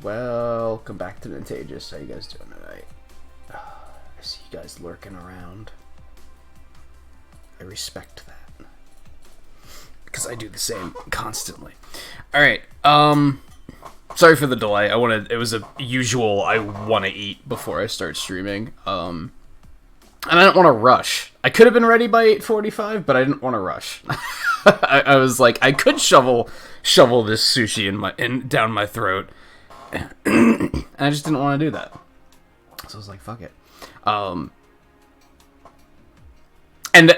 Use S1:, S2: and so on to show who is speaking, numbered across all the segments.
S1: Welcome back to Nintagious. How you guys doing tonight? I see you guys lurking around. I respect that. Because I do the same constantly. Alright, sorry for the delay. It was a usual I want to eat before I start streaming. And I didn't want to rush. I could have been ready by 8:45, but I didn't want to rush. I was like, I could shovel this sushi down my throat. And I just didn't want to do that. So I was like, fuck it. And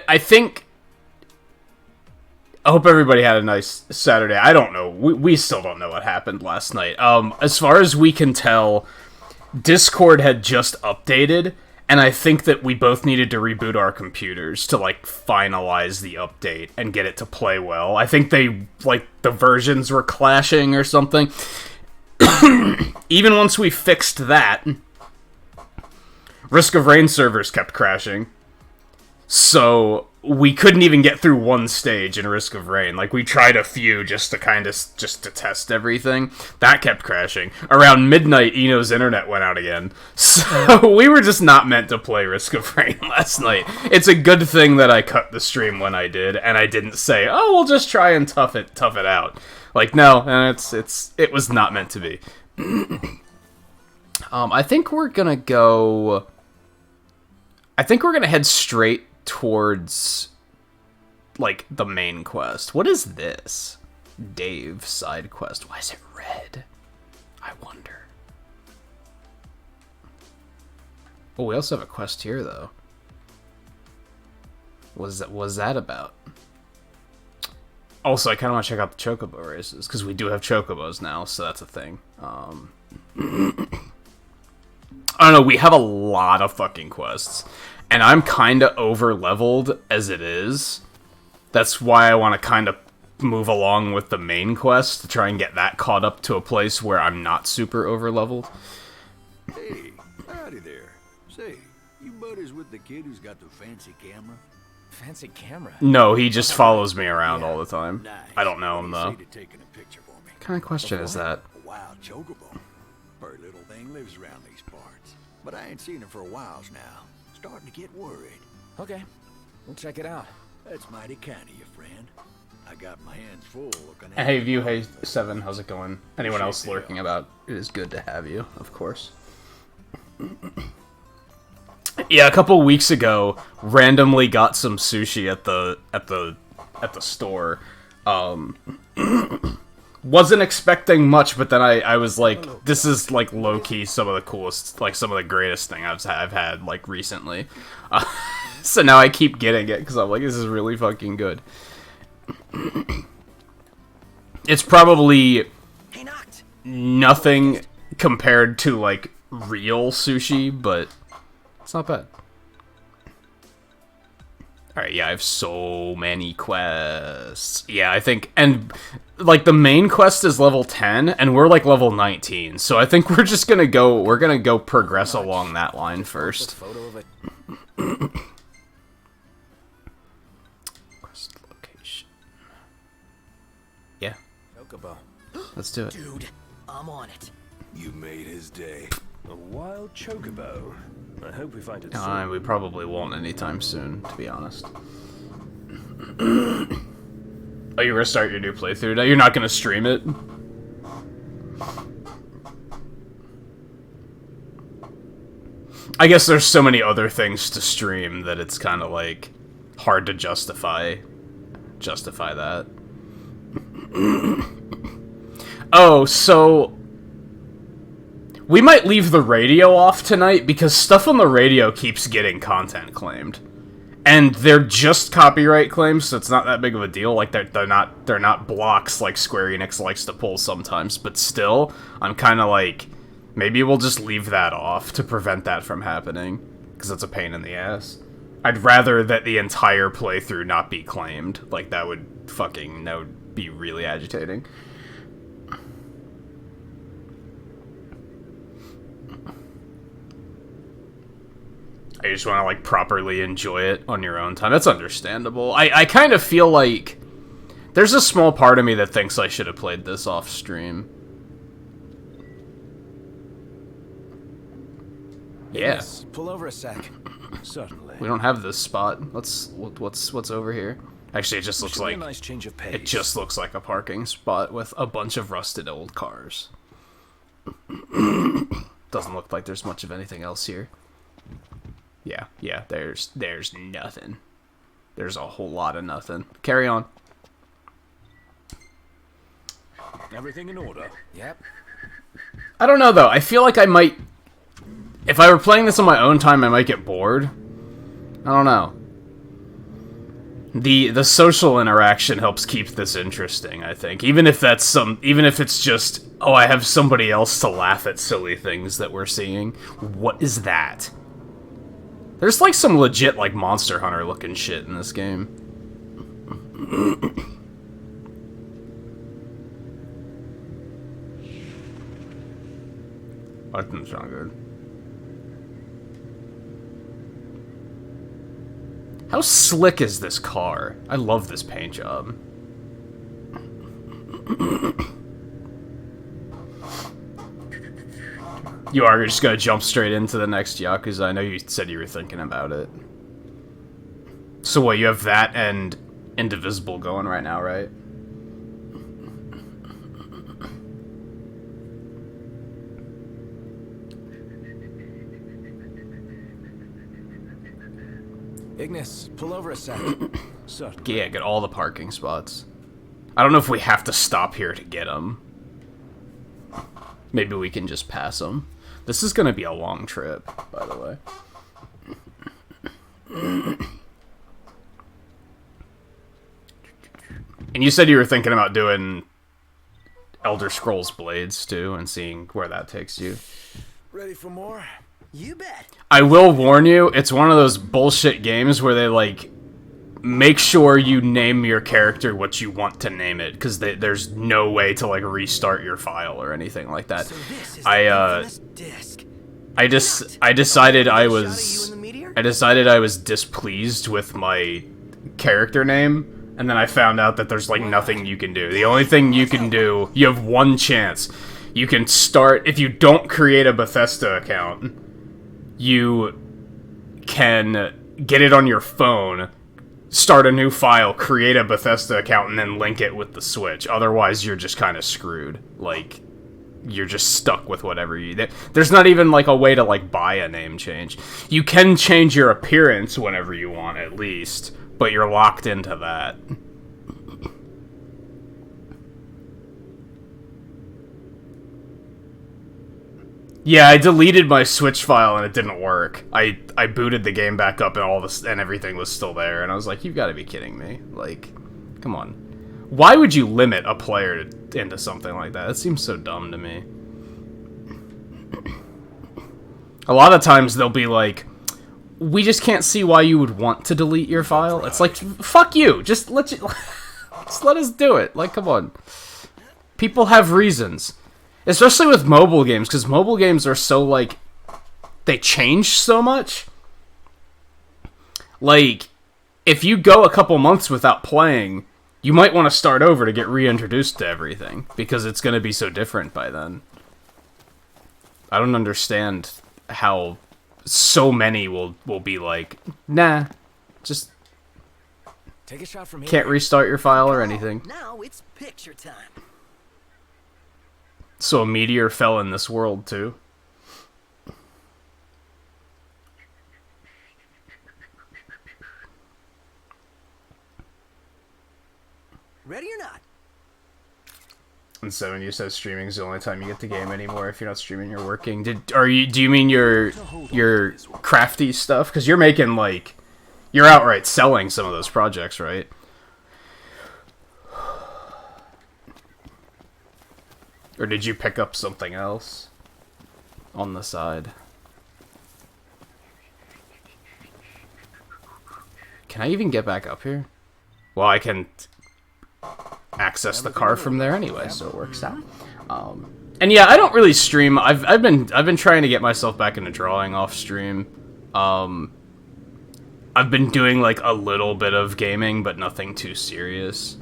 S1: I hope everybody had a nice Saturday. I don't know. We still don't know what happened last night. As far as we can tell, Discord had just updated, and I think that we both needed to reboot our computers to, like, finalize the update and get it to play well. I think the versions were clashing or something. Even once we fixed that, Risk of Rain servers kept crashing. So we couldn't even get through one stage in Risk of Rain. Like, we tried a few just to test everything. That kept crashing. Around midnight, Eno's internet went out again. So we were just not meant to play Risk of Rain last night. It's a good thing that I cut the stream when I did, and I didn't say, "Oh, we'll just try and tough it out." Like, no, and it was not meant to be. I think we're gonna head straight towards, like, the main quest. What is this? Dave side quest. Why is it red? I wonder. Oh, we also have a quest here, though. What was that about? Also, I kind of want to check out the Chocobo races, because we do have Chocobos now, so that's a thing. I don't know, we have a lot of fucking quests, and I'm kind of over-leveled as it is. That's why I want to kind of move along with the main quest, to try and get that caught up to a place where I'm not super over-leveled.
S2: Hey, howdy there. Say, you buddies with the kid who's got the fancy camera?
S3: Fancy camera?
S1: No, he just follows me around all the time.
S2: Nice.
S1: I don't know him, though.
S2: What
S1: kind of question is that?
S2: A wild chocobo. Pretty little thing lives around these parts. But I ain't seen it for a while now. Starting to get worried.
S3: Okay, we'll check it out.
S2: That's mighty kind of you, friend. I got my hands full looking at
S1: Hey, View, hey, Seven, how's it going? Anyone else lurking about? It is good to have you, of course. Yeah, a couple weeks ago, randomly got some sushi at the store. Wasn't expecting much, but then I was like, this is, like, low-key some of the coolest, like, some of the greatest thing I've had, like, recently. So now I keep getting it, because I'm like, this is really fucking good. It's probably nothing compared to, like, real sushi, but it's not bad. Alright, yeah, I have so many quests. Yeah, I think, and, like, the main quest is level 10, and we're, like, level 19, so I think we're gonna go progress along that line first. Quest location. Yeah.
S3: Chocobo.
S1: Let's do it.
S3: Dude, I'm on it.
S2: You made his day.
S4: A wild chocobo. I hope we find it soon.
S1: We probably won't anytime soon, to be honest. Oh, you're gonna start your new playthrough now? You're not gonna stream it? I guess there's so many other things to stream that it's kind of, like, hard to justify that. Oh, so we might leave the radio off tonight because stuff on the radio keeps getting content claimed. And they're just copyright claims, so it's not that big of a deal. Like, they're not blocks like Square Enix likes to pull sometimes, but still, I'm kind of like, maybe we'll just leave that off to prevent that from happening, because it's a pain in the ass. I'd rather that the entire playthrough not be claimed. Like, that would be really agitating. You just want to, like, properly enjoy it on your own time. That's understandable. I kind of feel like there's a small part of me that thinks I should have played this off stream. Yeah.
S3: Yes, pull over a sec.
S4: Certainly.
S1: We don't have this spot. What's over here? Actually, it just looks
S4: Should be
S1: like
S4: a nice change of pace.
S1: it just looks like a parking spot with a bunch of rusted old cars. Doesn't look like there's much of anything else here. Yeah, there's nothing. There's a whole lot of nothing. Carry on.
S4: Everything in order.
S3: Yep.
S1: I don't know though. I feel like I might, if I were playing this on my own time, I might get bored. I don't know. The social interaction helps keep this interesting, I think. Even if it's just, oh, I have somebody else to laugh at silly things that we're seeing. What is that? There's like some legit like Monster Hunter looking shit in this game. That didn't sound good. How slick is this car? I love this paint job. You are just gonna jump straight into the next Yakuza. I know you said you were thinking about it. So what, you have that and Indivisible going right now, right?
S3: Ignis, pull over a sec.
S4: Certainly.
S1: Yeah, get all the parking spots. I don't know if we have to stop here to get them. Maybe we can just pass them. This is gonna be a long trip, by the way. And you said you were thinking about doing Elder Scrolls Blades, too, and seeing where that takes you.
S3: Ready for more?
S5: You bet.
S1: I will warn you, it's one of those bullshit games where they, like, make sure you name your character what you want to name it, because there's no way to, like, restart your file or anything like that.
S5: So this is the infamous disc.
S1: I decided I
S5: Shot of you
S1: was...
S5: in the meteor?
S1: I decided I was displeased with my character name, and then I found out that there's, like, nothing you can do. The only thing you can do, you have one chance. You can start, if you don't create a Bethesda account, you can get it on your phone, start a new file, create a Bethesda account, and then link it with the Switch. Otherwise, you're just kind of screwed. Like, you're just stuck with whatever you... There's not even, like, a way to, like, buy a name change. You can change your appearance whenever you want, at least, but you're locked into that. Yeah, I deleted my Switch file and it didn't work. I booted the game back up and all this and everything was still there, and I was like, you've got to be kidding me. Like, come on. Why would you limit a player into something like that? It seems so dumb to me. A lot of times they'll be like, we just can't see why you would want to delete your file. It's like, fuck you. Just let us do it. Like, come on. People have reasons. Especially with mobile games, because mobile games are so, like, they change so much. Like, if you go a couple months without playing, you might want to start over to get reintroduced to everything, because it's going to be so different by then. I don't understand how so many will be like, nah, just
S3: Take a shot from here.
S1: can't restart your file or anything.
S5: Now it's picture time.
S1: So a meteor fell in this world, too.
S5: Ready or not?
S1: And 7, you said streaming is the only time you get the game anymore. If you're not streaming, you're working. Do you mean your crafty stuff? Because you're making, like, you're outright selling some of those projects, right? Or did you pick up something else on the side? Can I even get back up here? Well, I can access the car from there anyway, so it works out. And yeah, I don't really stream. I've been trying to get myself back into drawing off stream. I've been doing like a little bit of gaming, but nothing too serious.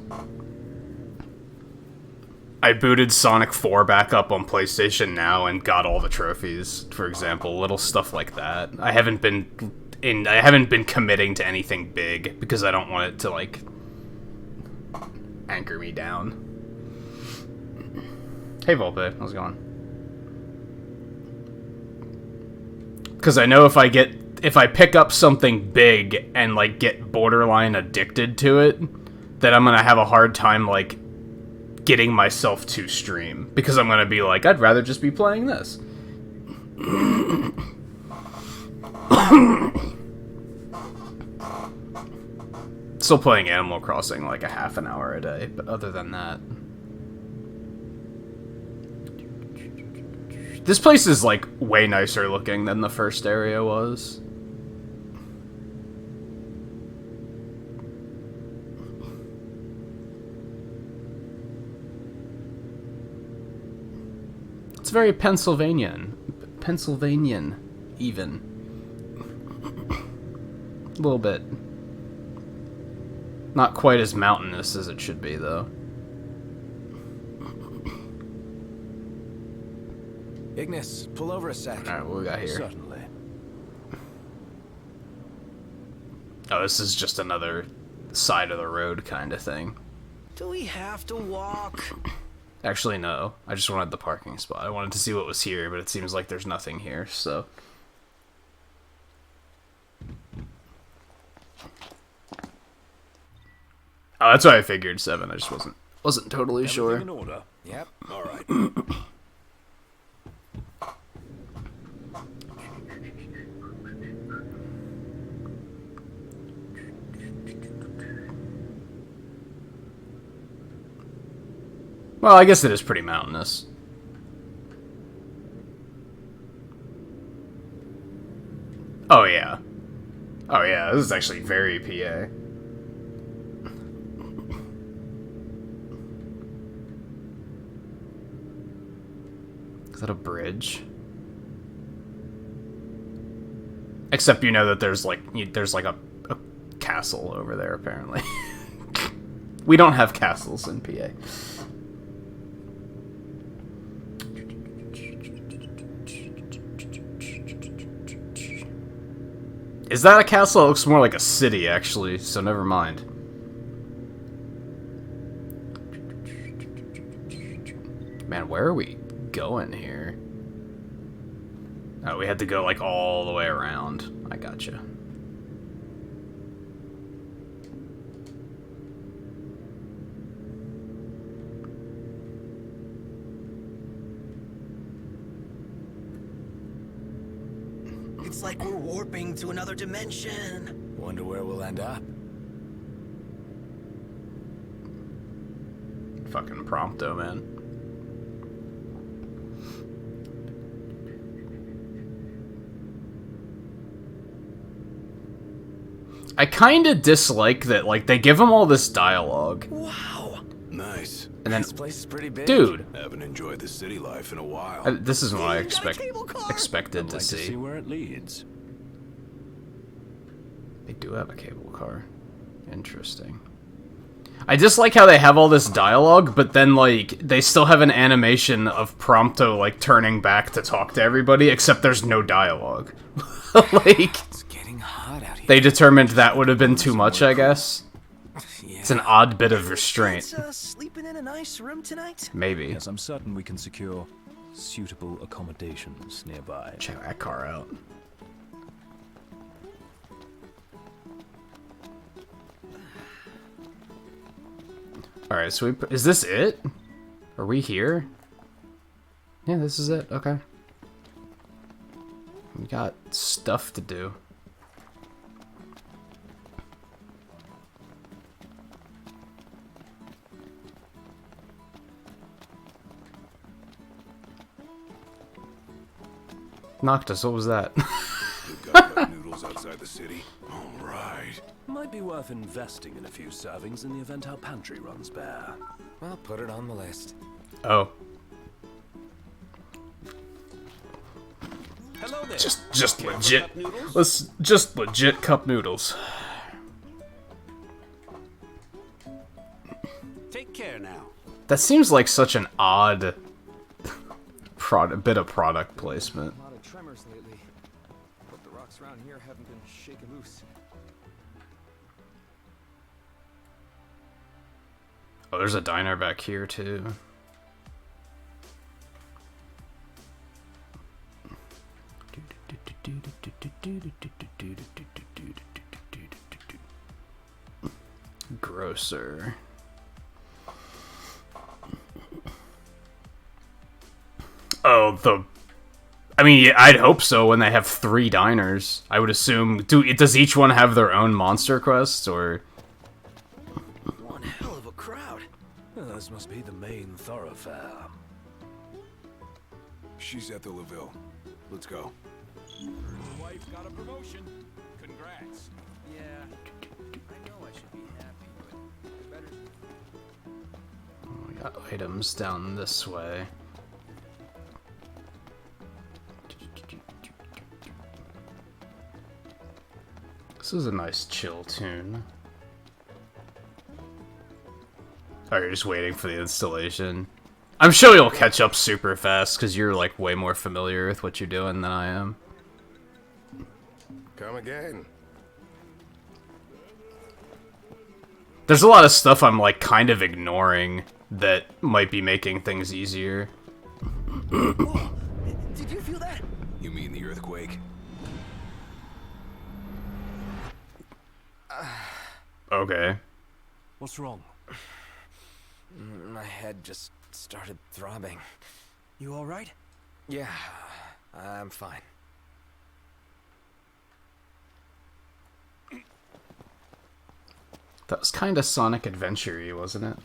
S1: I booted Sonic 4 back up on PlayStation Now and got all the trophies, for example, little stuff like that. I haven't been committing to anything big because I don't want it to like anchor me down. Hey Volpe, how's it going? Because I know if I pick up something big and like get borderline addicted to it, then I'm gonna have a hard time like getting myself to stream, because I'm gonna be like, I'd rather just be playing this. Still playing Animal Crossing like a half an hour a day, but other than that, this place is like way nicer looking than the first area was. It's very Pennsylvanian, even. A little bit. Not quite as mountainous as it should be, though.
S3: Ignis, pull over a sec.
S1: Alright, what we got here?
S4: Certainly.
S1: Oh, this is just another side of the road kind of thing.
S5: Do we have to walk?
S1: Actually, no. I just wanted the parking spot. I wanted to see what was here, but it seems like there's nothing here, so... Oh, that's what I figured, 7. I just wasn't totally sure.
S4: Everything in order.
S3: Yep.
S4: All right.
S1: Well, I guess it is pretty mountainous. Oh, yeah. Oh, yeah, this is actually very PA. Is that a bridge? Except you know that there's like a castle over there, apparently. We don't have castles in PA. Is that a castle? It looks more like a city, actually, so never mind. Man, where are we going here? Oh, we had to go, like, all the way around. I gotcha.
S5: It's like we're warping to another dimension.
S3: Wonder where we'll end up.
S1: Fucking Prompto, man. I kinda dislike that, like, they give them all this dialogue.
S5: Wow.
S2: Nice.
S1: And then,
S3: This place is pretty big.
S1: dude,
S2: Haven't enjoyed the city life in a while.
S1: this isn't what I
S5: You got a cable car?
S1: expected
S4: I'd
S1: to
S4: like to see
S1: see.
S4: where it leads.
S1: They do have a cable car. Interesting. I dislike how they have all this dialogue, but then, like, they still have an animation of Prompto, like, turning back to talk to everybody, except there's no dialogue. Like,
S3: It's getting hot out here.
S1: they determined that would have been too much, I guess.
S3: Yeah.
S1: It's an odd bit of restraint.
S5: Sleeping in a nice room tonight?
S1: Maybe.
S4: Yes, I'm certain we can secure suitable accommodations nearby.
S1: Check that car out. Alright, so is this it? Are we here? Yeah, this is it. Okay. We got stuff to do. Noctis, what was that?
S2: We've got cup noodles outside the city. All right.
S4: Might be worth investing in a few servings in the event our pantry runs bare.
S3: Well, put it on the list.
S1: Oh.
S4: Hello there.
S1: Just legit. Let's just legit cup noodles.
S6: Take care now.
S1: That seems like such an odd bit of product placement.
S3: A lot of tremors lately. But the rocks around here haven't been shaken loose.
S1: Oh, there's a diner back here too. Grocer. Oh, I mean, yeah, I'd hope so when they have 3 diners. I would assume... Does each one have their own monster quests, or...
S5: One hell of a crowd.
S4: Well, this must be the main thoroughfare.
S6: She's at the Laville. Let's go.
S4: Wife got a promotion. Congrats.
S3: Yeah, I know I should be happy, but it better.
S1: We got items down this way. This is a nice chill tune. Oh, you're just waiting for the installation. I'm sure you'll catch up super fast, because you're, like, way more familiar with what you're doing than I am.
S6: Come again.
S1: There's a lot of stuff I'm, like, kind of ignoring that might be making things easier.
S5: Whoa, did you feel that?
S6: You mean the earthquake?
S1: Okay.
S4: What's wrong?
S3: My head just started throbbing.
S5: You all right?
S3: Yeah, I'm fine.
S1: That was kind of Sonic Adventure-y, wasn't it?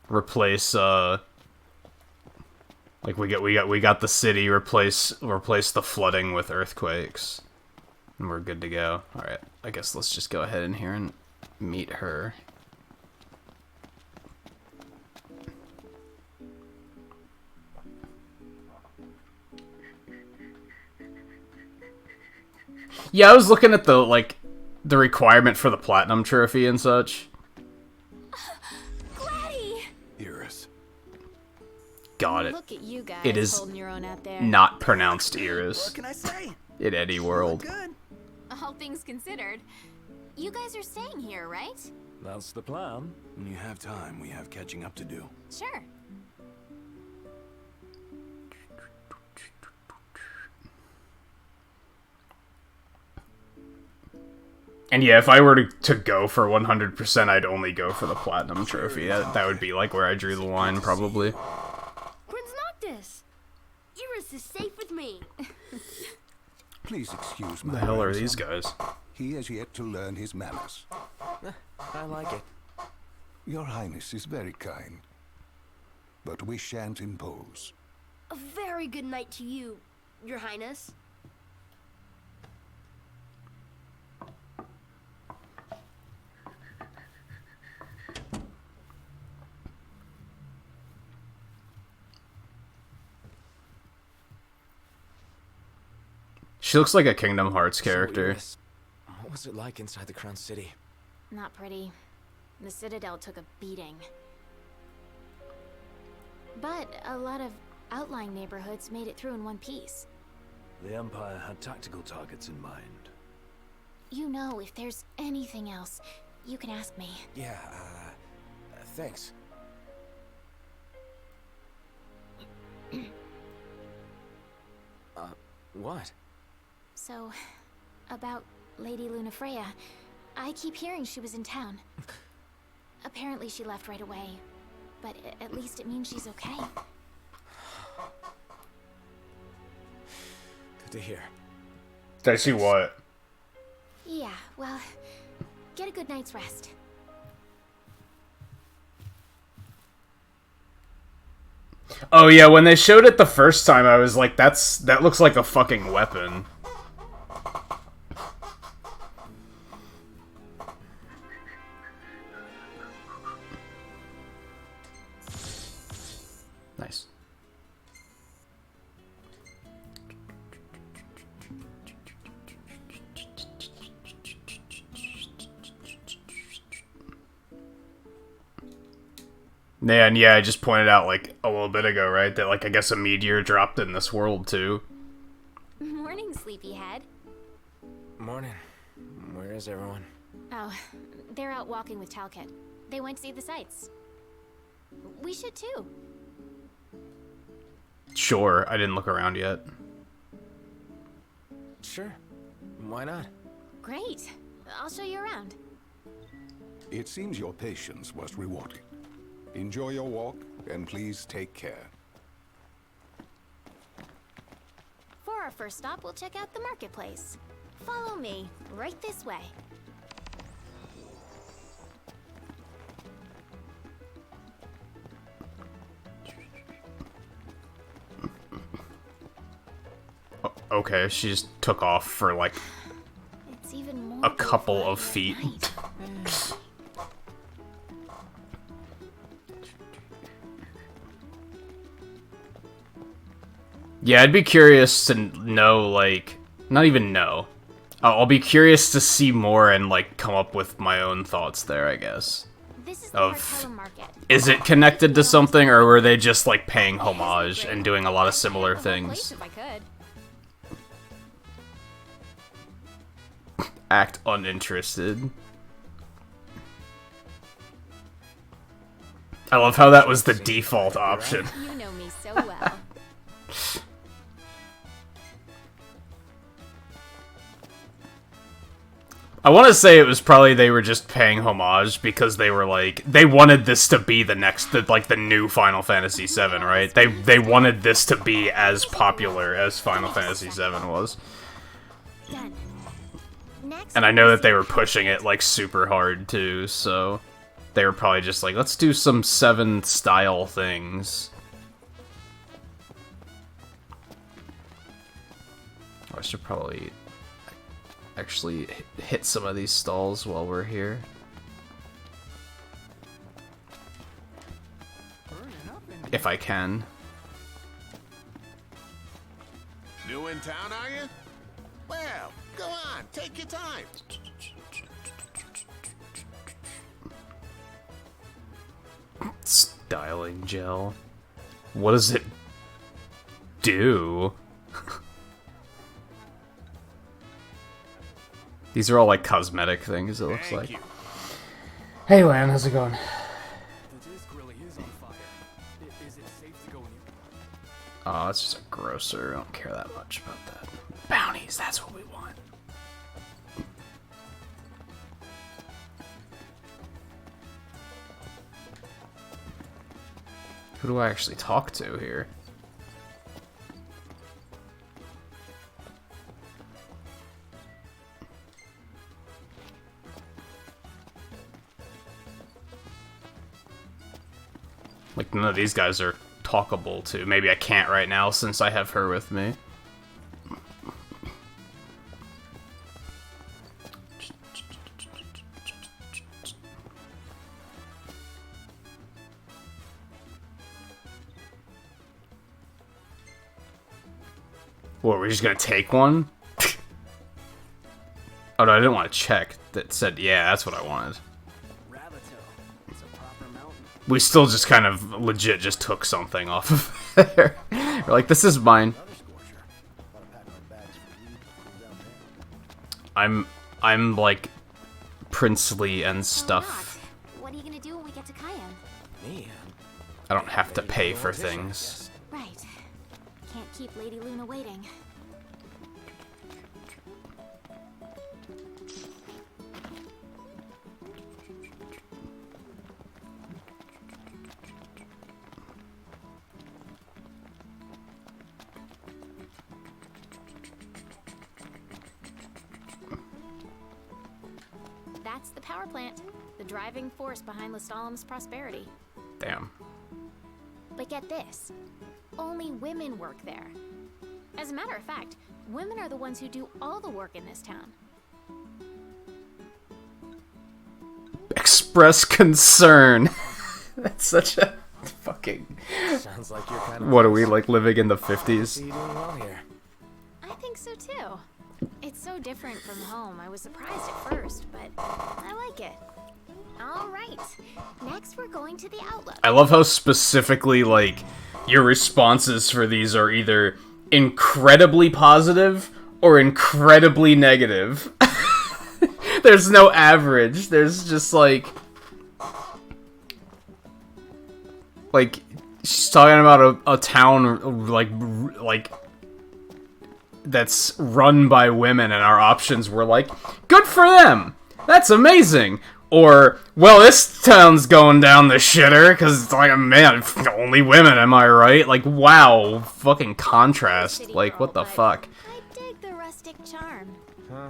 S1: Replace, like we got the city, replace the flooding with earthquakes. And we're good to go. Alright, I guess let's just go ahead in here and meet her. Yeah, I was looking at the requirement for the platinum trophy and such.
S7: Gladdy!
S6: Iris.
S1: Got it.
S7: Look at you guys
S1: It is
S7: holding your own out there.
S1: Not pronounced
S5: What
S1: Iris
S5: can I say?
S1: in any world.
S5: Good.
S7: All things considered, you guys are staying here, right?
S4: That's the plan.
S6: When you have time, we have catching up to do.
S7: Sure.
S1: And yeah, if I were to go for 100%, I'd only go for the platinum trophy. That would be like where I drew the line, probably.
S7: Prince Noctis! Iris is safe with me.
S8: Please excuse my
S1: The hell are
S8: grandson.
S1: these guys?
S8: He has yet to learn his manners.
S3: I like it.
S8: Your Highness is very kind, but we shan't impose.
S7: A very good night to you, Your Highness.
S1: She looks like a Kingdom Hearts
S3: So,
S1: character.
S3: Iris, what was it like inside the Crown City?
S7: Not pretty. The Citadel took a beating. But a lot of outlying neighborhoods made it through in one piece.
S4: The Empire had tactical targets in mind.
S7: You know, if there's anything else, you can ask me.
S3: Yeah, thanks. What?
S7: So, about Lady Lunafreya, I keep hearing she was in town. Apparently she left right away, but at least it means she's okay.
S3: Good to hear.
S1: Does she what?
S7: Yeah, well, get a good night's rest.
S1: Oh yeah, when they showed it the first time, I was like, that looks like a fucking weapon. Nice. And yeah, I just pointed out, like, a little bit ago, right? That, like, I guess a meteor dropped in this world, too.
S7: Morning, sleepyhead.
S3: Morning. Where is everyone?
S7: Oh, they're out walking with Talcott. They went to see the sights. We should too.
S1: Sure, I didn't look around yet.
S3: Sure. Why not?
S7: Great. I'll show you around.
S8: It seems your patience was rewarded. Enjoy your walk, and please take care.
S7: For our first stop, we'll check out the marketplace. Follow me, right this way.
S1: Okay, she just took off for, like,
S7: It's even more
S1: a couple
S7: beautiful
S1: of
S7: at
S1: feet.
S7: night.
S1: Yeah, I'd be curious to know, like, not even know. I'll be curious to see more and, like, come up with my own thoughts there, I guess.
S7: This is the
S1: Of,
S7: Cartellum Market.
S1: is it connected to something, or were they just, like, paying homage and doing a lot of similar
S7: I'd have a whole
S1: things?
S7: place if I could.
S1: Act uninterested. I love how that was the default option.
S7: You know me so well.
S1: I want to say it was probably they were just paying homage because they were like, they wanted this to be the next, like the new Final Fantasy VII, right? They wanted this to be as popular as Final Fantasy VII was.
S7: Done. Next,
S1: And I know that they were pushing it like super hard too, so they were probably just like, let's do some 7 style things. I should probably actually hit some of these stalls while we're here. If I can.
S9: New in town, are you? Well, go on, take your time.
S1: Styling gel. What does it do? These are all like cosmetic things, it looks like. Hey Lan, how's it going?
S3: The disc really is on fire. Is it safe to go in here?
S1: Oh, it's just a grocer. I don't care that much about that. Bounties, that's what we want. Who do I actually talk to here? Like, none of these guys are talkable to. Maybe I can't right now since I have her with me. What, we're just gonna take one? Oh no, I didn't want to check. That said, yeah, that's what I wanted. We still just kind of legit just took something off of there. We're like, this is mine. I'm like princely and stuff.
S7: What are you gonna do when we get to Cayenne?
S3: Me?
S1: I don't have to pay for things.
S7: Right. Can't keep Lady Luna waiting. That's the power plant, the driving force behind Lestalum's prosperity.
S1: Damn.
S7: But get this, only women work there. As a matter of fact, women are the ones who do all the work in this town.
S1: Express concern. That's such a fucking...
S3: Sounds like you're kind of...
S1: What are we, like, living in the 50s?
S3: See you doing well here.
S7: I think so too. It's so different from home. I was surprised at first, but I like it. All right. Next, we're going to the Outlook.
S1: I love how specifically, like, your responses for these are either incredibly positive or incredibly negative. There's no average. There's just, like, she's talking about a town, like, that's run by women, and our options were like, good for them! That's amazing! Or, well, this town's going down the shitter, because it's like, man, only women, am I right? Like, wow, fucking contrast. Like, what the fuck?
S7: I dig the rustic charm.
S3: Huh?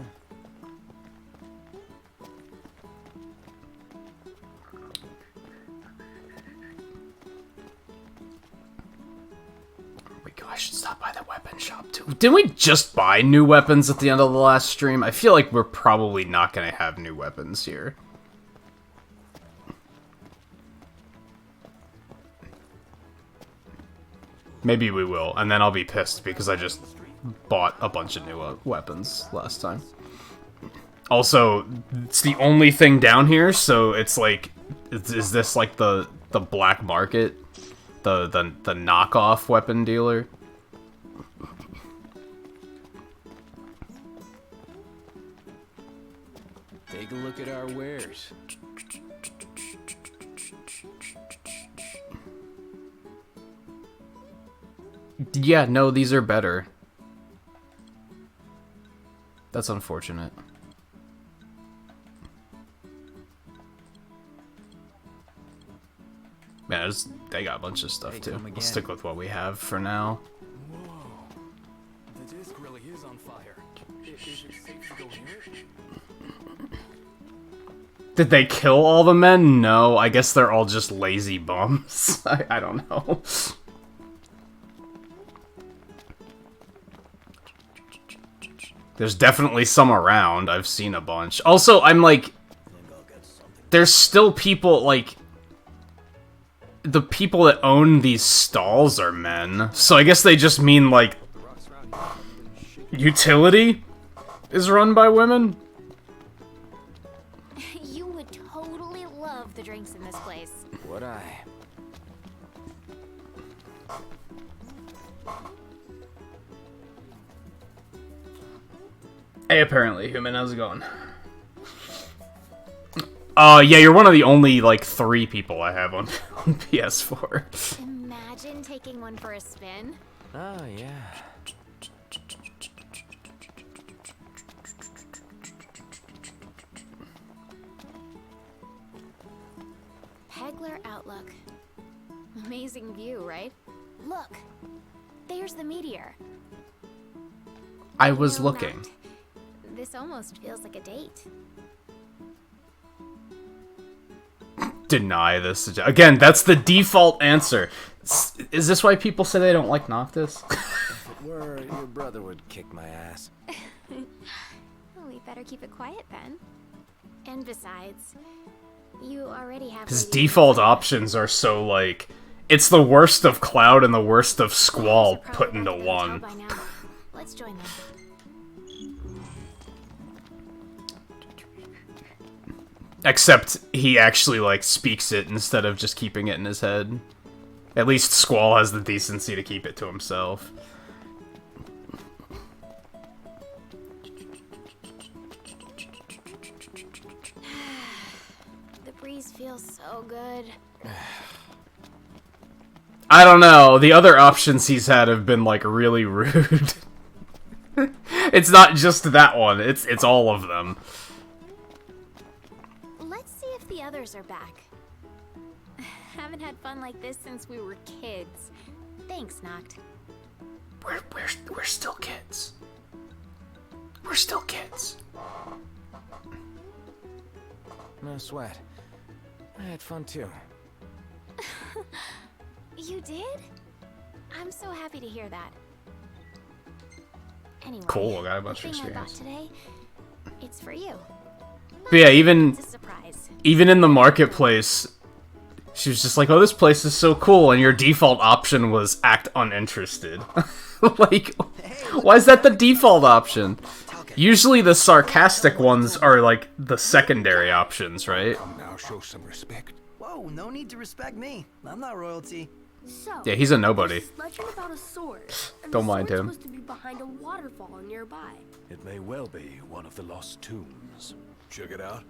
S1: I should stop by the weapon shop, too. Didn't we just buy new weapons at the end of the last stream? I feel like we're probably not going to have new weapons here. Maybe we will, and then I'll be pissed because I just bought a bunch of new weapons last time. Also, it's the only thing down here, so it's like, is this like the black market? The knockoff weapon dealer?
S3: Take a look at our wares.
S1: Yeah, no, these are better. That's unfortunate. Man, they got a bunch of stuff too. We'll stick with what we have for now.
S3: Whoa. The disc really is on fire. Is it safe to go near it?
S1: Did they kill all the men? No, I guess they're all just lazy bums. I don't know. There's definitely some around. I've seen a bunch. Also, I'm like, there's still people, like, the people that own these stalls are men. So I guess they just mean, like, utility is run by women?
S7: You would totally love the drinks in this place.
S3: Would I?
S1: Hey, apparently, human, how's it going? Yeah, you're one of the only, like, 3 people I have on PS4.
S7: Imagine taking one for a spin.
S3: Oh, yeah.
S7: Pegler Outlook. Amazing view, right? Look, there's the meteor.
S1: I was
S7: You know,
S1: looking.
S7: Matt, this almost feels like a date.
S1: Deny this. Again, that's the default answer. Is this why people say they don't like Noctis?
S3: If it were, your brother would kick my ass.
S7: Well, we better keep it quiet then. And besides, you already have...
S1: His
S7: Lady
S1: default
S7: Lunafreya.
S1: options are so, like... It's the worst of Cloud and the worst of Squall
S7: Others are
S1: put
S7: probably
S1: into
S7: back at the hotel
S1: one.
S7: by now. Let's join them.
S1: Except he actually, like, speaks it instead of just keeping it in his head. At least Squall has the decency to keep it to himself.
S7: The breeze feels so good.
S1: I don't know. The other options he's had have been, like, really rude. It's not just that one. It's all of them.
S7: Let's see if the others are back. Haven't had fun like this since we were kids. Thanks, Noct.
S1: We're still kids. We're still kids.
S3: No sweat. I had fun too.
S7: You did? I'm so happy to hear that. Anyway,
S1: Cool, I got a bunch
S7: the
S1: of
S7: thing I bought
S1: experience.
S7: today, it's for you.
S1: But yeah, even
S7: It's a surprise.
S1: in the marketplace, she was just like, "Oh, this place is so cool," and your default option was act uninterested. Like, why is that the default option? Usually the sarcastic ones are like the secondary options, right?
S8: Come now, show some respect.
S5: Whoa, no need to respect me. I'm not royalty.
S10: So,
S1: Yeah, he's a nobody.
S10: there's legend about a sword. And
S1: Don't
S10: the
S1: mind
S10: sword's
S1: him.
S10: supposed to be behind a waterfall nearby.
S4: It may well be one of the lost tombs.
S6: Check it out.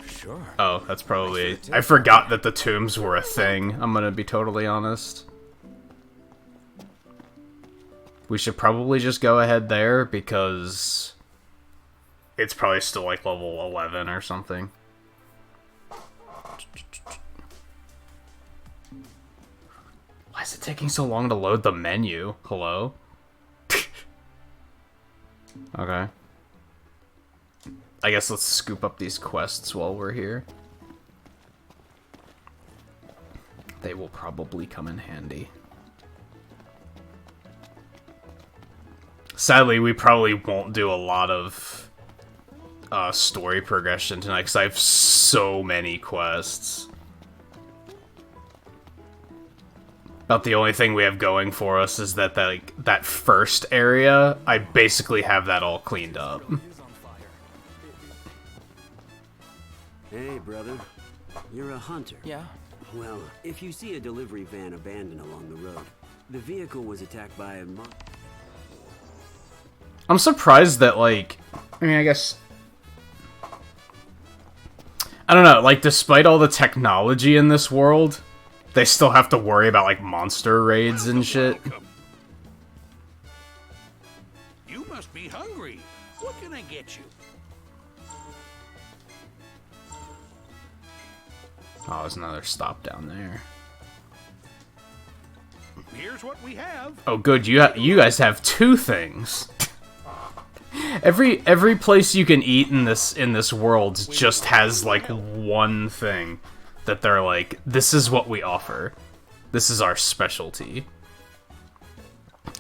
S3: Sure.
S1: Oh, that's probably... I forgot that the tombs were a thing. I'm gonna be totally honest. We should probably just go ahead there, because... it's probably still like level 11 or something. Why is it taking so long to load the menu? Hello? Okay. I guess let's scoop up these quests while we're here. They will probably come in handy. Sadly, we probably won't do a lot of story progression tonight because I have so many quests. About the only thing we have going for us is that that first area, I basically have that all cleaned up.
S11: Hey, brother. You're a hunter.
S3: Yeah.
S11: Well, if you see a delivery van abandoned along the road, the vehicle was attacked by a
S1: I'm surprised that, like... I mean, I guess... I don't know, like, despite all the technology in this world, they still have to worry about, like, monster raids and shit.
S2: You must be hungry. What can I get you?
S1: Oh, there's another stop down there.
S2: Here's what we have.
S1: Oh, good, you guys have two things. Every place you can eat in this world just has like one thing that they're like, this is what we offer. This is our specialty.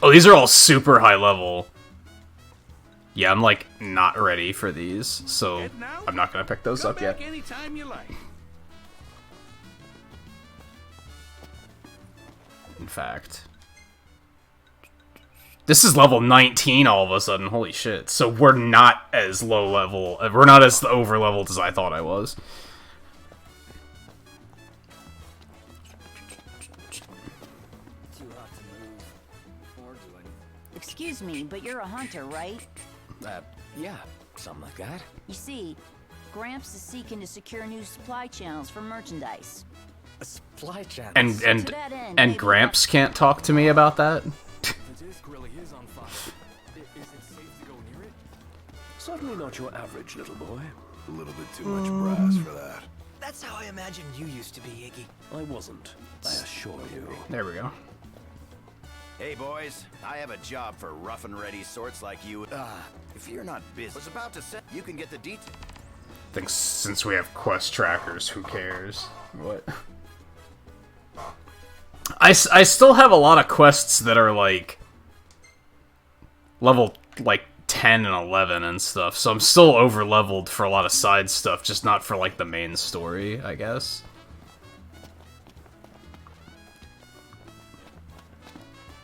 S1: Oh, these are all super high level. Yeah, I'm like not ready for these, so I'm not gonna pick those up yet.
S2: Anytime you like.
S1: In fact. This is level 19 all of a sudden, holy shit. So we're not as low level, we're not as over leveled as I thought I was.
S12: Excuse me, but you're a hunter, right?
S3: Yeah, something like that.
S12: You see, Gramps is seeking to secure new supply channels for merchandise.
S3: A supply channel.
S1: And Gramps can't talk to me about that?
S3: The disc really is on fire. Is it safe to go near it?
S4: Certainly not your average little boy.
S6: A little bit too much brass for that.
S5: That's how I imagined you used to be, Iggy.
S4: I wasn't, I assure you.
S1: There we go.
S13: Hey boys, I have a job for rough and ready sorts like you. If you're not busy, I was about to say you can get the details.
S1: I think since we have quest trackers, who cares? What? I still have a lot of quests that are like level like 10 and 11 and stuff, so I'm still over leveled for a lot of side stuff, just not for like the main story, I guess.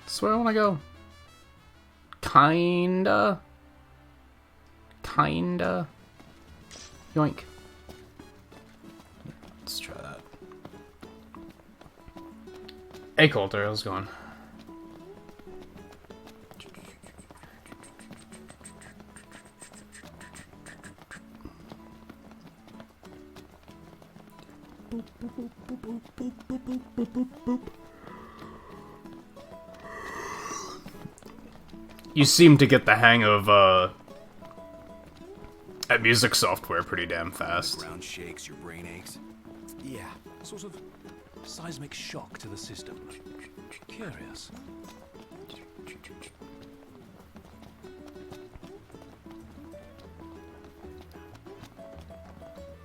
S1: That's where I want to go. Kinda. Yoink. Let's try that. Hey Coulter, how's it going? You seem to get the hang of at music software pretty damn fast.
S6: Ground shakes, your brain aches.
S4: Yeah, sort of seismic shock to the system. Curious.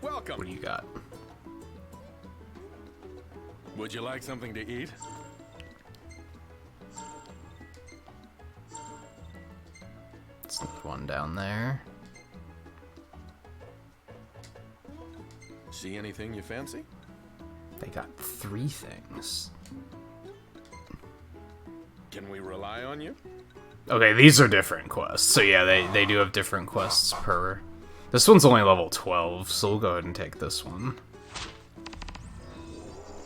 S3: Welcome.
S1: What do you got?
S3: Would you like something to eat?
S1: It's another one down there.
S3: See anything you fancy?
S1: They got 3 things.
S3: Can we rely on you?
S1: Okay, these are different quests. So yeah, they do have different quests per... This one's only level 12, so we'll go ahead and take this one.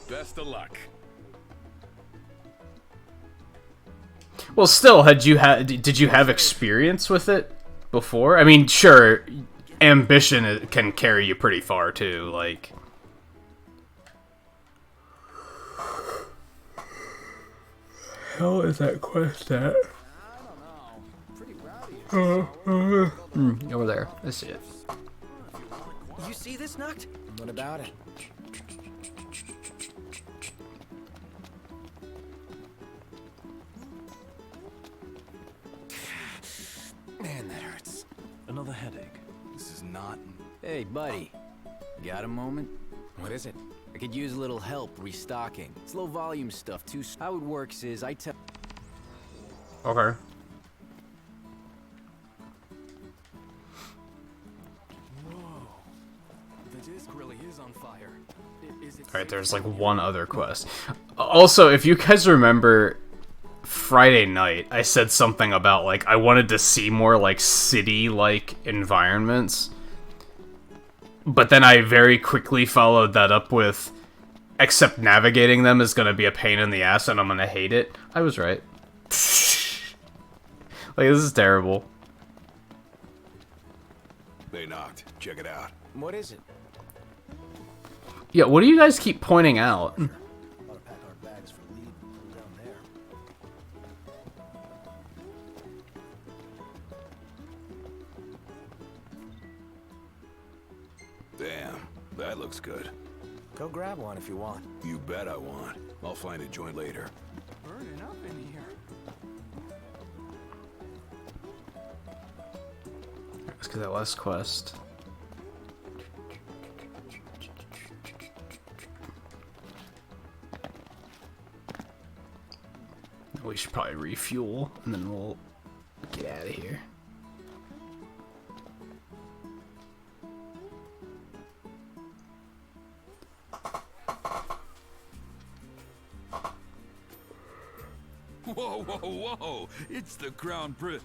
S3: Best of luck.
S1: Well, still, did you have experience with it before? I mean, sure, ambition can carry you pretty far too. Like, how is that quest at? Over there. I see it.
S5: You see this, Nuct? What about it? Man, that hurts.
S4: Another headache.
S5: This is not... Hey, buddy. Got a moment? What is it? I could use a little help restocking. It's low volume stuff, too. How it works is I tell...
S1: Okay.
S3: The disc really is on fire.
S1: Alright, there's like one other quest. Also, if you guys remember Friday night, I said something about like I wanted to see more like city-like environments. But then I very quickly followed that up with, except navigating them is gonna be a pain in the ass and I'm gonna hate it. I was right. Like, this is terrible.
S8: They knocked. Check it out.
S5: What is it?
S1: Yeah, what do you guys keep pointing out?
S8: Damn, that looks good.
S5: Go grab one if you want.
S8: You bet I want. I'll find a joint later.
S3: Burning up in here.
S1: Let's get that last quest. We should probably refuel, and then we'll get out of here.
S14: Whoa, whoa, whoa! It's the Crown Prince,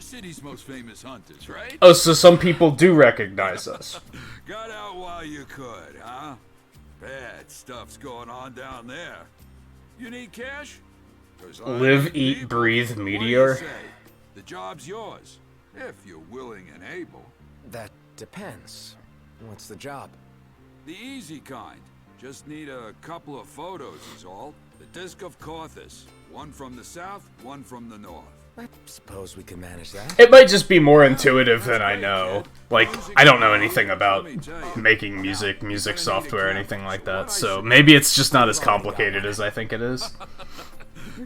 S14: city's most famous hunters, right?
S1: Oh, so some people do recognize us.
S14: Got out while you could, huh? Bad stuff's going on down there. You need cash? 'Cause I
S1: Live,
S14: need
S1: eat,
S14: people.
S1: breathe,
S14: What do you
S1: meteor.
S14: say? The job's yours, if you're willing and able.
S5: That depends. What's the job?
S14: The easy kind. Just need a couple of photos is all. The Disc of Cauthus. One from the south, one from the north.
S5: I suppose we can manage that.
S1: It might just be more intuitive than I know. Like, I don't know anything about making music software, or anything like that, so maybe it's just not as complicated as I think it is.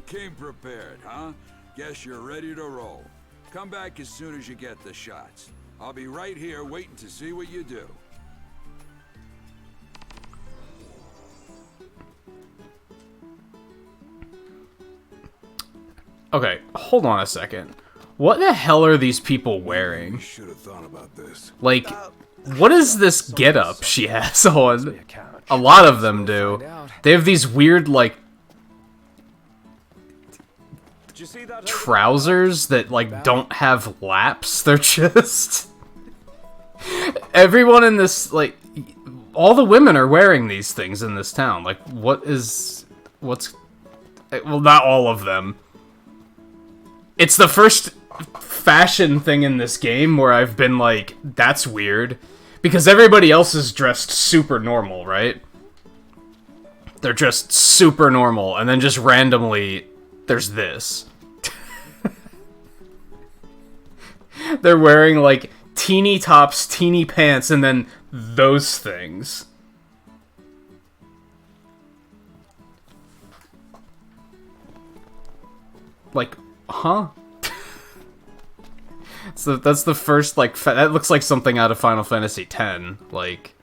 S14: Came prepared, huh? Guess you're ready to roll. Come back as soon as you get the shots. I'll be right here waiting to see what you do.
S1: Okay, hold on a second. What the hell are these people wearing?
S8: Should have thought about this.
S1: Like, what is this getup she has on? A lot of them do. They have these weird, like, trousers that, like, don't have laps. They're just... Everyone in this, like... All the women are wearing these things in this town. Like, what's... Well, not all of them. It's the first fashion thing in this game where I've been like, that's weird. Because everybody else is dressed super normal, right? They're just super normal, and then just randomly, there's this. They're wearing, like, teeny tops, teeny pants, and then those things. Like, huh? So that's the first, like, that looks like something out of Final Fantasy X. Like,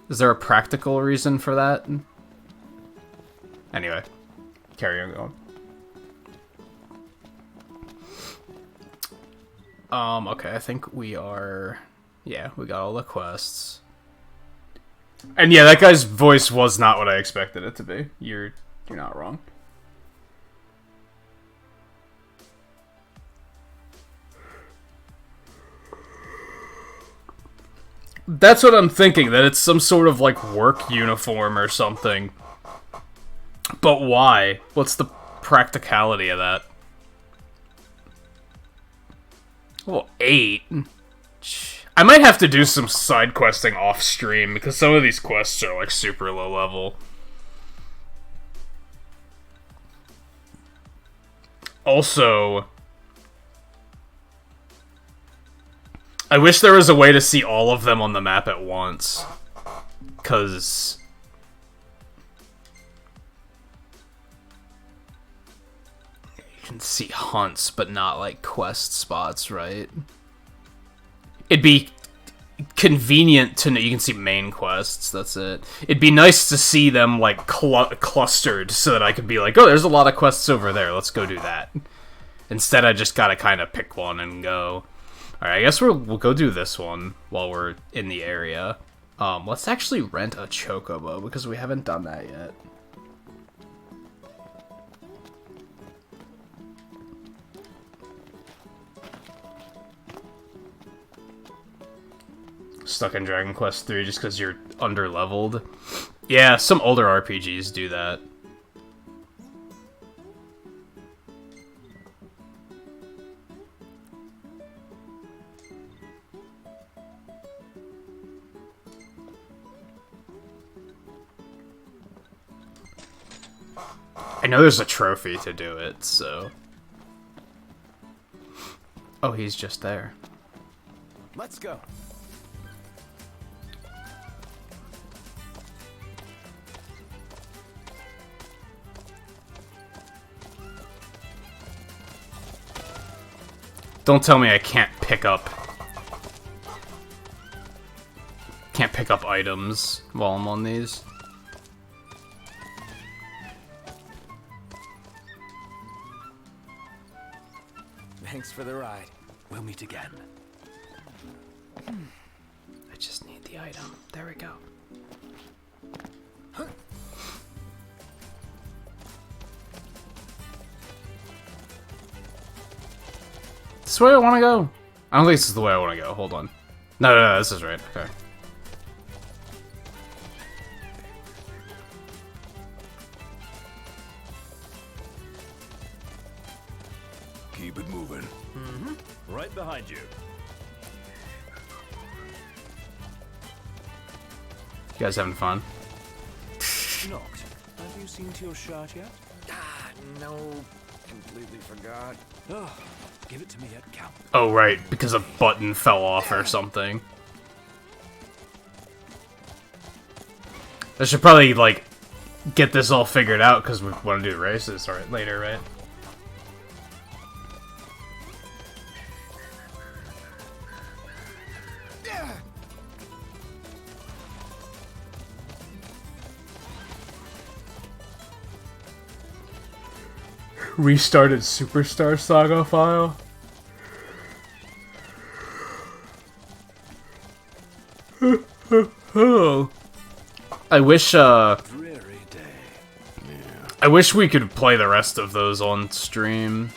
S1: is there a practical reason for that? Anyway, carry on going. Okay, I think we are... Yeah, we got all the quests. And yeah, that guy's voice was not what I expected it to be. You're not wrong. That's what I'm thinking, that it's some sort of, like, work uniform or something. But why? What's the practicality of that? Well, 8? I might have to do some side questing off stream, because some of these quests are, like, super low level. Also, I wish there was a way to see all of them on the map at once, because you can see hunts, but not, like, quest spots, right? It'd be convenient to know. You can see main quests, that's it. It'd be nice to see them, like, clustered, so that I could be like, oh, there's a lot of quests over there, let's go do that. Instead, I just gotta kind of pick one and go. Alright, I guess we'll go do this one while we're in the area. Let's actually rent a chocobo, because we haven't done that yet. Stuck in Dragon Quest 3 just because you're under-leveled. Yeah, some older RPGs do that. I know there's a trophy to do it, so... Oh, he's just there.
S5: Let's go.
S1: Don't tell me I can't pick up items while I'm on these.
S5: Thanks for the ride.
S4: We'll meet again.
S1: I just need the item. There we go. This is the way I want to go. I don't think this is the way I want to go. Hold on. No, this is right. Okay.
S6: Keep it moving.
S4: Mm-hmm. Right behind you.
S1: You guys having fun?
S4: Knocked. Have you seen to your shirt yet?
S13: No. Completely forgot.
S4: Oh, give it to me at count.
S1: Oh, right. Because a button fell off or something. I should probably, like, get this all figured out because we want to do races later, right? Restarted Superstar Saga file. I wish I wish we could play the rest of those on stream.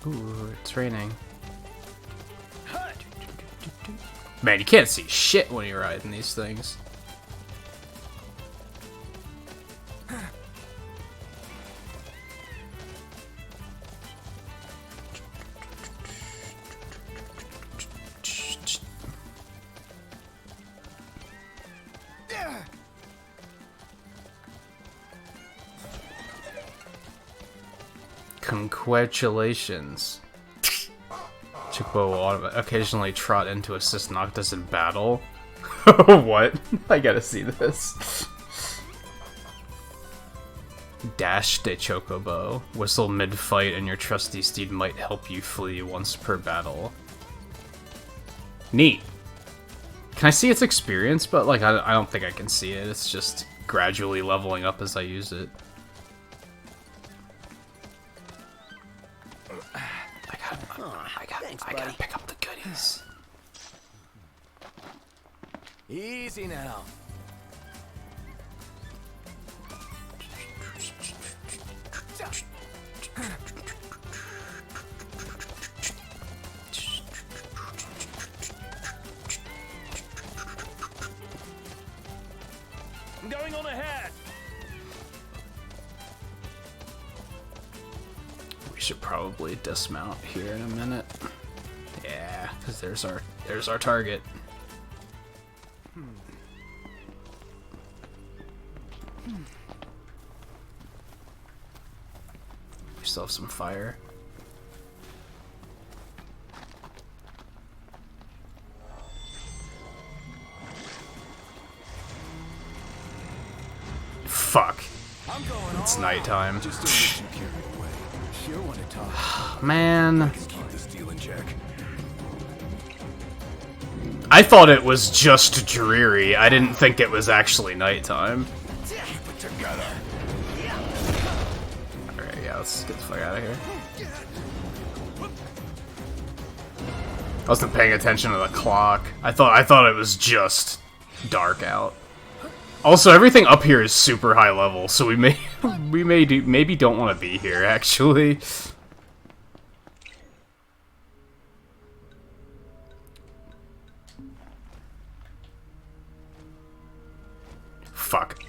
S1: Ooh, it's raining. Man, you can't see shit when you're riding these things. Congratulations. Chocobo occasionally trot in to assist Noctis in battle. What? I gotta see this. Dash de Chocobo. Whistle mid-fight and your trusty steed might help you flee once per battle. Neat. Can I see its experience? But, like, I don't think I can see it. It's just gradually leveling up as I use it. I gotta pick up the goodies.
S5: Easy now.
S4: I'm going on ahead.
S1: We should probably dismount here in a minute. Yeah, because there's our target. We still have some fire. Fuck. It's nighttime. Man. I thought it was just dreary. I didn't think it was actually nighttime. Alright, yeah, let's get the fuck out of here. I wasn't paying attention to the clock. I thought it was just dark out. Also, everything up here is super high level, so we maybe don't want to be here, actually. Fuck.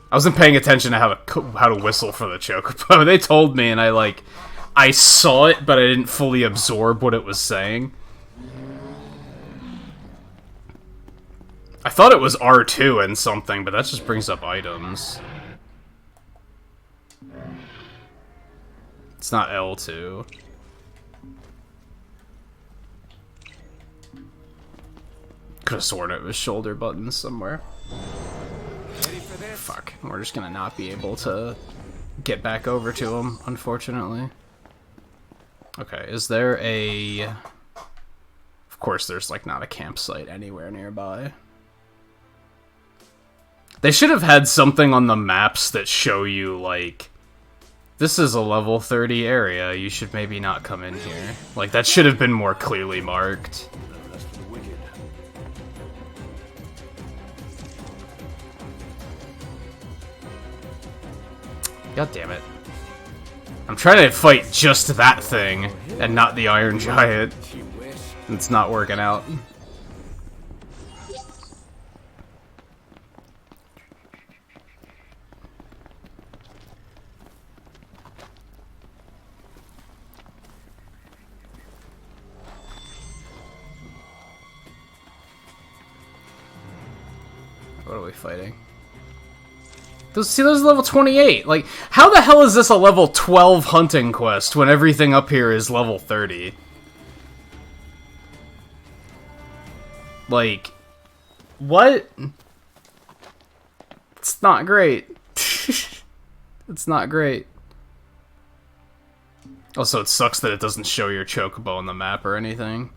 S1: I wasn't paying attention to how to whistle for the chocobo. They told me, and I saw it, but I didn't fully absorb what it was saying. I thought it was R2 and something, but that just brings up items. It's not L2. Could have sworn it was shoulder buttons somewhere. Fuck, we're just gonna not be able to get back over to him, unfortunately. Okay, is there a... Of course there's, not a campsite anywhere nearby. They should have had something on the maps that show you, this is a level 30 area, you should maybe not come in here. That should have been more clearly marked. God damn it. I'm trying to fight just that thing, and not the Iron Giant. It's not working out. What are we fighting? Those are level 28. How the hell is this a level 12 hunting quest when everything up here is level 30? What? It's not great. It's not great. Also, it sucks that it doesn't show your chocobo on the map or anything.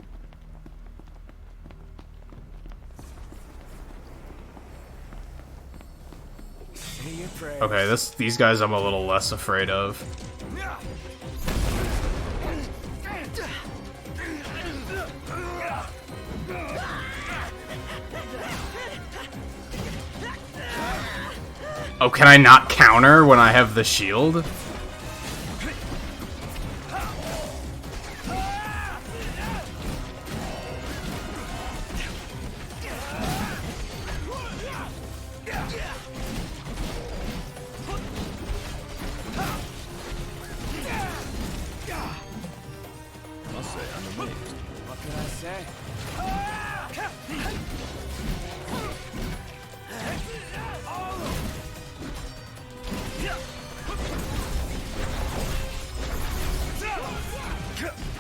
S1: Okay, these guys I'm a little less afraid of. Oh, can I not counter when I have the shield?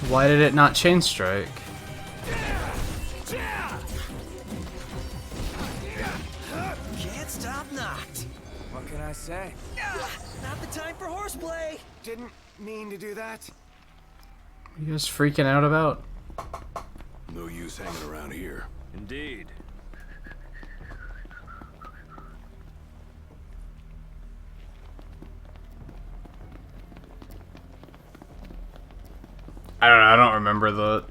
S1: Why did it not chain strike?
S15: Can't stop knocked. What can I say? Not the time for horseplay. Didn't mean to do that.
S1: What are you guys freaking out about?
S6: No use hanging around here.
S4: Indeed.
S1: I don't remember the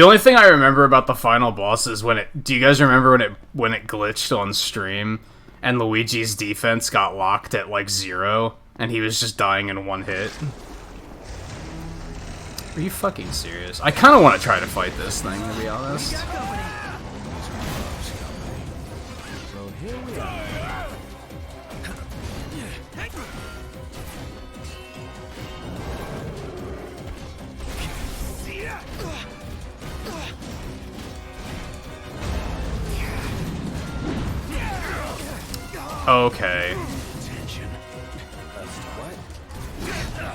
S1: only thing I remember about the final boss is do you guys remember when it glitched on stream and Luigi's defense got locked at 0 and he was just dying in one hit? Are you fucking serious? I kind of want to try to fight this thing, to be honest.
S15: So here we are.
S1: Okay.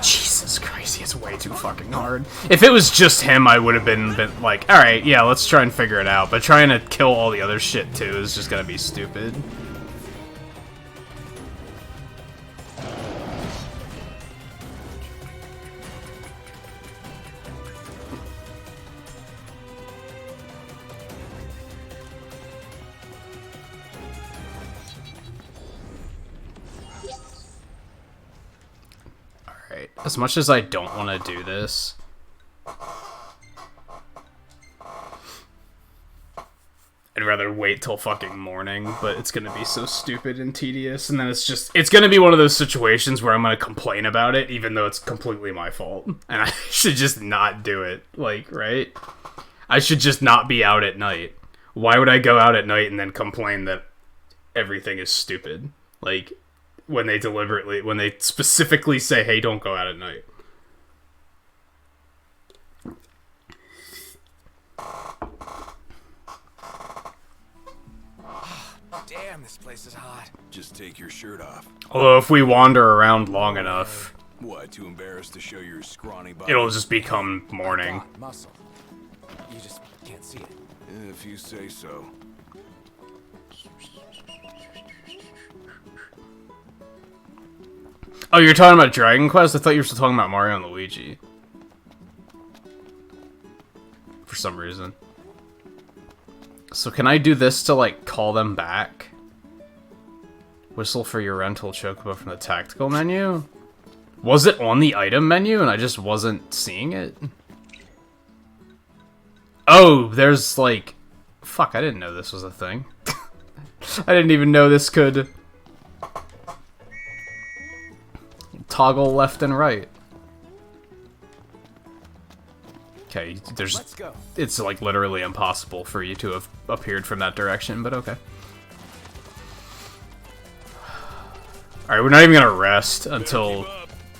S1: Jesus Christ, it's way too fucking hard. If it was just him, I would have been like, alright, yeah, let's try and figure it out. But trying to kill all the other shit, too, is just gonna be stupid. As much as I don't want to do this, I'd rather wait till fucking morning, but it's gonna be so stupid and tedious, and then it's gonna be one of those situations where I'm gonna complain about it, even though it's completely my fault, and I should just not do it, like, right? I should just not be out at night. Why would I go out at night and then complain that everything is stupid? Like, when they specifically say, hey, don't go out at night.
S15: Damn, this place is hot.
S6: Just take your shirt off.
S1: Although if we wander around long enough...
S6: What, too embarrassed to show your scrawny body?
S1: It'll just become morning.
S15: Muscle. You just can't see it.
S6: If you say so.
S1: Oh, you're talking about Dragon Quest? I thought you were still talking about Mario and Luigi. For some reason. So can I do this to, like, call them back? Whistle for your rental chocobo from the tactical menu? Was it on the item menu and I just wasn't seeing it? Oh, there's, like... Fuck, I didn't know this was a thing. I didn't even know this could... toggle left and right. Okay, it's like literally impossible for you to have appeared from that direction, but okay. Alright, we're not even gonna rest until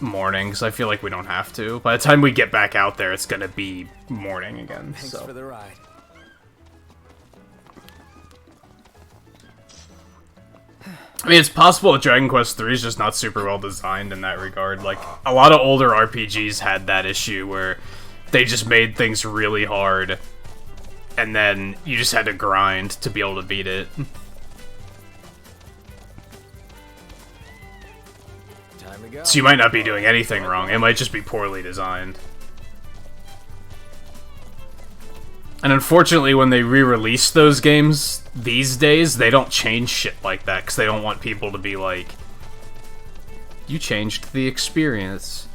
S1: morning, because I feel like we don't have to. By the time we get back out there, it's gonna be morning again.
S15: Thanks for the ride.
S1: I mean, it's possible that Dragon Quest III is just not super well designed in that regard. Like, a lot of older RPGs had that issue where they just made things really hard, and then you just had to grind to be able to beat it.
S15: Time to go.
S1: So you might not be doing anything wrong, it might just be poorly designed. And unfortunately, when they re-release those games these days, they don't change shit like that, because they don't want people to be like, you changed the experience.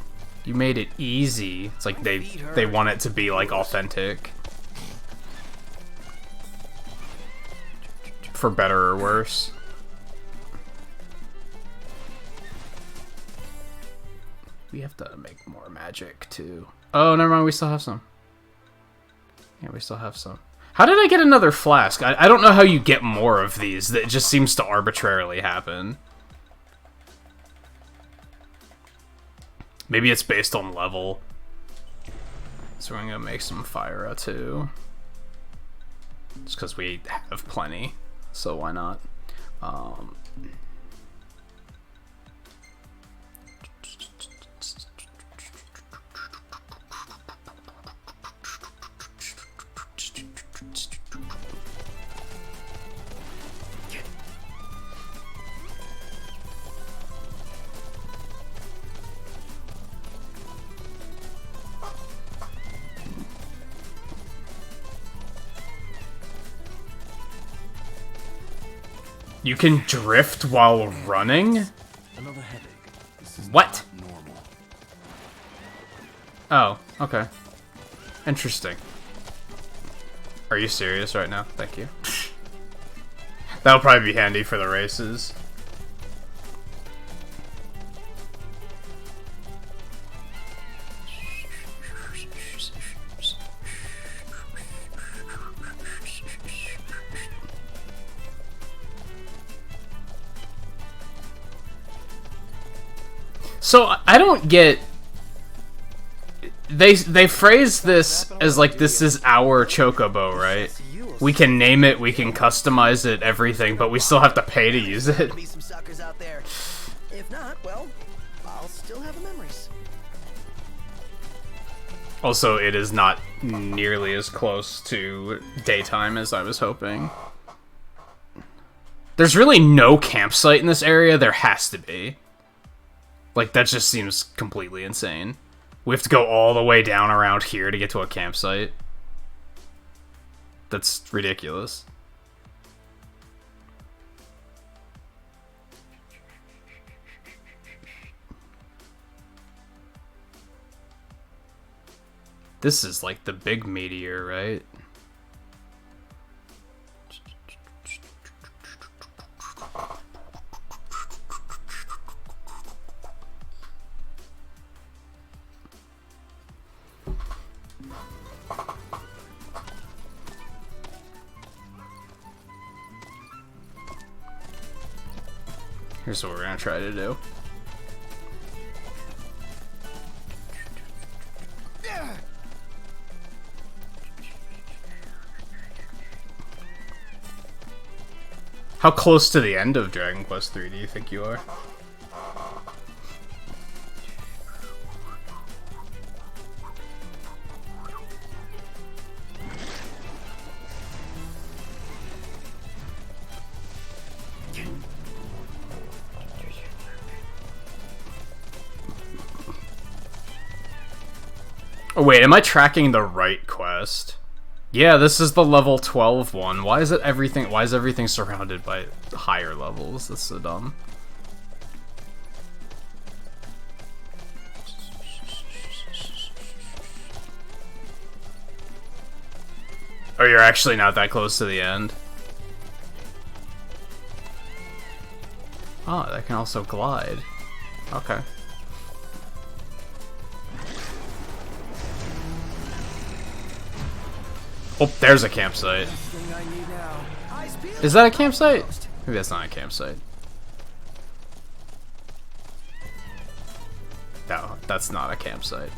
S1: You made it easy. It's like they want it to be, like, authentic. For better or worse. We have to make more magic, too. Oh, never mind, we still have some. Yeah, we still have some. How did I get another flask? I don't know how you get more of these. That just seems to arbitrarily happen. Maybe it's based on level. So we're gonna make some fire too. Just because we have plenty. So why not? You can drift while running?
S4: Another headache.
S1: What? Oh, okay. Interesting. Are you serious right now? Thank you. That'll probably be handy for the races. So, I don't get... They phrase this as like, this is our chocobo, right? We can name it, we can customize it, everything, but we still have to pay to use it.
S15: If not, well, I'll still have the memories.
S1: Also, it is not nearly as close to daytime as I was hoping. There's really no campsite in this area. There has to be. Like, that just seems completely insane. We have to go all the way down around here to get to a campsite. That's ridiculous. This is like the big meteor, right? Here's what we're gonna try to do. How close to the end of Dragon Quest III do you think you are? Oh wait, am I tracking the right quest? Yeah, this is the level 12 one. Why is everything surrounded by higher levels? That's so dumb. Oh, you're actually not that close to the end. Oh, that can also glide. Okay. Oh, there's a campsite. Is that a campsite? Maybe that's not a campsite. No, that's not a campsite.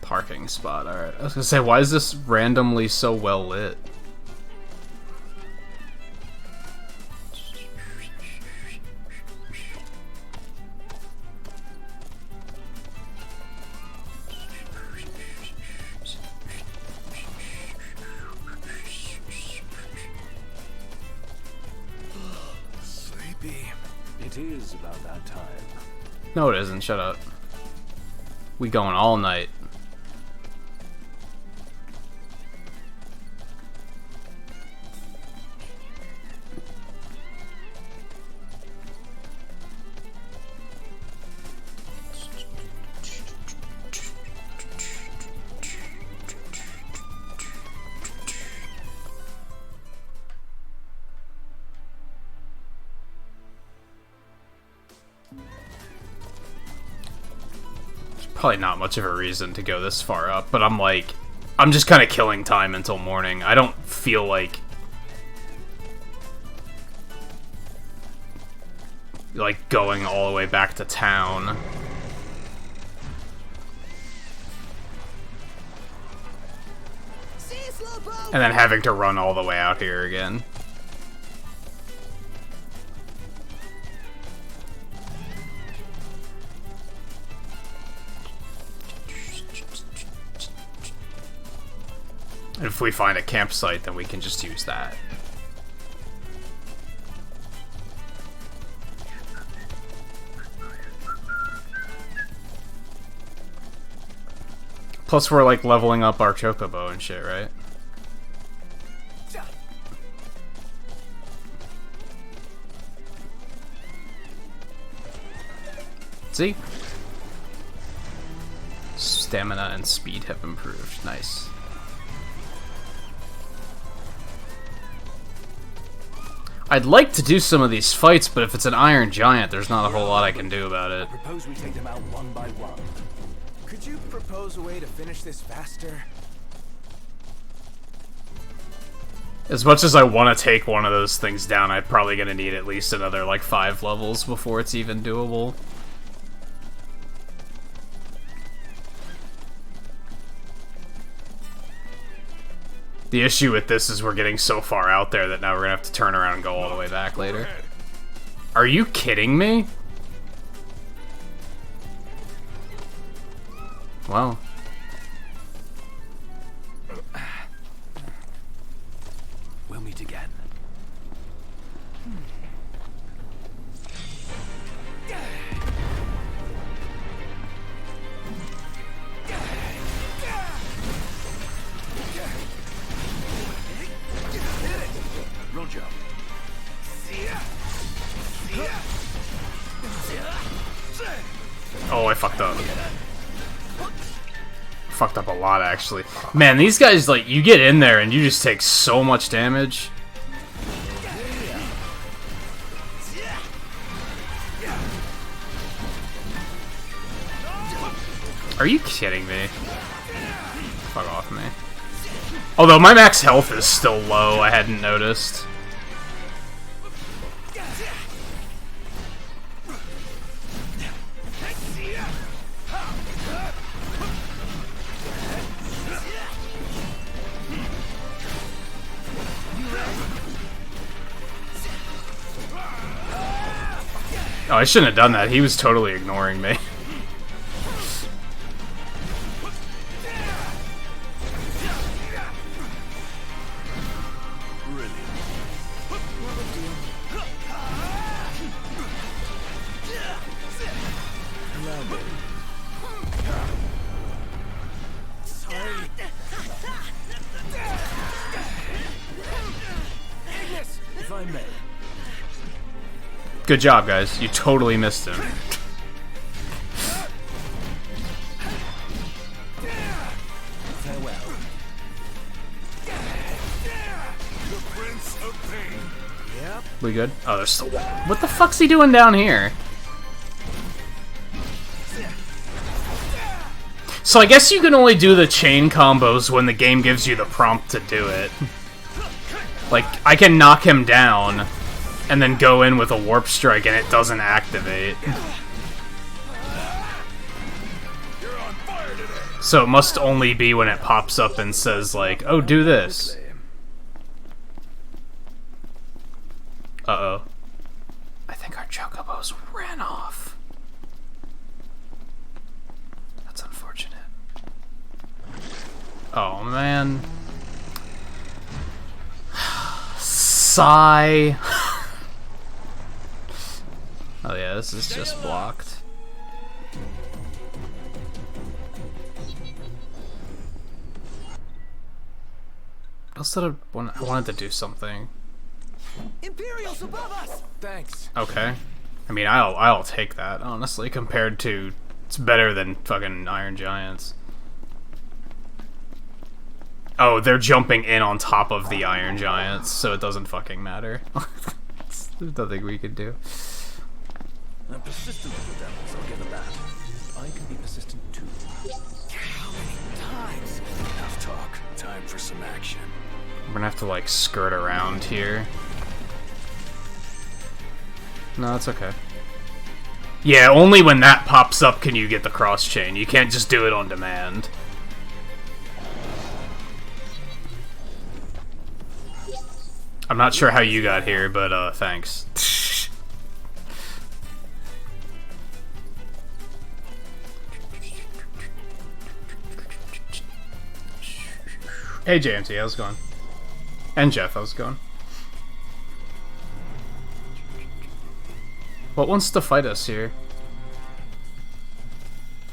S1: Parking spot, alright. I was gonna say, why is this randomly so well lit?
S4: It is about that time.
S1: No, it isn't. Shut up. We going all night. Probably not much of a reason to go this far up, but I'm just kind of killing time until morning. I don't feel like going all the way back to town. And then having to run all the way out here again. If we find a campsite, then we can just use that. Plus, we're like leveling up our chocobo and shit, right? See? Stamina and speed have improved. Nice. I'd like to do some of these fights, but if it's an Iron Giant, there's not a whole lot I can do about it.
S15: I propose we take them out one by one. Could you propose a way to finish this faster?
S1: As much as I want to take one of those things down, I'm probably going to need at least another, like, 5 levels before it's even doable. The issue with this is we're getting so far out there that now we're gonna have to turn around and go all the way back later. Are you kidding me? Well.
S4: We'll meet again.
S3: Roll jump.
S1: Oh, I fucked up. Fucked up a lot, actually. Man, these guys, like, you get in there and you just take so much damage. Are you kidding me? Fuck off me. Although my max health is still low, I hadn't noticed. Oh, I shouldn't have done that. He was totally ignoring me.
S3: If I may.
S1: Good job, guys. You totally missed him.
S3: Farewell. Yep.
S1: We good? Oh, there's still... What the fuck's he doing down here? So I guess you can only do the chain combos when the game gives you the prompt to do it. Like, I can knock him down and then go in with a warp strike and it doesn't activate. So it must only be when it pops up and says, like, oh, do this. Uh-oh. I think our chocobos ran off. That's unfortunate. Oh, man. Sigh. Oh yeah, this is just blocked. I wanted to do something.
S15: Imperials above us.
S3: Thanks.
S1: Okay. I mean, I'll take that, honestly, compared to... It's better than fucking Iron Giants. Oh, they're jumping in on top of the Iron Giants, so it doesn't fucking matter. There's nothing we can do.
S3: I'm persistent with the devils, I'll give it that. I can be persistent too.
S2: How many times? Enough talk. Time for some action.
S1: We're gonna have to, like, skirt around here. No, it's okay. Yeah, only when that pops up can you get the cross chain. You can't just do it on demand. I'm not sure how you got here, but, thanks. Hey, JMT, how's it going? And Jeff, how's it going? What wants to fight us here?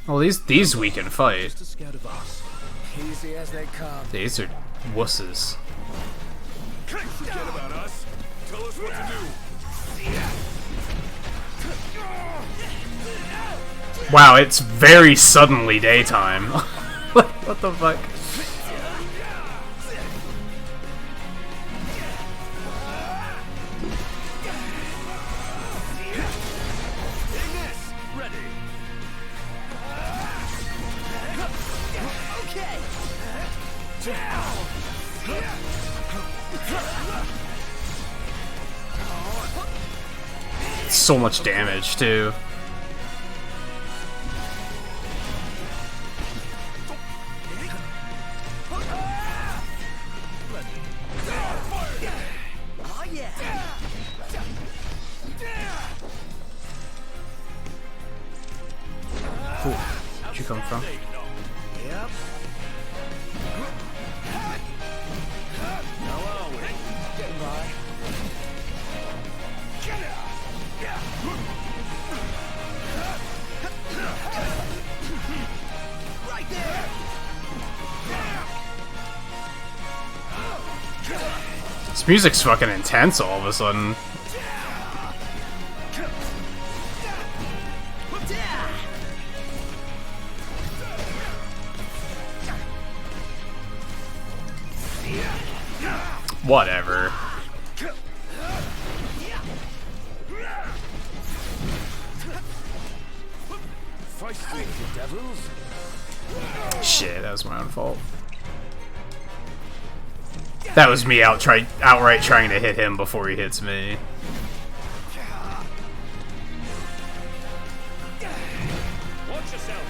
S1: Well, these we can fight.
S3: Just a scout of us.
S15: Easy as they come.
S1: These are wusses.
S6: Forget about us. Tell us what to do.
S1: Wow, it's very suddenly daytime. What the fuck? So much damage, too. come from?
S15: Yep. Hello, getting by. Right there.
S1: This music's fucking intense all of a sudden. Whatever. Shit, that was my own fault. That was me outright trying to hit him before he hits me.
S6: Watch yourself,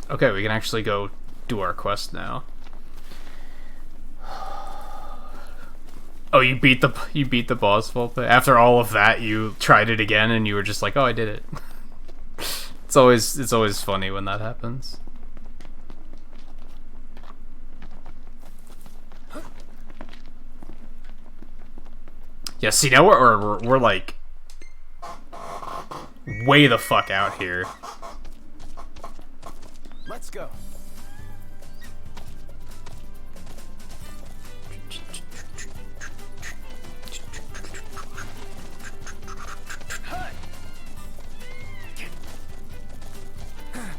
S1: Okay, we can actually go do our quest now. Oh, you beat the boss vault. After all of that, you tried it again, and you were just like, "Oh, I did it." It's always funny when that happens. Yeah, see, now we're like way the fuck out here.
S15: Let's go.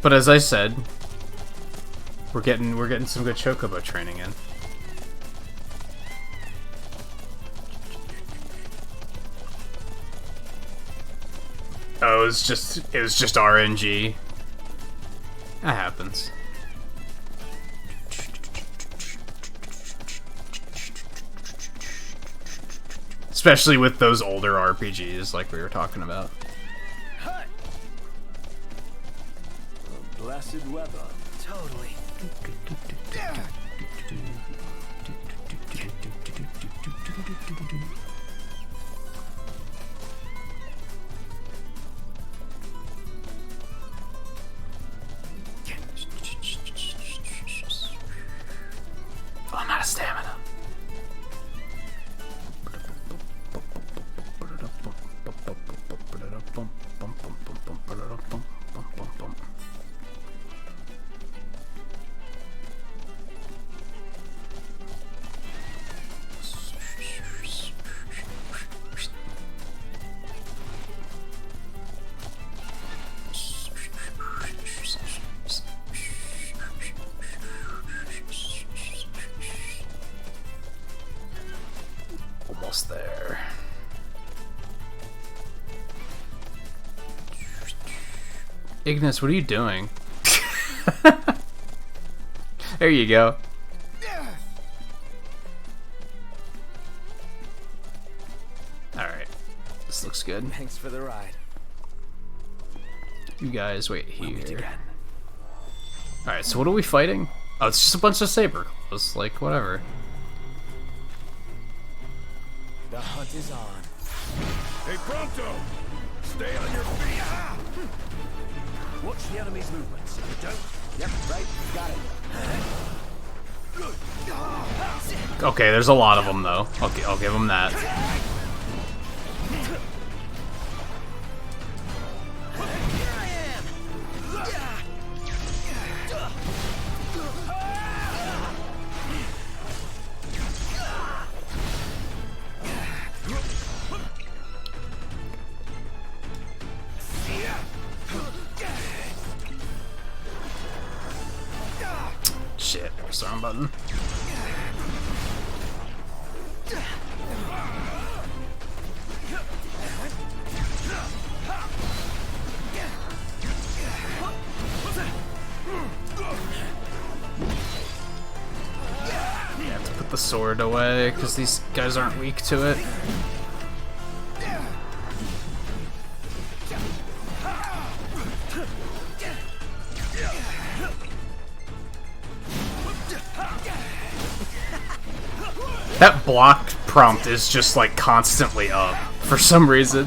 S1: But as I said, we're getting some good chocobo training in. Oh, it was just RNG. That happens. Especially with those older RPGs like we were talking about.
S15: Blessed weather. Totally.
S1: Oh, I'm out of stamina. Almost there. Ignis, what are you doing? There you go. Alright. This looks good.
S15: Thanks for the ride.
S1: You guys wait here. Alright, so what are we fighting? Oh, it's just a bunch of saber claws. Like, whatever.
S15: The hunt is on.
S6: Hey, Pronto! Stay on your feet!
S4: Watch the enemy's movements. Don't.
S15: Yep, right. Got it.
S1: Okay, there's a lot of them, though. Okay, I'll give them that. Shit, wrong button. You have to put the sword away because these guys aren't weak to it. That block prompt is just like constantly up for some reason.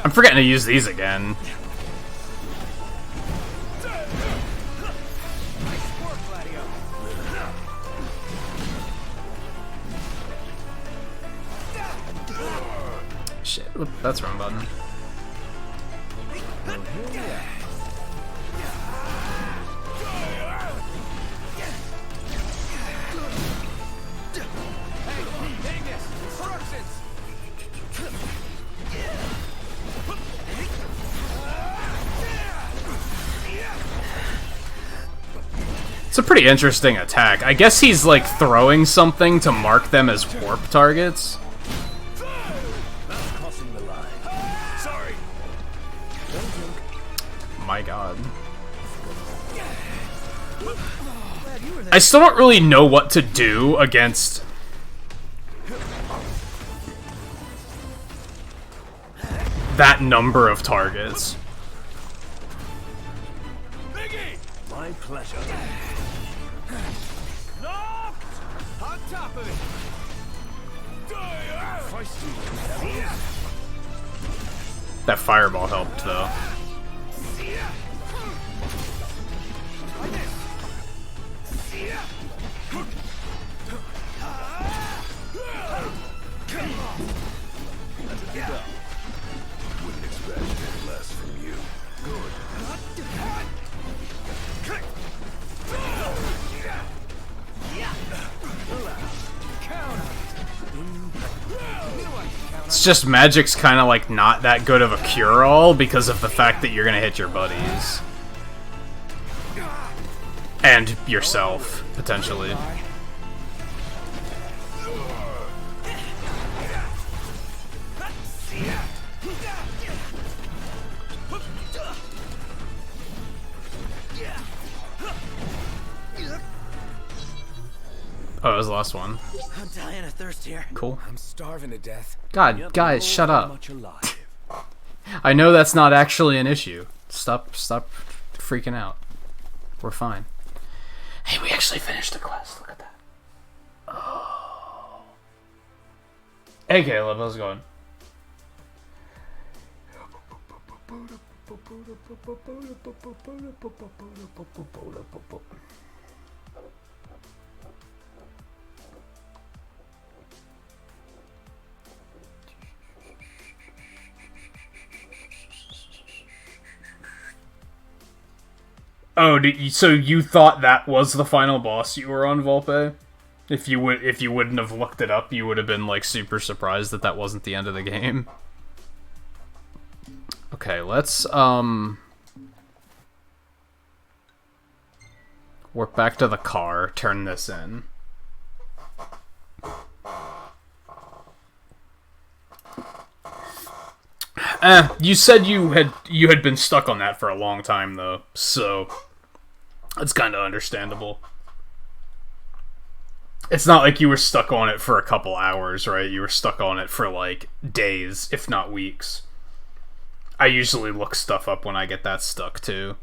S1: I'm forgetting to use these again. Shit, whoop, that's the wrong button. It's a pretty interesting attack. I guess he's like throwing something to mark them as warp targets. My god. I still don't really know what to do against that number of targets.
S15: My pleasure. Knocked! On top of it.
S1: That fireball helped though.
S6: Wouldn't expect any less from you. Good.
S1: It's just magic's kind of like not that good of a cure-all because of the fact that you're gonna hit your buddies. And yourself, potentially. Oh, it was the last one.
S15: I'm dying of thirst here.
S1: Cool.
S15: I'm starving to death.
S1: God, guys, shut up. I know that's not actually an issue. Stop freaking out. We're fine. Hey, we actually finished the quest. Look at that. Oh. Hey, Caleb, how's it going? Oh, so you thought that was the final boss you were on, Volpe? If you wouldn't have looked it up, you would have been like super surprised that that wasn't the end of the game. Okay, let's warp back to the car, turn this in. You said you had been stuck on that for a long time though, so it's kind of understandable. It's not like you were stuck on it for a couple hours, right? You were stuck on it for like days, if not weeks. I usually look stuff up when I get that stuck too.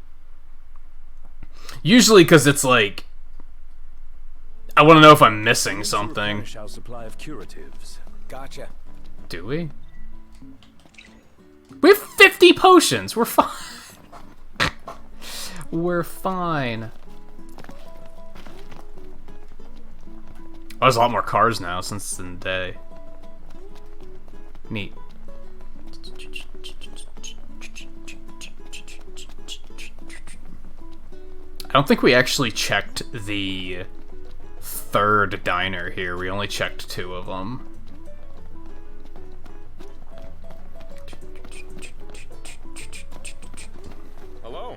S1: Usually because it's like I want to know if I'm missing something.
S4: Our supply of curatives.
S15: Gotcha.
S1: Do we? We have 50 potions. We're fine. We're fine. Oh, there's a lot more cars now since it's in the day. Neat. I don't think we actually checked the third diner here. We only checked 2 of them.
S6: Hello.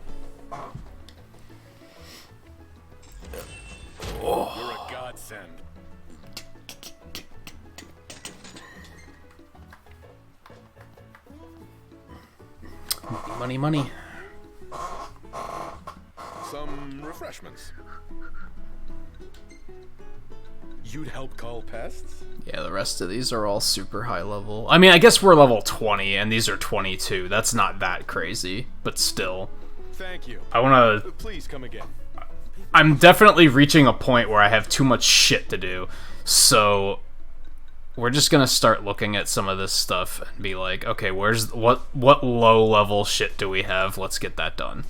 S1: Oh.
S6: You're a godsend.
S1: Money, money.
S6: Some refreshments.
S3: You'd help call pests?
S1: Yeah, the rest of these are all super high level. I mean, I guess we're level 20, and these are 22. That's not that crazy, but still.
S3: Thank you.
S1: I want to...
S3: Please come again.
S1: I'm definitely reaching a point where I have too much shit to do, so we're just gonna start looking at some of this stuff and be like, okay, where's what low level shit do we have? Let's get that done.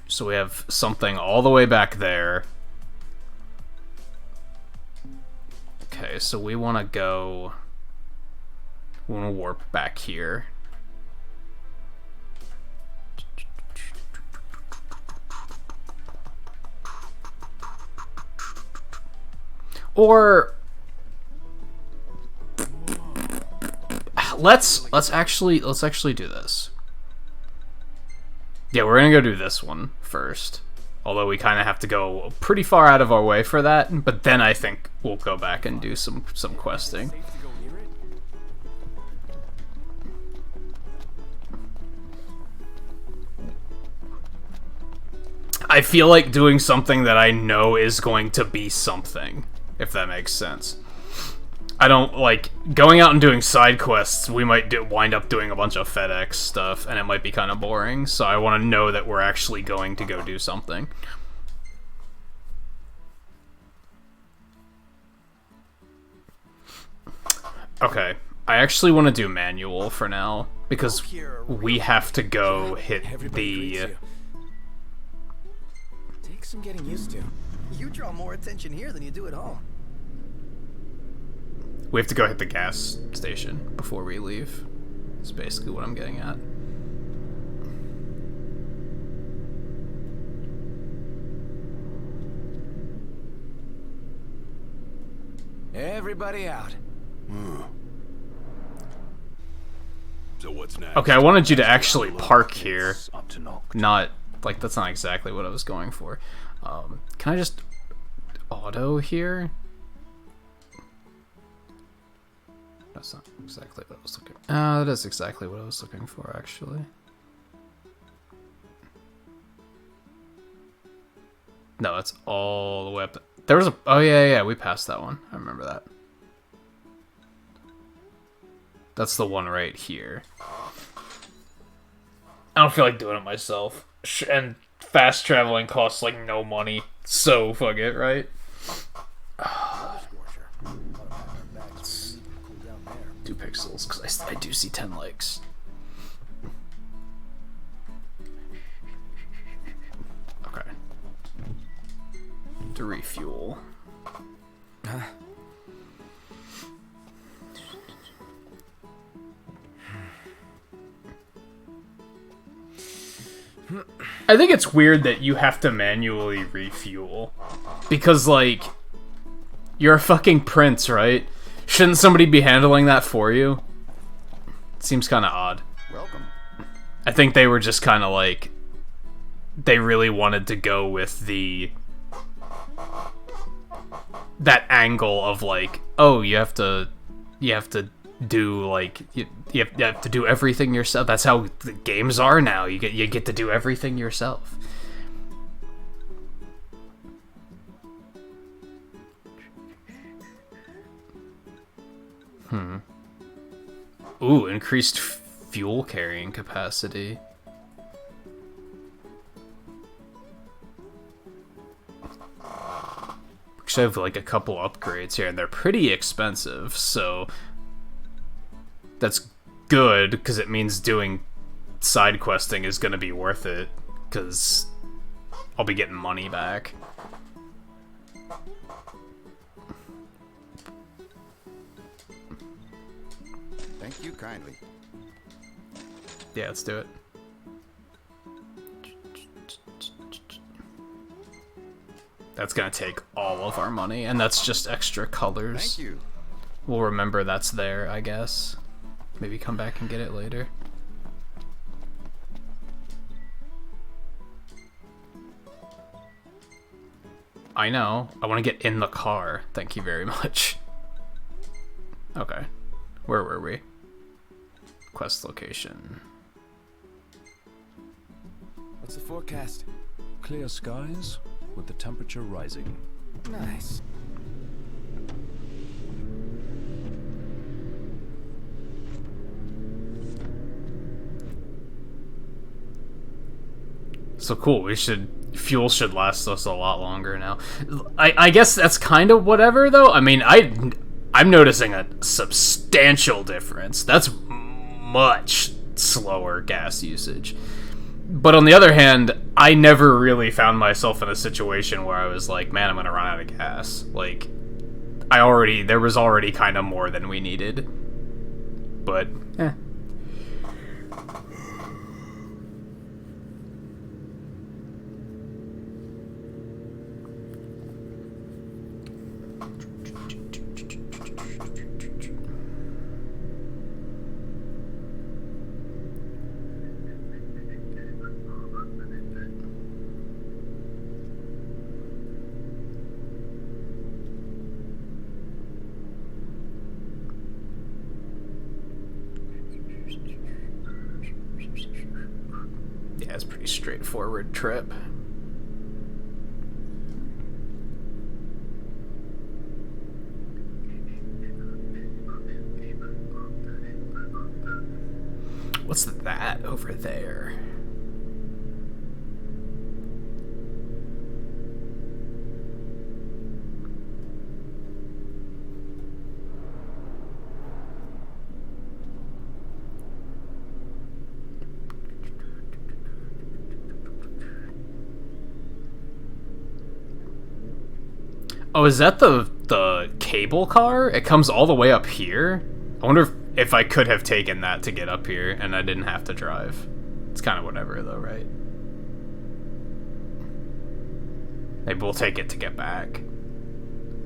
S1: So we have something all the way back there. Okay, so we want to go... We want to warp back here. Or... Let's actually do this. Yeah, we're gonna go do this one first. Although we kind of have to go pretty far out of our way for that, but then I think we'll go back and do some questing. I feel like doing something that I know is going to be something, if that makes sense. I don't like going out and doing side quests. We might wind up doing a bunch of FedEx stuff, and it might be kind of boring. So I want to know that we're actually going to go do something. Okay, I actually want to do manual for now because we have to go hit the.
S15: Take some getting used to. You draw more attention here than you do at home.
S1: We have to go hit the gas station before we leave. That's basically what I'm getting at.
S15: Everybody out.
S6: So what's next?
S1: Okay, I wanted you to actually park here. Not, like, that's not exactly what I was going for. Can I just auto here? That's not exactly what I was looking for. That is exactly what I was looking for, actually. No, that's all the way up. There was a... Oh, yeah, we passed that one. I remember that. That's the one right here. I don't feel like doing it myself. And fast traveling costs, like, no money. So, fuck it, right? Do pixels, because I do see 10 likes. Okay. To refuel. I think it's weird that you have to manually refuel. Because, like, you're a fucking prince, right? Shouldn't somebody be handling that for you? It seems kind of odd.
S2: Welcome.
S1: I think they were just kind of like... They really wanted to go with the... That angle of like, oh, you have to do like... You have to do everything yourself. That's how the games are now. You get to do everything yourself. Ooh, increased fuel carrying capacity. Actually, I have like a couple upgrades here, and they're pretty expensive, so that's good because it means doing side questing is going to be worth it because I'll be getting money back.
S2: Thank you kindly.
S1: Yeah, let's do it. That's gonna take all of our money, and that's just extra colors.
S2: Thank you.
S1: We'll remember that's there, I guess. Maybe come back and get it later. I know. I want to get in the car. Thank you very much. Okay. Where were we? Quest location.
S15: What's the forecast?
S4: clear skies with the temperature rising.
S15: Nice.
S1: So cool, fuel should last us a lot longer now. I guess that's kind of whatever, though. I mean, I'm noticing a substantial difference. That's much slower gas usage. But on the other hand, I never really found myself in a situation where I was like, man, I'm gonna run out of gas. Like, there was already kind of more than we needed. But, eh. Yeah, it's a pretty straightforward trip. What's that over there? Oh, is that the cable car? It comes all the way up here? I wonder if I could have taken that to get up here and I didn't have to drive. It's kind of whatever though, right? Maybe we'll take it to get back.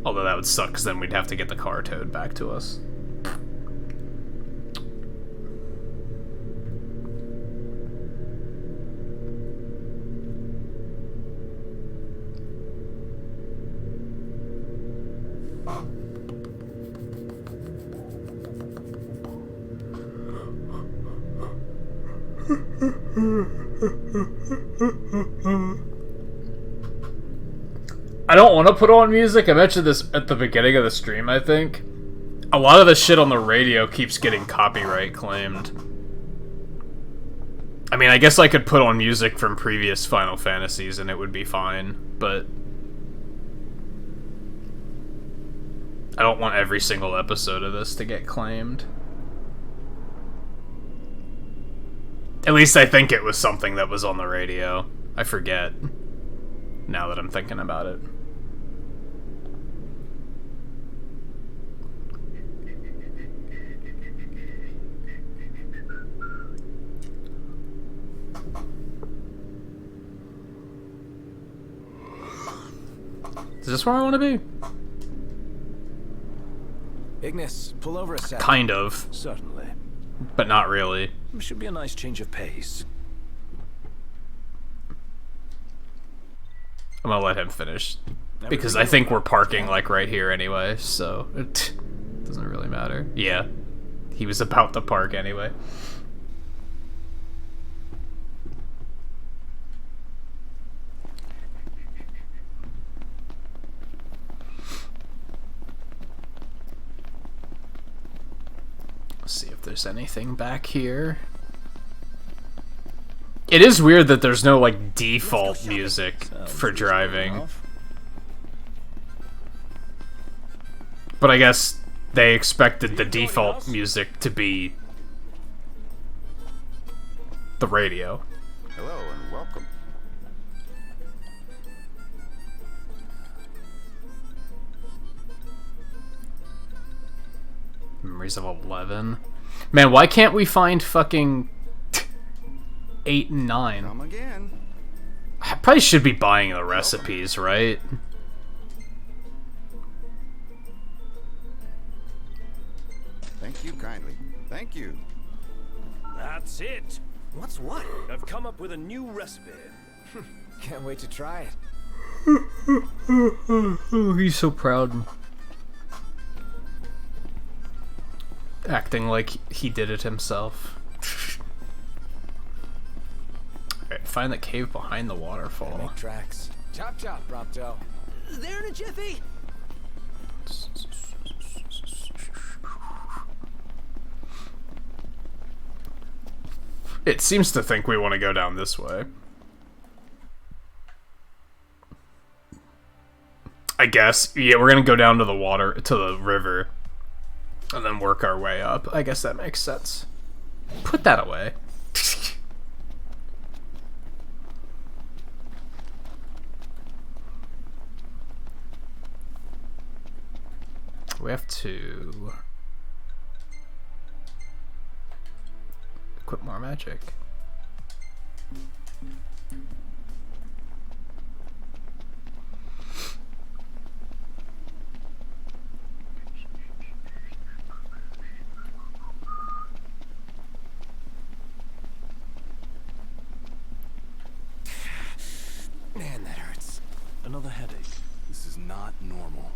S1: Although that would suck because then we'd have to get the car towed back to us. I don't want to put on music. I mentioned this at the beginning of the stream, I think. A lot of the shit on the radio keeps getting copyright claimed. I mean, I guess I could put on music from previous Final Fantasies and it would be fine, but I don't want every single episode of this to get claimed. At least I think it was something that was on the radio. I forget, now that I'm thinking about it. Is this where I want to be?
S4: Ignis, pull over a second.
S1: Kind of.
S4: Certainly.
S1: But not really.
S4: Should be a nice change of pace.
S1: I'm gonna let him finish. Because I think we're parking, like, right here anyway, so it doesn't really matter. Yeah. He was about to park anyway. Let's see if there's anything back here. It is weird that there's no, like, default music for driving. But I guess they expected the default music to be the radio.
S8: Hello and welcome.
S1: Memories of 11. Man, why can't we find fucking 8 and 9?
S8: Come again.
S1: I probably should be buying the recipes, right?
S8: Thank you kindly. Thank you.
S15: That's it. What's what? I've come up with a new recipe. Can't wait to try it.
S1: Oh, he's so proud. Acting like he did it himself. Alright, find the cave behind the waterfall.
S15: Make tracks. Chop chop, Prompto. There in a jiffy.
S1: It seems to think we want to go down this way. I guess. Yeah, we're gonna go down to the water, to the river, and then work our way up. I guess that makes sense. Put that away. We have to equip more magic.
S15: Man, that hurts.
S4: Another headache. This is not normal.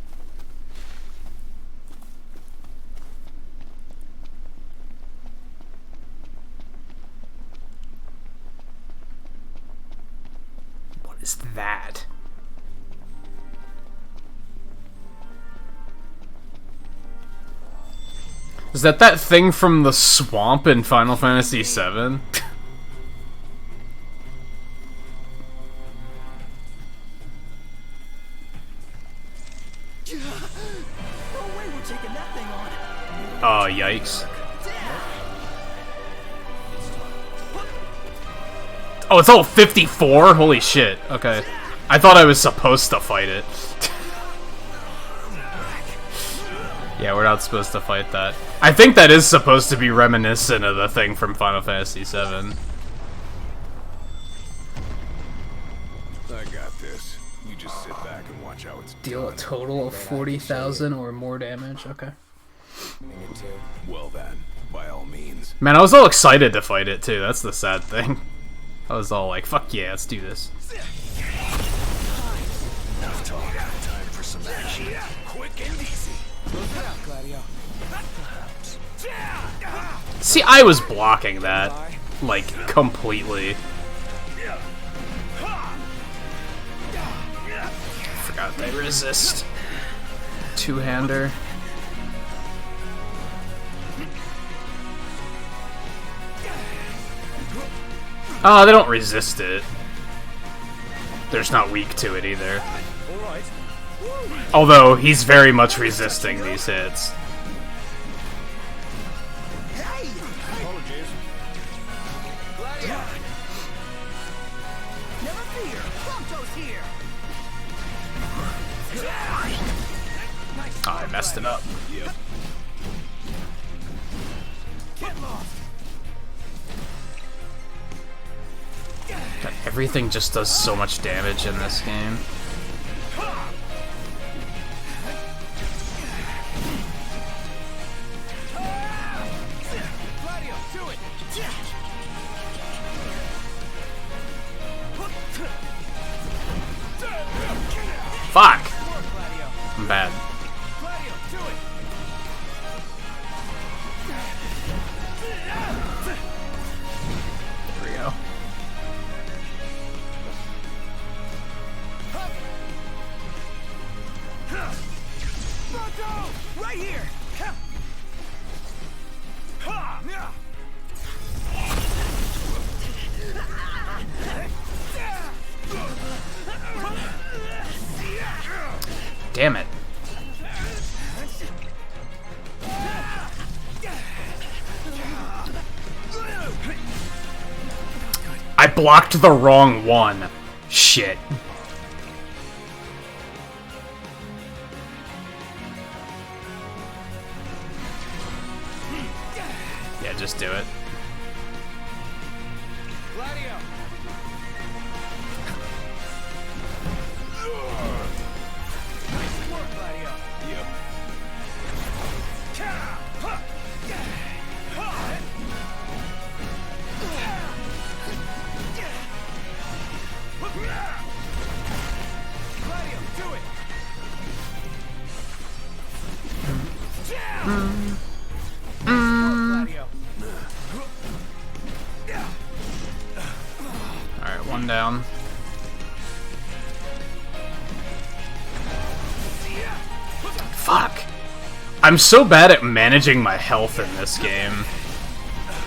S1: What is that? Is that thing from the swamp in Final Fantasy VII? Oh, yikes. Oh, it's all 54? Holy shit. Okay. I thought I was supposed to fight it. Yeah, we're not supposed to fight that. I think that is supposed to be reminiscent of the thing from Final Fantasy VII.
S6: I got this. You just sit back and watch how it's
S1: Deal a total of 40,000 or more damage. Okay.
S6: Well then, by all means.
S1: Man, I was all excited to fight it too. That's the sad thing. I was all like, fuck yeah, let's do this.
S6: Enough talk. Time for some action. Quick and easy.
S15: Close it out, Gladio.
S1: See, I was blocking that, like, completely. Forgot they resist. Two-hander. Oh, they don't resist it. They're just not weak to it either. Although, he's very much resisting these hits. Oh, I messed it up.
S6: Yep.
S1: God, everything just does so much damage in this game. Fuck! I'm bad. There we go.
S15: Right here.
S1: Damn it. I blocked the wrong one. Shit. Yeah, just do it. one down. Fuck. I'm so bad at managing my health in this game.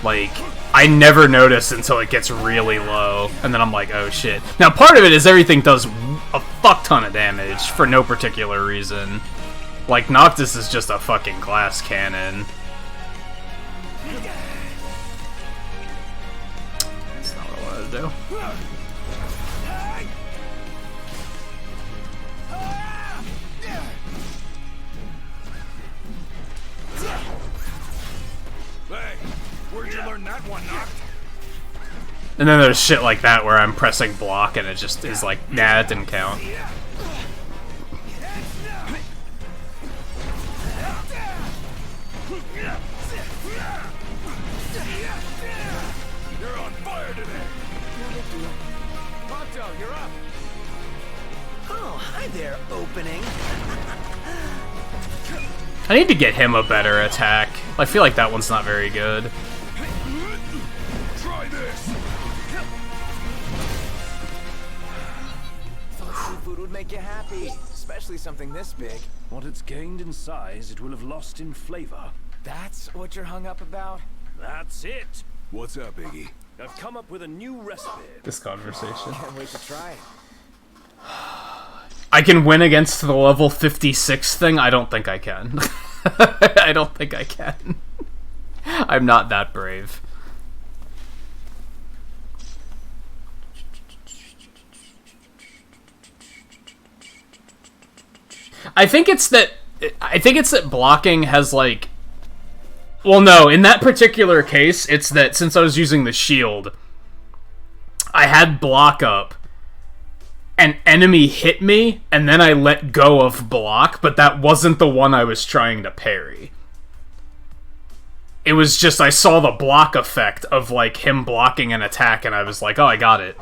S1: Like, I never notice until it gets really low, and then I'm like, oh shit. Now, part of it is everything does a fuck ton of damage for no particular reason. Like, Noctis is just a fucking glass cannon. That's not what I wanted to do.
S14: Hey, where'd you learn that one, Noct?
S1: And then there's shit like that where I'm pressing block and it just is like, nah, it didn't count.
S14: You're on fire today.
S15: Ponto, you're up. Oh, hi there, opening.
S1: I need to get him a better attack. I feel like that one's not very good.
S14: Try this.
S15: Thought seafood would make you happy, especially something this big.
S4: What it's gained in size, it will have lost in flavor.
S15: That's what you're hung up about?
S4: That's it.
S6: What's up, Iggy?
S4: I've come up with a new recipe.
S1: This conversation.
S15: Can't wait to try it.
S1: I can win against the level 56 thing? I don't think I can. I don't think I can. I'm not that brave. I think it's that blocking has like, well, no, in that particular case, it's that since I was using the shield, I had block up, an enemy hit me, and then I let go of block, but that wasn't the one I was trying to parry. It was just, I saw the block effect of, like, him blocking an attack, and I was like, oh, I got it.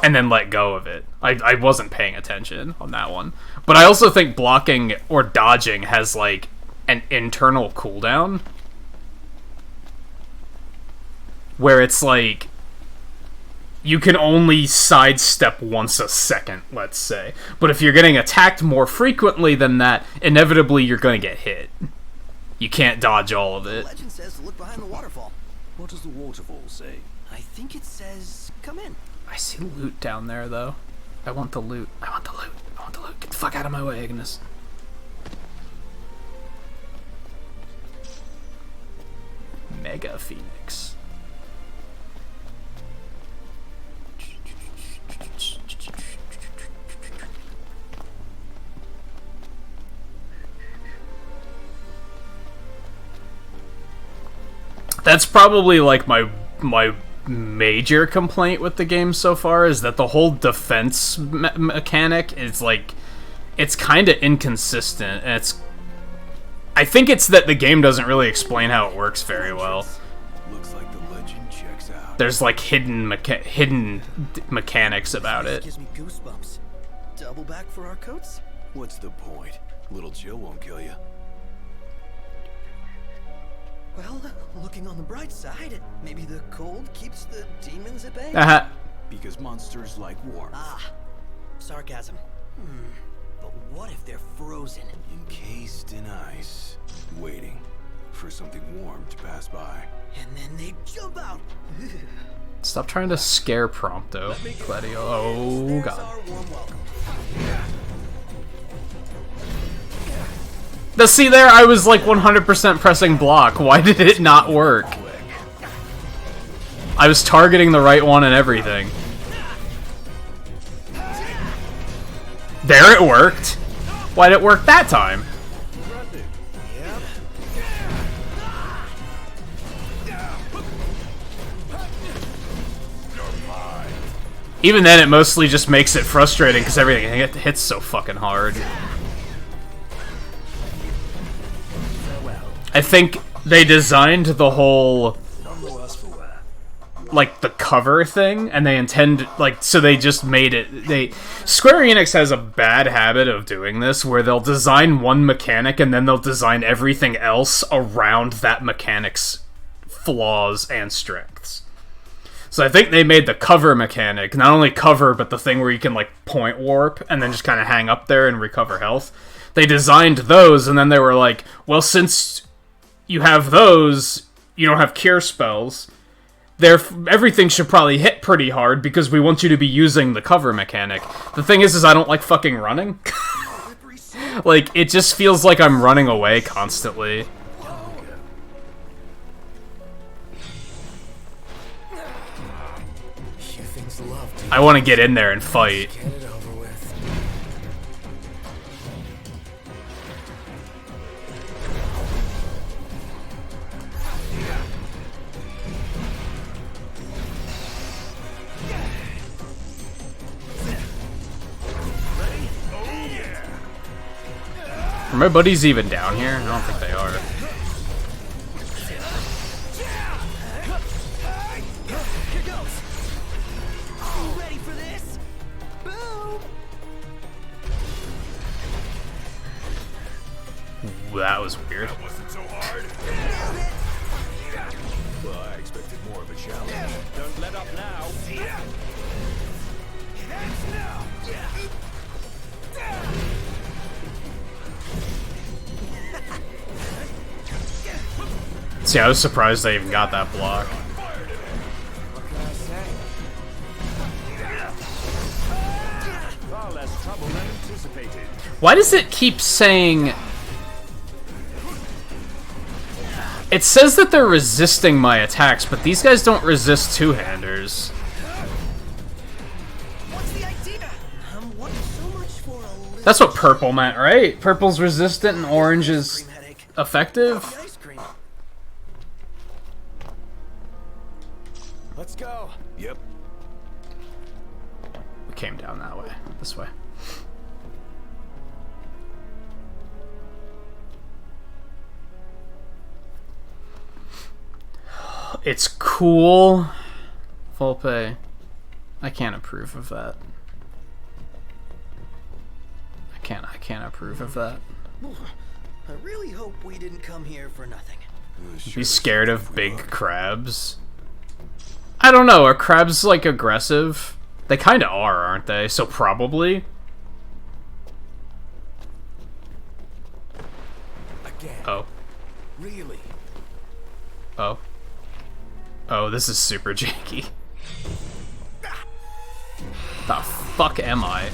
S1: And then let go of it. I wasn't paying attention on that one. But I also think blocking or dodging has, like, an internal cooldown. Where it's like, you can only sidestep once a second, let's say. But if you're getting attacked more frequently than that, inevitably you're going to get hit. You can't dodge all of it.
S15: The legend says to look behind the waterfall.
S4: What does the waterfall say?
S15: I think it says, come in.
S1: I see loot down there, though. I want the loot. I want the loot. I want the loot. Get the fuck out of my way, Agnes. Mega Phoenix. That's probably like my major complaint with the game so far, is that the whole defense mechanic is like, it's kind of inconsistent, and I think it's that the game doesn't really explain how it works very well.
S6: Looks like the legend checks out.
S1: There's like hidden mechanics about it.
S15: Gives me goosebumps. Double back for our coats?
S6: What's the point? Little Jill won't kill you.
S15: Well, looking on the bright side, maybe the cold keeps the demons at bay?
S1: Uh-huh.
S6: Because monsters like warmth.
S15: Ah, sarcasm. But what if they're frozen?
S6: Encased in ice. Waiting for something warm to pass by.
S15: And then they jump out!
S1: Stop trying to scare Prompto, Cledio. Oh, God. See there, I was like 100% pressing block. Why did it not work? I was targeting the right one and everything. There, it worked. Why'd it work that time? Even then, it mostly just makes it frustrating because everything hits so fucking hard. I think they designed the whole, like, the cover thing, and they intend, like, so they just made it, Square Enix has a bad habit of doing this, where they'll design one mechanic, and then they'll design everything else around that mechanic's flaws and strengths. So I think they made the cover mechanic, not only cover, but the thing where you can, like, point warp and then just kind of hang up there and recover health. They designed those, and then they were like, well, since you have those, you don't have cure spells. Everything should probably hit pretty hard because we want you to be using the cover mechanic. The thing is I don't like fucking running. Like, it just feels like I'm running away constantly. I want to get in there and fight. Are my buddies even down here? I don't think they are. Ooh, that was weird.
S6: That wasn't so hard. Well, I expected more of a challenge. Don't let up now.
S1: See, I was surprised they even got that block.
S6: Far less trouble than anticipated.
S1: Why does it keep saying... It says that they're resisting my attacks, but these guys don't resist two-handers. That's what purple meant, right? Purple's resistant and orange is effective?
S15: Let's go.
S6: Yep.
S1: We came down that way. This way. It's cool. Full pay. I can't approve of that. I can't approve of that.
S15: I really hope we didn't come here for nothing.
S1: Be scared of big crabs. I don't know, are crabs, like, aggressive? They kinda are, aren't they? So probably.
S15: Again.
S1: Oh.
S15: Really?
S1: Oh. Oh, this is super janky. The fuck am I?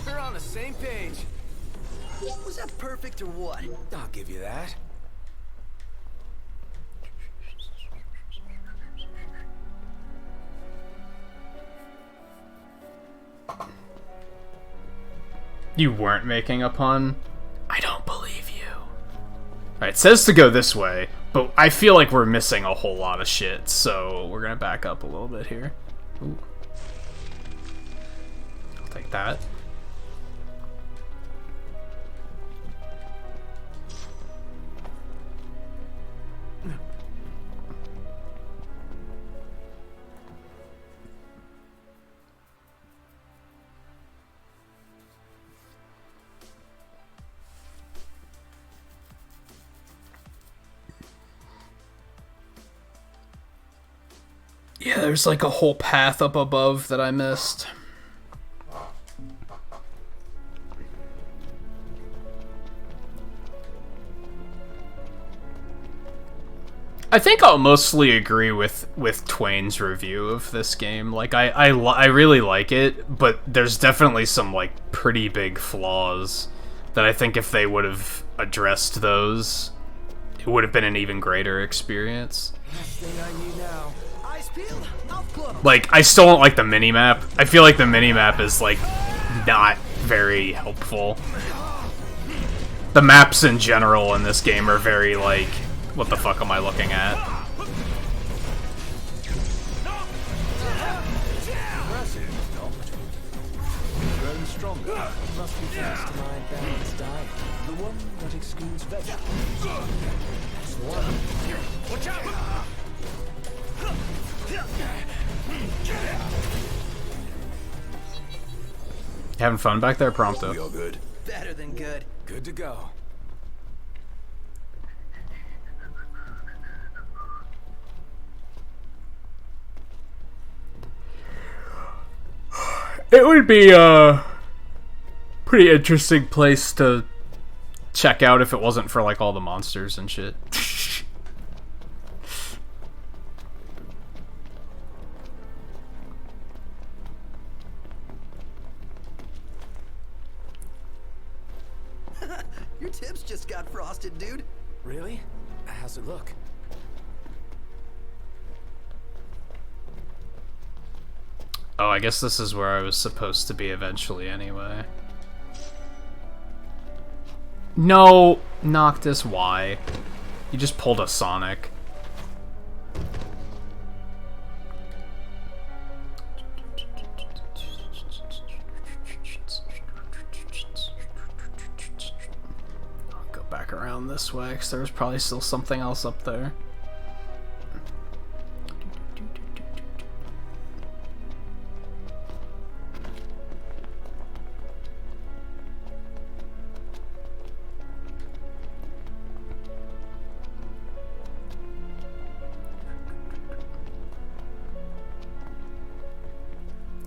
S15: We're on the same page. Was that perfect or what? I'll give you that.
S1: You weren't making a pun? I don't believe you. Alright, it says to go this way, but I feel like we're missing a whole lot of shit, so we're gonna back up a little bit here. Ooh. I'll take that. Yeah, there's like a whole path up above that I missed. I think I'll mostly agree with Twain's review of this game. Like, I really like it, but there's definitely some, like, pretty big flaws that I think if they would have addressed those, it would have been an even greater experience. Like, I still don't like the minimap. I feel like the minimap is, like, not very helpful. The maps in general in this game are very, like, what the fuck am I looking at?
S4: stronger.
S15: Must be thanks to my balanced diet.
S4: The one that excludes vegetables.
S15: That's the one.
S4: Watch out!
S1: Having fun back there, Prompto?
S6: We all good?
S15: Better than good.
S4: Good to go.
S1: It would be a pretty interesting place to check out if it wasn't for like all the monsters and shit.
S15: Your tips just got frosted, dude.
S3: Really? How's it look?
S1: Oh, I guess this is where I was supposed to be eventually anyway. No, Noctis, why? You just pulled a Sonic. I'll go back around this way, because there was probably still something else up there.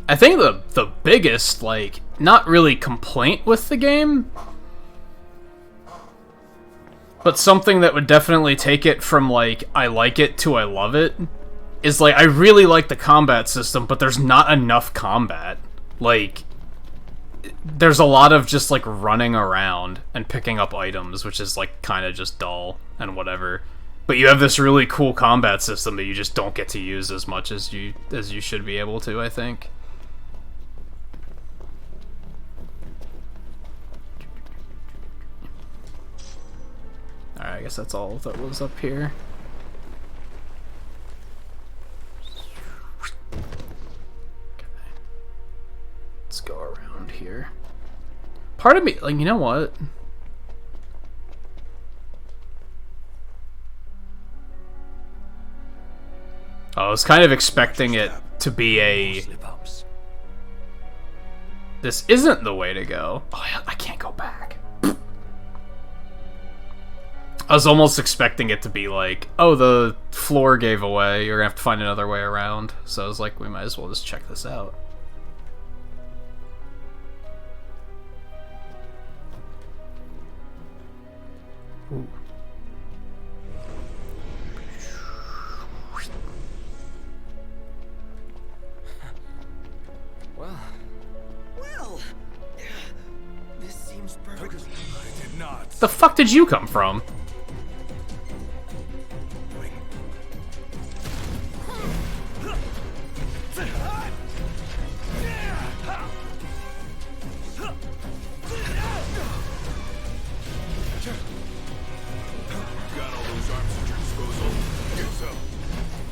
S1: I think the biggest, like, not really complaint with the game, but something that would definitely take it from, like, I like it to I love it, is, like, I really like the combat system, but there's not enough combat. Like, there's a lot of just, like, running around and picking up items, which is, like, kind of just dull and whatever. But you have this really cool combat system that you just don't get to use as much as you should be able to, I think. Alright, I guess that's all that was up here. Okay. Let's go around here. Part of me, like, you know what? I was kind of expecting it to be a... This isn't the way to go. Oh, I can't go back. I was almost expecting it to be like, oh, the floor gave away, you're gonna have to find another way around. So I was like, we might as well just check this out. Ooh.
S15: Well, this seems perfect.
S4: I did not.
S1: The fuck did you come from?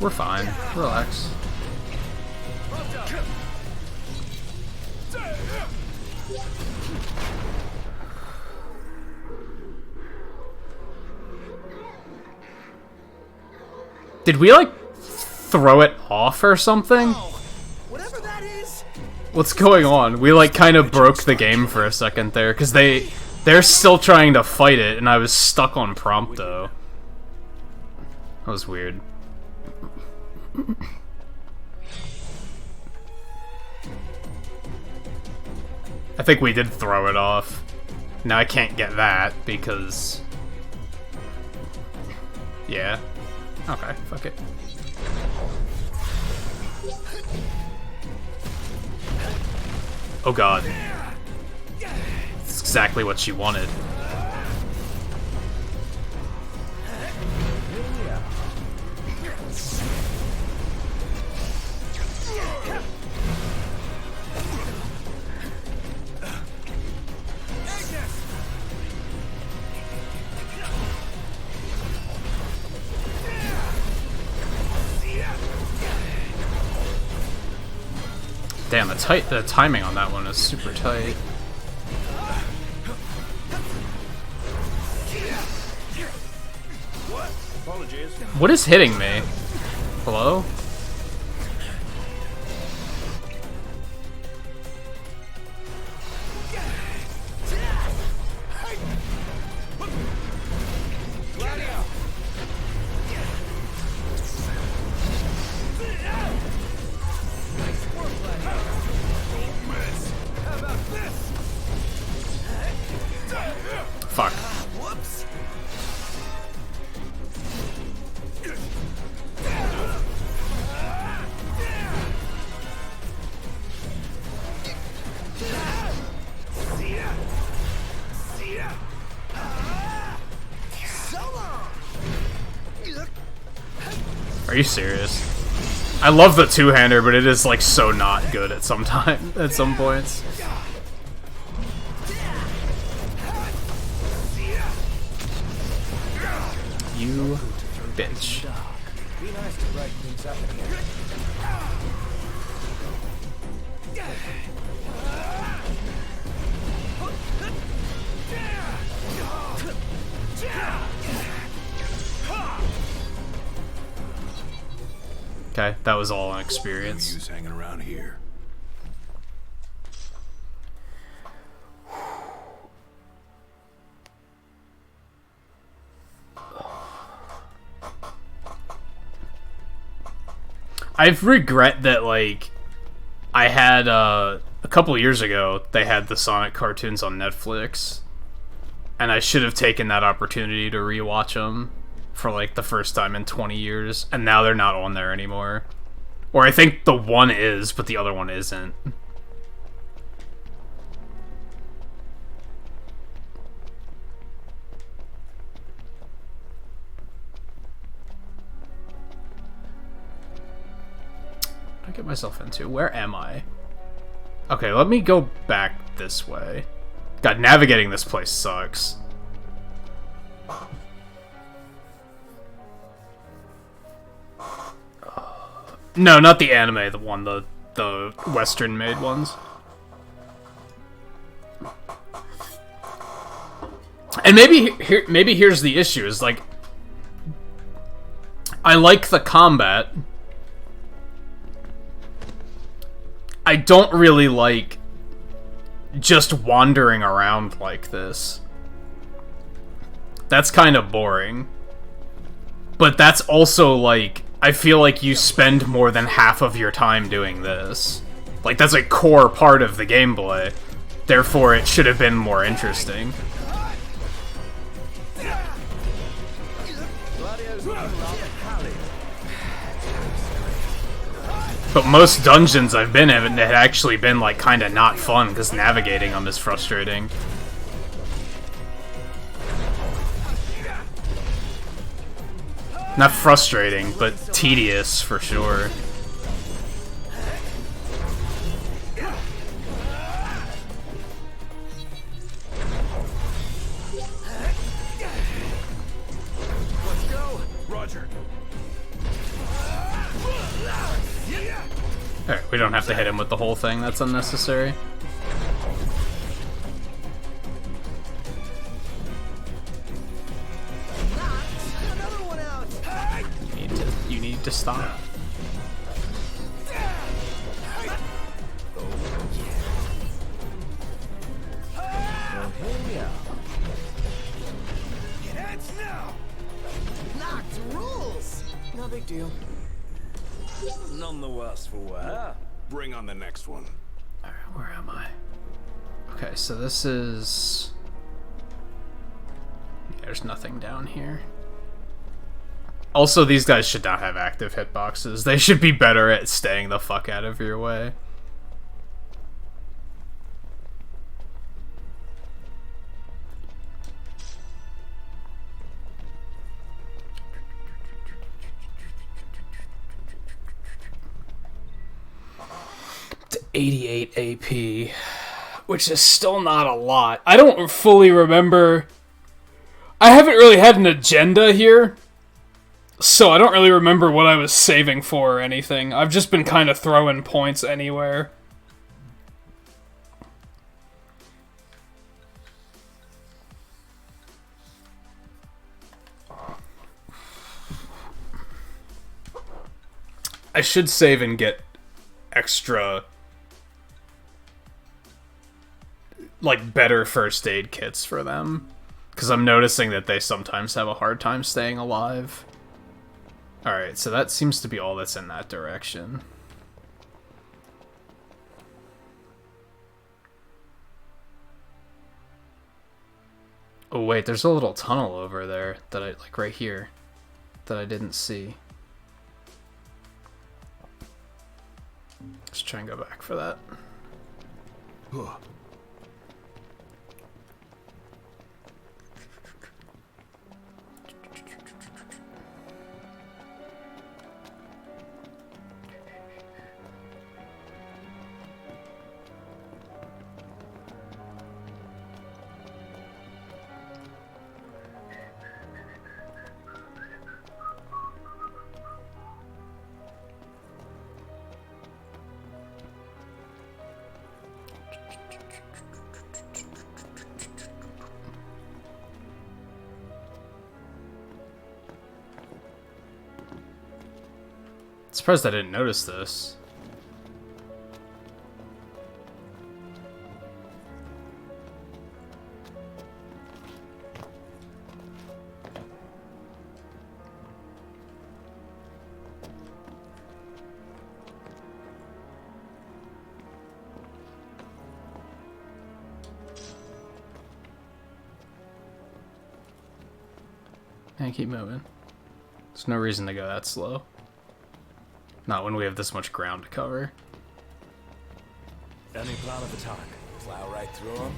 S1: We're fine. Relax. Did we, like, throw it off or something?
S15: Whatever that is.
S1: What's going on? We, like, kind of broke the game for a second there, because they're still trying to fight it, and I was stuck on Prompto. That was weird. I think we did throw it off. Now I can't get that, because... Yeah. Okay, fuck it. Oh god. That's exactly what she wanted. Damn, the timing on that one is super tight.
S6: Apologies.
S16: What is hitting me? Hello? Fuck.
S15: Whoops.
S16: Are you serious? I love the two-hander, but it is like so not good at some points. You bitch.
S15: Be nice to brighten things up in here.
S16: Okay, that was all an experience.
S6: No use hanging around here.
S16: I regret that, like, I had, a couple years ago, they had the Sonic cartoons on Netflix, and I should have taken that opportunity to rewatch them for, like, the first time in 20 years, and now they're not on there anymore. Or I think the one is, but the other one isn't. What did I get myself into? Where am I? Okay, let me go back this way. God, navigating this place sucks. No, not the anime, the one, the Western-made ones. And maybe here's the issue, is like, I like the combat. I don't really like just wandering around like this. That's kind of boring. But that's also, like, I feel like you spend more than half of your time doing this. Like, that's a core part of the gameplay. Therefore, it should have been more interesting. But most dungeons I've been in had actually been, like, kind of not fun, because navigating them is frustrating. Not frustrating, but tedious, for sure.
S15: Let's go. Roger.
S16: Alright, we don't have to hit him with the whole thing, that's unnecessary. You need to stop.
S15: Knocked rules. No big deal.
S6: None the worse for wear. Bring on the next one.
S16: Alright, where am I? Okay, so this is... There's nothing down here. Also, these guys should not have active hitboxes. They should be better at staying the fuck out of your way. To 88 AP, which is still not a lot. I don't fully remember. I haven't really had an agenda here, so I don't really remember what I was saving for or anything. I've just been kind of throwing points anywhere. I should save and get extra, like, better first aid kits for them. Because I'm noticing that they sometimes have a hard time staying alive. Alright, so that seems to be all that's in that direction. Oh wait, there's a little tunnel over there that I, like right here, that I didn't see. Let's try and go back for that. Surprised I didn't notice this. And keep moving. There's no reason to go that slow. Not when we have this much ground to cover.
S4: Any plan of attack? Plow right through them?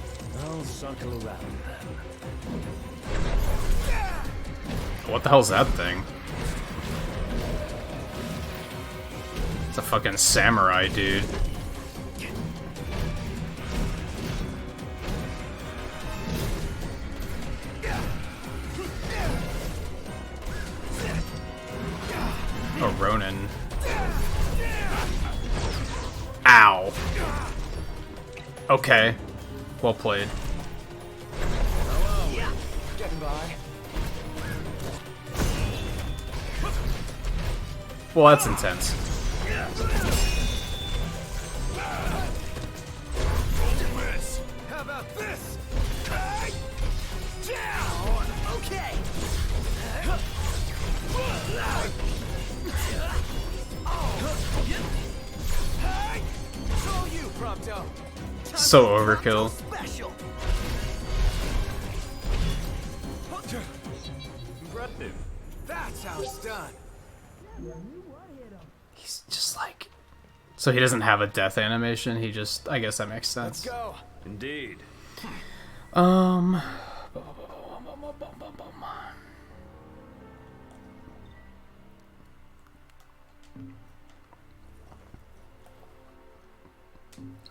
S4: I'll circle around then.
S16: What the hell's that thing? It's a fucking samurai dude. Oh, Ronin. Ow. Okay. Well played.
S15: Getting by.
S16: Well, that's intense.
S15: How about this? Down. Okay.
S16: So overkill.
S15: Impressive. That's how it's done.
S16: He's just like... So he doesn't have a death animation, he just... I guess that makes sense.
S15: Let's go.
S4: Indeed.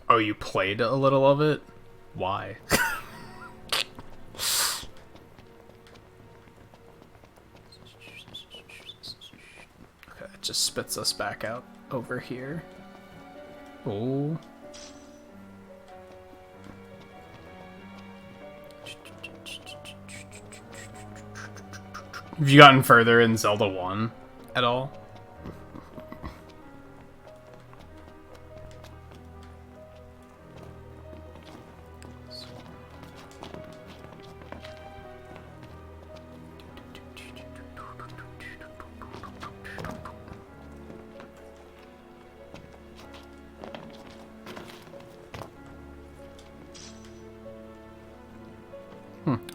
S16: Oh, you played a little of it? Why? Okay, it just spits us back out over here. Oh. Have you gotten further in Zelda 1 at all?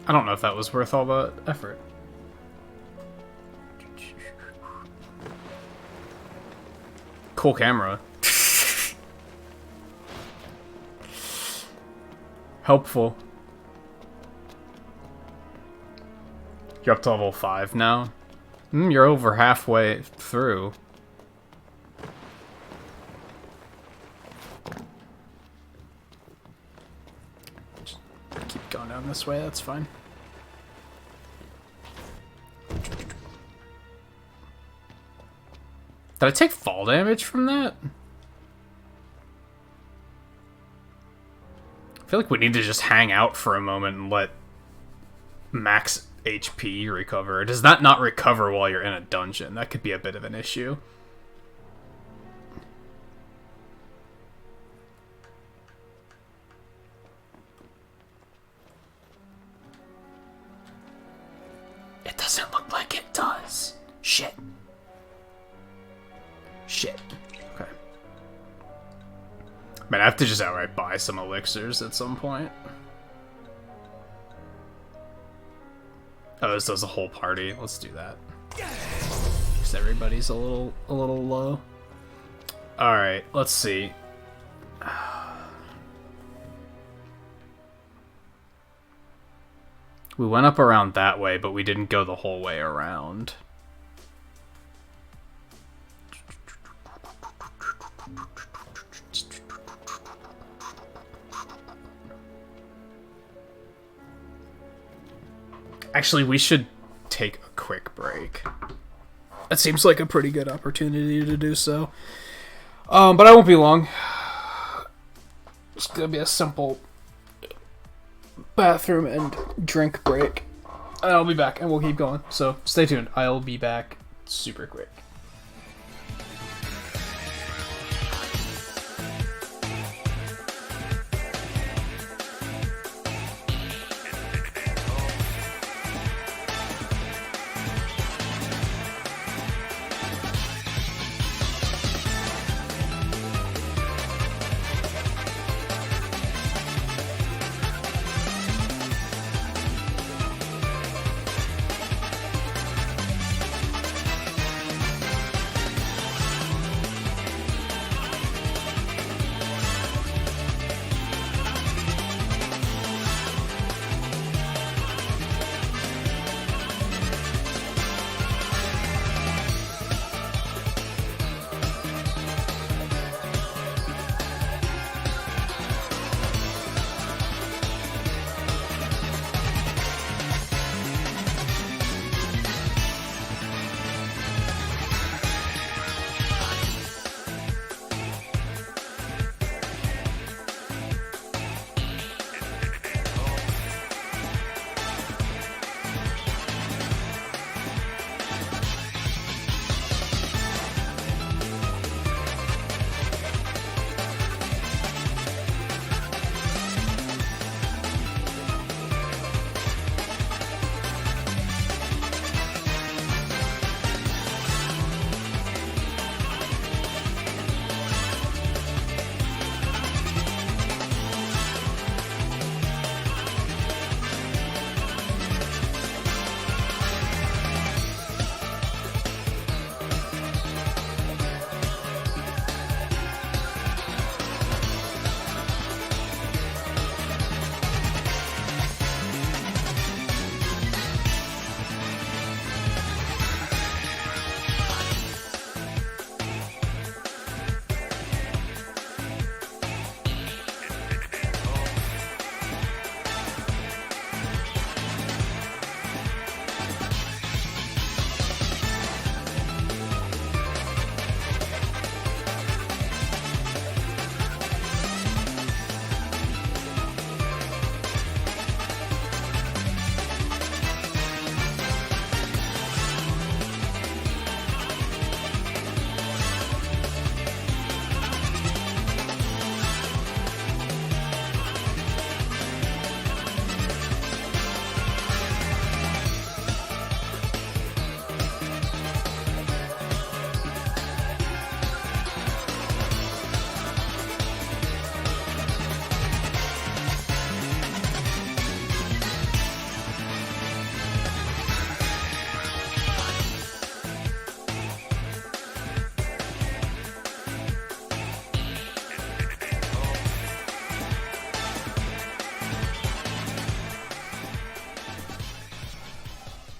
S16: I don't know if that was worth all the effort. Cool camera. Helpful. You're up to level 5 now? You're over halfway through. Just keep going down this way, that's fine. Did I take fall damage from that? I feel like we need to just hang out for a moment and let max HP recover. Does that not recover while you're in a dungeon? That could be a bit of an issue. like it does. Shit. Shit. Okay. Man, I have to just outright buy some elixirs at some point. Oh, this does a whole party. Let's do that. Because everybody's a little low. Alright, let's see. We went up around that way, but we didn't go the whole way around. Actually, we should take a quick break. That seems like a pretty good opportunity to do so. But I won't be long. It's gonna be a simple bathroom and drink break. And I'll be back and we'll keep going. So stay tuned. I'll be back super quick.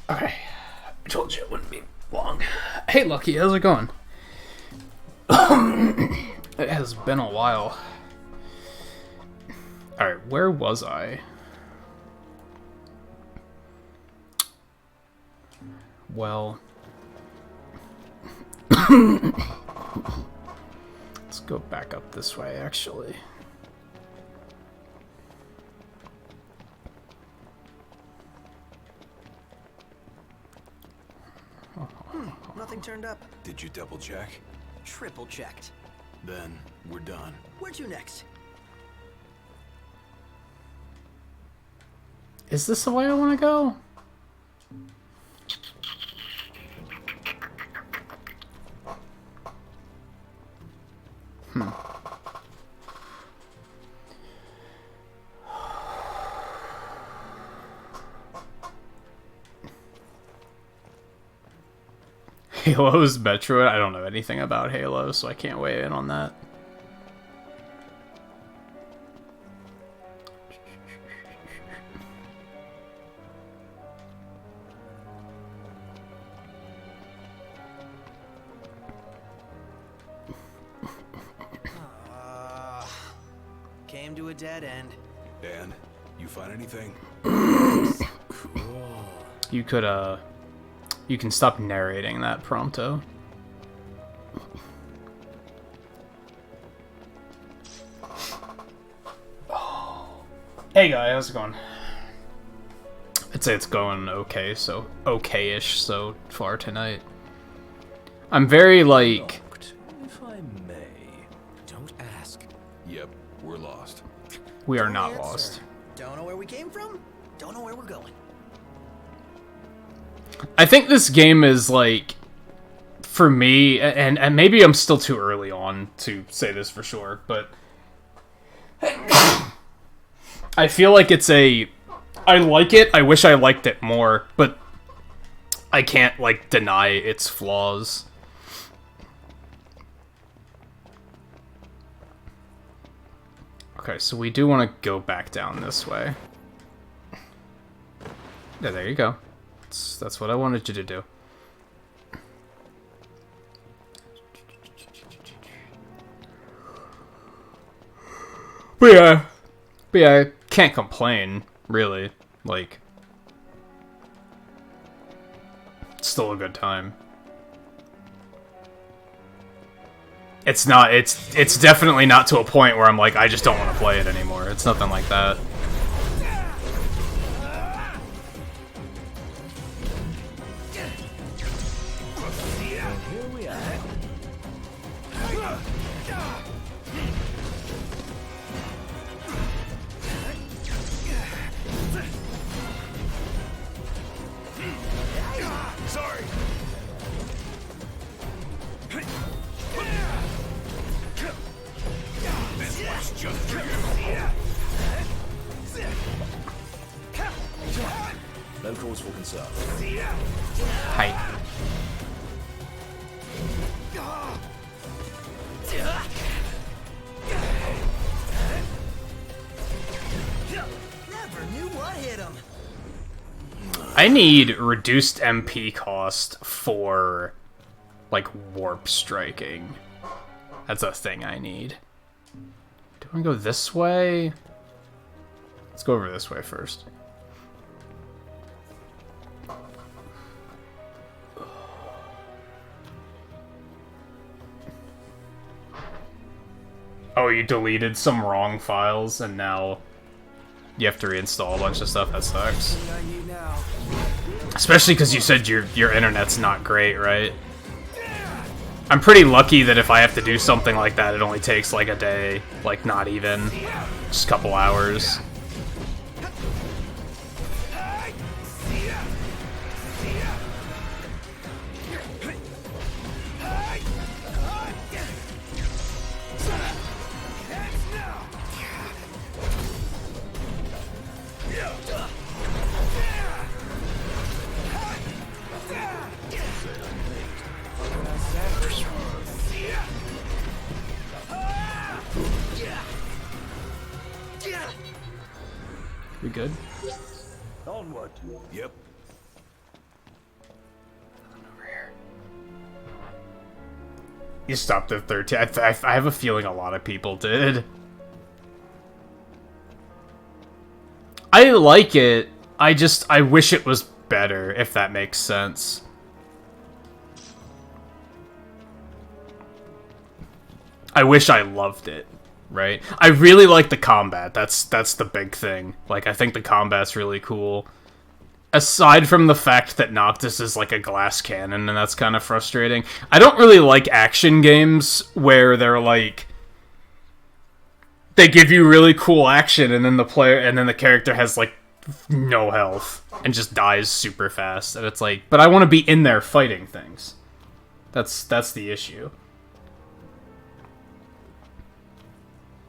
S16: Okay, I told you it wouldn't be long. Hey Lucky, how's it going? It has been a while. Alright, where was I? Well... let's go back up this way, actually.
S15: Nothing turned up.
S6: Did you double check?
S15: Triple checked.
S6: Then we're done.
S15: Where to next?
S16: Is this the way I want to go? Halo's Metroid? I don't know anything about Halo, so I can't weigh in on that.
S15: Came to a dead end.
S6: Dan, you find anything?
S16: You could, you can stop narrating that, Prompto. Hey guy, how's it going? I'd say it's going okay, so okay-ish so far tonight. I'm very, like...
S4: If I may, don't ask.
S6: Yep, we're lost.
S16: We are not lost.
S15: Don't know where we came from, don't know where we're going.
S16: I think this game is, like, for me, and maybe I'm still too early on to say this for sure, but I feel like it's a... I like it, I wish I liked it more, but I can't, like, deny its flaws. Okay, so we do want to go back down this way. Yeah, there you go. That's what I wanted you to do. But yeah, I can't complain, really. Like, it's still a good time. It's not, it's definitely not to a point where I'm like, I just don't want to play it anymore. It's nothing like that.
S9: Sorry. This one's just for you.
S4: No cause for concern.
S16: Hi.
S15: Never knew what hit him.
S16: I need reduced MP cost for, like, warp striking. That's a thing I need. Do I go this way? Let's go over this way first. Oh, you deleted some wrong files and now you have to reinstall a bunch of stuff. That sucks. Especially because you said your internet's not great, right? I'm pretty lucky that if I have to do something like that, it only takes like a day. Like, not even. Just a couple hours. We good?
S6: Onward. Yep.
S16: Over here. You stopped at 13. I have a feeling a lot of people did. I like it. I wish it was better, if that makes sense. I wish I loved it. Right? I really like the combat. That's the big thing. Like, I think the combat's really cool. Aside from the fact that Noctis is like a glass cannon, and that's kind of frustrating. I don't really like action games where they're like... They give you really cool action, and then the character has like no health and just dies super fast. And it's like, but I want to be in there fighting things. That's the issue.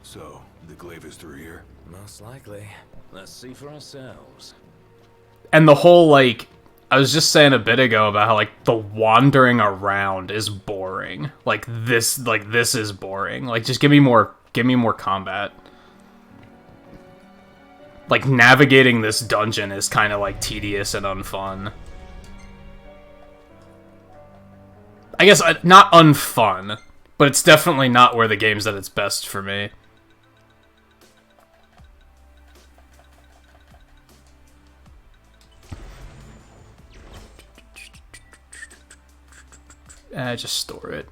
S6: So, the glaive is through here?
S4: Most likely. Let's see for ourselves.
S16: And the whole, like, I was just saying a bit ago about how, like, the wandering around is boring. Like, this is boring. Like, just give me more combat. Like, navigating this dungeon is kind of, like, tedious and unfun. I guess, not unfun, but it's definitely not where the game's at its best for me. Just store it.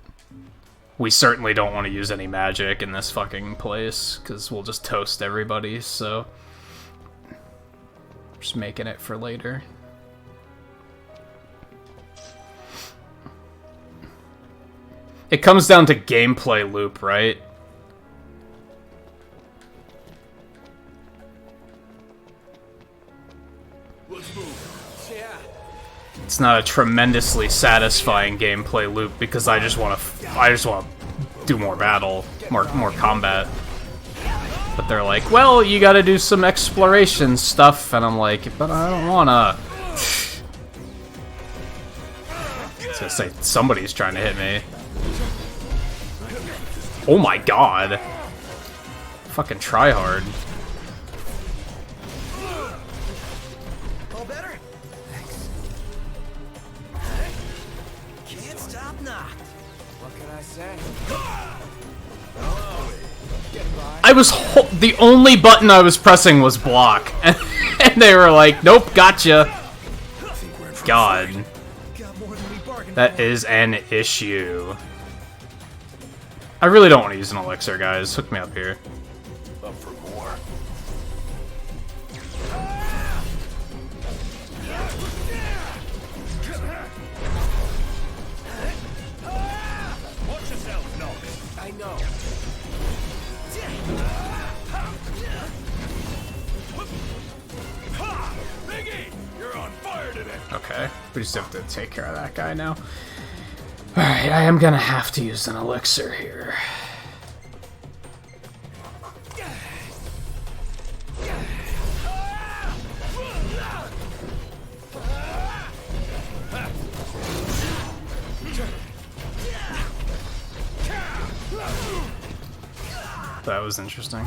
S16: We certainly don't want to use any magic in this fucking place, because we'll just toast everybody, so... Just making it for later. It comes down to gameplay loop, right? It's not a tremendously satisfying gameplay loop because I just want to do more battle, more combat. But they're like, well, you gotta do some exploration stuff, and I'm like, but I don't wanna. I was gonna say, somebody's trying to hit me. Oh my god. Fucking try hard.
S15: All better? Thanks. Can't stop knocked. What can I say?
S16: I was the only button I was pressing was block, and they were like, "Nope, gotcha." God, that is an issue. I really don't want to use an elixir, guys. Hook me up here.
S6: Up for more.
S15: Watch yourself, Nox. I know.
S14: You're on fire today.
S16: Okay, we just have to take care of that guy now. Alright, I am gonna have to use an elixir here. That was interesting.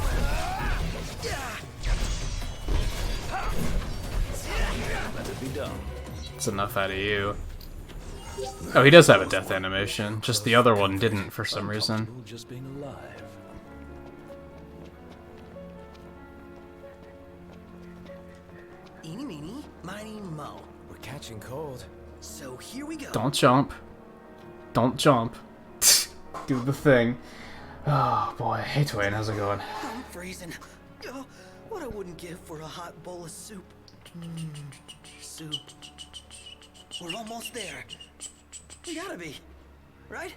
S6: Let it be done.
S16: It's enough out of you. Oh, he does have a death animation. Just the other one didn't for some reason.
S4: Just being alive.
S15: Eeny, meeny, miny, mo. We're catching cold. So here we go.
S16: Don't jump. Don't jump. Do the thing. Oh boy. Hey Twain, how's it going?
S15: I'm freezing. Oh, what I wouldn't give for a hot bowl of soup. Soup. We're almost there. We gotta be, right?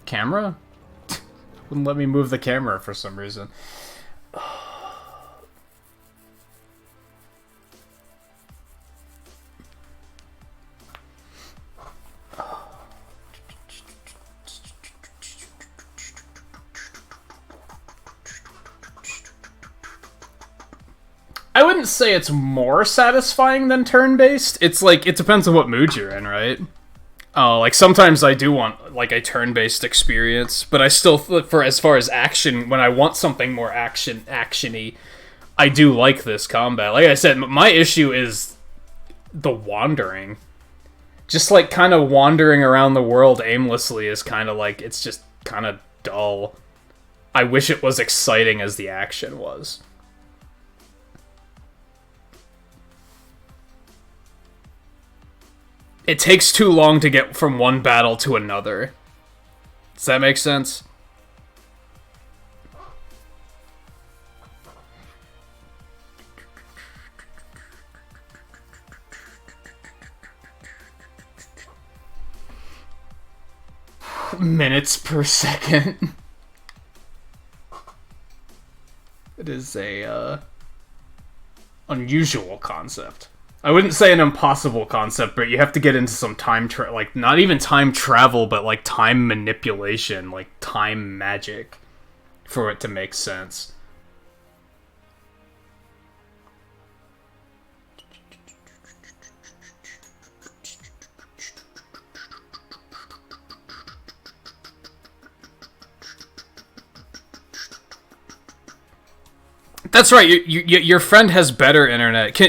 S16: Camera? Wouldn't let me move the camera for some reason. I wouldn't say it's more satisfying than turn-based. It's like, it depends on what mood you're in, right? Like, sometimes I do want, like, a turn-based experience, but I still, for as far as action, when I want something more action-y, I do like this combat. Like I said, my issue is the wandering. Just, like, kind of wandering around the world aimlessly is kind of, like, it's just kind of dull. I wish it was exciting as the action was. It takes too long to get from one battle to another. Does that make sense? Minutes per second. It is a unusual concept. I wouldn't say an impossible concept, but you have to get into some time like not even time travel, but like time manipulation, like time magic, for it to make sense. That's right. Your friend has better internet.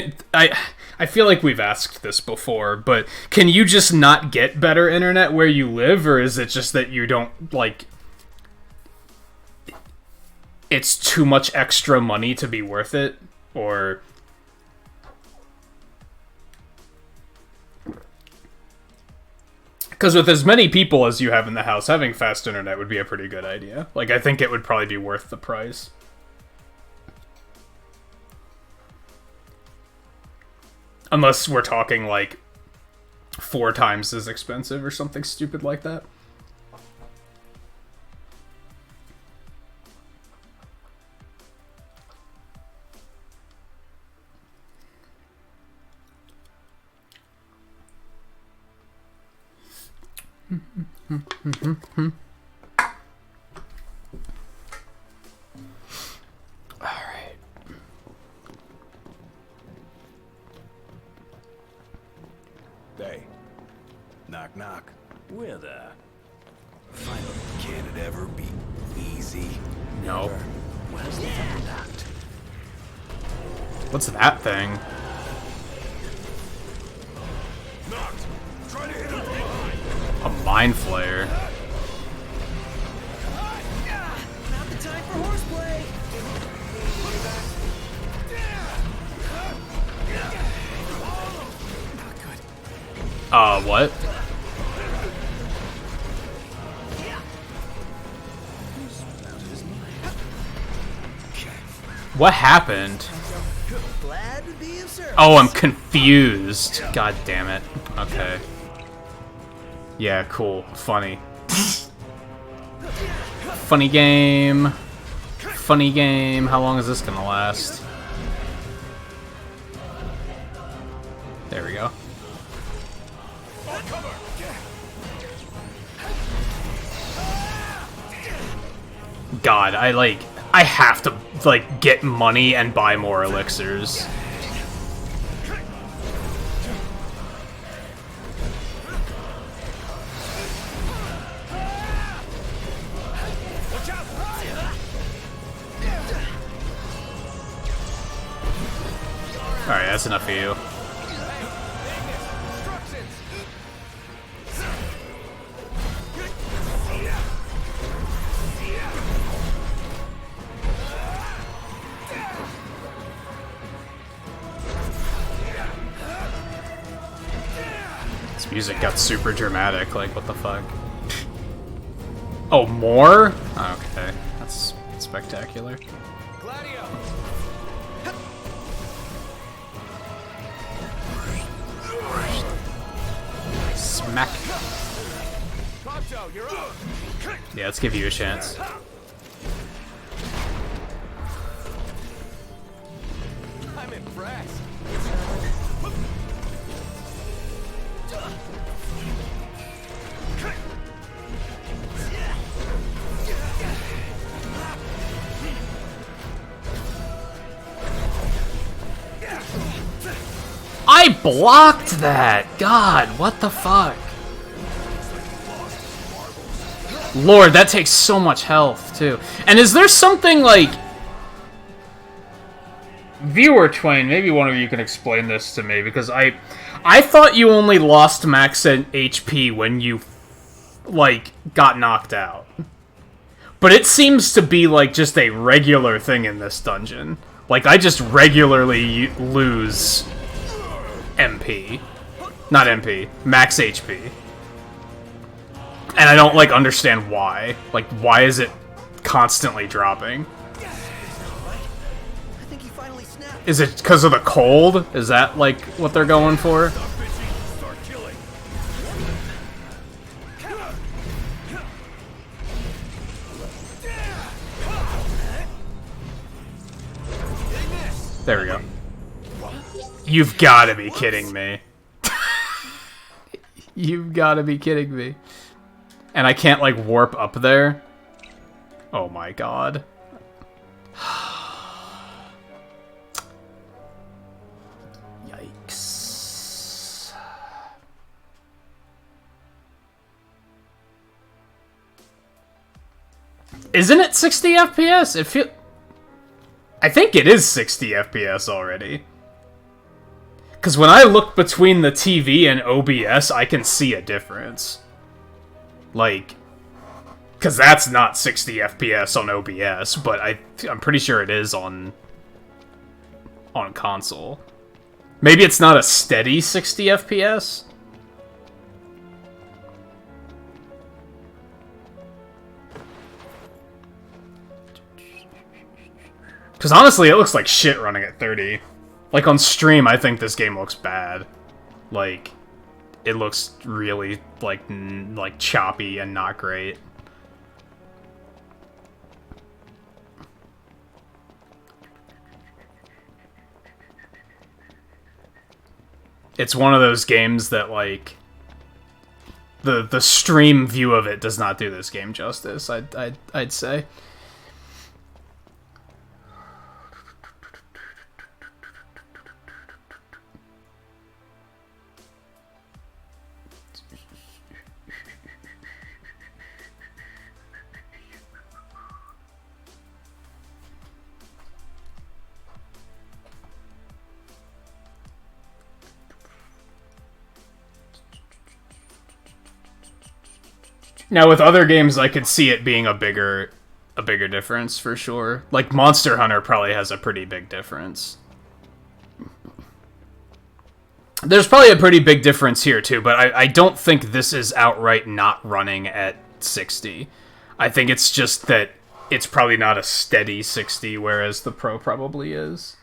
S16: I feel like we've asked this before, but can you just not get better internet where you live, or is it just that you don't, like, it's too much extra money to be worth it? Or... Because with as many people as you have in the house, having fast internet would be a pretty good idea. Like, I think it would probably be worth the price. Unless we're talking, like, 4 times as expensive or something stupid like that. Alright.
S6: Hey. Knock, knock. Where the... Finally, can it ever be easy?
S16: No.
S6: Where's the thing at?
S16: What's that thing?
S6: Knocked. Try to hit him from behind.
S16: A mind flayer.
S15: Not the time for horseplay.
S16: What? What happened?
S15: Glad to be of service.
S16: Oh, I'm confused. God damn it. Okay. Yeah, cool. Funny. Funny game. Funny game. How long is this gonna last? There we go. God, I have to, like, get money and buy more elixirs. Alright, that's enough for you. This music got super dramatic, like, what the fuck? Oh, more? Okay, that's spectacular. Smack. Yeah, let's give you a chance.
S3: I'm impressed.
S16: I blocked that! God, what the fuck? Lord, that takes so much health, too. And is there something, like... Viewer Twain, maybe one of you can explain this to me, because I thought you only lost max HP when you, like, got knocked out. But it seems to be, like, just a regular thing in this dungeon. Like, I just regularly lose MP. Not MP. Max HP. And I don't, like, understand why. Like, why is it constantly dropping? Is it because of the cold? Is that, like, what they're going for? There we go. You've got to be kidding me. You've got to be kidding me. And I can't, like, warp up there? Oh my god. Yikes. Isn't it 60 FPS? I think it is 60 FPS already. Because when I look between the TV and OBS, I can see a difference. Like, because that's not 60 FPS on OBS, but I'm pretty sure it is on console. Maybe it's not a steady 60 FPS? Because honestly, it looks like shit running at 30. Like, on stream, I think this game looks bad. Like, it looks really, like choppy and not great. It's one of those games that, like, the stream view of it does not do this game justice, I'd say. Now, with other games, I could see it being a bigger difference, for sure. Like, Monster Hunter probably has a pretty big difference. There's probably a pretty big difference here, too, but I don't think this is outright not running at 60. I think it's just that it's probably not a steady 60, whereas the Pro probably is.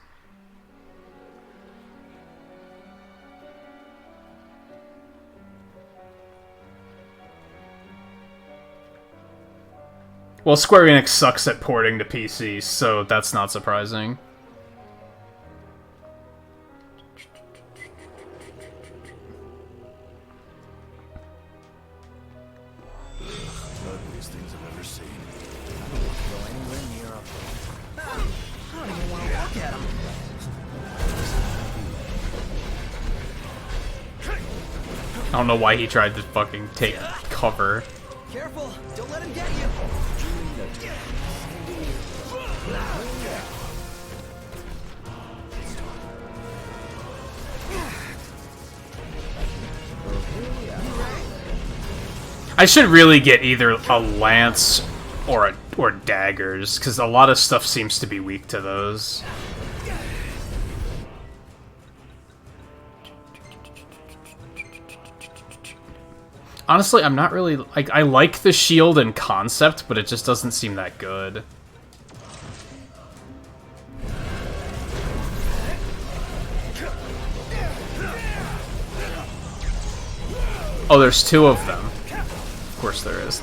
S16: Well, Square Enix sucks at porting to PC, so that's not surprising.
S2: Ugliest things I've ever seen. I don't want to go anywhere near them. I don't even want to look at them.
S16: I don't know why he tried to fucking take cover.
S15: Careful! Don't let him get you!
S16: I should really get either a lance or daggers, because a lot of stuff seems to be weak to those. Honestly, I'm not really... like, I like the shield in concept, but it just doesn't seem that good. Oh, there's two of them. Of course there is.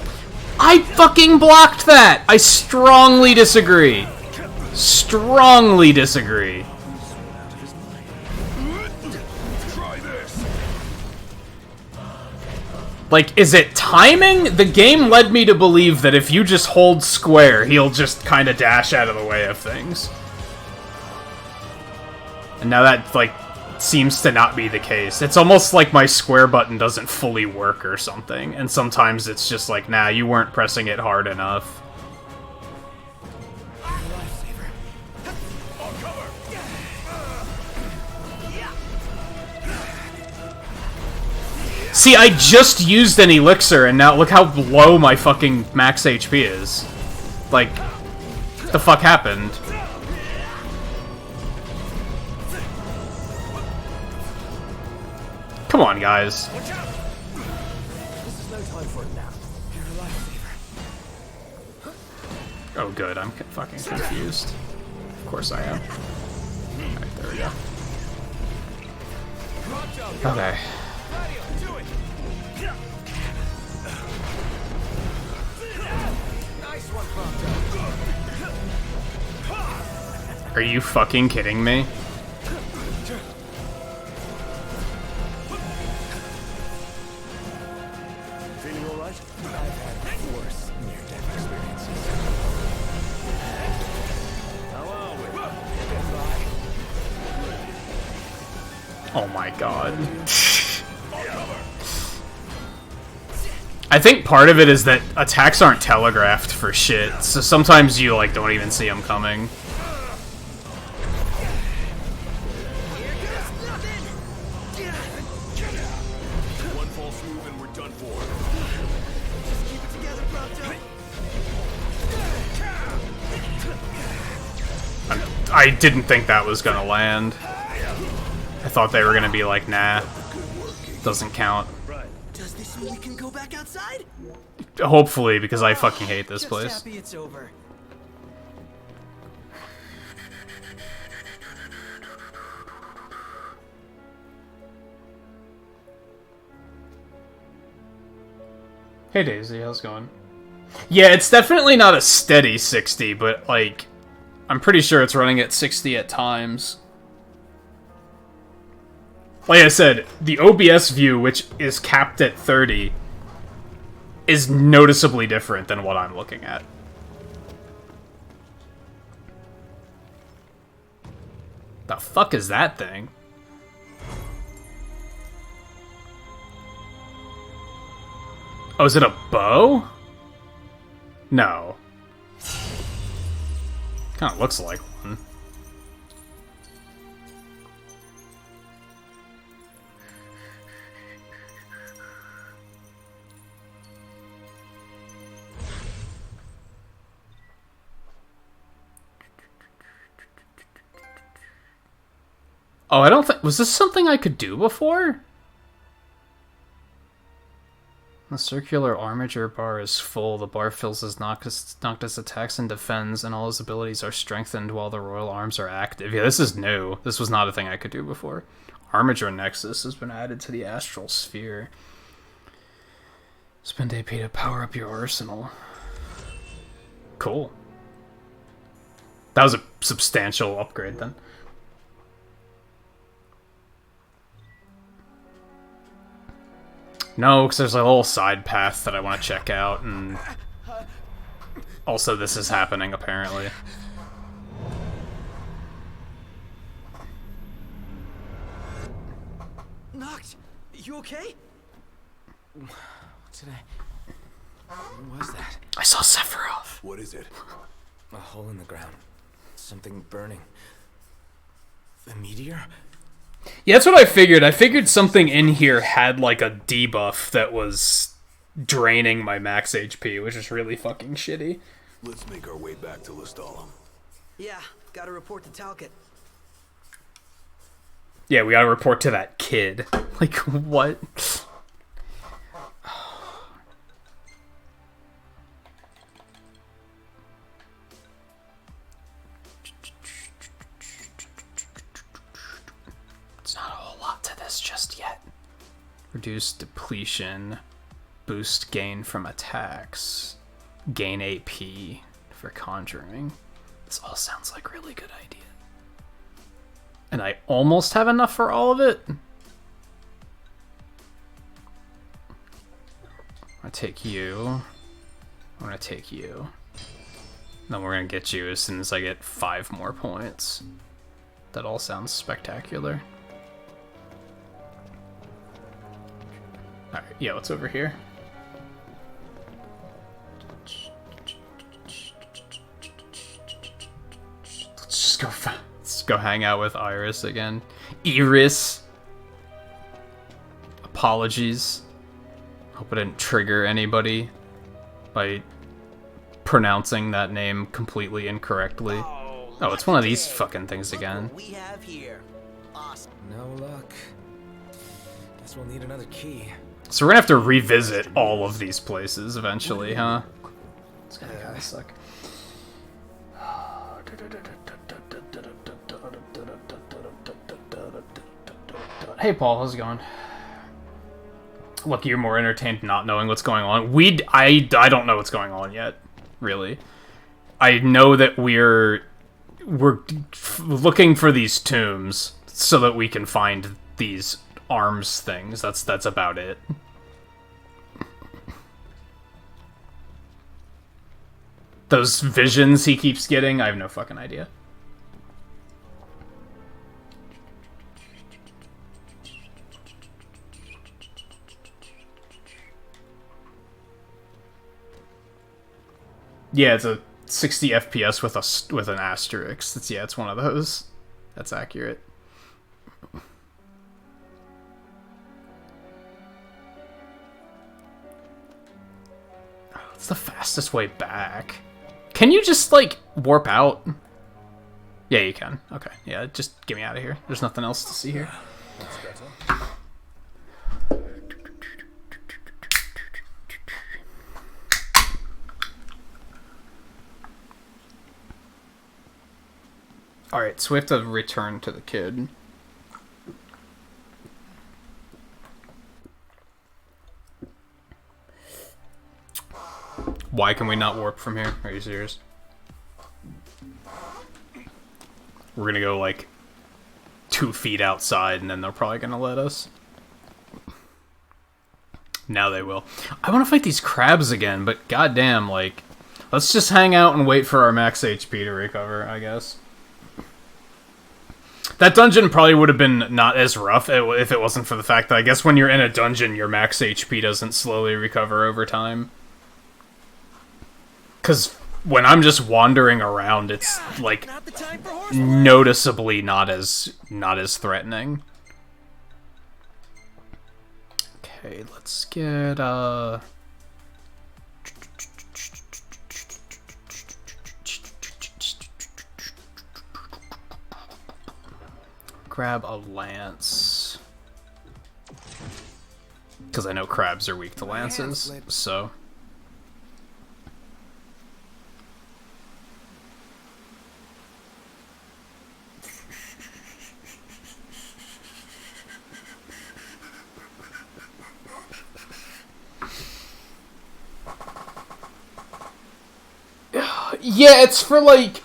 S16: I fucking blocked that! I strongly disagree. Strongly disagree. Like, is it timing? The game led me to believe that if you just hold square, he'll just kind of dash out of the way of things. And now that, like, seems to not be the case. It's almost like my square button doesn't fully work or something, and sometimes it's just like, nah, you weren't pressing it hard enough. See, I just used an elixir, and now look how low my fucking max HP is. Like, what the fuck happened? Come on, guys.
S15: This is no time for it now. You're a lifesaver.
S16: Oh, good. I'm fucking confused. Of course I am. Alright, there we go. Okay. Are you fucking kidding me? Oh my god. I think part of it is that attacks aren't telegraphed for shit, so sometimes you, like, don't even see them coming.
S3: One false move and we're done for.
S15: Just keep it together, Prompto.
S16: I didn't think that was gonna land. I thought they were gonna be like, nah, doesn't count.
S15: Does this mean we can go back outside?
S16: Hopefully, because I fucking hate this
S15: Just
S16: place.
S15: happy it's over.
S16: Hey Daisy, how's it going? Yeah, it's definitely not a steady 60, but, like, I'm pretty sure it's running at 60 at times. Like I said, the OBS view, which is capped at 30, is noticeably different than what I'm looking at. The fuck is that thing? Oh, is it a bow? No. Kinda looks like one. Oh, I don't think... Was this something I could do before? The circular armature bar is full. The bar fills his Noctis attacks and defends, and all his abilities are strengthened while the royal arms are active. Yeah, this is new. This was not a thing I could do before. Armature Nexus has been added to the Astral Sphere. Spend AP to power up your arsenal. Cool. That was a substantial upgrade then. No, because there's a little side path that I want to check out, and also this is happening, apparently.
S15: Noct, you okay?
S3: What was that?
S16: I saw Sephiroth.
S6: What is it?
S3: A hole in the ground. Something burning. A meteor?
S16: Yeah, that's what I figured. I figured something in here had, like, a debuff that was draining my max HP, which is really fucking shitty.
S6: Let's make our way back to Lestalem.
S15: Yeah, gotta report to Talcott.
S16: Yeah, we gotta report to that kid. Like, what? It's not a whole lot to this just yet. Reduce depletion. Boost gain from attacks. Gain AP for conjuring. This all sounds like a really good idea. And I almost have enough for all of it. I'm gonna take you. I'm gonna take you. Then we're gonna get you as soon as I get 5 more points. That all sounds spectacular. Alright, yeah, what's over here? Let's go hang out with Iris again. Iris! Apologies. Hope I didn't trigger anybody by pronouncing that name completely incorrectly. Oh, it's one of these fucking things again.
S15: We have here. Awesome.
S3: No luck. Guess we'll need another key.
S16: So we're gonna have to revisit all of these places eventually, huh? It's gonna kinda suck. Hey Paul, how's it going? Look, you're more entertained not knowing what's going on. I don't know what's going on yet, really. I know that we're looking for these tombs so that we can find these arms things. That's about it. Those visions he keeps getting, I have no fucking idea. Yeah, it's a 60 FPS with an asterisk. It's one of those. That's accurate. It's the fastest way back. Can you just, like, warp out? Yeah, you can. Okay. Yeah, just get me out of here. There's nothing else to see here.
S6: That's better.
S16: Alright, so we have to return to the kid. Why can we not warp from here? Are you serious? We're gonna go, like, 2 feet outside, and then they're probably gonna let us. Now they will. I want to fight these crabs again, but goddamn, like, let's just hang out and wait for our max HP to recover, I guess. That dungeon probably would have been not as rough if it wasn't for the fact that I guess when you're in a dungeon, your max HP doesn't slowly recover over time. Because when I'm just wandering around, it's, like, noticeably not as threatening. Okay, let's get, grab a lance. Because I know crabs are weak to lances, so... Yeah, it's for, like,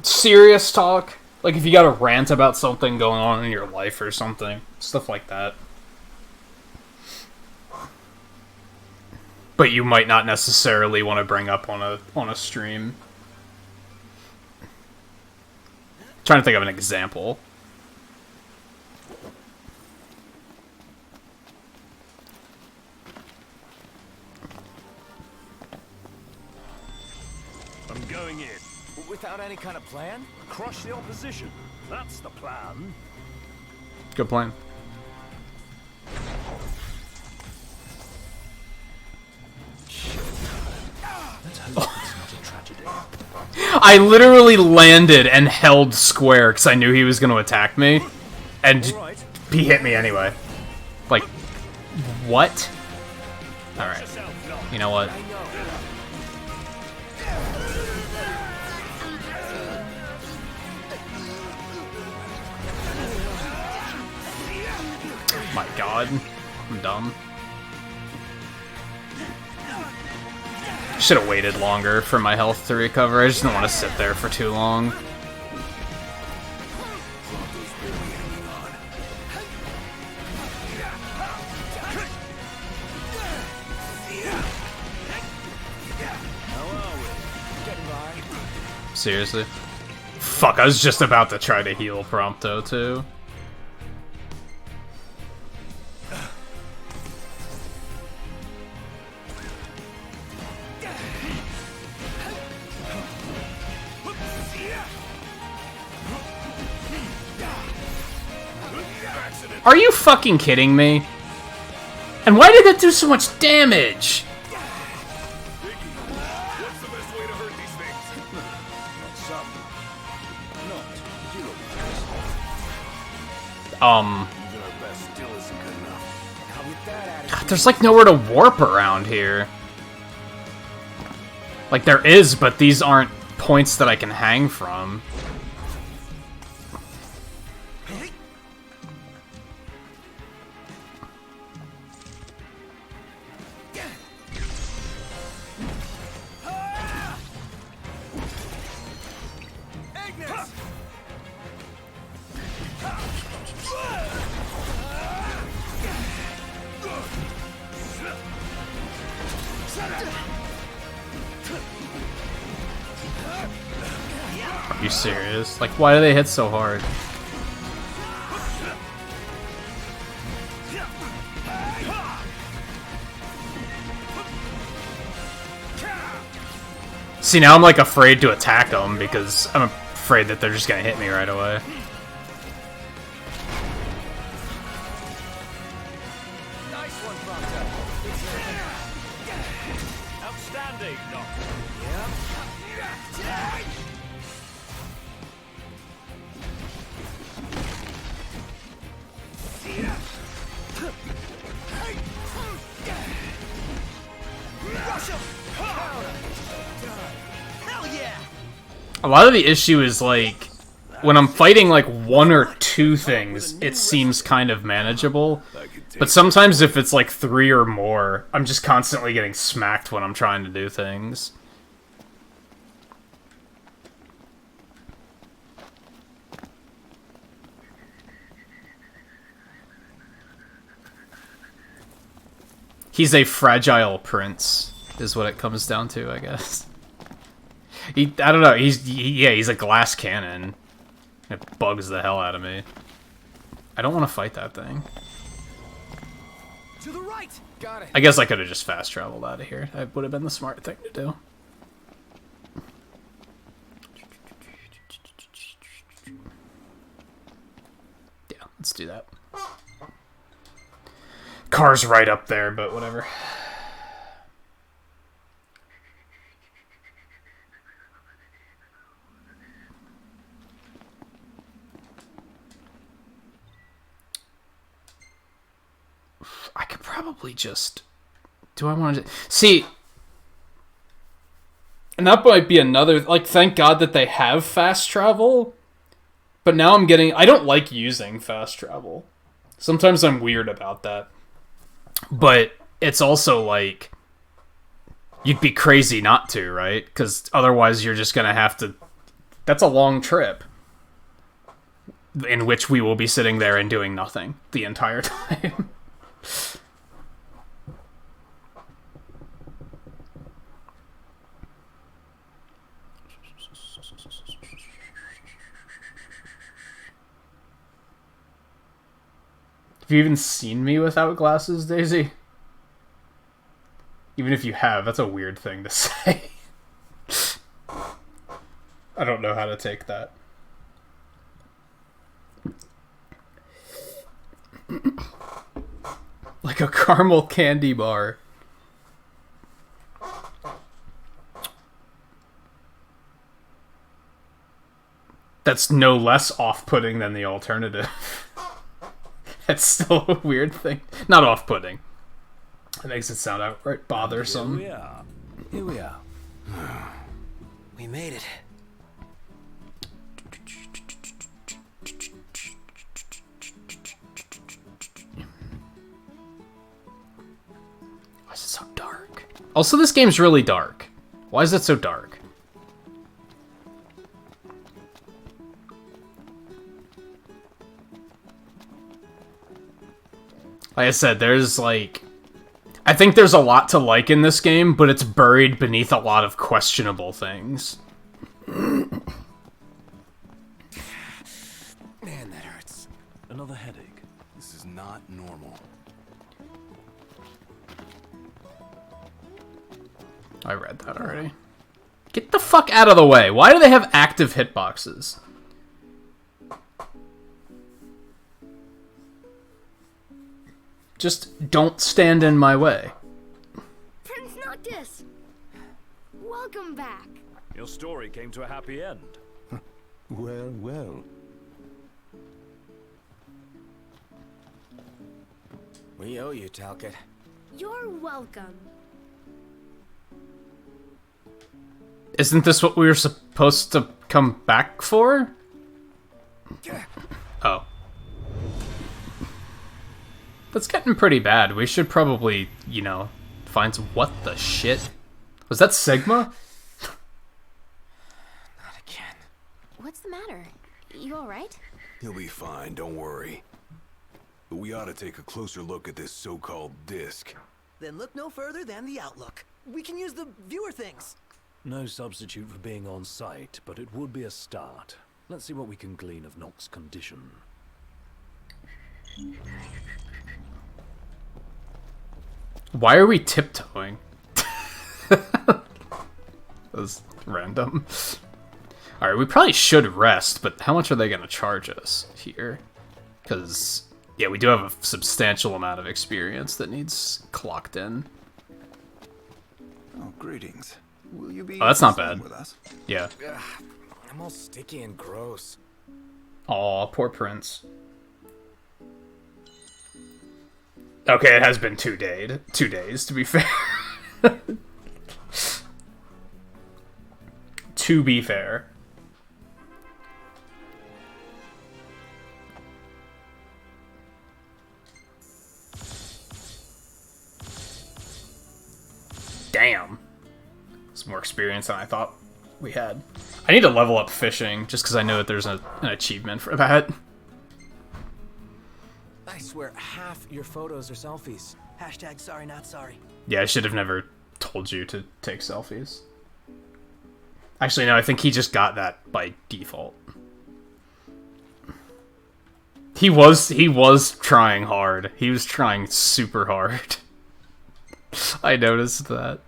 S16: serious talk. Like, if you got a rant about something going on in your life or something. Stuff like that. But you might not necessarily want to bring up on a stream. Trying to think of an example.
S4: I'm going in.
S13: Without any kind of plan?
S4: Crush the opposition. That's the plan.
S16: Good plan.
S4: Let's hope it's not a tragedy.
S16: I literally landed and held square because I knew he was going to attack me. And he hit me anyway. Like, what? Alright. You know what? My god. I'm dumb. Should have waited longer for my health to recover. I just didn't want to sit there for too long. Seriously? Fuck, I was just about to try to heal Prompto, too. Are you fucking kidding me? And why did that do so much damage? God, there's like nowhere to warp around here. Like there is, but these aren't points that I can hang from. Are you serious? Like, why do they hit so hard? See, now I'm like afraid to attack them because I'm afraid that they're just gonna hit me right away.
S3: Nice one, Proctor. Outstanding, Doc.
S16: A lot of the issue is, like, when I'm fighting, like, one or two things, it seems kind of manageable. But sometimes if it's, like, 3 or more, I'm just constantly getting smacked when I'm trying to do things. He's a fragile prince, is what it comes down to, I guess. I don't know, he's a glass cannon. It bugs the hell out of me. I don't want to fight that thing.
S3: To the right. Got it.
S16: I guess I could have just fast traveled out of here. That would have been the smart thing to do. Yeah, let's do that. Car's right up there, but whatever. I could probably just... Do I want to... See... And that might be another... Like, thank God that they have fast travel. But now I'm getting... I don't like using fast travel. Sometimes I'm weird about that. But it's also like... You'd be crazy not to, right? Because otherwise you're just going to have to... That's a long trip. In which we will be sitting there and doing nothing the entire time. Have you even seen me without glasses, Daisy? Even if you have, that's a weird thing to say. I don't know how to take that. Like a caramel candy bar. That's no less off-putting than the alternative. That's still a weird thing. Not off-putting. It makes it sound outright bothersome.
S4: Here we are. Here we are.
S15: We made it.
S16: Why is it so dark? Also, this game's really dark. Why is it so dark? Like I said, there's like... I think there's a lot to like in this game, but it's buried beneath a lot of questionable things.
S4: Man, that hurts. Another headache.
S6: This is not normal.
S16: I read that already. Get the fuck out of the way. Why do they have active hitboxes? Just don't stand in my way.
S10: Prince Noctis! Welcome back.
S4: Your story came to a happy end.
S6: Well, well.
S5: We owe you, Talcott.
S10: You're welcome.
S16: Isn't this what we were supposed to come back for? Oh. That's getting pretty bad. We should probably, you know, find some... What the shit? Was that Sigma?
S5: Not again.
S7: What's the matter? You alright?
S6: He'll be fine, don't worry. But we ought to take a closer look at this so-called disc.
S15: Then look no further than the Outlook. We can use the viewer things.
S4: No substitute for being on site, but it would be a start. Let's see what we can glean of Nox's condition.
S16: Why are we tiptoeing? That was Random. Alright, we probably should rest, but how much are they going to charge us here? Because, yeah, we do have a substantial amount of experience that needs clocked in.
S6: Oh, greetings. Will you be
S16: Oh, that's not
S6: staying
S16: bad.
S6: with us?
S16: Yeah.
S3: Ugh, I'm all sticky and gross.
S16: Aw, poor Prince. Okay, it has been 2 days, to be fair. To be fair. Damn. It's more experience than I thought we had. I need to level up fishing, just because I know that there's an achievement for that.
S3: I swear, half your photos are selfies.
S15: Hashtag sorry not sorry.
S16: Yeah, I should have never told you to take selfies. Actually, no, I think he just got that by default. He was trying hard. He was trying super hard. I noticed that.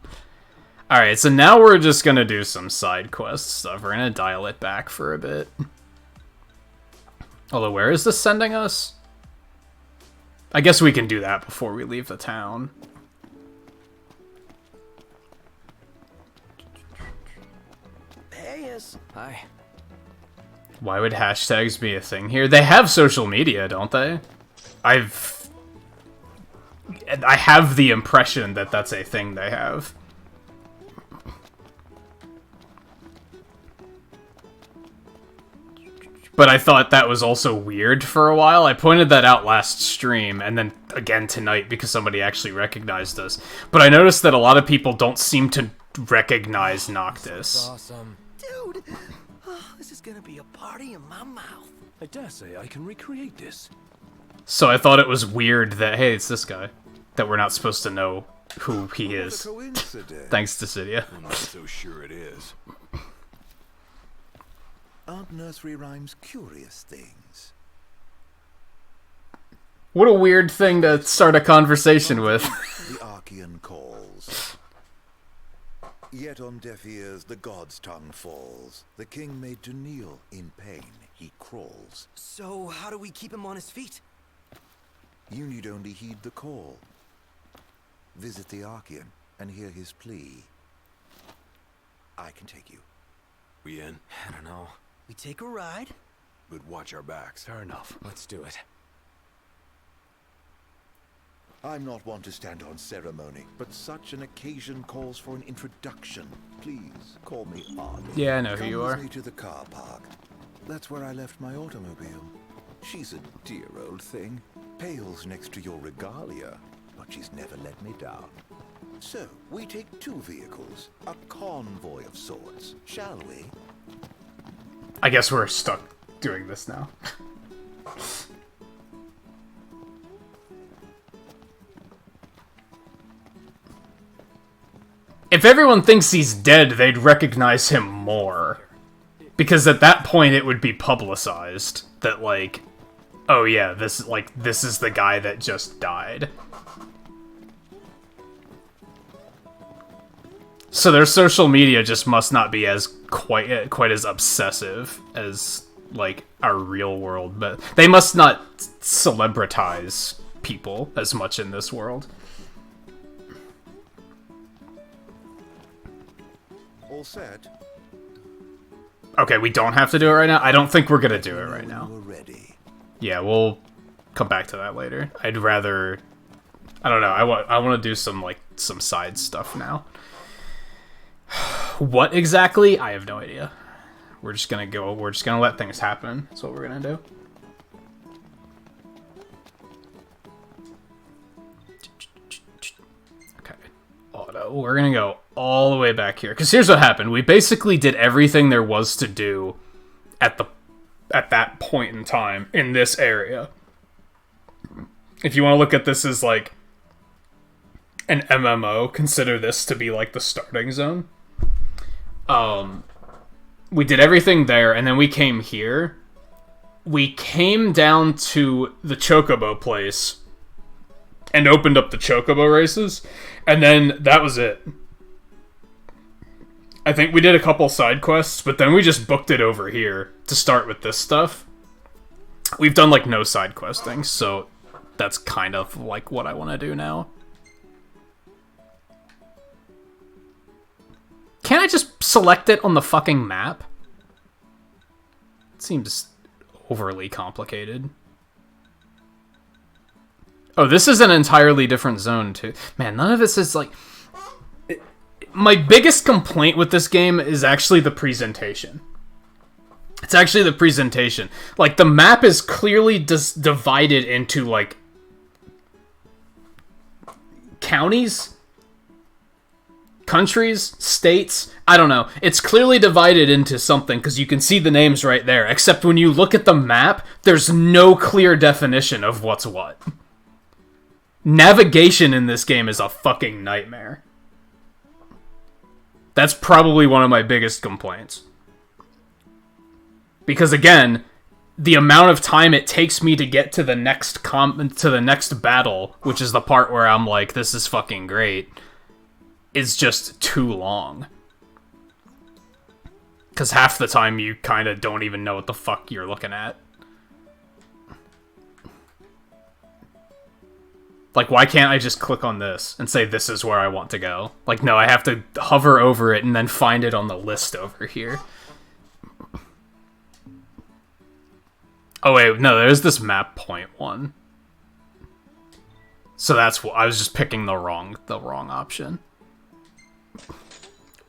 S16: Alright, so now we're just gonna do some side quest stuff. We're gonna dial it back for a bit. Although, where is this sending us? I guess we can do that before we leave the town.
S15: Hey, yes.
S3: Hi.
S16: Why would hashtags be a thing here? They have social media, don't they? I have the impression that that's a thing they have. But I thought that was also weird for a while. I pointed that out last stream, and then again tonight because somebody actually recognized us. But I noticed that a lot of people don't seem to recognize Noctis.
S3: That's awesome.
S15: Dude, this is gonna be a party in my mouth.
S4: I dare say I can recreate this.
S16: So I thought it was weird that, hey, it's this guy. That we're not supposed to know who he is. Thanks to Cydia.
S6: I'm not so sure it is.
S2: Aren't nursery rhymes curious things?
S16: What a weird thing to start a conversation with.
S2: The Archean calls. Yet on deaf ears the god's tongue falls. The king made to kneel in pain, he crawls.
S15: So, how do we keep him on his feet?
S2: You need only heed the call. Visit the Archean and hear his plea. I can take you.
S6: We in?
S3: I don't know.
S15: We take a ride?
S6: But watch our backs.
S4: Fair enough.
S3: Let's do it.
S2: I'm not one to stand on ceremony, but such an occasion calls for an introduction. Please, call me Arnie.
S16: Yeah, I know who you are.
S2: Come with me to the car park. That's where I left my automobile. She's a dear old thing. Pales next to your regalia, but she's never let me down. So, we take 2 vehicles, a convoy of sorts, shall we?
S16: I guess we're stuck doing this now. If everyone thinks he's dead, they'd recognize him more. Because at that point it would be publicized that, like, oh yeah, this is the guy that just died. So their social media just must not be as quite as obsessive as, like, our real world, but they must not celebritize people as much in this world.
S2: All set?
S16: Okay, we don't have to do it right now? I don't think we're gonna do it right now. Yeah, we'll come back to that later. I'd rather... I don't know, I want to do some side stuff now. What exactly? I have no idea. We're just gonna let things happen. That's what we're gonna do. Okay. Auto. We're gonna go all the way back here. Because here's what happened. We basically did everything there was to do at that point in time in this area. If you want to look at this as like an MMO, consider this to be like the starting zone. We did everything there, and then we came here. We came down to the Chocobo place and opened up the Chocobo races, and then that was it. I think we did a couple side quests, but then we just booked it over here to start with this stuff. We've done, like, no side questing, so that's kind of, like, what I want to do now. Can't I just select it on the fucking map? It seems overly complicated. Oh, this is an entirely different zone, too. Man, none of this is, like... My biggest complaint with this game is actually the presentation. It's actually the presentation. Like, the map is clearly divided into, like... counties? Countries? States? I don't know. It's clearly divided into something, because you can see the names right there. Except when you look at the map, there's no clear definition of what's what. Navigation in this game is a fucking nightmare. That's probably one of my biggest complaints. Because again, the amount of time it takes me to get to the next battle, which is the part where I'm like, this is fucking great, is just too long. Because half the time you kind of don't even know what the fuck you're looking at. Like, why can't I just click on this and say this is where I want to go? Like, no, I have to hover over it and then find it on the list over here. Oh, wait, no, there's this map point one. So that's what I was just picking the wrong option.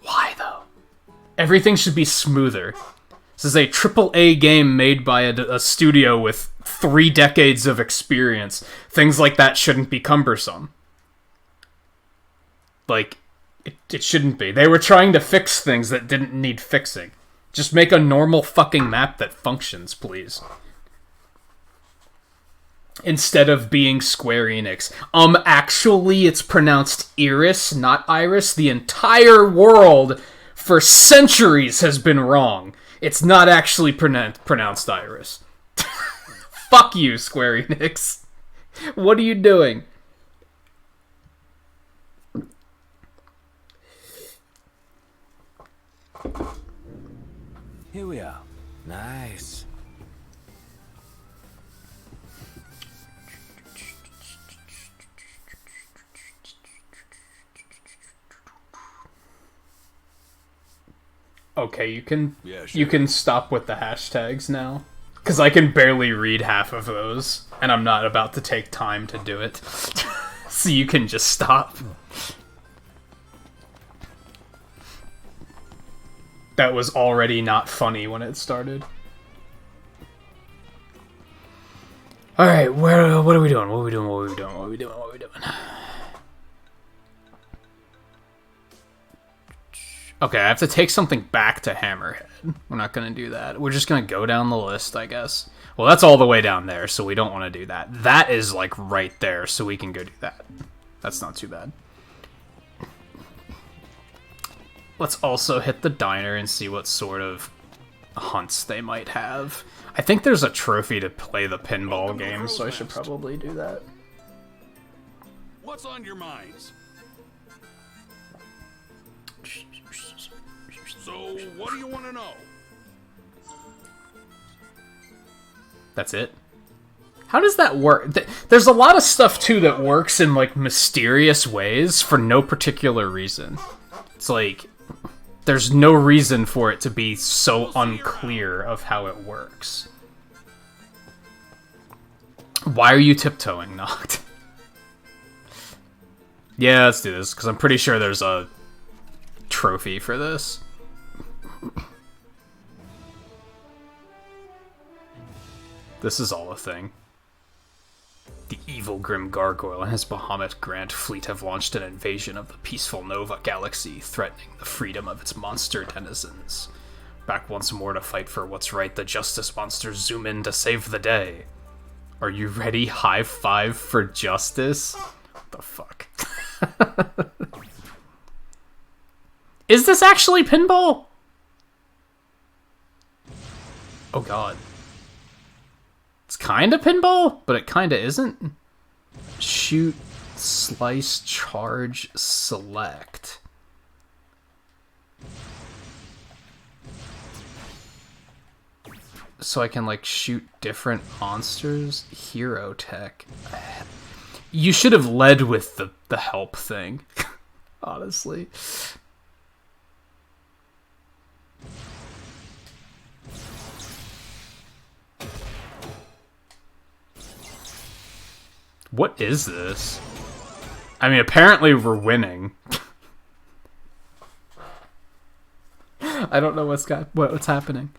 S16: Why, though? Everything should be smoother. This is a AAA game made by a studio with 3 decades of experience. Things like that shouldn't be cumbersome. Like, it shouldn't be. They were trying to fix things that didn't need fixing. Just make a normal fucking map that functions, please. Instead of being Square Enix. Actually, it's pronounced Iris, not Iris. The entire world, for centuries, has been wrong. It's not actually pronounced Iris. Fuck you, Square Enix. What are you doing?
S4: Here we are. Nice.
S16: Okay, you can
S14: Yeah, sure.
S16: you can stop with the hashtags now. Because I can barely read half of those, and I'm not about to take time to do it. So you can just stop. That was already not funny when it started. Alright, what are we doing? What are we doing? What are we doing? What are we doing? What are we doing? Okay, I have to take something back to Hammerhead. We're not going to do that. We're just going to go down the list, I guess. Well, that's all the way down there, so we don't want to do that. That is, like, right there, so we can go do that. That's not too bad. Let's also hit the diner and see what sort of hunts they might have. I think there's a trophy to play the pinball game, so I should probably do that.
S14: What's on your minds? So, what do you want to know?
S16: That's it? How does that work? There's a lot of stuff, too, that works in, like, mysterious ways for no particular reason. It's like, there's no reason for it to be so unclear of how it works. Why are you tiptoeing, Noct? Yeah, let's do this, because I'm pretty sure there's a trophy for this. This is all a thing. The evil Grim Gargoyle and his Bahamut Grant fleet have launched an invasion of the peaceful Nova Galaxy, threatening the freedom of its monster denizens. Back once more to fight for what's right, the Justice Monsters zoom in to save the day. Are you ready? High five for justice? What the fuck? Is this actually pinball? Oh god. It's kinda pinball, but it kinda isn't. Shoot, slice, charge, select. so I can like shoot different monsters. Hero tech. You should have led with the help thing, honestly. What is this? I mean, apparently we're winning. I don't know what's happening.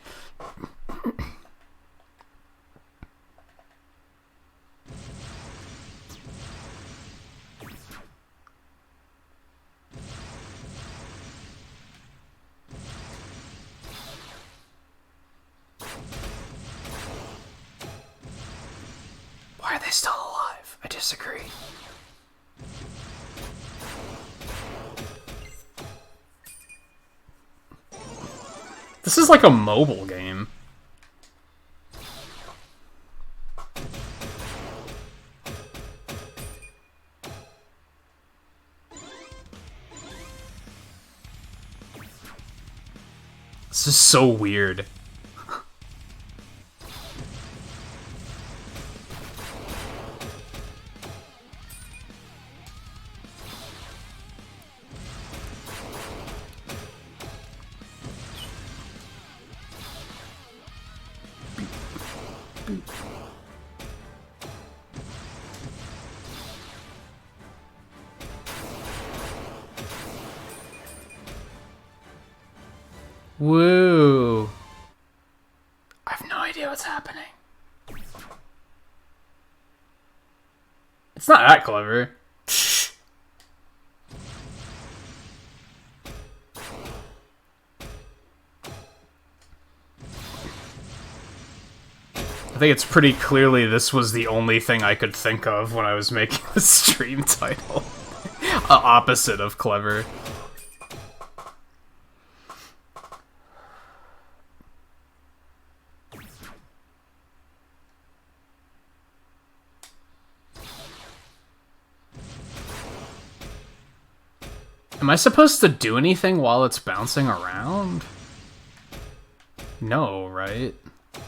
S16: Why are they still alive? I disagree. This is like a mobile game. This is so weird. Woo! I have no idea what's happening. It's not that clever. I think it's pretty clearly this was the only thing I could think of when I was making the stream title. Opposite of clever. Am I supposed to do anything while it's bouncing around? No, right? I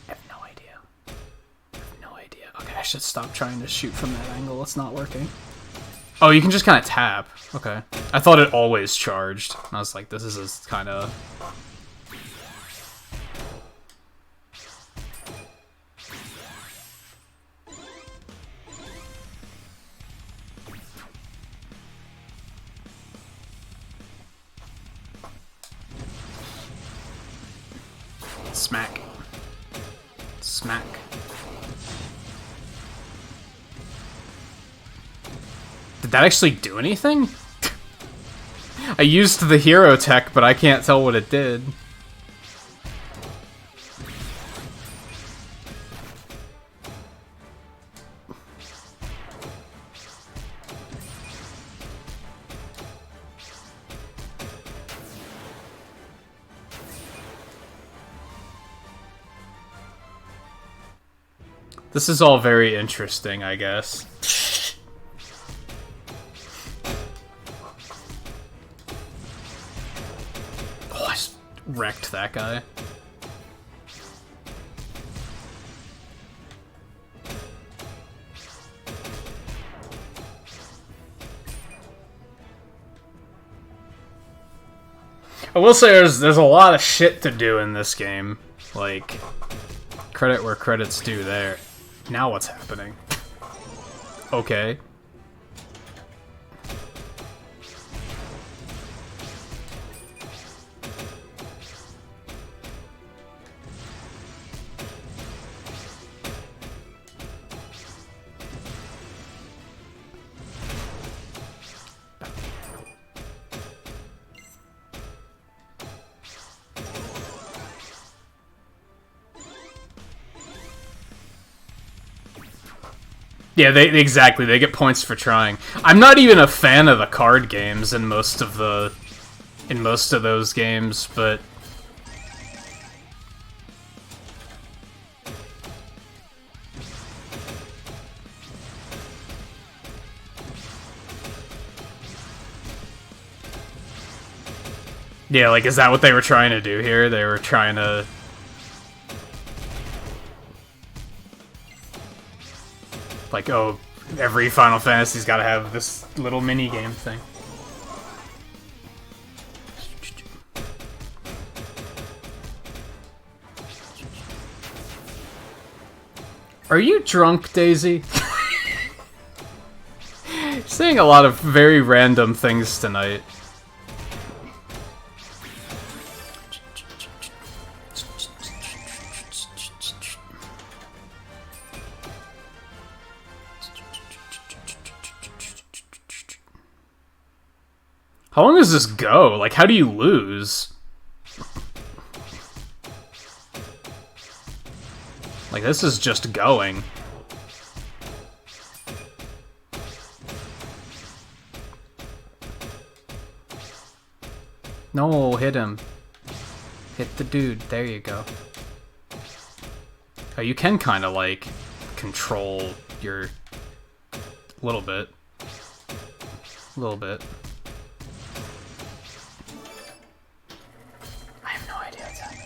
S16: have no idea. I have no idea. Okay, I should stop trying to shoot from that angle. It's not working. Oh, you can just kind of tap. Okay. I thought it always charged. And I was like, this is kind of... Smack. Smack. Did that actually do anything? I used the hero tech, but I can't tell what it did. This is all very interesting, I guess. Oh, I just wrecked that guy. I will say there's a lot of shit to do in this game. Like, credit where credit's due there. Now what's happening? Okay. Yeah, exactly. They get points for trying. I'm not even a fan of the card games in most of those games, but Yeah, like, is that what they were trying to do here? They were trying to... Like, oh, every Final Fantasy's gotta have this little mini-game thing. Are you drunk, Daisy? You're saying a lot of very random things tonight. How long does this go? Like, how do you lose? Like, this is just going. No, hit him. Hit the dude. There you go. Oh, you can kind of, like, control your... little bit. A little bit. I have no idea what's happening.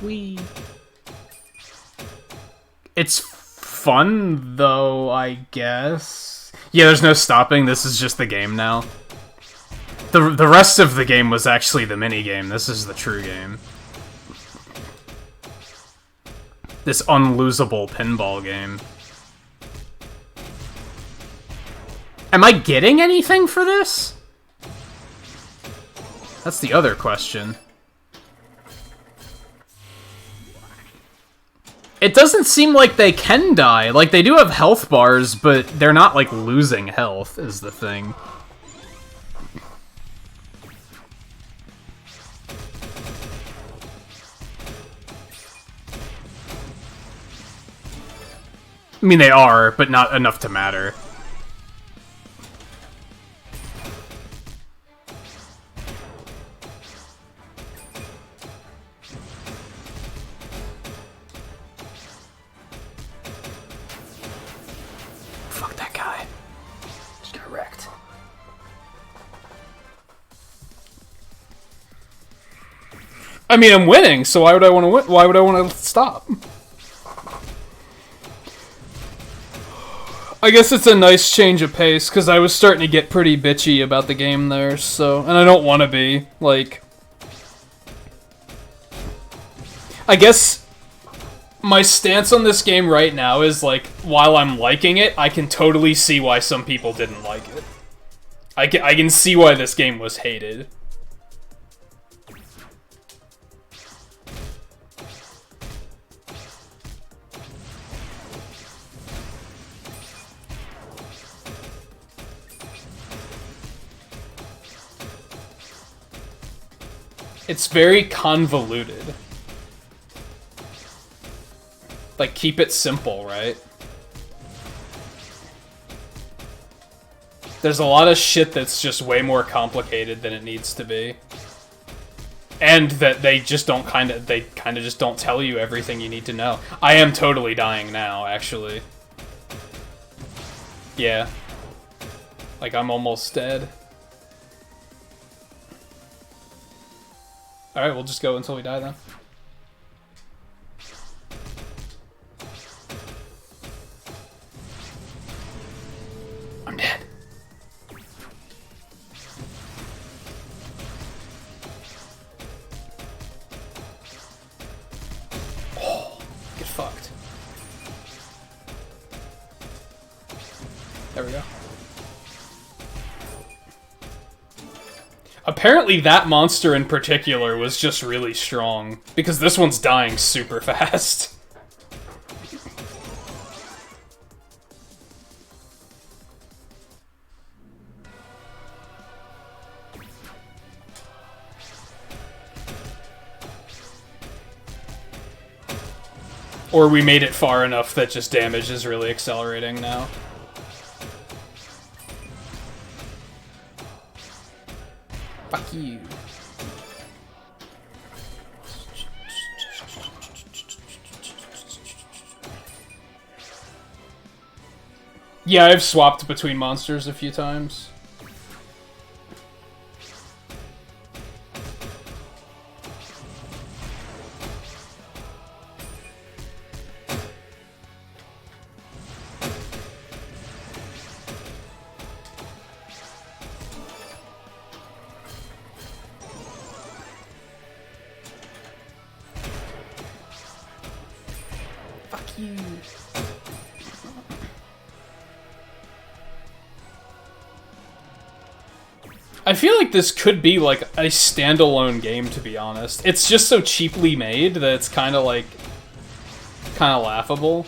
S16: Whee. It's fun, though, I guess. Yeah, there's no stopping. This is just the game now. The rest of the game was actually the mini-game. This is the true game. This unlosable pinball game. Am I getting anything for this? That's the other question. It doesn't seem like they can die. Like, they do have health bars, but they're not, like, losing health, is the thing. I mean, they are, but not enough to matter. Fuck that guy. Just got wrecked. I mean, I'm winning, so why would I want to win? Why would I want to stop? I guess it's a nice change of pace, because I was starting to get pretty bitchy about the game there, so... And I don't want to be, like... I guess my stance on this game right now is, like, while I'm liking it, I can totally see why some people didn't like it. I can see why this game was hated. It's very convoluted. Like, keep it simple, right? There's a lot of shit that's just way more complicated than it needs to be. And that they just don't they kind of just don't tell you everything you need to know. I am totally dying now, actually. Yeah. Like, I'm almost dead. Alright, we'll just go until we die then. I'm dead. Oh, get fucked. There we go. Apparently that monster in particular was just really strong, because this one's dying super fast. Or we made it far enough that just damage is really accelerating now. Fuck you. Yeah, I've swapped between monsters a few times. Fuck you. I feel like this could be like a standalone game, to be honest. It's just so cheaply made that it's kind of like laughable.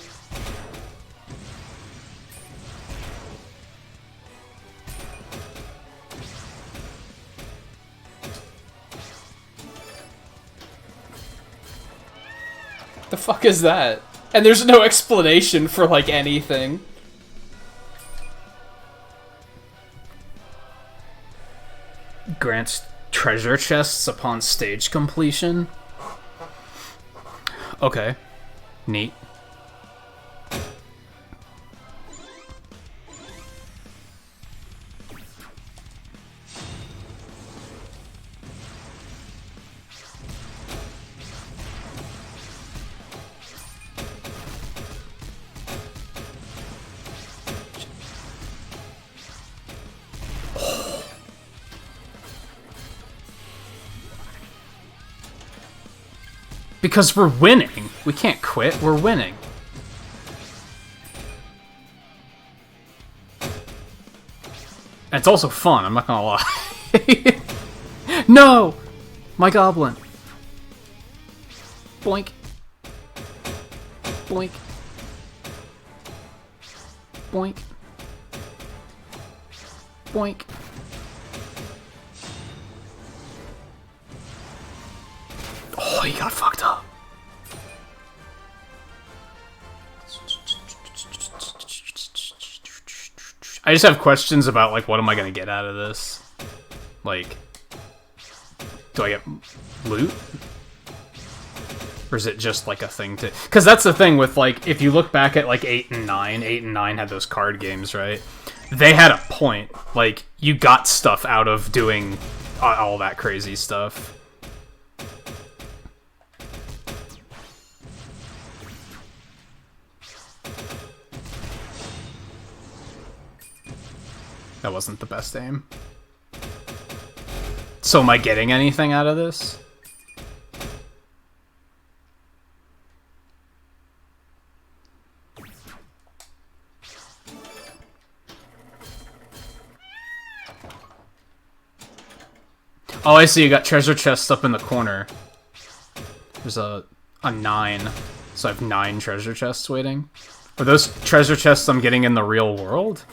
S16: The fuck is that? And there's no explanation for like anything. Grants treasure chests upon stage completion. Okay. Neat. Because we're winning. We can't quit. We're winning. And it's also fun, I'm not gonna lie. No! My goblin. Boink. Boink. Boink. Boink. Oh, he got fucked up. I just have questions about, like, what am I gonna get out of this? Like, do I get loot? Or is it just, like, a thing to... Because that's the thing with, like, if you look back at, like, 8 and 9 had those card games, right? They had a point. Like, you got stuff out of doing all that crazy stuff. That wasn't the best aim. So am I getting anything out of this? Oh, I see. You got treasure chests up in the corner. There's a 9. So I have 9 treasure chests waiting. Are those treasure chests I'm getting in the real world?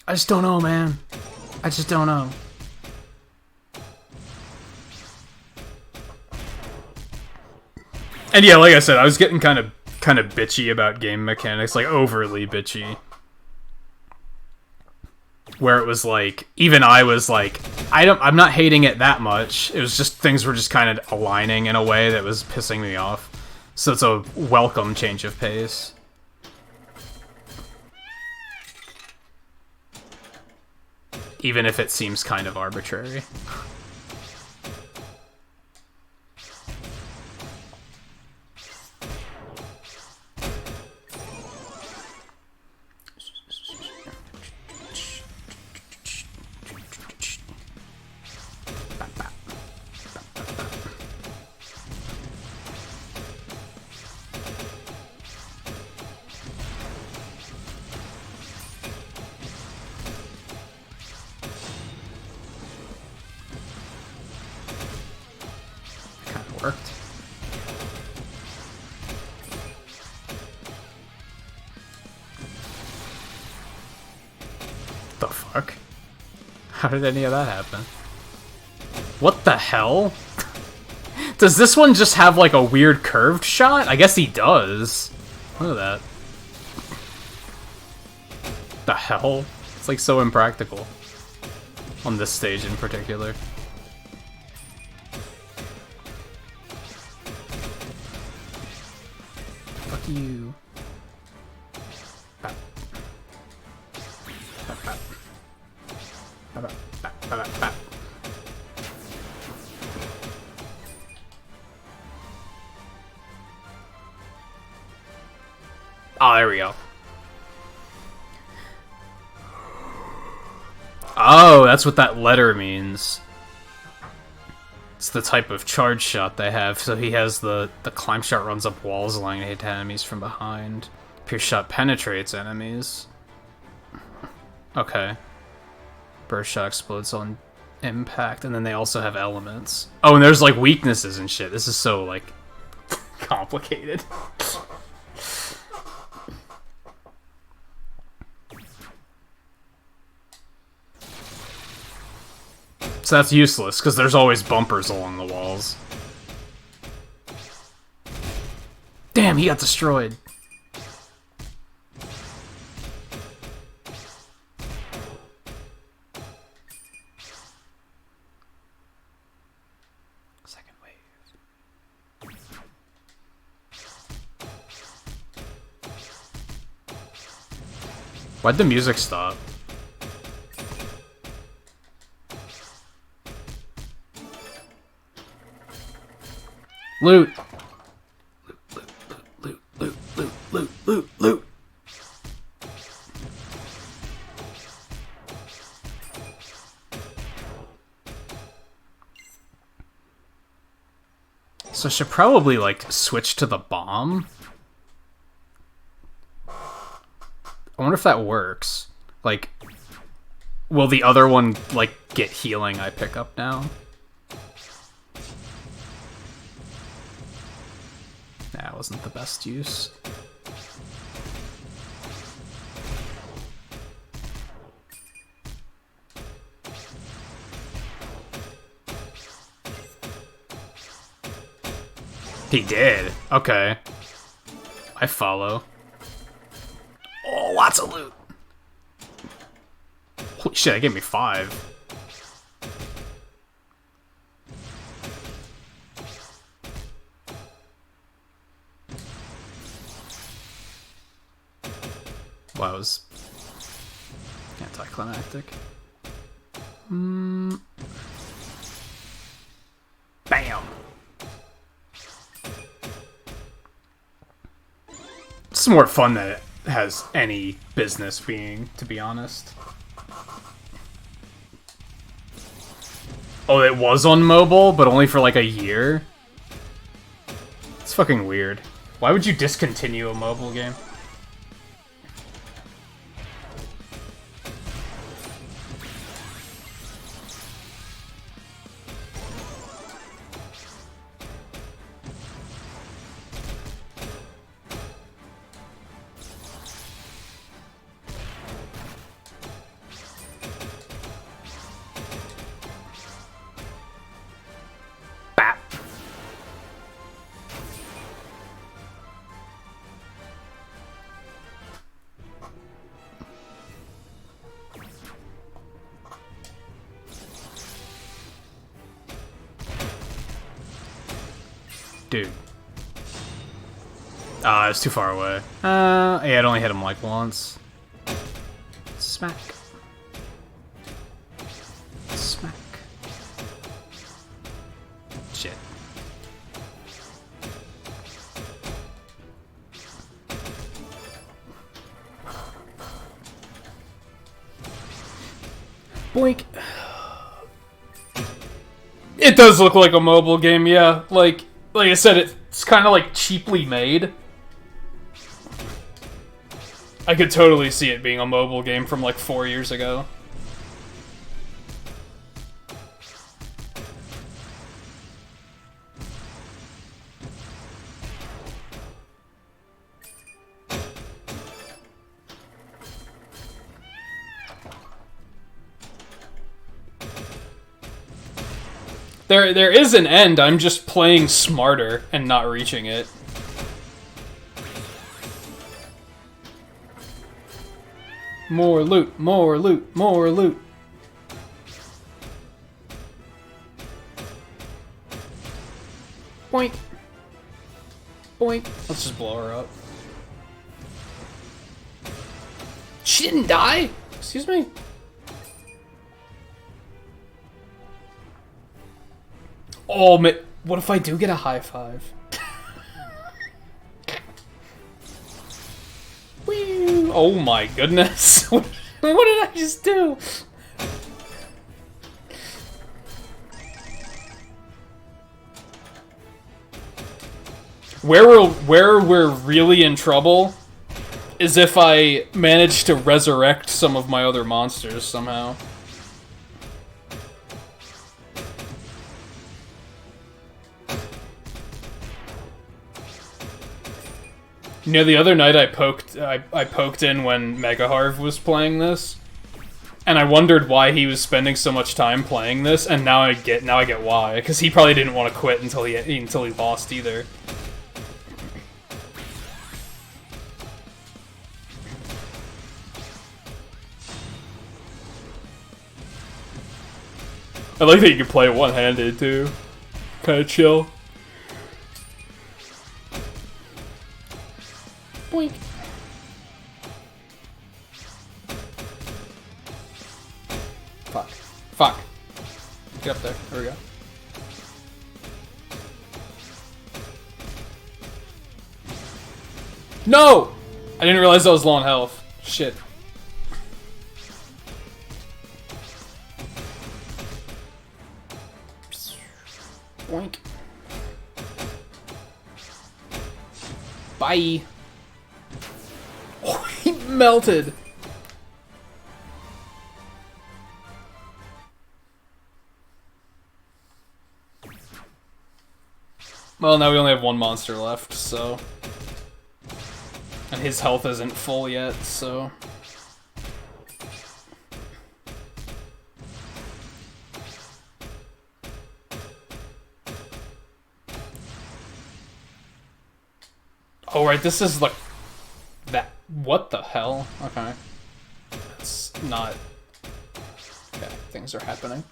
S16: I just don't know, man. I just don't know. And yeah, like I said, I was getting kind of bitchy about game mechanics, like overly bitchy. Where it was like, even I was like, I'm not hating it that much. It was just things were just kind of aligning in a way that was pissing me off. So it's a welcome change of pace. Even if it seems kind of arbitrary. Worked. The fuck? How did any of that happen? What the hell? Does this one just have like a weird curved shot? I guess he does. Look at that. The hell? It's like so impractical. On this stage in particular. you. Oh, there we go. Oh, that's what that letter means. It's the type of charge shot they have. So he has the climb shot runs up walls, allowing to hit enemies from behind. Pierce shot penetrates enemies. Okay. Burst shot explodes on impact, and then they also have elements. Oh, and there's like weaknesses and shit. This is so like complicated. So that's useless, because there's always bumpers along the walls. Damn, he got destroyed. Second wave. Why'd the music stop? Loot! Loot, loot, loot, loot, loot, loot! So I should probably, like, switch to the bomb? I wonder if that works. Like, will the other one, like, get healing I pick up now? That wasn't the best use. He did. Okay. I follow. Oh, lots of loot. Holy shit, that gave me 5. Well, that was anticlimactic. Bam! It's more fun than it has any business being, to be honest. Oh, it was on mobile, but only for like a year? It's fucking weird. Why would you discontinue a mobile game? Dude. It's too far away. Yeah, I'd only hit him like once. Smack. Smack. Shit. Boink. It does look like a mobile game, yeah. Like I said, it's kind of like cheaply made. I could totally see it being a mobile game from like 4 years ago. There is an end, I'm just playing smarter and not reaching it. More loot, more loot, more loot. Boink. Boink. Let's just blow her up. She didn't die? Excuse me? Oh, man. What if I do get a high five? Whee! Oh my goodness. What did I just do? Where we're really in trouble is if I manage to resurrect some of my other monsters somehow. You know, the other night I poked in when Mega Harv was playing this, and I wondered why he was spending so much time playing this, and now I get why, because he probably didn't want to quit until he lost either. I like that you can play it one-handed too. Kinda chill. Boink. Fuck. Fuck. Get up there. There we go. No! I didn't realize I was low on health. Shit. Boink. Bye. Oh, he melted. Well, now we only have one monster left, so... And his health isn't full yet, so... Oh, right, this is like... That... What the hell? Okay. It's not... Okay, things are happening.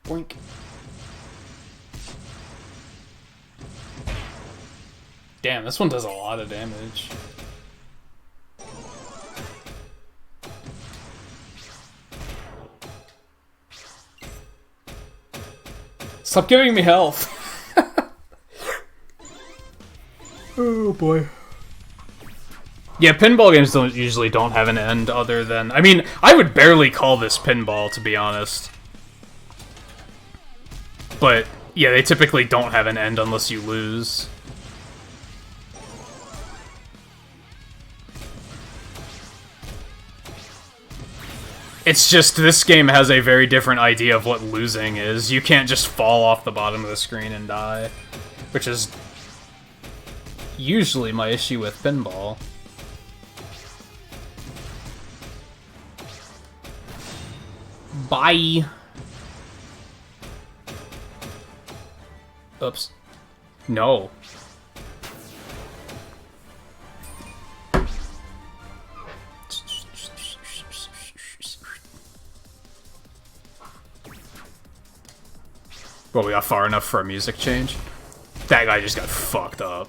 S16: Boink. Damn, this one does a lot of damage. Stop giving me health. Oh boy. Yeah, pinball games usually don't have an end other than... I mean, I would barely call this pinball, to be honest. But, yeah, they typically don't have an end unless you lose. It's just, this game has a very different idea of what losing is. You can't just fall off the bottom of the screen and die. Which is usually my issue with pinball. Bye! Oops. No. Well, we got far enough for a music change. That guy just got fucked up.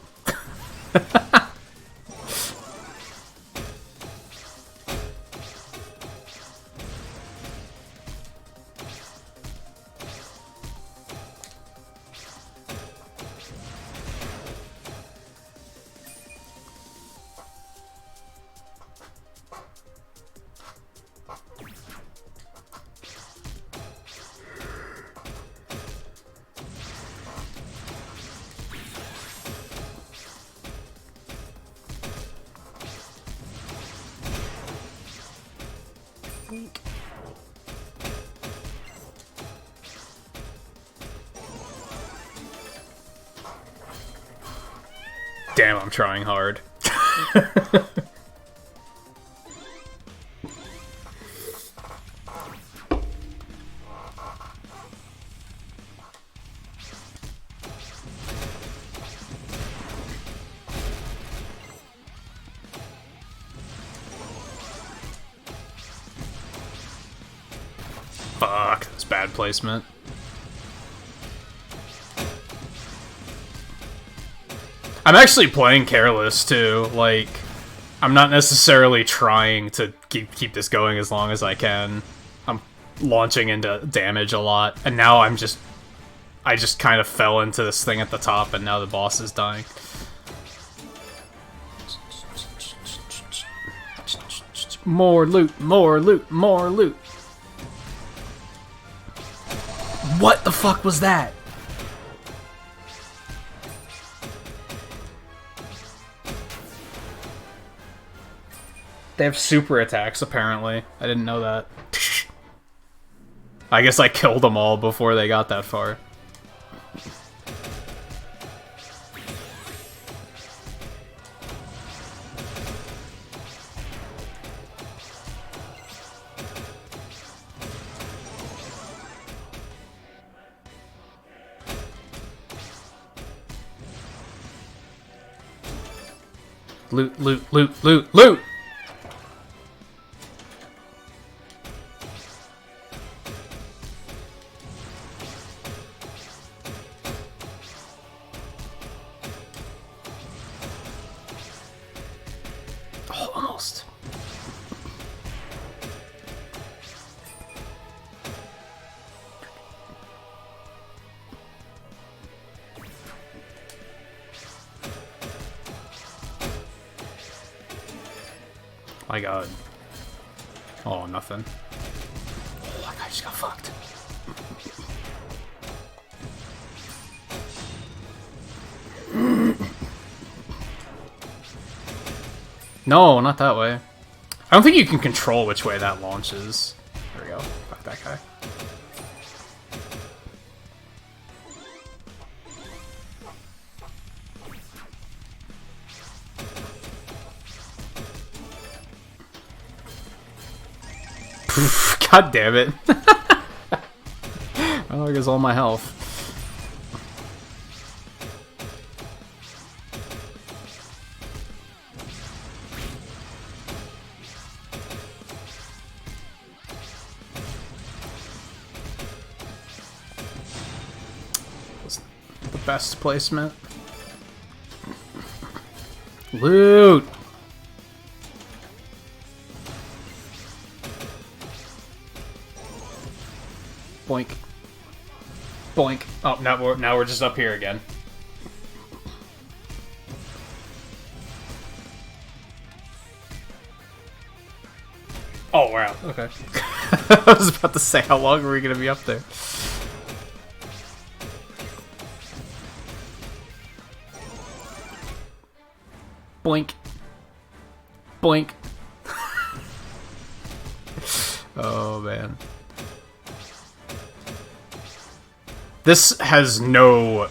S16: Damn, I'm trying hard. bad placement. I'm actually playing careless too. Like, I'm not necessarily trying to keep this going as long as I can. I'm launching into damage a lot, and now I just kind of fell into this thing at the top, and now the boss is dying. More loot, more loot, more loot. What the fuck was that? They have super attacks, apparently. I didn't know that. I guess I killed them all before they got that far. Loot, loot, loot, loot, loot! Oh, almost. My god. Oh, nothing. Oh, I just got fucked. No, not that way. I don't think you can control which way that launches. There we go. Fuck that guy. God damn it. Oh, there goes all my health. Was the best placement. Loot! Boink. Boink. Oh, now we're just up here again. Oh, we're out. Okay. I was about to say, how long are we gonna be up there? Boink. Boink. Oh, man. This has no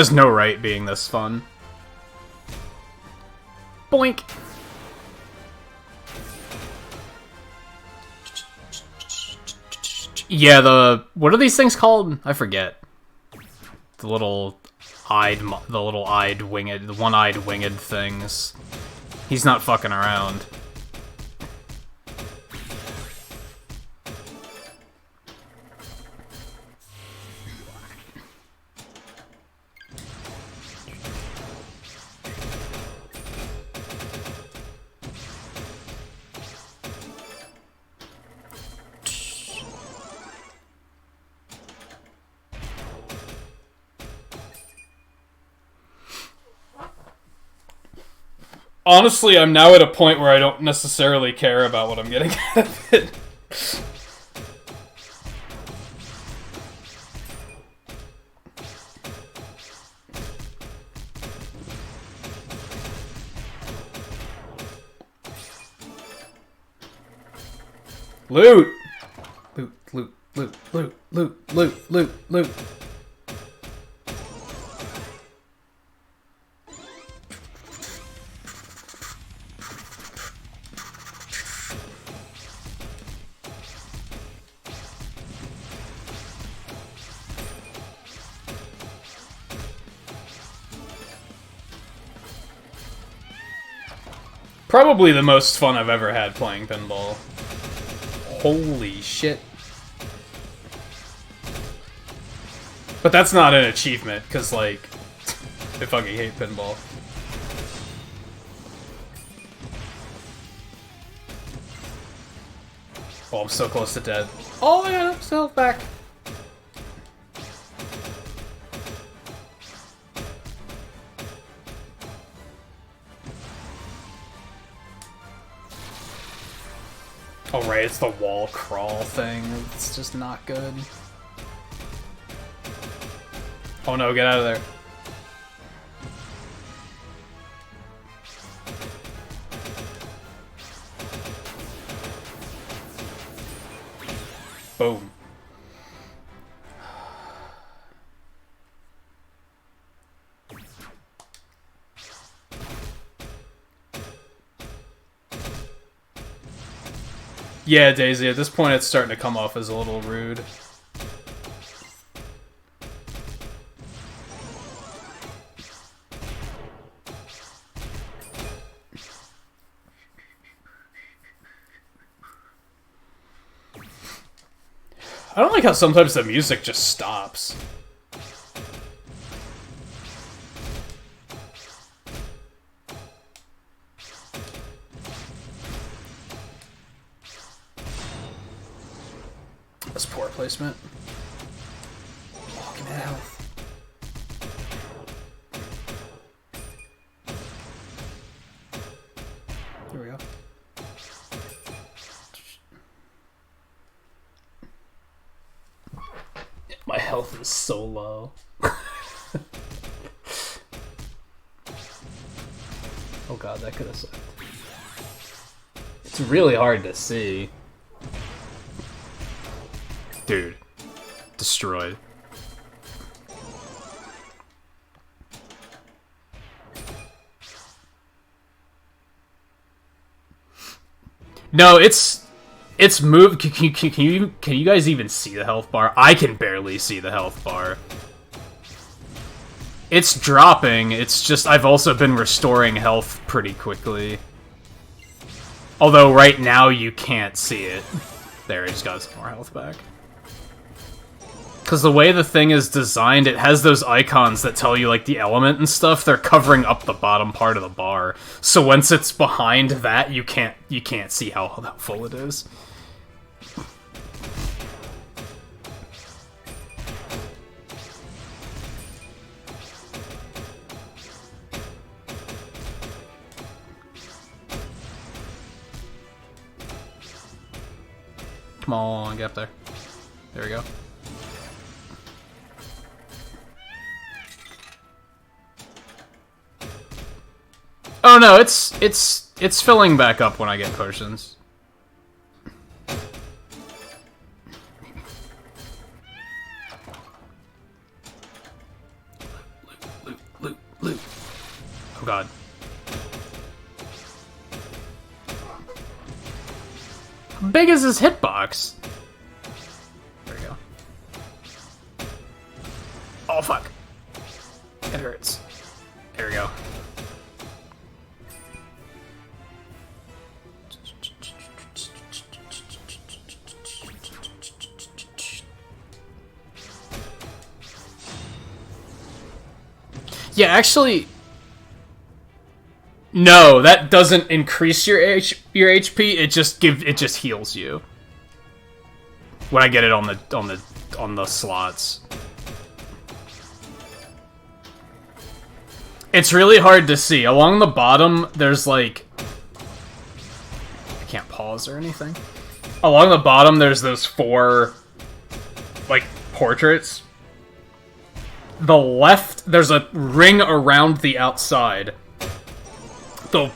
S16: right being this fun. Boink. Yeah, what are these things called? I forget. The one-eyed winged things. He's not fucking around. Honestly, I'm now at a point where I don't necessarily care about what I'm getting out of it. Loot! Loot, loot, loot, loot, loot, loot, loot, loot. Probably the most fun I've ever had playing pinball. Holy shit. But that's not an achievement, because, like, I fucking hate pinball. Oh, I'm so close to dead. Oh, yeah, I'm still back. Oh, right, it's the wall crawl thing. It's just not good. Oh no, get out of there. Boom. Yeah, Daisy, at this point it's starting to come off as a little rude. I don't like how sometimes the music just stops. That's poor placement. Oh, give me that health. There we go. My health is so low. Oh god, that could have sucked. It's really hard to see. Dude. Destroyed. No, it's moved. Can you guys even see the health bar? I can barely see the health bar. It's dropping. It's just I've also been restoring health pretty quickly. Although right now you can't see it. There, he's got some more health back. Because the way the thing is designed, it has those icons that tell you, like, the element and stuff. They're covering up the bottom part of the bar. So once it's behind that, you can't see how full it is. Come on, get up there. There we go. Oh no, it's filling back up when I get potions. Loot. Oh god. How big is his hitbox? There we go. Oh fuck. It hurts. There we go. Yeah, actually, no, that doesn't increase your HP. It just heals you when I get it on the slots. It's really hard to see. Along the bottom, there's like I can't pause or anything. Along the bottom, there's those 4 like portraits. The left, there's a ring around the outside. The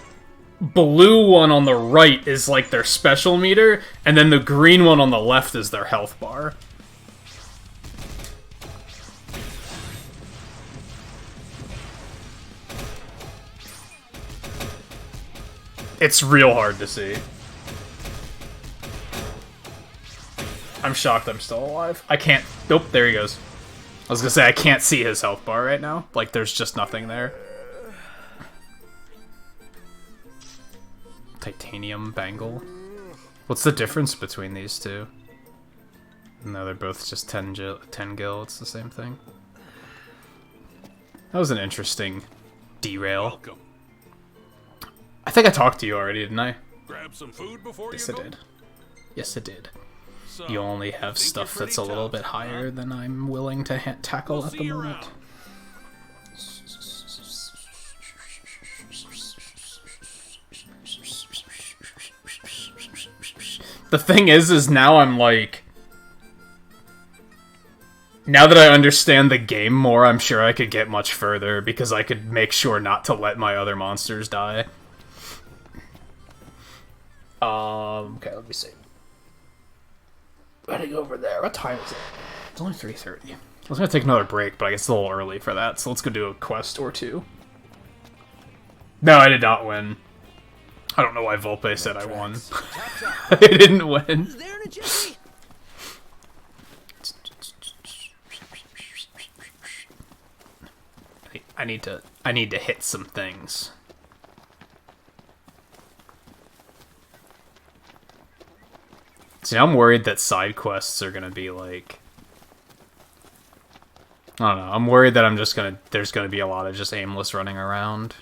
S16: blue one on the right is like their special meter, and then the green one on the left is their health bar. It's real hard to see. I'm shocked I'm still alive. I can't... Nope, there he goes. I was gonna say, I can't see his health bar right now. Like, there's just nothing there. Titanium bangle. What's the difference between these two? No, they're both just 10 gil. It's the same thing. That was an interesting derail.
S6: Welcome.
S16: I think I talked to you already, didn't I?
S6: Grab some food before
S16: Yes,
S6: you
S16: I
S6: go.
S16: did. Yes, I did.
S6: So,
S16: You only have
S6: think
S16: stuff
S6: you're
S16: that's a
S6: pretty
S16: little
S6: tough,
S16: bit higher than I'm willing to tackle at the
S6: see you
S16: moment.
S6: around.
S16: The thing is now I'm like... Now that I understand the game more, I'm sure I could get much further, because I could make sure not to let my other monsters die. Okay, let me see. Heading over there. What time is it? It's only 3:30. I was gonna take another break, but I guess it's a little early for that, so let's go do a quest or two. No, I did not win. I don't know why Volpe said I won. I didn't win. I need to hit some things. See, I'm worried that side quests are gonna be like... I don't know, I'm worried that there's gonna be a lot of just aimless running around.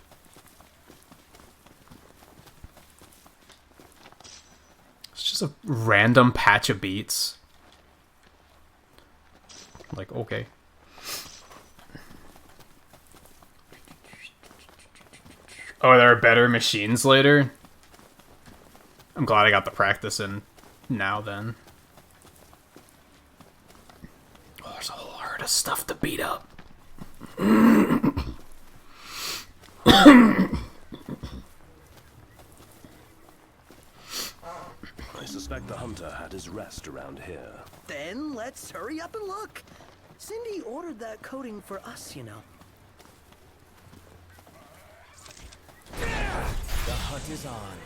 S16: It's just a random patch of beats. Like, okay. Oh, there are better machines later? I'm glad I got the practice in now then. Oh, there's a whole herd of stuff to beat up.
S4: I suspect the hunter had his rest around here.
S15: Then let's hurry up and look. Cindy ordered that coating for us, you know.
S4: The hunt is on.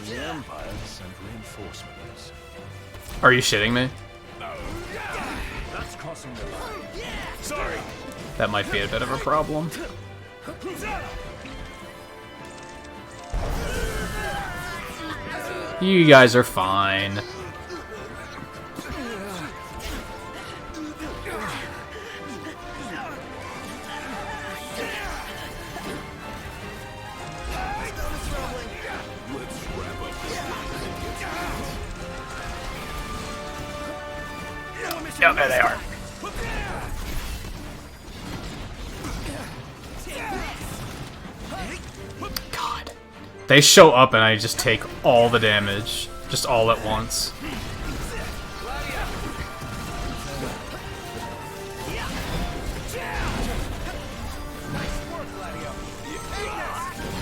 S4: The Empire sent reinforcements.
S16: Are you shitting me?
S4: That's crossing the line.
S6: Sorry.
S16: That might be a bit of a problem. You guys are fine. Oh, there they are. God. They show up and I just take all the damage. Just all at once.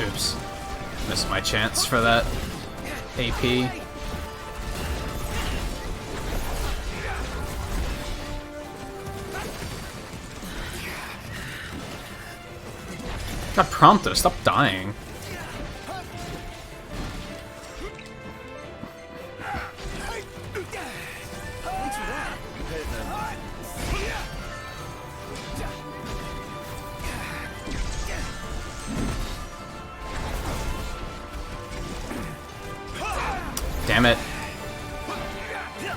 S16: Oops. Missed my chance for that AP. God, Prompto, stop dying. Damn it.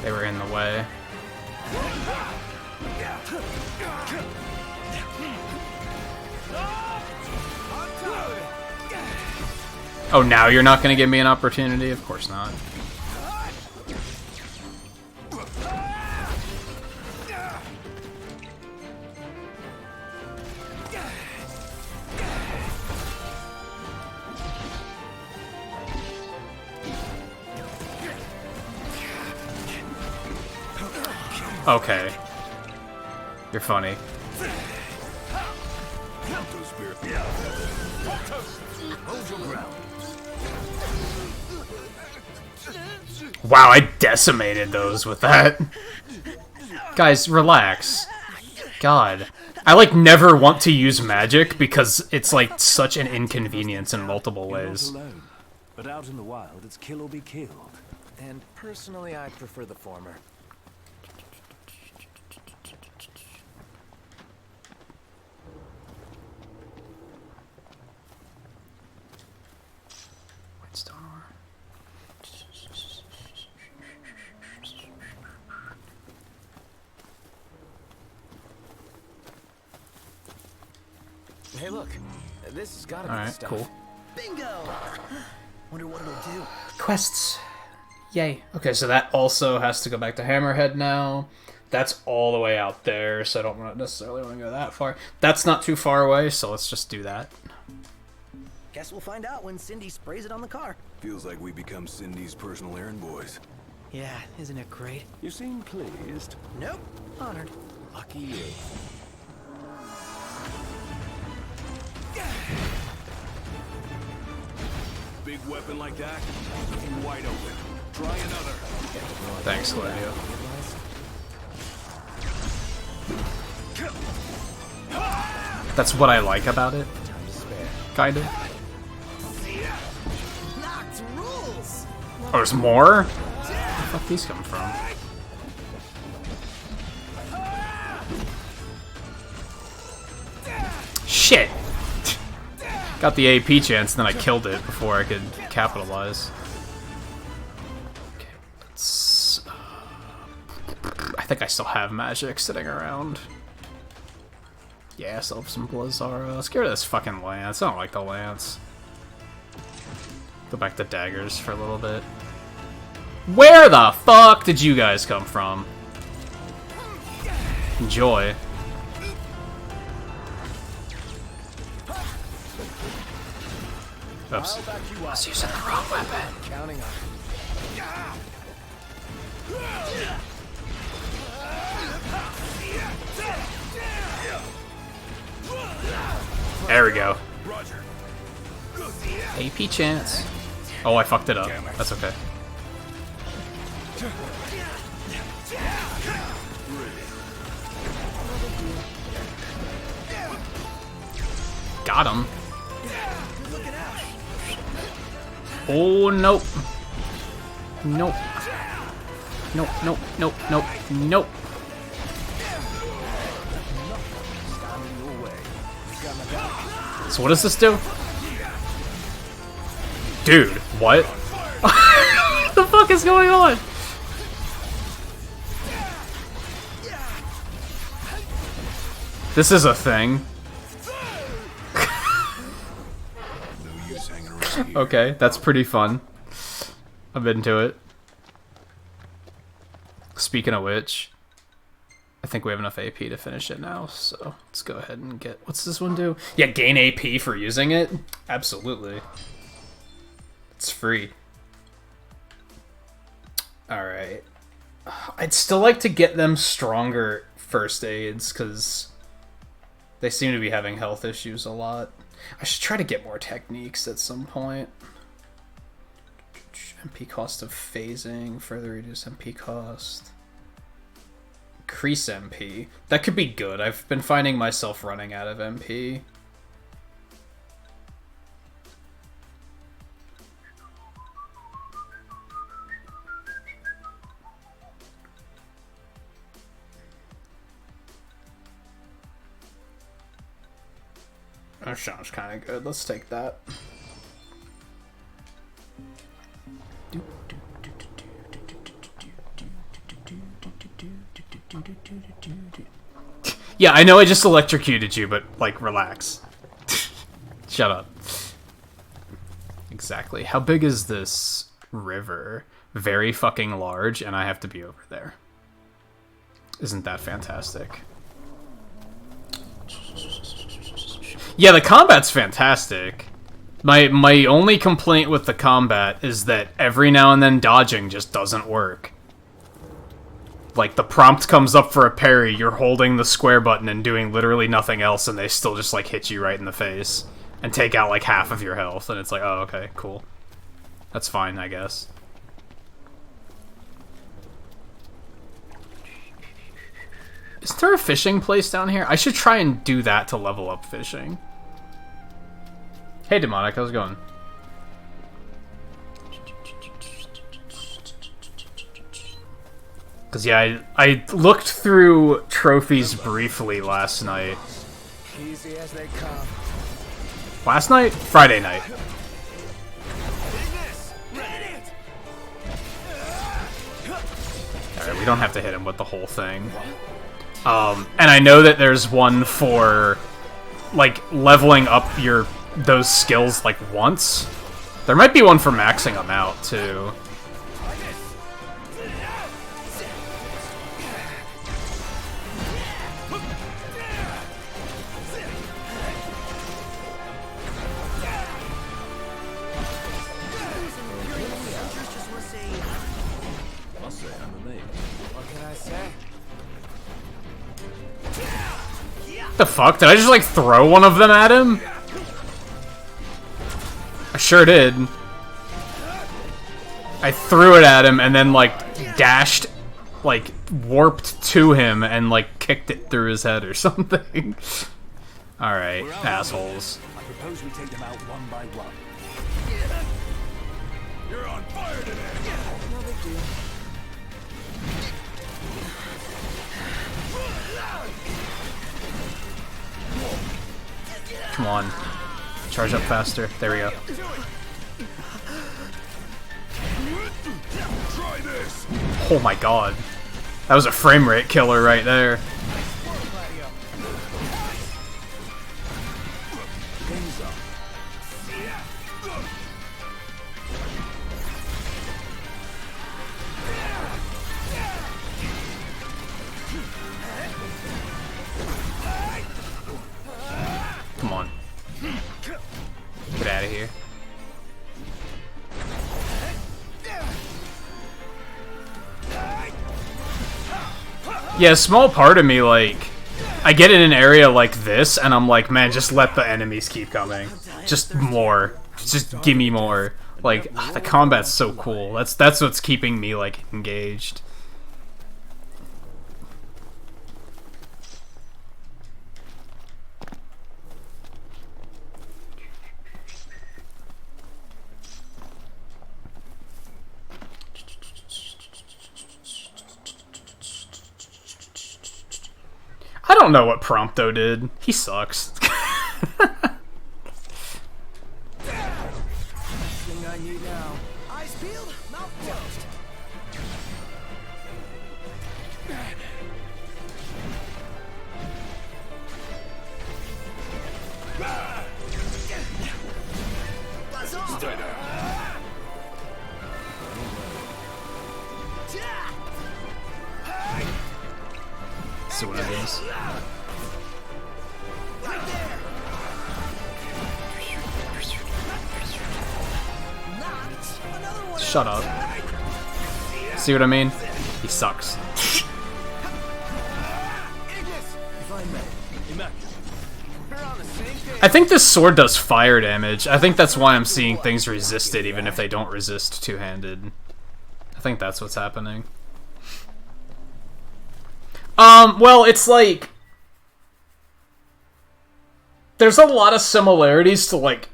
S16: They were in the way. Oh, now you're not going to give me an opportunity? Of course not. Okay. You're funny. Wow, I decimated those with that. Guys, relax. God. I, like, never want to use magic because it's, like, such an inconvenience in multiple ways.
S4: You're not alone, but out in the wild, it's kill or be killed.
S5: And personally, I prefer the former.
S16: White stone ore.
S3: Hey, look. This has got to be the
S16: Alright,
S3: stuff.
S16: cool.
S15: Bingo! Wonder what it'll do.
S16: Quests. Yay. Okay, so that also has to go back to Hammerhead now. That's all the way out there, so I don't necessarily want to go that far. That's not too far away, so let's just do that.
S15: Guess we'll find out when Cindy sprays it on the car.
S6: Feels like we become Cindy's personal errand boys.
S15: Yeah, isn't it great?
S6: You seem pleased.
S15: Nope. Honored.
S6: Lucky you. Big weapon like that, you wide open. Try another.
S16: Thanks, Gladio. That's what I like about it. Kind of.
S15: Knocked rules.
S16: Oh, there's more? Where the fuck these come from? Shit! Got the AP chance, and then I killed it before I could capitalize. Okay, let's... I think I still have magic sitting around. Yeah, I still have some Blizzara. Let's get rid of this fucking lance. I don't like the lance. Go back to daggers for a little bit. Where the fuck did you guys come from? Enjoy. Oops. I was using the wrong weapon.
S3: Counting on
S16: There we go. AP chance. Oh, I fucked it up. That's okay. Got him. Oh, nope. Nope. Nope, nope, nope, nope, nope. So what does this do? Dude, what? What the fuck is going on? This is a thing. Okay, that's pretty fun. I'm into it. Speaking of which, I think we have enough AP to finish it now, so let's go ahead and get... What's this one do? Yeah, gain AP for using it? Absolutely. It's free. Alright. I'd still like to get them stronger first aids, because they seem to be having health issues a lot. I should try to get more techniques at some point. MP cost of phasing, further reduce MP cost. Increase MP. That could be good. I've been finding myself running out of MP. That sounds kind of good. Let's take that. Yeah, I know I just electrocuted you, but, like, relax. Shut up. Exactly. How big is this river? Very fucking large, and I have to be over there. Isn't that fantastic? Yeah, the combat's fantastic. My only complaint with the combat is that every now and then dodging just doesn't work. Like, the prompt comes up for a parry, you're holding the square button and doing literally nothing else, and they still just, like, hit you right in the face. And take out, like, half of your health, and it's like, oh, okay, cool. That's fine, I guess. Is there a fishing place down here? I should try and do that to level up fishing. Hey, Demonic, how's it going? Because, yeah, I looked through trophies briefly last night.
S3: Easy as they come.
S16: Last night? Friday night. Alright, we don't have to hit him with the whole thing. And I know that there's one for like, leveling up those skills, like, once. There might be one for maxing them out, too. The fuck? Did I just, like, throw one of them at him? I sure did. I threw it at him and then, like, dashed, like, warped to him and, like, kicked it through his head or something. Alright, assholes.
S4: I propose we take them out one by one.
S14: You're on fire today.
S15: No big deal.
S16: Come on. Charge up faster. There we go. Oh my god. That was a frame rate killer right there. Come on. Get out of here. Yeah, a small part of me, like, I get in an area like this, and I'm like, man, just let the enemies keep coming. Just more. Just give me more. Like, the combat's so cool. That's what's keeping me, like, engaged. I don't know what Prompto did. He sucks.
S15: Thing I need now. Eyes peeled, mouth closed. Buzz off.
S16: See what it is. Shut up. See what I mean? He sucks. I think this sword does fire damage. I think that's why I'm seeing things resist it even if they don't resist two-handed. I think that's what's happening. Well, it's like... There's a lot of similarities to, like,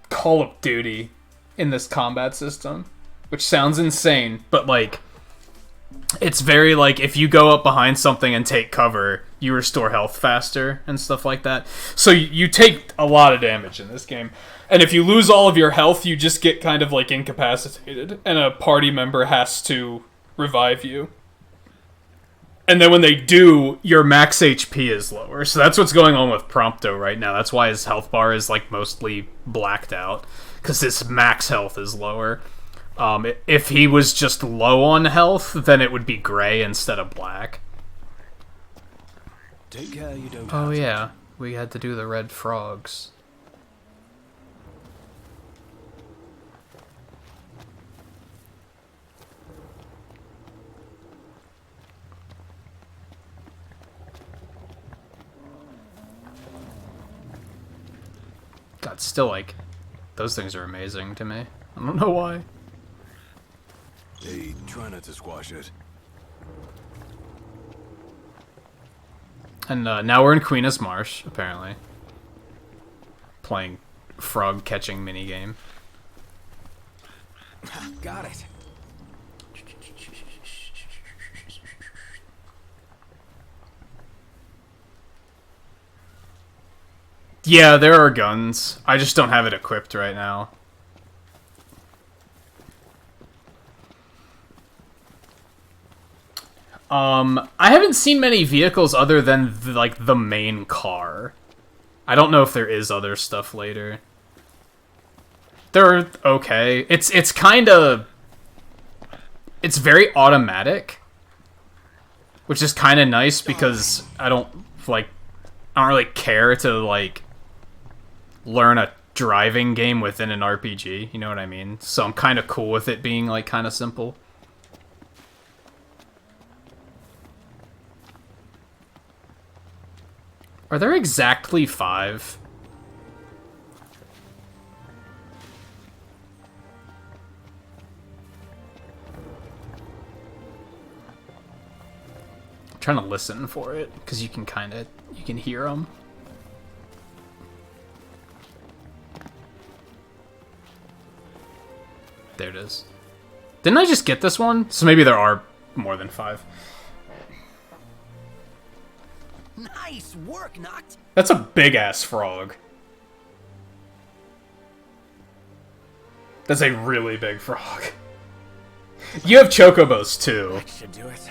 S16: Call of Duty in this combat system. Which sounds insane, but, like... It's very, like, if you go up behind something and take cover, you restore health faster and stuff like that. So you take a lot of damage in this game. And if you lose all of your health, you just get kind of, like, incapacitated. And a party member has to revive you. And then when they do, your max HP is lower. So that's what's going on with Prompto right now. That's why his health bar is, like, mostly blacked out. Because his max health is lower. If he was just low on health, then it would be gray instead of black.
S4: Take care you don't
S16: Oh yeah, we had to do the red frogs. God, still, like, those things are amazing to me. I don't know why.
S6: Hey, try not to squash it.
S16: And now we're in Queen's Marsh, apparently. Playing frog catching minigame.
S15: Got it.
S16: Yeah, there are guns. I just don't have it equipped right now. I haven't seen many vehicles other than like the main car. I don't know if there is other stuff later. They're okay. It's kind of... It's very automatic, which is kind of nice because I don't really care to like learn a driving game within an RPG, you know what I mean? So I'm kind of cool with it being like kind of simple. Are there exactly 5? I'm trying to listen for it because you can hear them. There it is. Didn't I just get this one? So maybe there are more than 5.
S11: Nice work, Noct.
S16: That's a big-ass frog. That's a really big frog. You have chocobos, too.
S11: That should do it.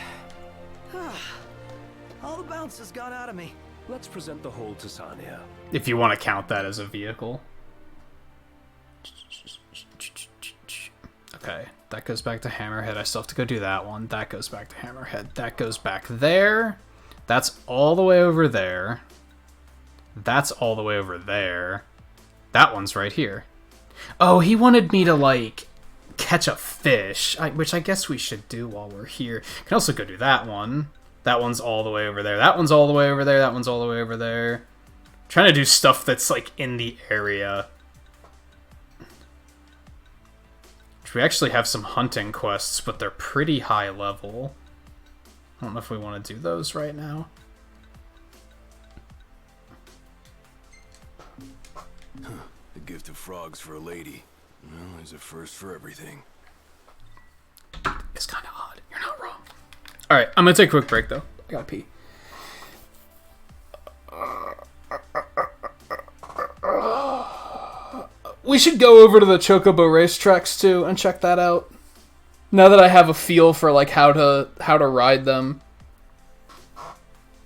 S15: All the bounce has gone out of me.
S4: Let's present the whole to Sania.
S16: If you want to count that as a vehicle. Okay, that goes back to Hammerhead. I still have to go do that one. That goes back to Hammerhead. That goes back there. That's all the way over there. That's all the way over there. That one's right here. Oh, he wanted me to, like, catch a fish, which I guess we should do while we're here. Can also go do that one. That one's all the way over there. That one's all the way over there. That one's all the way over there. Trying to do stuff that's, like, in the area. We actually have some hunting quests, but they're pretty high level. I don't know if we want to do those right now.
S6: The gift of frogs for a lady. Well, there's a first for everything.
S16: It's kind of odd. You're not wrong. Alright, I'm going to take a quick break, though. I gotta pee. We should go over to the Chocobo racetracks, too, and check that out. Now that I have a feel for like how to ride them,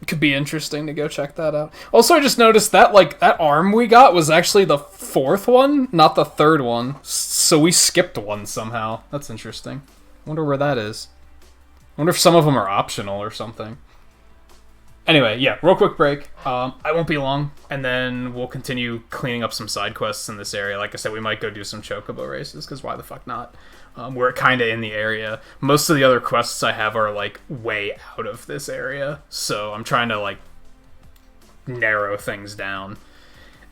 S16: it could be interesting to go check that out. Also, I just noticed that like that arm we got was actually the 4th one, not the 3rd one. So we skipped one somehow. That's interesting. Wonder where that is. Wonder if some of them are optional or something. Anyway, yeah, real quick break. I won't be long, and then we'll continue cleaning up some side quests in this area. Like I said, we might go do some Chocobo races, because why the fuck not? We're kind of in the area. Most of the other quests I have are, like, way out of this area, so I'm trying to, like, narrow things down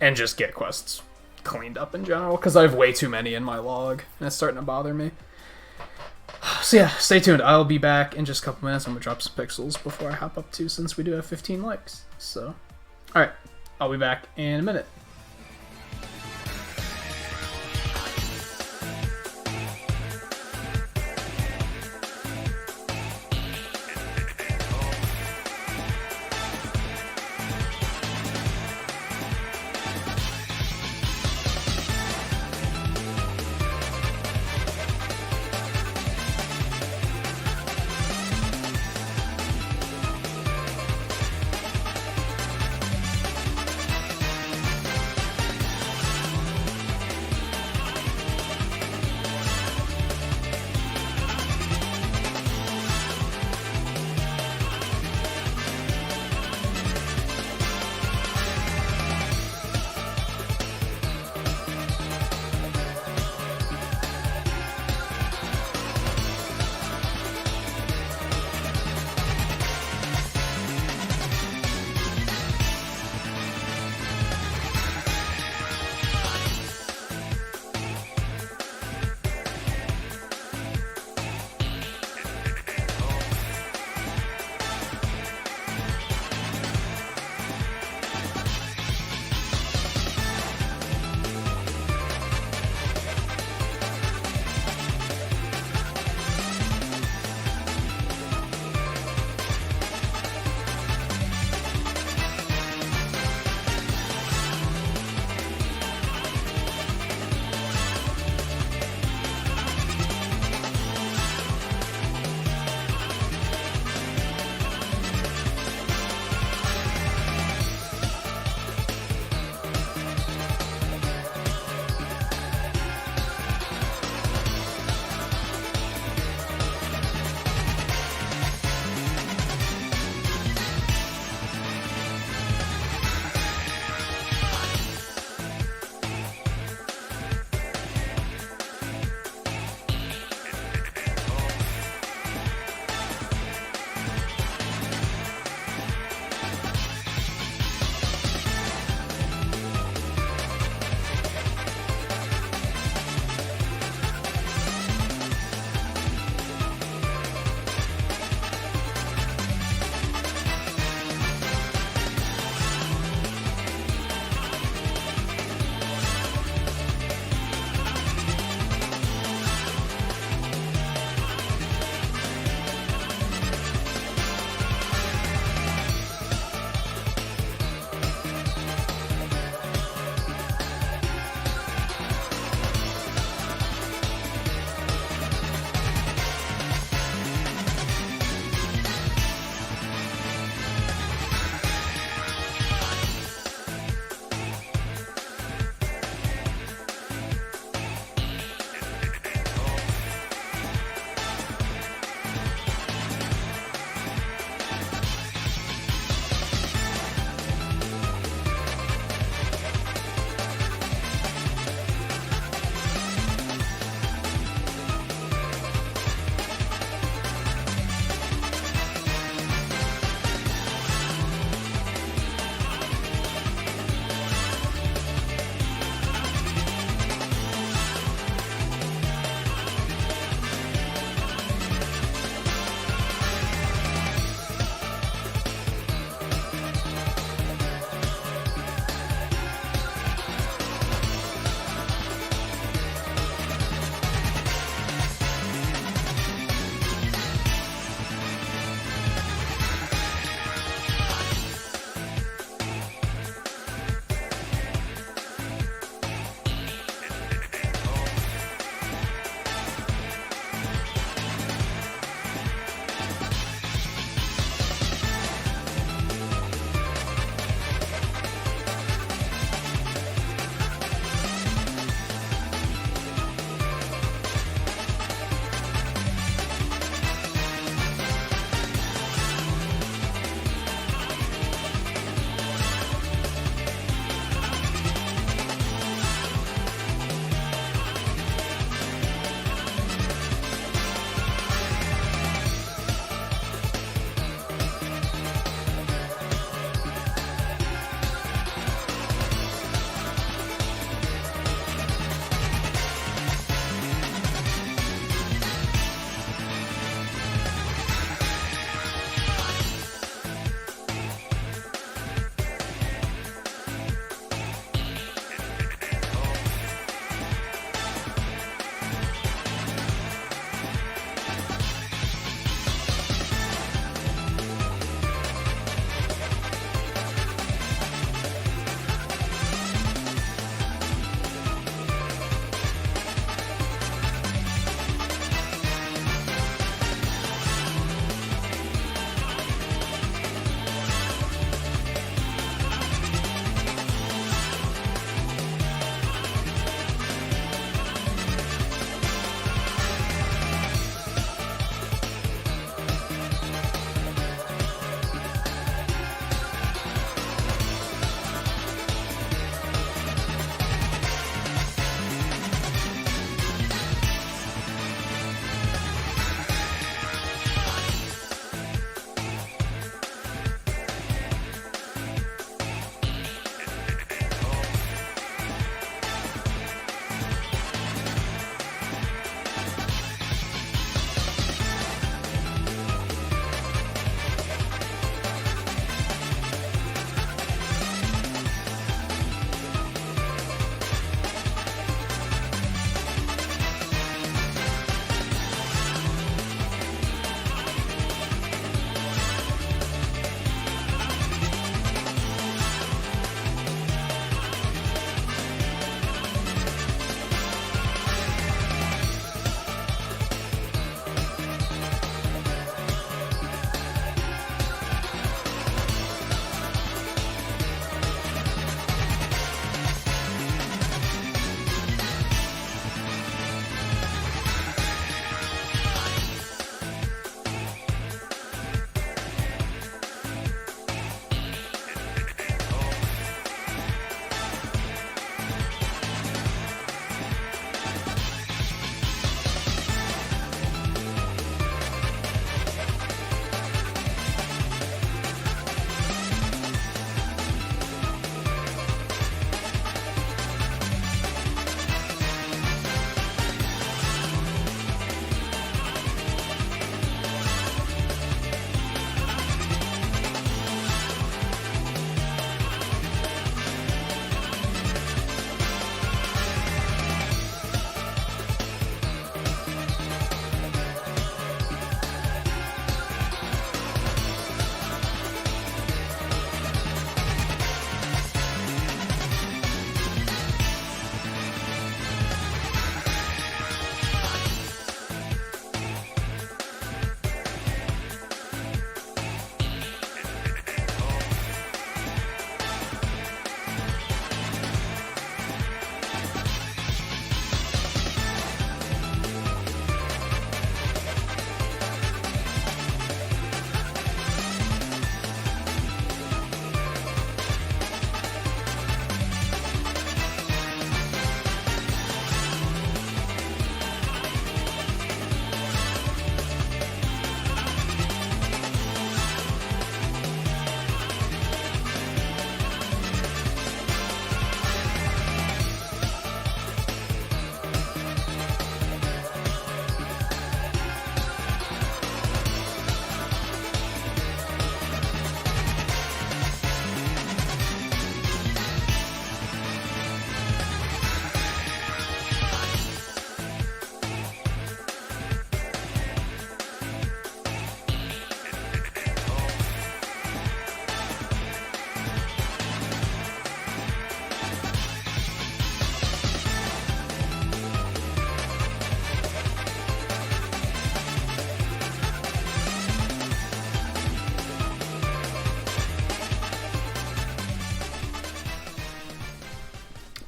S16: and just get quests cleaned up in general, because I have way too many in my log, and it's starting to bother me. So yeah, stay tuned. I'll be back in just a couple minutes. I'm gonna drop some pixels before I hop up too, since we do have 15 likes. So, alright, I'll be back in a minute.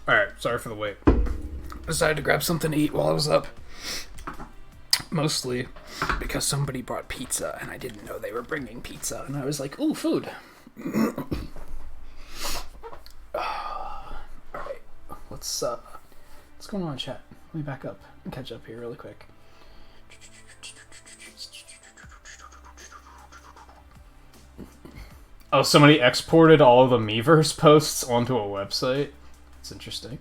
S16: Alright, sorry for the wait. Decided to grab something to eat while I was up. Mostly because somebody brought pizza and I didn't know they were bringing pizza. And I was like, ooh, food. Alright, what's going on, chat? Let me back up and catch up here really quick. Oh, somebody exported all of the Miiverse posts onto a website? It's interesting.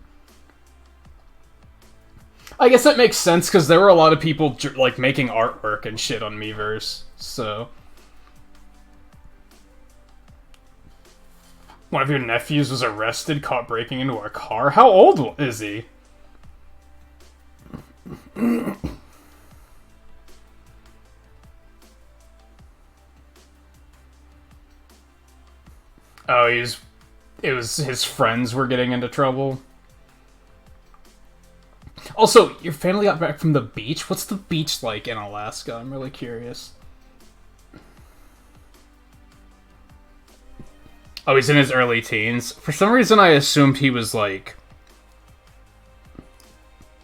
S16: I guess that makes sense, because there were a lot of people, like, making artwork and shit on Miiverse, so... One of your nephews was arrested, caught breaking into a car? How old is he? Oh, it was his friends were getting into trouble. Also, your family got back from the beach? What's the beach like in Alaska? I'm really curious. Oh, he's in his early teens. For some reason, I assumed he was like...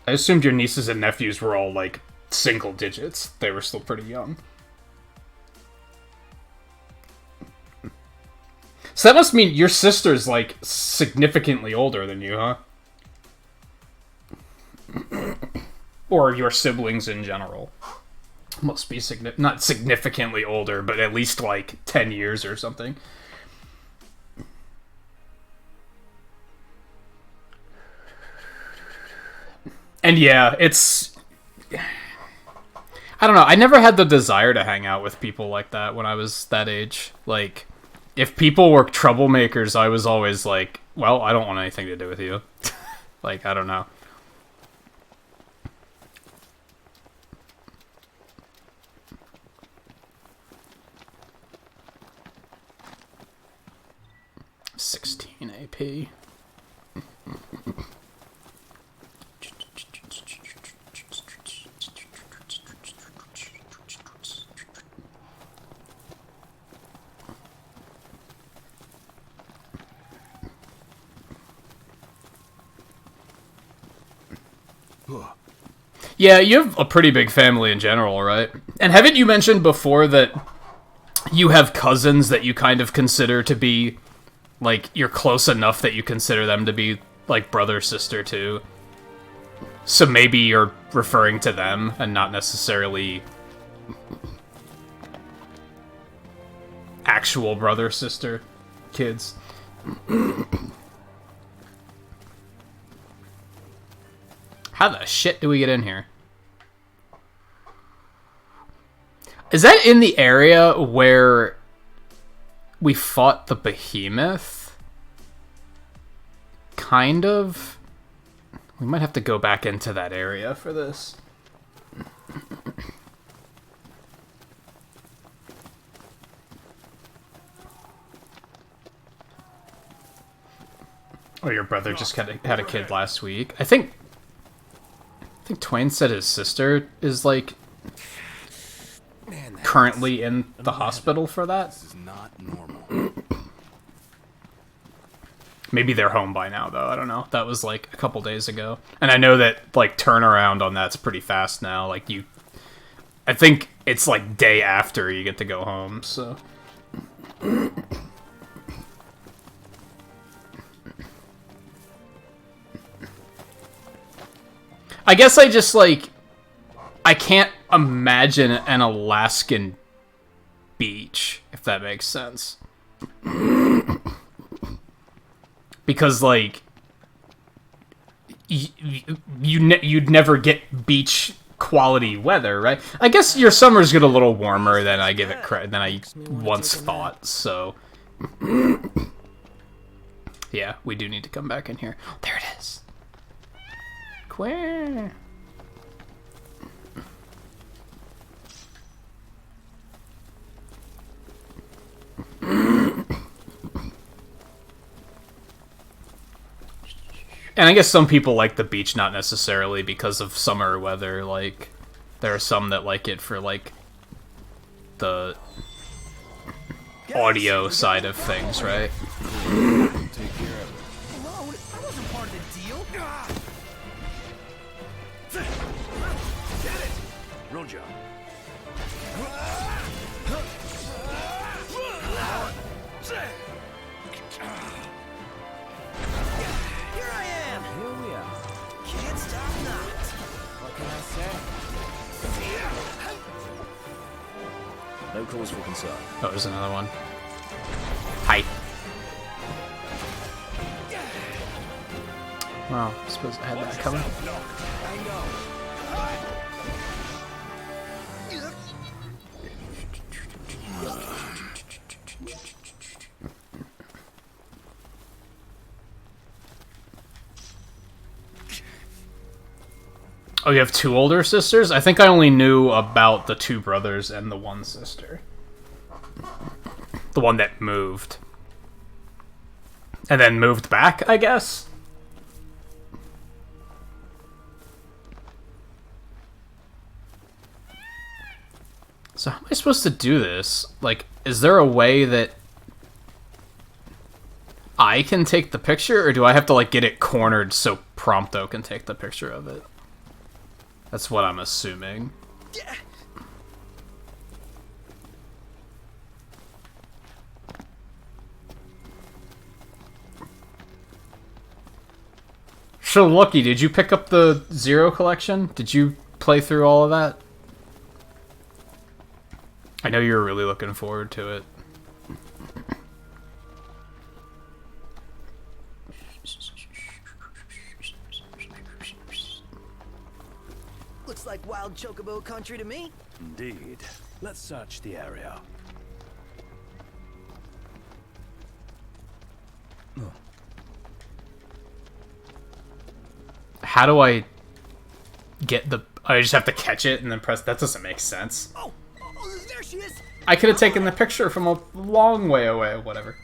S16: I assumed your nieces and nephews were all like single digits. They were still pretty young. So that must mean your sister's, like, significantly older than you, huh? Or your siblings in general. Must be not significantly older, but at least, like, 10 years or something. And yeah, it's... I don't know, I never had the desire to hang out with people like that when I was that age. Like... If people were troublemakers, I was always like, well, I don't want anything to do with you. Like, I don't know. $16 AP. Yeah, you have a pretty big family in general, right? And haven't you mentioned before that you have cousins that you kind of consider to be, like, you're close enough that you consider them to be, like, brother, sister, too? So maybe you're referring to them and not necessarily actual brother, sister kids. How the shit do we get in here? Is that in the area where we fought the behemoth? Kind of? We might have to go back into that area for this. Oh, your brother just had a kid last week. I think Twain said his sister is, like, currently in the hospital for that.
S6: This is not normal.
S16: Maybe they're home by now, though. I don't know. That was, like, a couple days ago. And I know that, like, turnaround on that's pretty fast now. Like, I think it's, like, day after you get to go home, so... I guess I just, like... I can't imagine an Alaskan beach, if that makes sense. Because, like... You'd never get beach quality weather, right? I guess your summers get a little warmer than I give it credit than I once thought, so... Yeah, we do need to come back in here. There it is. Where? And I guess some people like the beach not necessarily because of summer weather. Like, there are some that like it for, like, the audio side of things, right?
S15: part of the deal.
S4: Get it! Roger.
S15: Here I am.
S5: Here we are.
S15: Can't stop now.
S5: What can I say?
S4: No cause for concern.
S16: Oh, there's another one. Hi. Well, I suppose I had that coming.
S15: I know.
S16: Oh, you have two older sisters? I think I only knew about the two brothers and the one sister. The one that moved. And then moved back, I guess? So how am I supposed to do this? Like, is there a way that I can take the picture, or do I have to, like, get it cornered so Prompto can take the picture of it? That's what I'm assuming. So, Lucky, did you pick up the Zero collection? Did you play through all of that? I know you were really looking forward to it.
S15: Looks like wild chocobo country to me.
S4: Indeed. Let's search the area.
S16: How do I get the... I just have to catch it and then press... That doesn't make sense.
S15: Oh, there she is.
S16: I could have taken the picture from a long way away, whatever.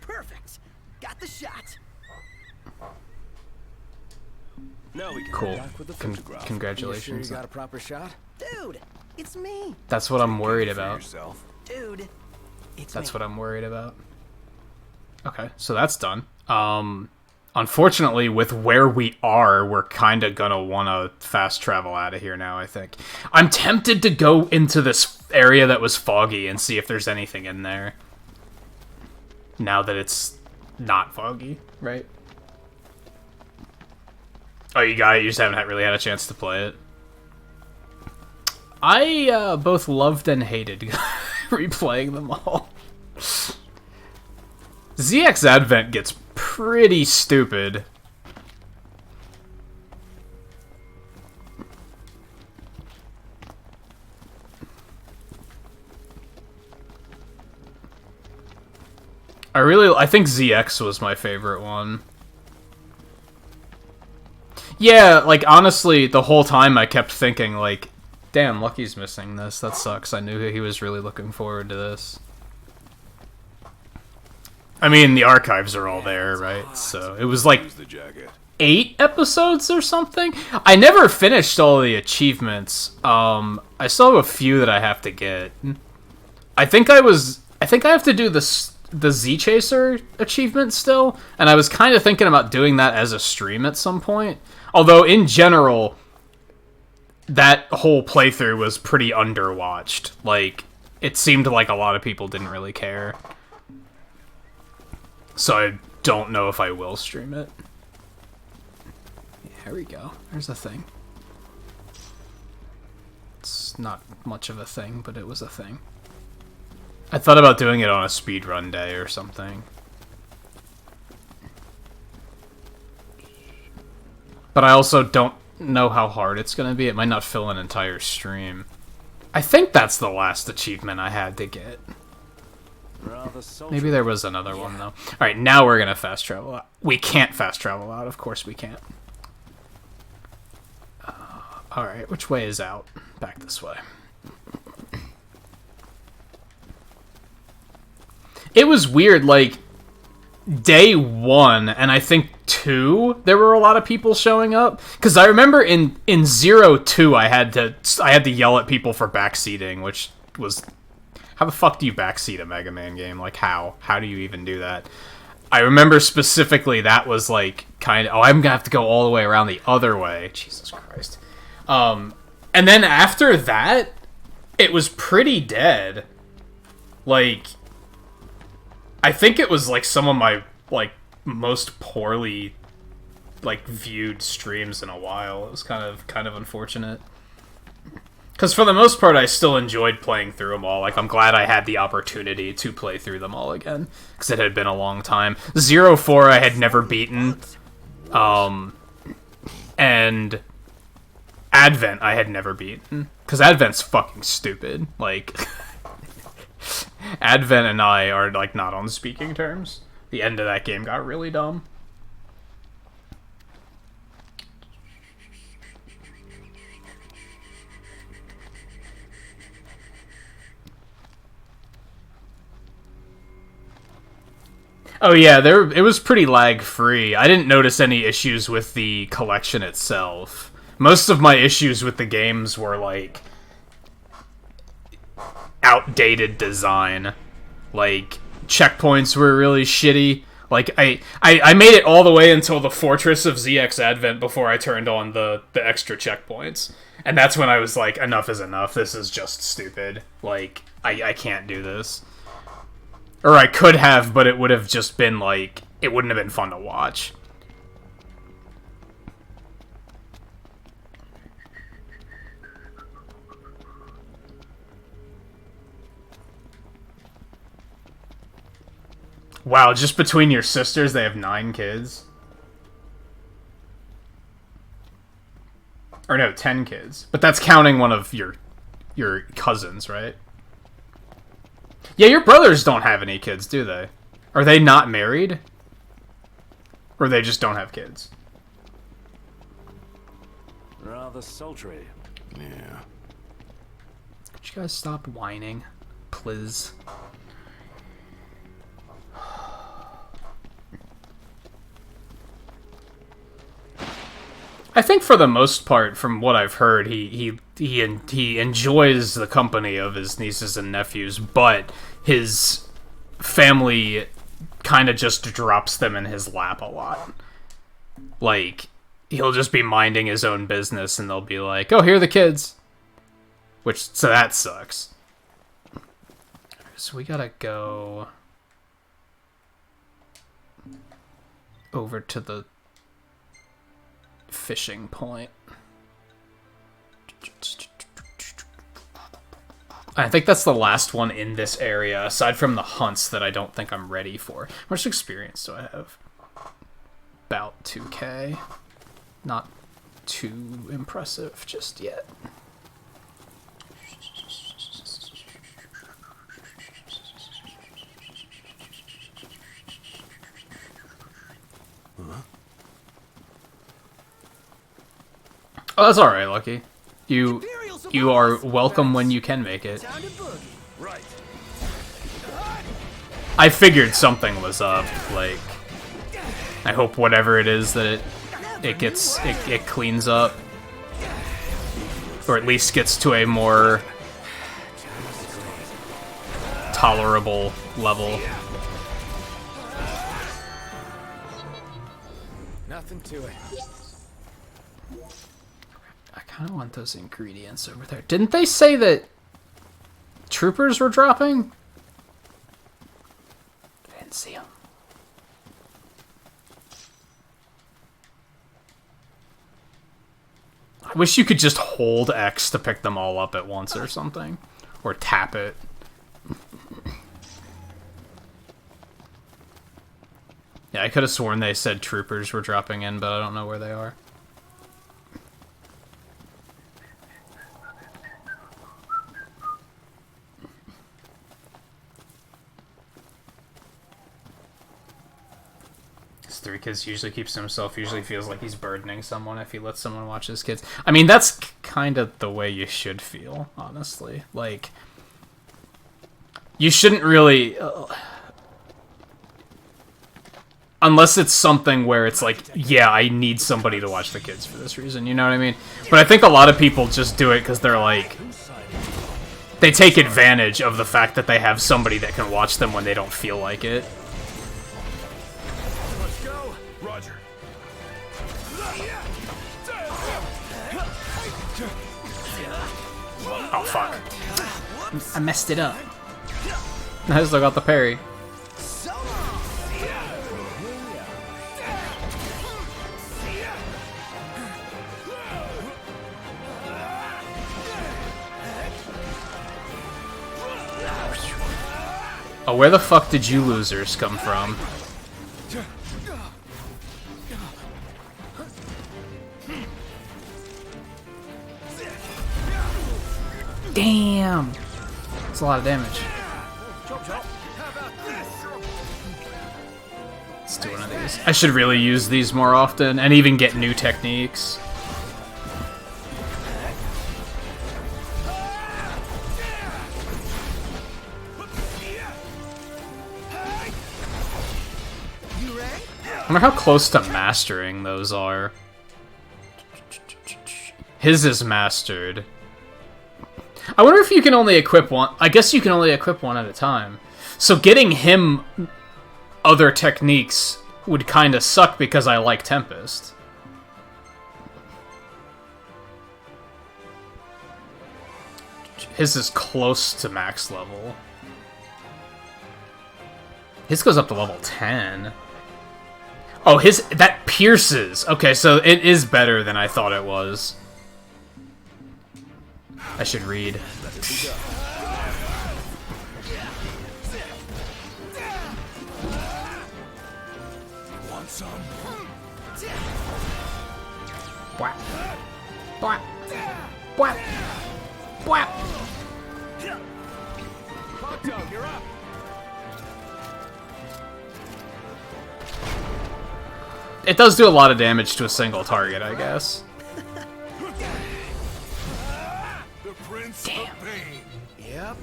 S15: Perfect. Got the shot.
S4: Now we can
S16: Cool.
S4: back with the photograph.
S16: Congratulations.
S5: You sure you got a proper shot?
S15: Dude, it's me.
S16: That's what I'm worried about.
S15: Dude, it's
S16: That's
S15: me.
S16: what I'm worried about. Okay, so that's done. Unfortunately, with where we are, we're kind of gonna want to fast travel out of here now, I think. I'm tempted to go into this area that was foggy and see if there's anything in there. Now that it's not foggy, right? Oh, you got it? You just haven't really had a chance to play it? I both loved and hated replaying them all. ZX Advent gets pretty stupid. I think ZX was my favorite one. Yeah, like, honestly, the whole time I kept thinking, like, damn, Lucky's missing this. That sucks. I knew he was really looking forward to this. I mean, the archives are all there, right? So, it was like 8 episodes or something? I never finished all the achievements. I still have a few that I have to get. I think I have to do the Z Chaser achievement still, and I was kind of thinking about doing that as a stream at some point. Although, in general, that whole playthrough was pretty underwatched. Like, it seemed like a lot of people didn't really care. So I don't know if I will stream it. Yeah, here we go. There's a thing. It's not much of a thing, but it was a thing. I thought about doing it on a speedrun day or something. But I also don't know how hard it's going to be. It might not fill an entire stream. I think that's the last achievement I had to get. Maybe there was another one, though. Alright, now we're going to fast travel out. We can't fast travel out. Of course we can't. Alright, which way is out? Back this way. It was weird, like, day 1, and I think 2, there were a lot of people showing up. Because I remember in 0-2, I had to yell at people for backseating, which was How the fuck do you backseat a Mega Man game? Like, how? How do you even do that? I remember specifically that was, like, kind of... Oh, I'm gonna have to go all the way around the other way. Jesus Christ. And then after that, it was pretty dead. Like, I think it was, like, some of my, like, most poorly, like, viewed streams in a while. It was kind of unfortunate. Because for the most part, I still enjoyed playing through them all. Like, I'm glad I had the opportunity to play through them all again. Because it had been a long time. 0-4 I had never beaten. And Advent I had never beaten. Because Advent's fucking stupid. Like, Advent and I are, like, not on speaking terms. The end of that game got really dumb. Oh yeah, it was pretty lag-free. I didn't notice any issues with the collection itself. Most of my issues with the games were, like, outdated design. Like, checkpoints were really shitty. Like, I made it all the way until the Fortress of ZX Advent before I turned on the extra checkpoints. And that's when I was like, enough is enough. This is just stupid. Like, I can't do this. Or I could have, but it would have just been, like, it wouldn't have been fun to watch. Wow, just between your sisters, they have 9 kids? Or no, 10 kids. But that's counting one of your cousins, right? Yeah, your brothers don't have any kids, do they? Are they not married? Or they just don't have kids?
S4: Rather sultry.
S8: Yeah.
S16: Could you guys stop whining? Please. I think for the most part, from what I've heard, he enjoys the company of his nieces and nephews, but his family kind of just drops them in his lap a lot. Like, he'll just be minding his own business, and they'll be like, "Oh, here are the kids," so that sucks. So we gotta go over to the fishing point. I think that's the last one in this area, aside from the hunts that I don't think I'm ready for. How much experience do I have? About 2k. Not too impressive just yet. Oh, that's alright, Lucky. You are welcome when you can make it. I figured something was up, like, I hope whatever it is that it cleans up. Or at least gets to a more tolerable level.
S3: Nothing to it.
S16: I kind of want those ingredients over there. Didn't they say that troopers were dropping? I didn't see them. I wish you could just hold X to pick them all up at once or something. Or tap it. Yeah, I could have sworn they said troopers were dropping in, but I don't know where they are. Three kids usually keeps to himself, usually feels like he's burdening someone if he lets someone watch his kids. I mean, that's kind of the way you should feel, honestly. Like, you shouldn't really... unless it's something where it's like, yeah, I need somebody to watch the kids for this reason, you know what I mean? But I think a lot of people just do it because they're like... they take advantage of the fact that they have somebody that can watch them when they don't feel like it.
S6: Let's go, Roger.
S16: Oh fuck! I messed it up. I still got the parry. Oh, where the fuck did you losers come from? Damn! That's a lot of damage. Let's do one of these. I should really use these more often, and even get new techniques. I wonder how close to mastering those are. His is mastered. I wonder if you can only equip one. I guess you can only equip one at a time. So getting him other techniques would kind of suck because I like Tempest. His is close to max level. His goes up to level 10. Oh, that pierces. Okay, so it is better than I thought it was. I should read.
S6: Want some?
S16: Bwap. Bwap. Bwap. Bwap.
S6: Hot dog, you're up.
S16: It does do a lot of damage to a single target, I guess.
S6: Damn.
S5: Yep.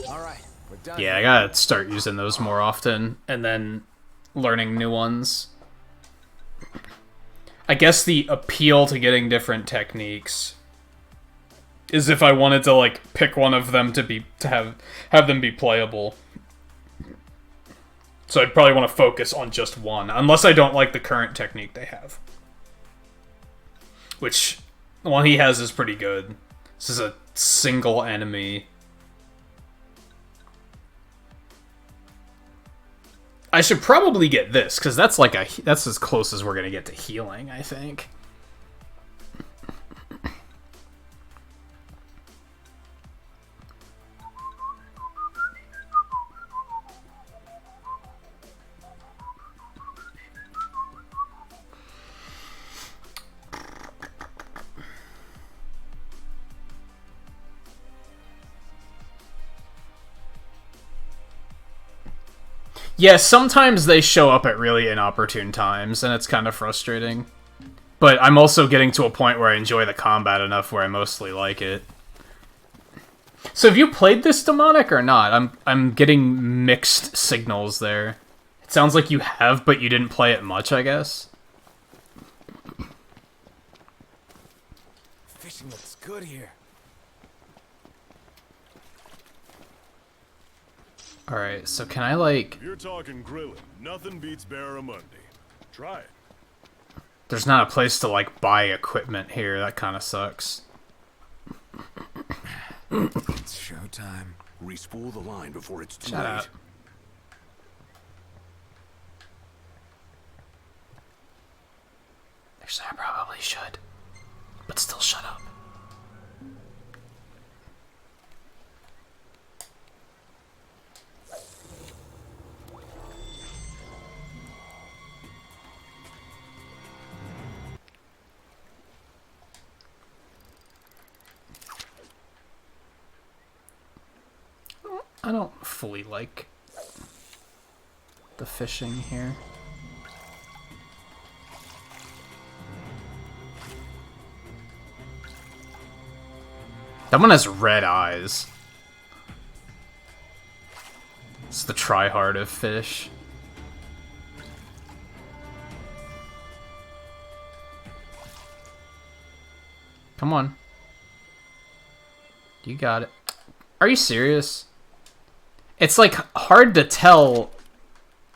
S5: All right, we're done.
S16: Yeah, I gotta start using those more often, and then learning new ones. I guess the appeal to getting different techniques is if I wanted to like pick one of them to have them be playable. So I'd probably want to focus on just one, unless I don't like the current technique they have. Which, the one he has is pretty good. This is a single enemy. I should probably get this, because that's like that's as close as we're gonna get to healing, I think. Yeah, sometimes they show up at really inopportune times, and it's kind of frustrating. But I'm also getting to a point where I enjoy the combat enough where I mostly like it. So have you played this demonic or not? I'm getting mixed signals there. It sounds like you have, but you didn't play it much, I guess.
S5: Fishing looks good here.
S16: Alright, so can I, like...
S17: If you're talking grilling, nothing beats Barramundi. Try it.
S16: There's not a place to, like, buy equipment here. That kind of sucks.
S6: It's showtime. Respool the line before it's too
S16: Shut
S6: late.
S16: up. Actually, I probably should. But still shut up. I don't fully like the fishing here. That one has red eyes. It's the tryhard of fish. Come on. You got it. Are you serious? It's like hard to tell.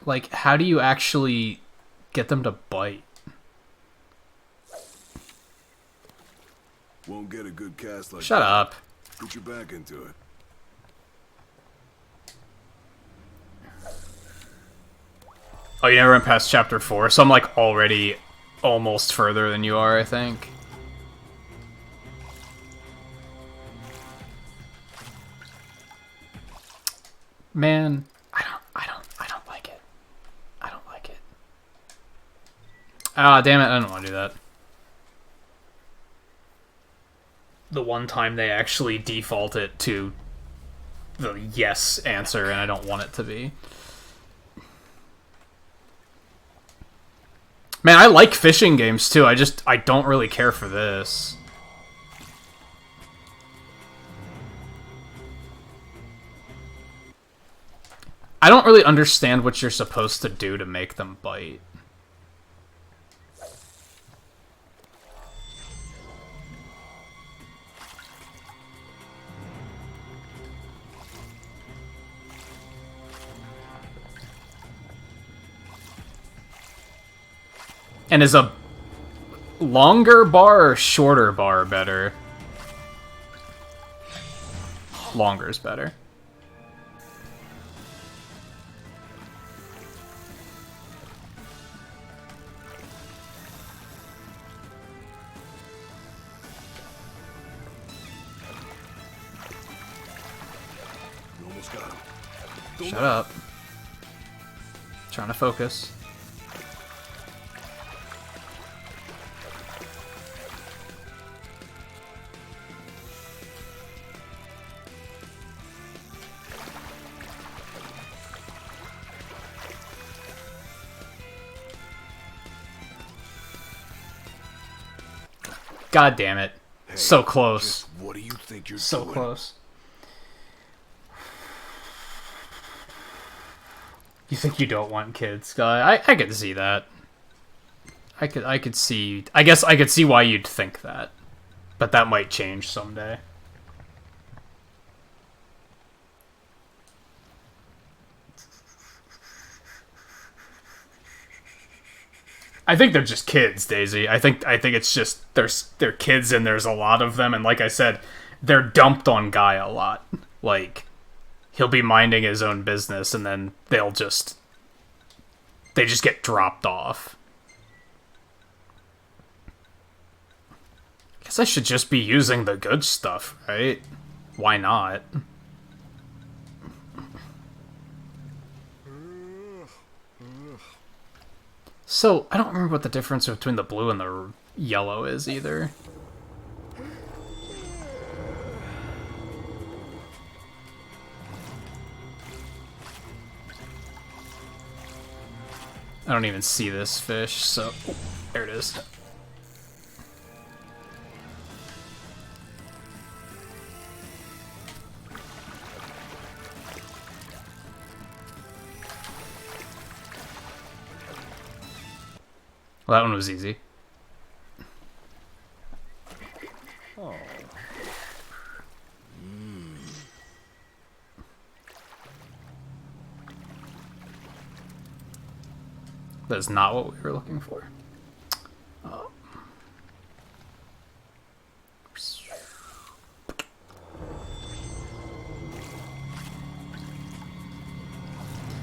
S16: Like, how do you actually get them to bite?
S6: Won't get a good cast like
S16: Shut
S6: that.
S16: up.
S6: Put your back into it.
S16: Oh, you never went past chapter 4, so I'm like already almost further than you are, I think. Man, I don't like it. I don't like it. Ah, damn it, I don't want to do that. The one time they actually default it to the yes answer, and I don't want it to be. Man, I like fishing games too, I don't really care for this. I don't really understand what you're supposed to do to make them bite. And is a longer bar or shorter bar better? Longer is better.
S6: You almost got him.
S16: Shut up. Trying to focus. God damn it.
S6: Hey,
S16: so close.
S6: just what do you think you're
S16: so
S6: doing?
S16: close. You think you don't want kids, guy? I could see that. I could see. I guess I could see why you'd think that, but that might change someday. I think they're just kids, Daisy. I think it's just they're kids and there's a lot of them, and like I said, they're dumped on Guy a lot. Like, he'll be minding his own business and then they just get dropped off. Guess I should just be using the good stuff, right? Why not? So, I don't remember what the difference between the blue and the yellow is either. I don't even see this fish, so... Oh, there it is. Well, that one was easy.
S6: Oh.
S16: That's not what we were looking for.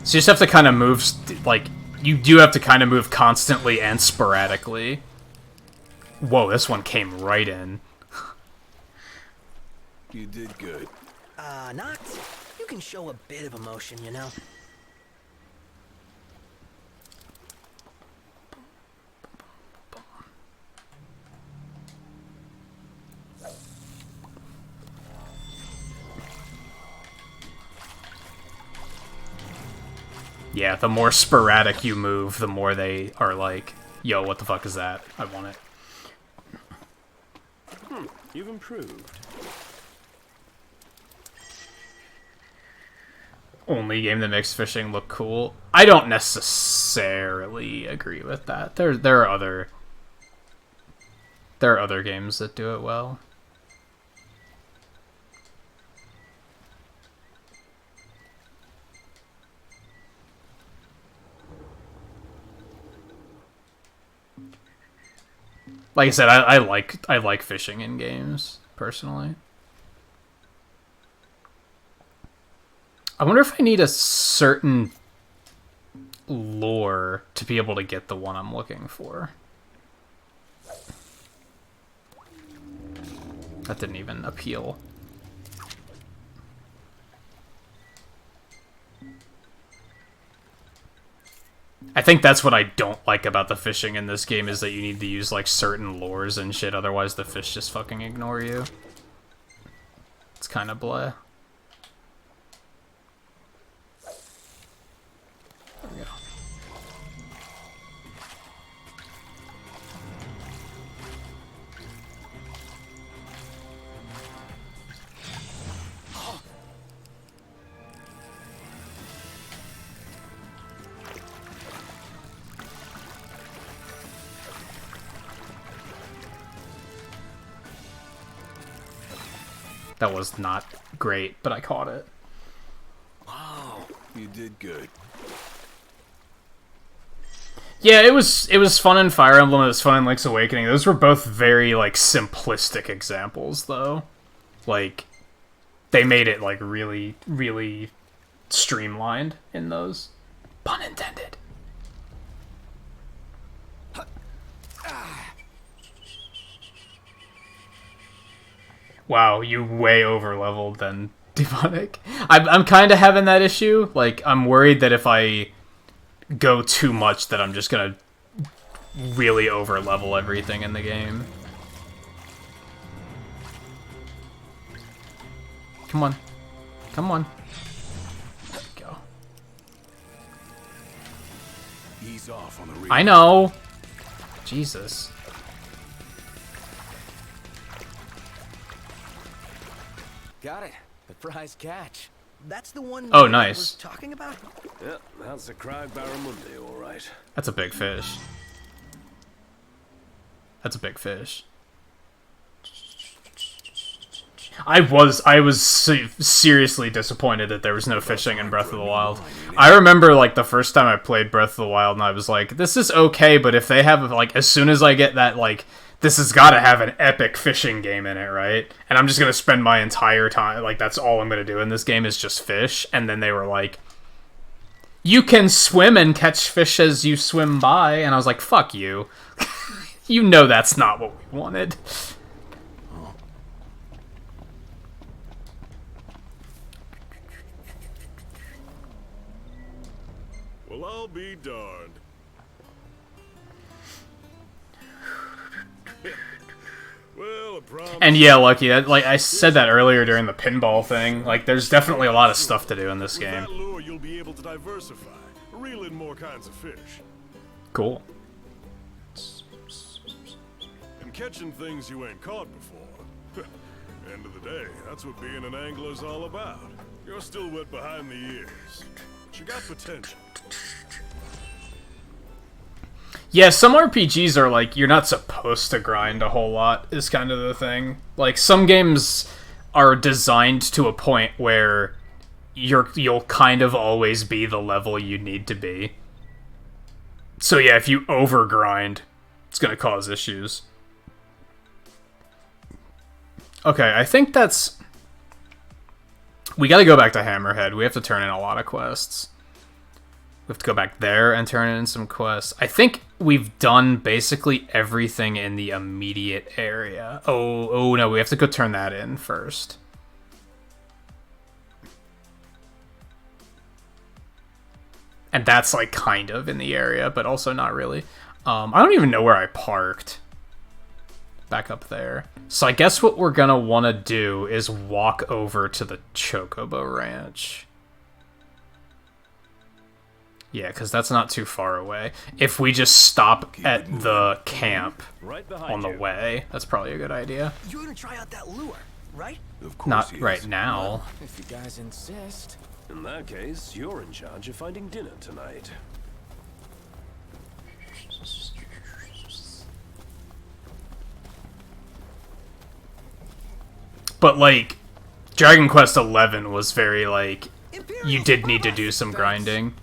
S16: So you just have to kind of move, like, you do have to kind of move constantly and sporadically. Whoa, this one came right in.
S6: You did good.
S15: Nox, you can show a bit of emotion, you know?
S16: Yeah, the more sporadic you move, the more they are like, yo, what the fuck is that? I want it.
S17: You've improved.
S16: Only game that makes fishing look cool. I don't necessarily agree with that. There are other games that do it well. Like I said, I like fishing in games, personally. I wonder if I need a certain lore to be able to get the one I'm looking for. That didn't even appeal. I think that's what I don't like about the fishing in this game, is that you need to use like certain lures and shit, otherwise the fish just fucking ignore you. It's kind of bleh. There we go. That was not great, but I caught it.
S6: Wow, you did good.
S16: Yeah, it was fun in Fire Emblem, it was fun in Link's Awakening. Those were both very, like, simplistic examples, though. Like, they made it, like, really, really streamlined in those. Pun intended. Wow, you way over-leveled then, Demonic. I'm kind of having that issue. Like, I'm worried that if I go too much, that I'm just gonna really over-level everything in the game. Come on. Come on. There we go.
S6: Ease off on the rear.
S16: I know! Jesus.
S5: Got it. The prize catch.
S15: That's the one
S16: Oh,
S15: I
S16: nice.
S15: was talking about?
S4: Yep, that's the Crag Barramundi, all right.
S16: That's a big fish. That's a big fish. I was seriously disappointed that there was no fishing in Breath of the Wild. I remember, like, the first time I played Breath of the Wild, and I was like, this is okay, but if they have, like, as soon as I get that, like, this has got to have an epic fishing game in it, right? And I'm just going to spend my entire time, like, that's all I'm going to do in this game is just fish. And then they were like, you can swim and catch fish as you swim by. And I was like, fuck you. You know that's not what we wanted.
S17: Well, I'll be darned. Well,
S16: And yeah, Lucky, like I said that earlier during the pinball thing, like there's definitely a lot of stuff to do in this game.
S17: With that lure, you'll be able to diversify, reel in more kinds of fish,
S16: Cool.
S17: and catching things you ain't caught before. End of the day, that's what being an angler's all about. You're still wet behind the ears, but you got potential.
S16: Yeah, some RPGs are like, you're not supposed to grind a whole lot, is kind of the thing. Like, some games are designed to a point where you'll kind of always be the level you need to be. So yeah, if you over-grind, it's gonna cause issues. Okay, I think that's... We gotta go back to Hammerhead. We have to turn in a lot of quests. We have to go back there and turn in some quests. I think we've done basically everything in the immediate area. Oh no, we have to go turn that in first. And that's like kind of in the area, but also not really. I don't even know where I parked. Back up there. So I guess what we're gonna want to do is walk over to the Chocobo Ranch. Yeah, because that's not too far away. If we just stop at the camp on the way, that's probably a good idea.
S15: You're gonna try out that lure, right?
S6: Of course
S16: Not
S6: he is.
S16: right now.
S5: Well, if you guys insist.
S4: In that case, you're in charge of finding dinner tonight.
S16: But, like, Dragon Quest XI was very, like, you did need to do some grinding.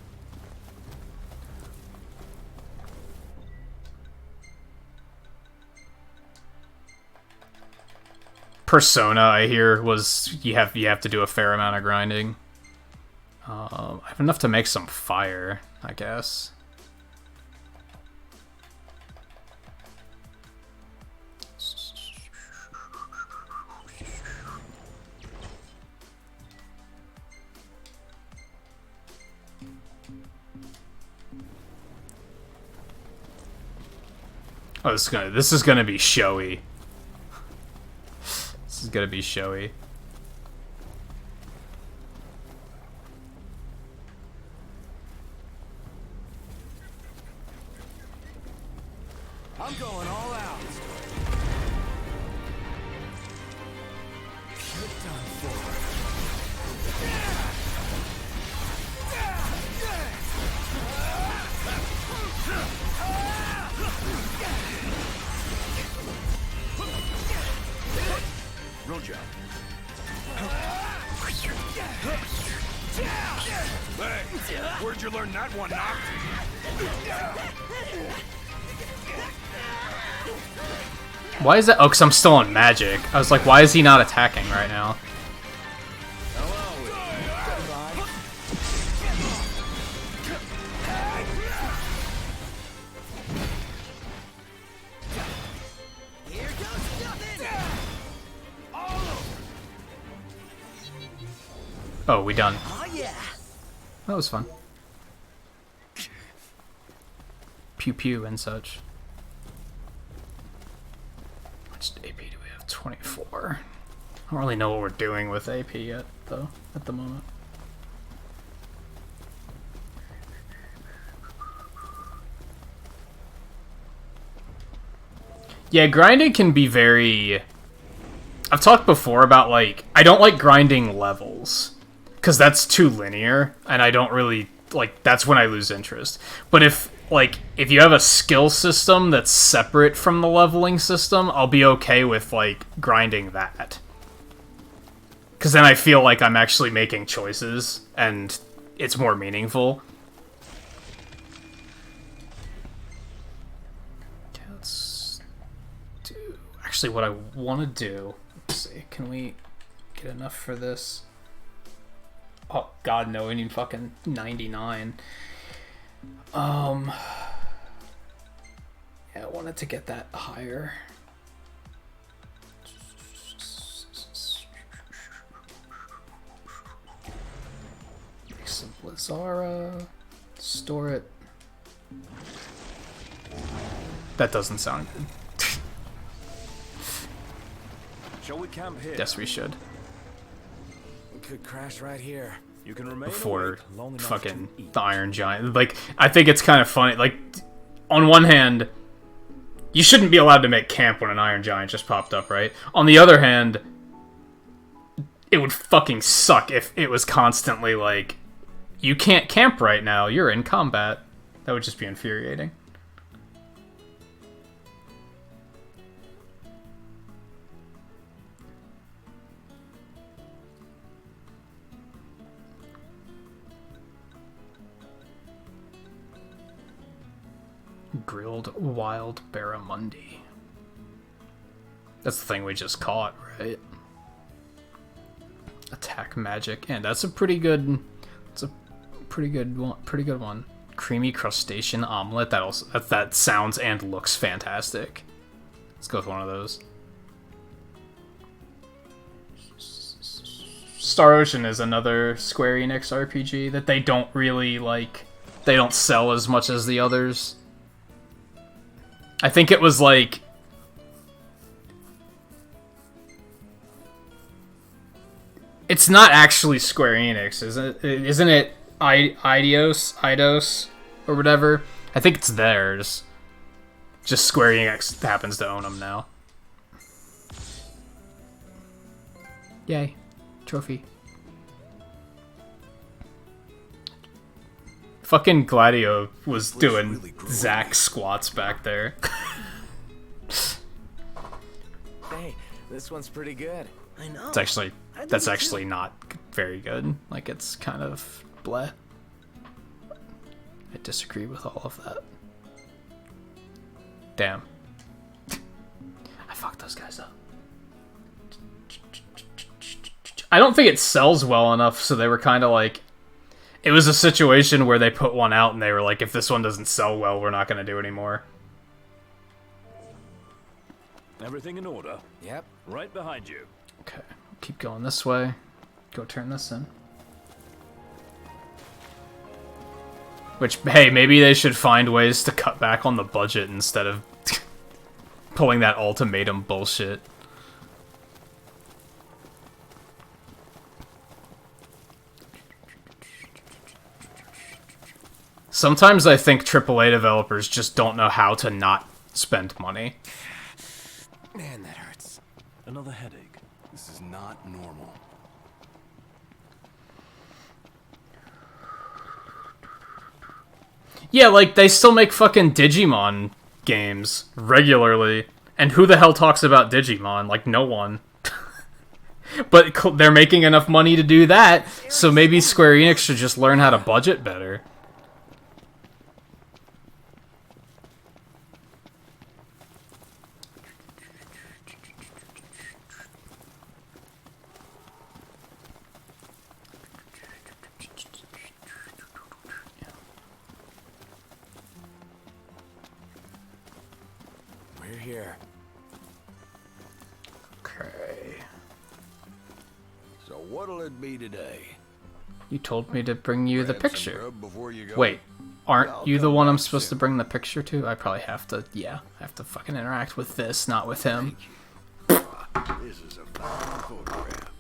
S16: Persona, I hear, was you have to do a fair amount of grinding. I have enough to make some fire, I guess. Oh, this is gonna be showy. This is gonna be showy.
S3: I'm going all out. Get done for.
S6: Road job. Hey, where'd you learn that one, Knock?
S16: Why is that? Oh, because I'm still on magic. I was like, why is he not attacking right now? Oh, we done.
S15: Oh yeah.
S16: That was fun. Pew pew and such. How much AP do we have? 24. I don't really know what we're doing with AP yet, though, at the moment. Yeah, grinding can be very... I've talked before about, like, I don't like grinding levels, because that's too linear, and I don't really, like, that's when I lose interest. But if you have a skill system that's separate from the leveling system, I'll be okay with, like, grinding that. Because then I feel like I'm actually making choices, and it's more meaningful. Okay, let's do... Actually, what I want to do... Let's see, can we get enough for this? Oh, God, no, we need fucking 99. Yeah, I wanted to get that higher. Make some Blizzara. Store it. That doesn't sound good.
S4: Shall we camp here?
S16: Yes, we should.
S3: We could crash right here.
S4: You can remain
S16: Before
S4: awake long enough
S16: fucking
S4: to eat.
S16: the Iron Giant. Like, I think it's kind of funny. Like, on one hand, you shouldn't be allowed to make camp when an Iron Giant just popped up, right? On the other hand, it would fucking suck if it was constantly like, you can't camp right now, you're in combat. That would just be infuriating. Grilled wild barramundi. That's the thing we just caught, right? Attack magic, and that's a pretty good. That's a pretty good one. Pretty good one. Creamy crustacean omelet. That sounds and looks fantastic. Let's go with one of those. Star Ocean is another Square Enix RPG that they don't really like. They don't sell as much as the others. I think it was like... It's not actually Square Enix, is it? Isn't it Eidos, or whatever? I think it's theirs. Just Square Enix happens to own them now. Yay. Trophy. Fucking Gladio was doing really Zack squats back there.
S3: Hey, this one's pretty good.
S15: I know.
S16: It's actually, that's actually not very good. Like, it's kind of bleh. I disagree with all of that. Damn. I fucked those guys up. I don't think it sells well enough, so they were kind of like... It was a situation where they put one out and they were like, if this one doesn't sell well, we're not going to do it anymore.
S4: Everything in order?
S5: Yep.
S4: Right behind you.
S16: Okay, keep going this way. Go turn this in. Which, hey, maybe they should find ways to cut back on the budget instead of pulling that ultimatum bullshit. Sometimes I think AAA developers just don't know how to not spend money.
S6: Man, that hurts.
S4: Another headache.
S6: This is not normal.
S16: Yeah, like, they still make fucking Digimon games regularly. And who the hell talks about Digimon? Like, no one. But they're making enough money to do that, so maybe Square Enix should just learn how to budget better.
S6: We're here.
S16: Okay.
S6: So what'll it be today?
S16: You told me to bring you the
S6: Grab some
S16: picture.
S6: grub before you go?
S16: Wait, aren't
S6: I'll
S16: you the
S6: come
S16: one I'm
S6: back
S16: supposed to
S6: soon.
S16: bring the picture to? I probably have to, yeah, I have to fucking interact with this, not with him.
S6: This is a fine photograph.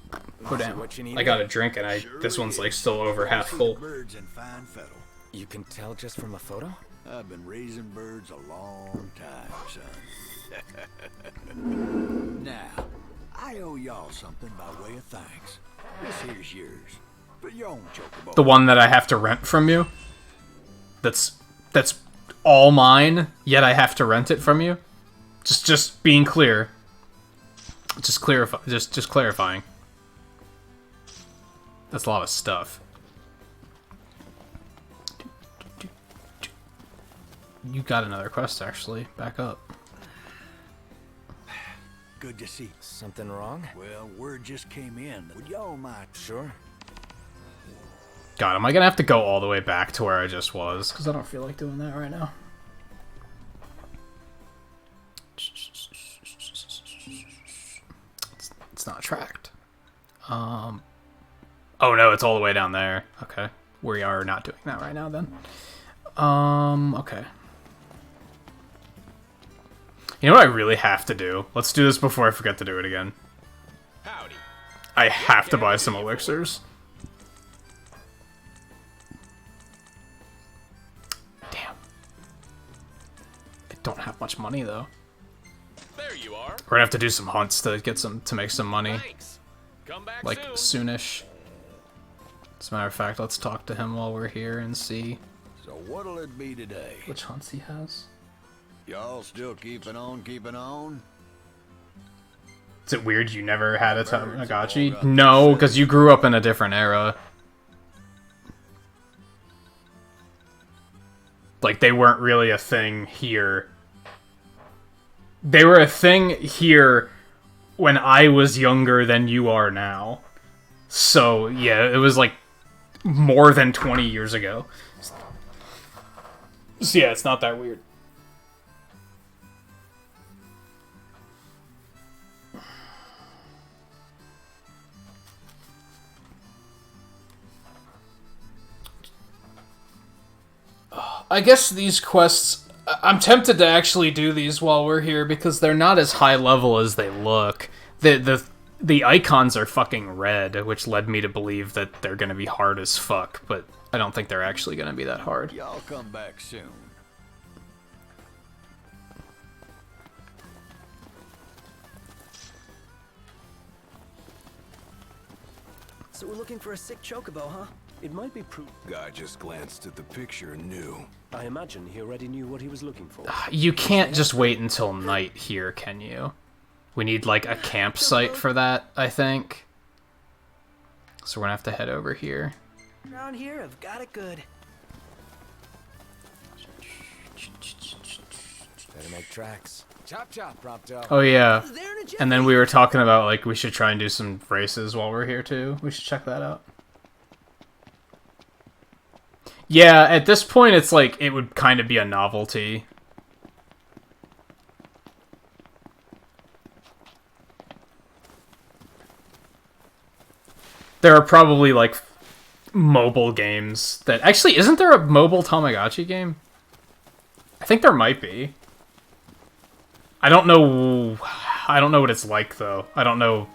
S16: Oh damn,
S5: what you need?
S16: I got a drink and this one's like still over half full.
S6: Birds and fine fettle.
S5: You can tell just from a photo?
S6: I've been raising birds a long time, son. Now, I owe y'all something by way of thanks. This here's yours. For your own chocobo.
S16: The one that I have to rent from you? That's all mine, yet I have to rent it from you? Just being clear. Just clarifying. That's a lot of stuff. You got another quest, actually. Back up.
S6: Good to see.
S5: Something wrong?
S6: Well, word just came in. Would y'all mind?
S5: Sure.
S16: God, am I gonna have to go all the way back to where I just was? Because I don't feel like doing that right now. It's not tracked. Oh no, it's all the way down there. Okay. We are not doing that right now then. Okay. You know what I really have to do? Let's do this before I forget to do it again.
S17: Howdy.
S16: I have to buy some elixirs. Damn. I don't have much money though.
S17: There you are.
S16: We're gonna have to do some hunts to get to make some money.
S17: Thanks. Come back
S16: Like
S17: soon.
S16: soonish. As a matter of fact, let's talk to him while we're here and see
S6: So what'll it be today?
S16: which hunts he has.
S6: Y'all still keeping on?
S16: Is it weird you never had a Tamagotchi? No, because you grew up in a different era. Like, they weren't really a thing here. They were a thing here when I was younger than you are now. So, yeah, it was like more than 20 years ago. So, yeah, it's not that weird. I guess these quests... I'm tempted to actually do these while we're here because they're not as high level as they look. The icons are fucking red, which led me to believe that they're gonna be hard as fuck, but I don't think they're actually gonna be that hard.
S6: Y'all come back soon.
S15: So we're looking for a sick chocobo, huh?
S4: It might be proof.
S8: Guy just glanced at the picture and knew.
S4: I imagine he already knew what he was looking for.
S16: You can't just wait until night here, can you? We need, like, a campsite for that, I think. So we're gonna have to head over here.
S15: Around here, I've got it good.
S5: Better make tracks. Chop chop, Prompto.
S16: Oh, yeah.
S15: Is there
S16: And then we were talking about, like, we should try and do some races while we're here, too. We should check that out. Yeah, at this point, it's like, it would kind of be a novelty. There are probably, like, mobile games that... Actually, isn't there a mobile Tamagotchi game? I think there might be. I don't know what it's like, though. I don't know.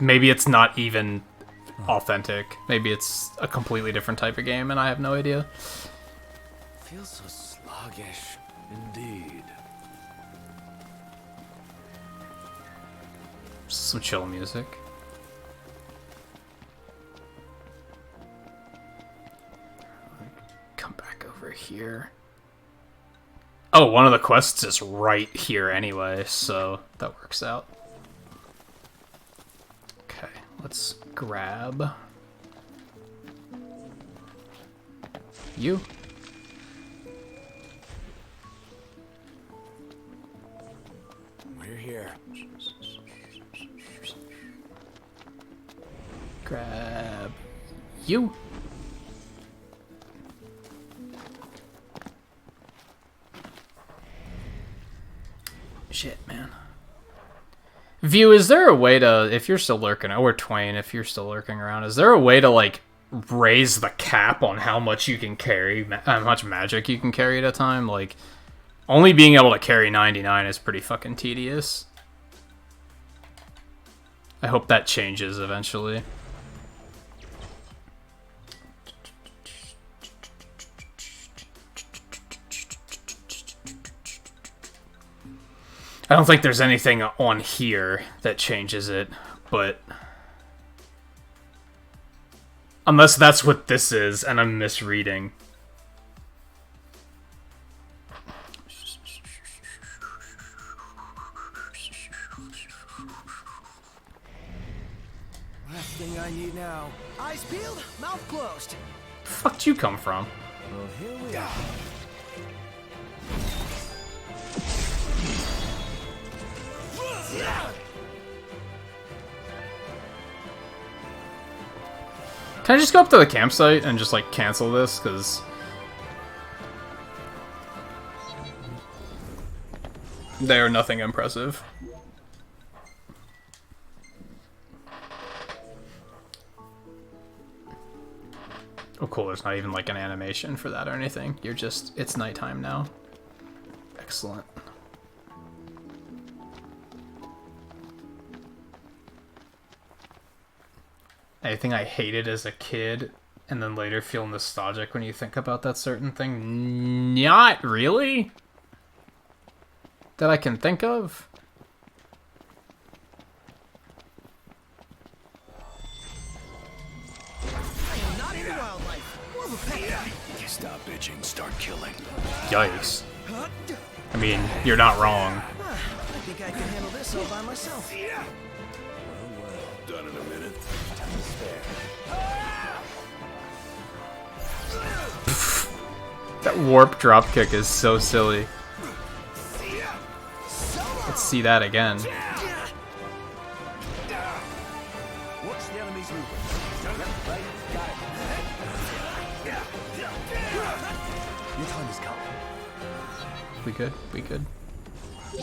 S16: Maybe it's not even authentic. Maybe it's a completely different type of game, and I have no idea.
S4: Feels so sluggish. Indeed.
S16: Some chill music. Come back over here. Oh, one of the quests is right here anyway, so that works out. Okay, let's grab you.
S6: We're here.
S16: Grab you. Shit, man. View, is there a way to, if you're still lurking, or Twain, if you're still lurking around, is there a way to, like, raise the cap on how much you can carry, how much magic you can carry at a time? Like, only being able to carry 99 is pretty fucking tedious. I hope that changes eventually. I don't think there's anything on here that changes it, but... Unless that's what this is, and I'm misreading.
S15: Last thing I need now. Eyes peeled, mouth closed.
S16: The fuck did you come from?
S15: Well, here we are.
S16: Can I just go up to the campsite and just, like, cancel this? Because... they are nothing impressive. Oh, cool. There's not even, like, an animation for that or anything. You're just... it's nighttime now. Excellent. Anything I hated as a kid, and then later feel nostalgic when you think about that certain thing? Not really. That I can think of.
S15: I am not into wildlife. More of a pet.
S4: Stop bitching, start killing.
S16: Yikes. I mean, you're not wrong.
S15: I think I can handle this all by myself.
S8: Done in a minute.
S16: That warp drop kick is so silly. Let's see that again.
S6: Watch the enemy's movement. Right, got it.
S4: Your time has come.
S16: We good? We good?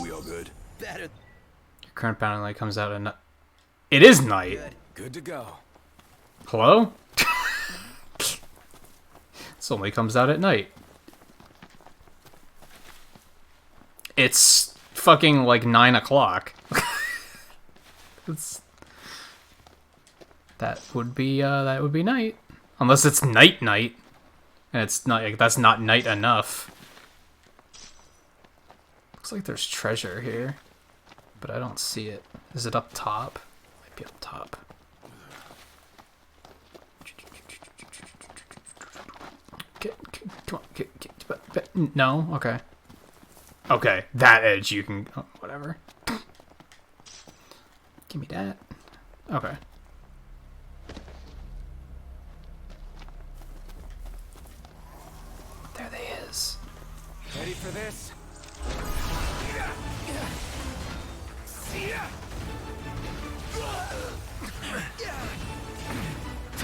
S6: We all good?
S15: Better.
S16: Your current bounding light comes out at night. It is night.
S6: Good to go.
S16: Hello? This only comes out at night. It's fucking like 9 o'clock. That would be night. Unless it's night, and it's not, like, that's not night enough. Looks like there's treasure here, but I don't see it. Is it up top? Might be up top. Come on, no? Okay. Okay, that edge you can... oh, whatever. Give me that. Okay. There they is.
S6: Ready for this?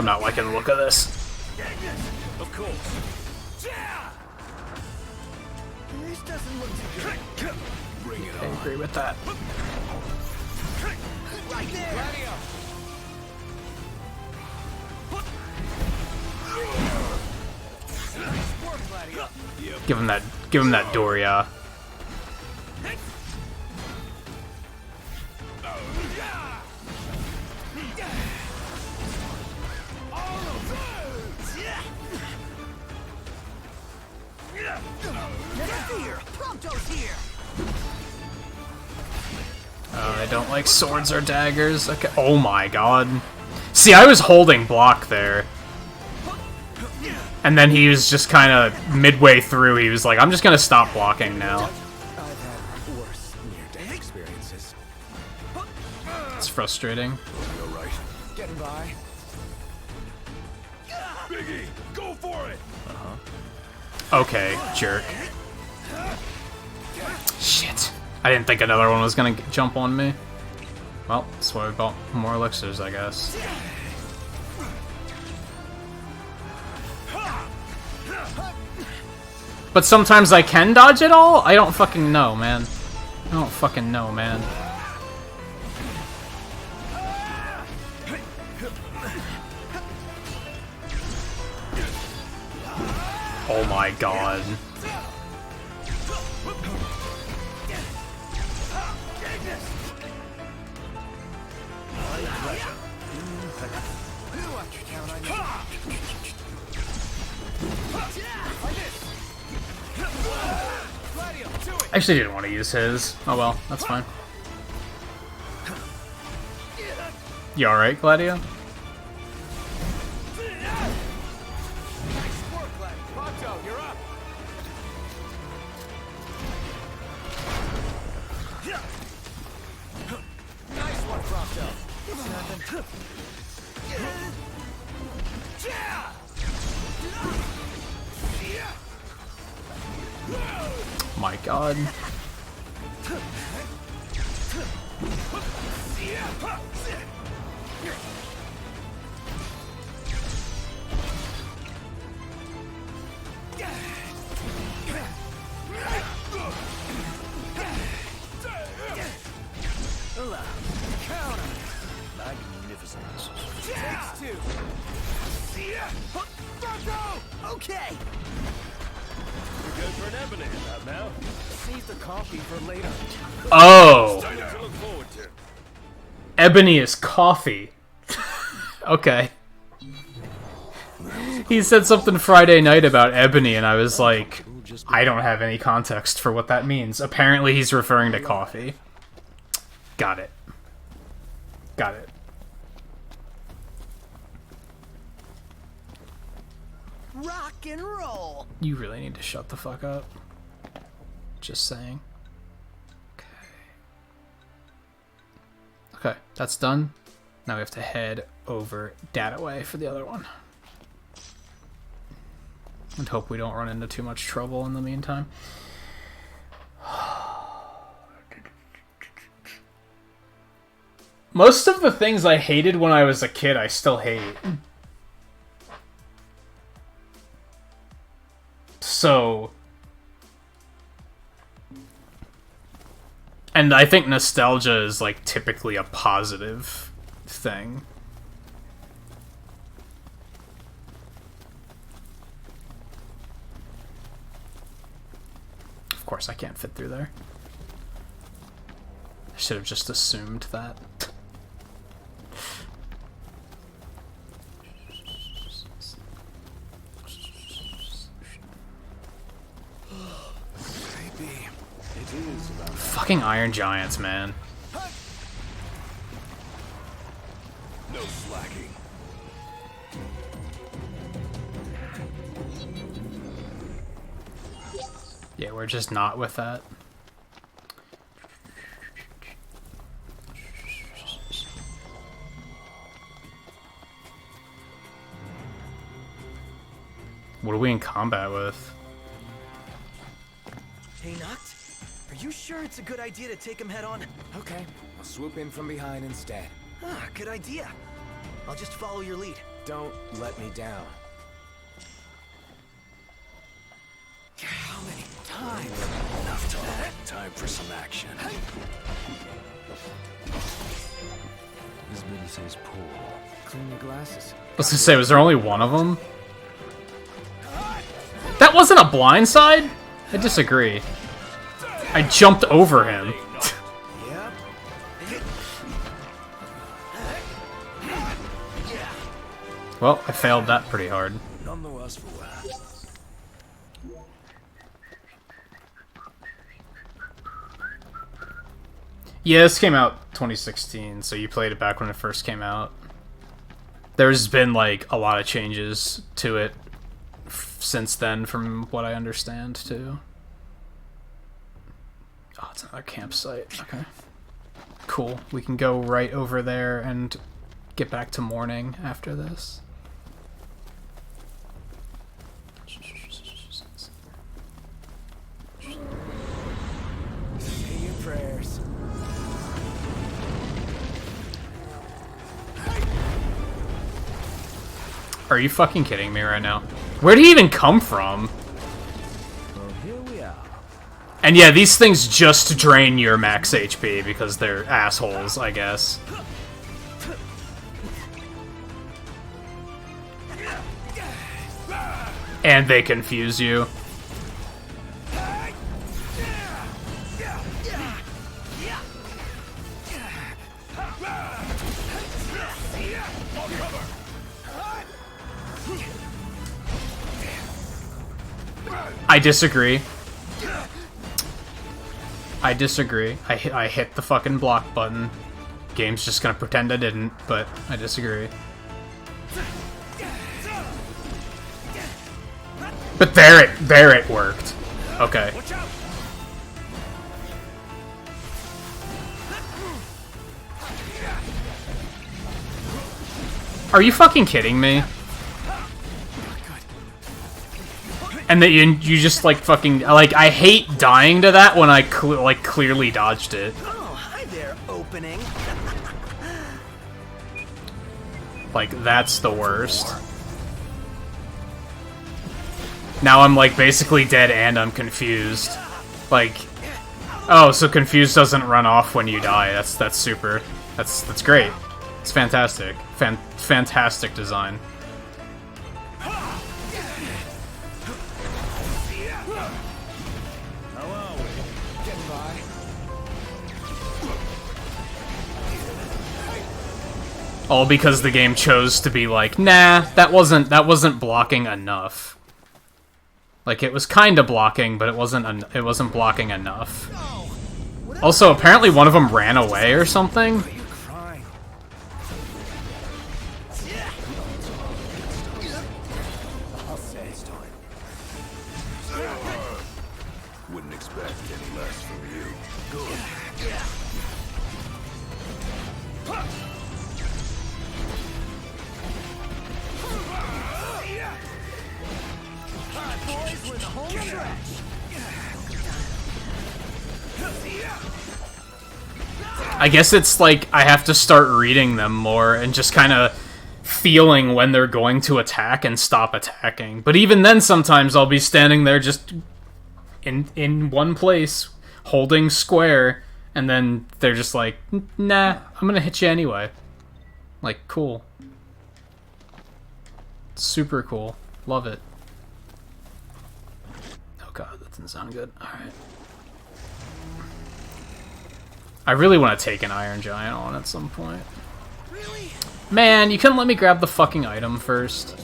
S16: I'm not liking the look of this.
S3: Of course.
S15: This doesn't look too good.
S3: Bring it
S16: I agree with that.
S15: Right there.
S16: Give him that door, yeah. I don't like swords or daggers. Okay. Oh my god. See, I was holding block there. And then he was just kind of midway through, he was like, I'm just gonna stop blocking now.
S3: I've had worse near-death experiences.
S16: It's frustrating.
S3: You're right. Getting by. Biggie, go for it.
S16: Okay, jerk. Shit. I didn't think another one was gonna jump on me. Well, that's why we bought more elixirs, I guess. But sometimes I can dodge it all? I don't fucking know, man. I don't fucking know, man. Oh my god. I actually didn't want to use his. Oh well, that's fine. You alright, Gladio?
S3: Nice one, Prompto. It's nothing.
S16: My god.
S3: Magnificent. Takes two. Okay. You're good for an ebony about now. Save the coffee for later.
S16: Oh!
S3: Something to look forward to.
S16: Ebony is coffee. Okay. He said something Friday night about ebony, and I was like, I don't have any context for what that means. Apparently he's referring to coffee. Got it. Got it.
S15: Rock and roll.
S16: You really need to shut the fuck up. Just saying. Okay, that's done. Now we have to head over Dataway for the other one. And hope we don't run into too much trouble in the meantime. Most of the things I hated when I was a kid, I still hate. So... And I think nostalgia is, like, typically a positive thing. Of course, I can't fit through there. I should have just assumed that. Fucking Iron Giants, man.
S3: No slacking.
S16: Yeah, we're just not with that. What are we in combat with?
S15: Hey, Noct, are you sure it's a good idea to take him head on?
S3: Okay, I'll swoop in from behind instead.
S15: Ah, good idea. I'll just follow your lead.
S3: Don't let me down.
S4: How many times? Enough talk. Time for some action. Visibility's poor.
S3: Clean your glasses.
S16: I was gonna say, was there only one of them? That wasn't a blindside? I disagree. I jumped over him. Well, I failed that pretty hard.
S4: None the worse for wear.
S16: Yeah, this came out 2016, so you played it back when it first came out. There's been, like, a lot of changes to it since then, from what I understand, too. Oh, it's another campsite. Okay. Cool. We can go right over there and get back to morning after this.
S3: Say your prayers.
S16: Are you fucking kidding me right now? Where'd he even come from?
S4: Well, here we are.
S16: And yeah, these things just drain your max HP because they're assholes, I guess. And they confuse you. I disagree. I disagree. I hit the fucking block button. Game's just gonna pretend I didn't, but I disagree. But there it worked. Okay. Are you fucking kidding me? And that you just like fucking like I hate dying to that when I clearly dodged it.
S15: Oh, hi there, opening.
S16: Like that's the worst. Now I'm like basically dead and I'm confused. Like, oh, so confused doesn't run off when you die. That's super. That's great. It's fantastic. Fantastic design. All because the game chose to be like, nah, that wasn't blocking enough. Like it was kind of blocking, but it wasn't blocking enough. Also, apparently one of them ran away or something.
S8: Wouldn't expect any less from you. Good.
S16: I guess it's like I have to start reading them more and just kind of feeling when they're going to attack and stop attacking. But even then, sometimes I'll be standing there just in one place, holding square, and then they're just like, nah, I'm gonna hit you anyway. Like, cool. Super cool. Love it. Oh god, that didn't sound good. Alright. I really want to take an Iron Giant on at some point.
S15: Really?
S16: Man, you couldn't let me grab the fucking item first.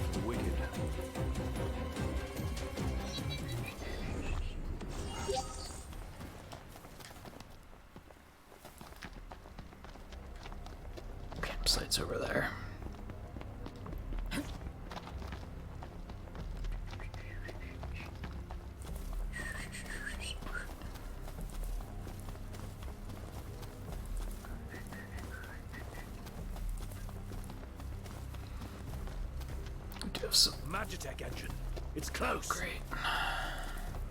S16: Campsite's over there.
S4: Magitech engine. It's close.
S16: Great.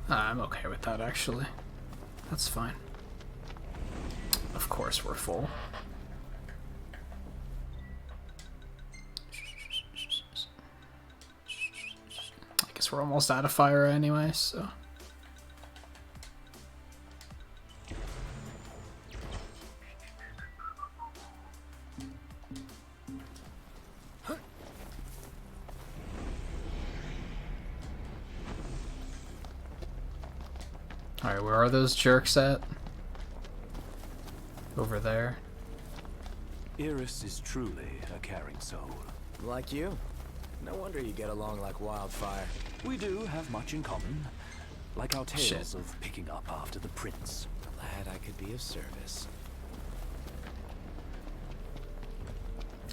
S16: I'm okay with that, actually. That's fine. Of course we're full. guess we're almost out of fire anyway, so... Alright, where are those jerks at? Over there.
S4: Iris is truly a caring soul.
S5: Like you. No wonder you get along like wildfire.
S4: We do have much in common. Like our tales
S16: Shit.
S4: of picking up after the prince.
S5: Glad I could be of service.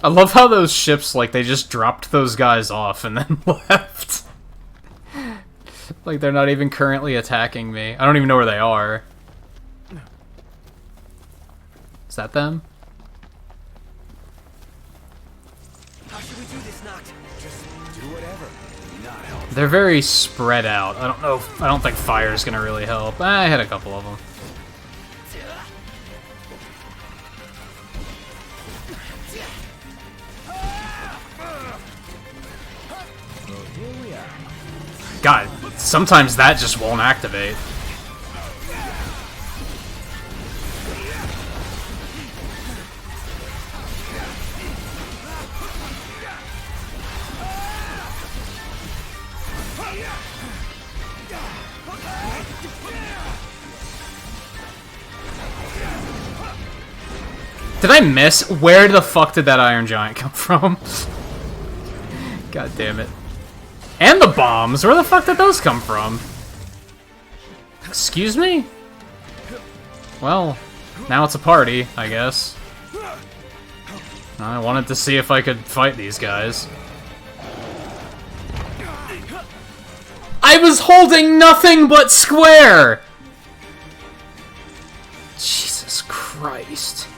S16: I love how those ships, like, they just dropped those guys off and then left. Like, they're not even currently attacking me. I don't even know where they are. Is that them?
S15: How should we do this, Noct?
S5: Just do whatever. Not help.
S16: They're very spread out. I don't know if, I don't think fire's gonna really help. I hit a couple of them.
S5: Well, here we are.
S16: God, sometimes that just won't activate. Did I miss? Where the fuck did that Iron Giant come from? God damn it. And the bombs! Where the fuck did those come from? Excuse me? Well, now it's a party, I guess. I wanted to see if I could fight these guys. I was holding nothing but square! Jesus Christ.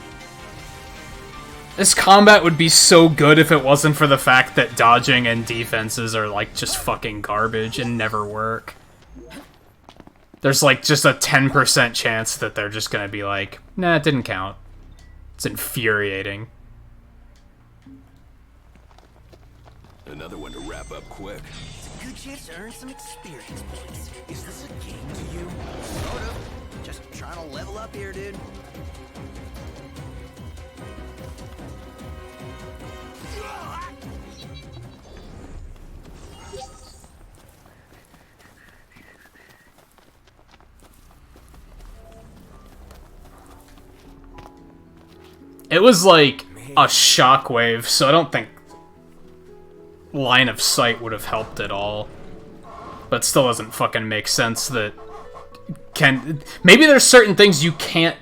S16: This combat would be so good if it wasn't for the fact that dodging and defenses are, like, just fucking garbage and never work. There's, like, just a 10% chance that they're just gonna be like, nah, it didn't count. It's infuriating.
S6: Another one to wrap up quick.
S15: It's a good chance to earn some experience points. Is this a game to you? Sort of. Just trying to level up here, dude.
S16: It was like a shockwave, so I don't think line of sight would have helped at all. But still doesn't fucking make sense that maybe there's certain things you can't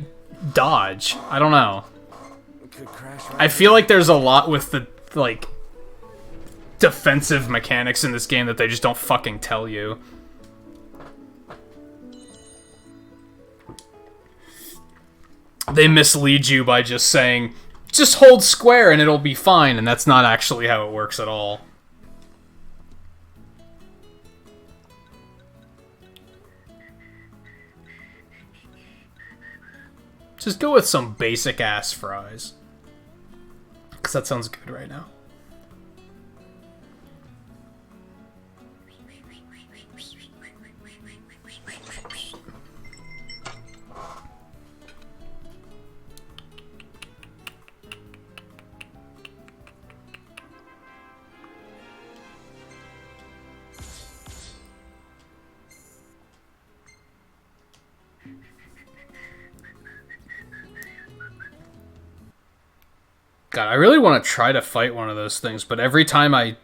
S16: dodge. I don't know. I feel like there's a lot with the, like, defensive mechanics in this game that they just don't fucking tell you. They mislead you by just saying, just hold square and it'll be fine, and that's not actually how it works at all. Just go with some basic ass fries. Because that sounds good right now. God, I really want to try to fight one of those things, but every time I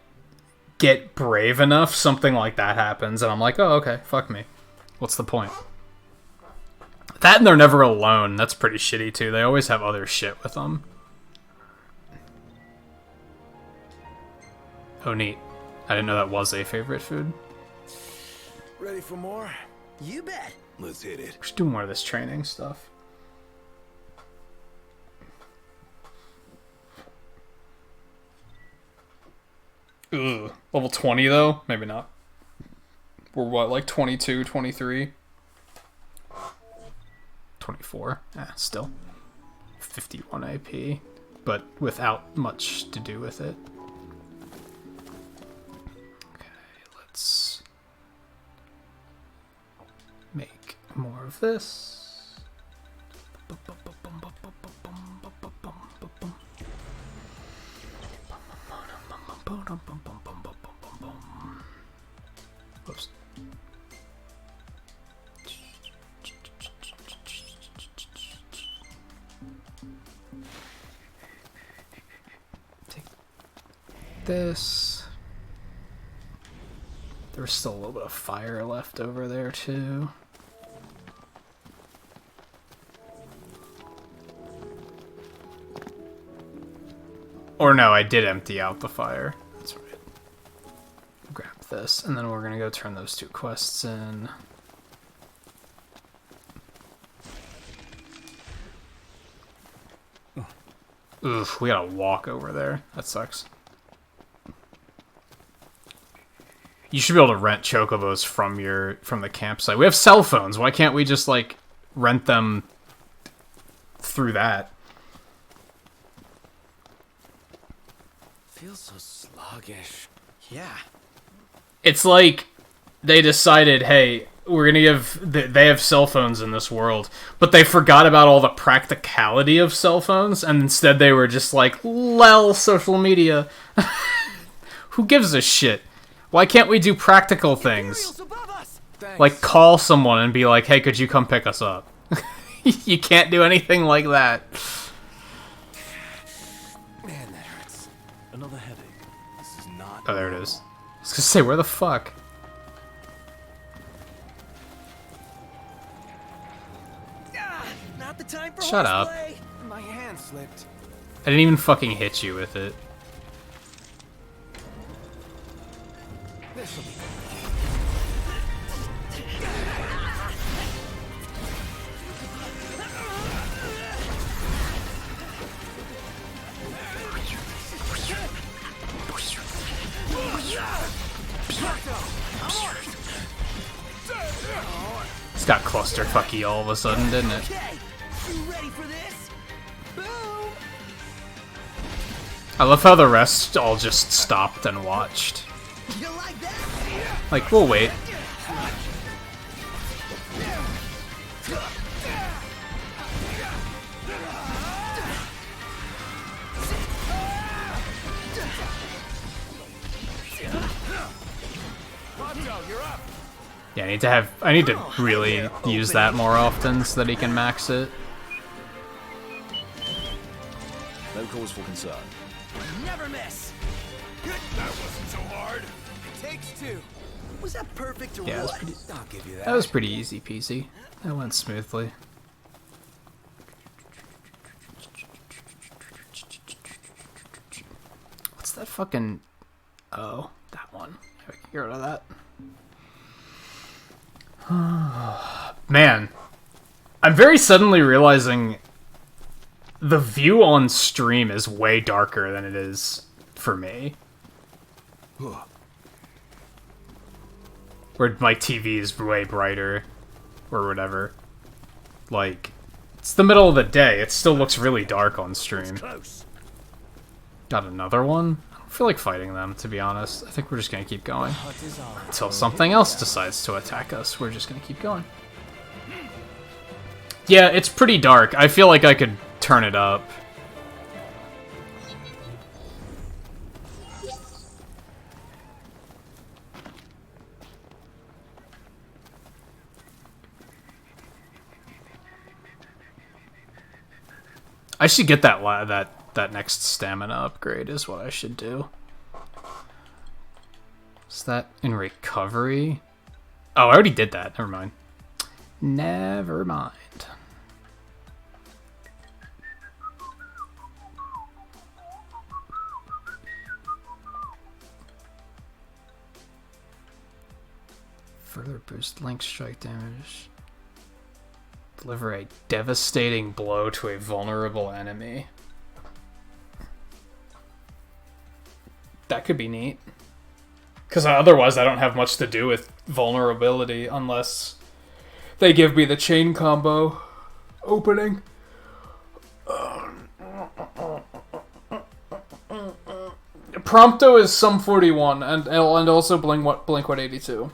S16: get brave enough, something like that happens, and I'm like, oh, okay, fuck me. What's the point? That and they're never alone. That's pretty shitty, too. They always have other shit with them. Oh, neat. I didn't know that was a favorite food.
S6: Ready for more?
S15: You bet.
S6: Let's hit it.
S16: We should do more of this training stuff. Ugh. Level 20, though? Maybe not. We're what, like 22, 23? 24. Still. 51 AP. But without much to do with it. Okay, let's More of this. Oops. Take this. There's still a little bit of fire left over there too. Or no, I did empty out the fire. That's right. Grab this, and then we're gonna go turn those 2 quests in. Oof, we gotta walk over there. That sucks. You should be able to rent chocobos from the campsite. We have cell phones. Why can't we just like rent them through that?
S5: Feels so sluggish. Yeah.
S16: It's like they decided, hey, we're gonna give... They have cell phones in this world, but they forgot about all the practicality of cell phones, and instead they were just like, lol, social media. Who gives a shit? Why can't we do practical things? Like call someone and be like, hey, could you come pick us up? You can't do anything like that.
S4: Man, that hurts. Another headache. This is not...
S16: Oh, there it is. I was gonna say, where the fuck?
S15: Not the time for
S16: Shut up.
S15: horseplay.
S5: My hand slipped.
S16: I didn't even fucking hit you with it.
S5: This'll be
S16: It's got clusterfucky all of a sudden, didn't it? I love how the rest all just stopped and watched. Like, we'll wait. Yeah, I need to really use that more often so that he can max it.
S4: No cause for concern.
S15: Never miss.
S6: That wasn't so hard.
S15: Takes 2. Was that perfect or
S16: Yeah,
S15: what?
S5: I'll give you that.
S16: That was pretty easy peasy. That went smoothly. What's that fucking... Oh, that one. I can get rid of that. Man, I'm very suddenly realizing the view on stream is way darker than it is for me. Where my TV is way brighter, or whatever. Like, it's the middle of the day, it still looks really dark on stream. Got another one? I don't feel like fighting them, to be honest. I think we're just gonna keep going. Until something else decides to attack us, we're just gonna keep going. Yeah, it's pretty dark. I feel like I could turn it up. I should get that next stamina upgrade is what I should do. Is that in recovery? Oh, I already did that. Never mind. Never mind. Further boost link strike damage. Deliver a devastating blow to a vulnerable enemy. That could be neat. Because otherwise I don't have much to do with vulnerability unless they give me the chain combo opening. Prompto is Sum 41 and also Blink 182.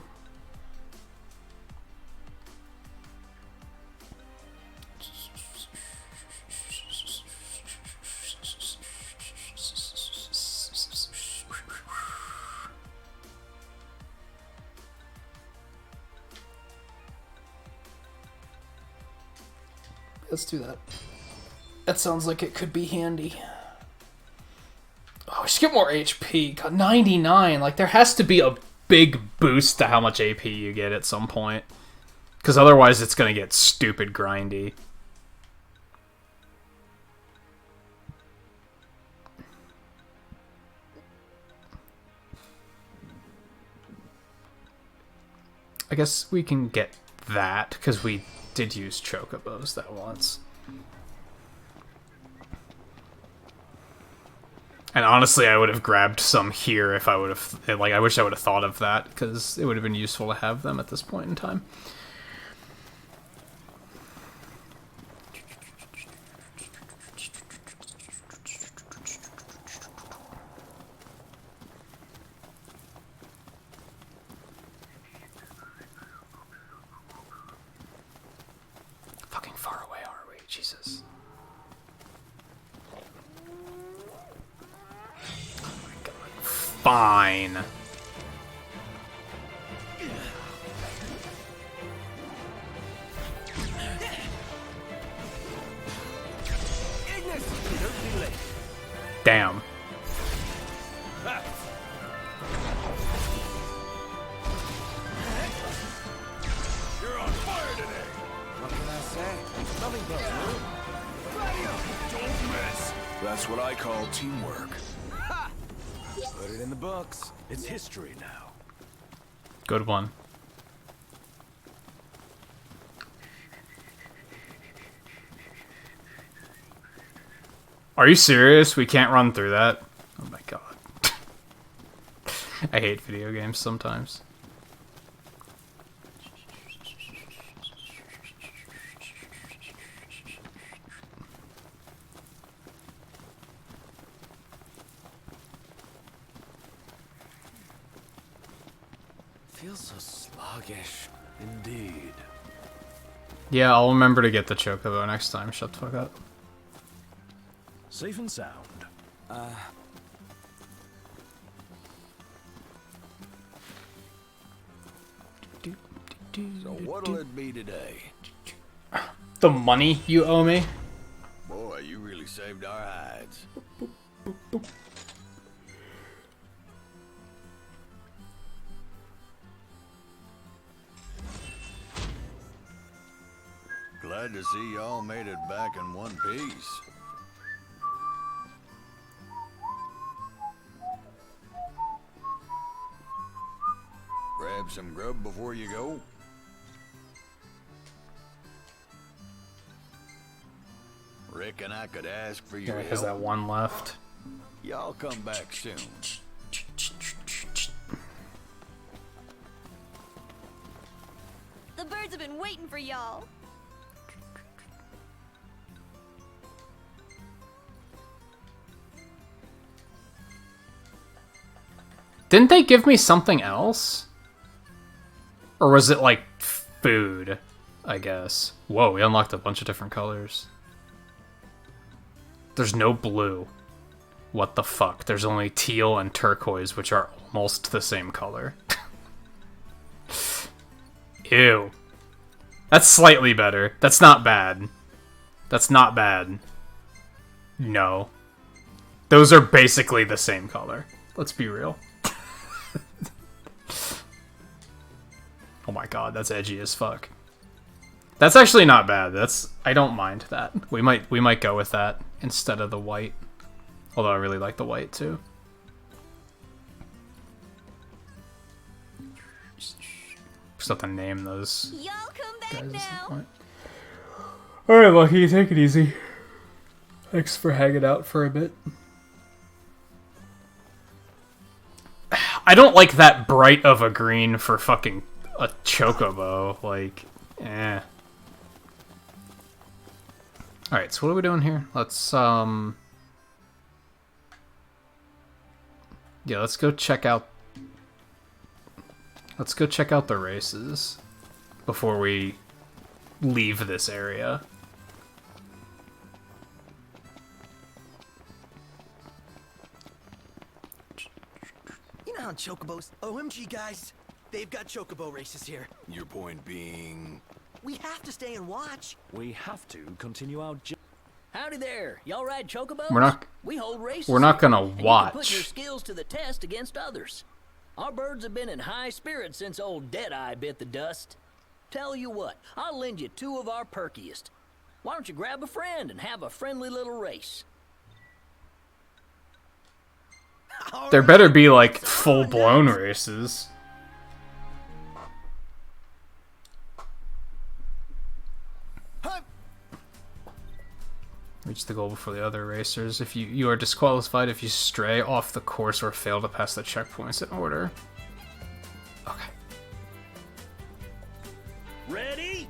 S16: let's do that. That sounds like it could be handy. Oh, we should get more HP. God, 99. Like, there has to be a big boost to how much AP you get at some point. Because otherwise it's going to get stupid grindy. I guess we can get that, because we did use chocobos that once. And honestly, I would have grabbed some here if I would have... Like, I wish I would have thought of that, because it would have been useful to have them at this point in time. Fucking far away are we? Jesus. Fine. Damn.
S6: You're on fire today. What can I say? Nothing but don't miss. That's what I call teamwork. Put it in the books.
S4: It's history now.
S16: Good one. Are you serious? We can't run through that? Oh my god. I hate video games sometimes.
S4: Feels so sluggish. Indeed.
S16: Yeah, I'll remember to get the chocobo next time. Shut the fuck up.
S4: Safe and sound.
S6: So what'll it be today?
S16: The money you owe me?
S6: Boy, you really saved our hides. Glad to see y'all made it back in one piece. Grab some grub before you go. Reckon I could ask for your
S16: Yeah, has
S6: help.
S16: that one left.
S6: Y'all come back soon.
S18: The birds have been waiting for y'all.
S16: Didn't they give me something else? Or was it like food, I guess? Whoa, we unlocked a bunch of different colors. There's no blue. What the fuck? There's only teal and turquoise, which are almost the same color. Ew. That's slightly better. That's not bad. That's not bad. No. Those are basically the same color. Let's be real. Oh my god, that's edgy as fuck. That's actually not bad. I don't mind that. We might go with that instead of the white. Although I really like the white too. Just have to name those.
S18: Y'all come back now.
S16: Alright, Lucky, take it easy. Thanks for hanging out for a bit. I don't like that bright of a green for fucking a chocobo. Like, eh. Alright, so what are we doing here? Let's, yeah, let's go check out the races before we leave this area.
S15: You know how chocobos... OMG, guys. They've got chocobo races here.
S6: Your point being...
S15: We have to stay and watch.
S4: We have to continue our journey.
S19: Howdy there. Y'all ride chocobos? We hold races.
S16: We're not gonna
S19: and you can put your
S16: watch.
S19: skills to the test against others. Our birds have been in high spirits since old Deadeye bit the dust. Tell you what, I'll lend you 2 of our perkiest. Why don't you grab a friend and have a friendly little race?
S16: There better be like full-blown races. Reach the goal before the other racers. If you are disqualified if you stray off the course or fail to pass the checkpoints in order. Okay.
S19: Ready?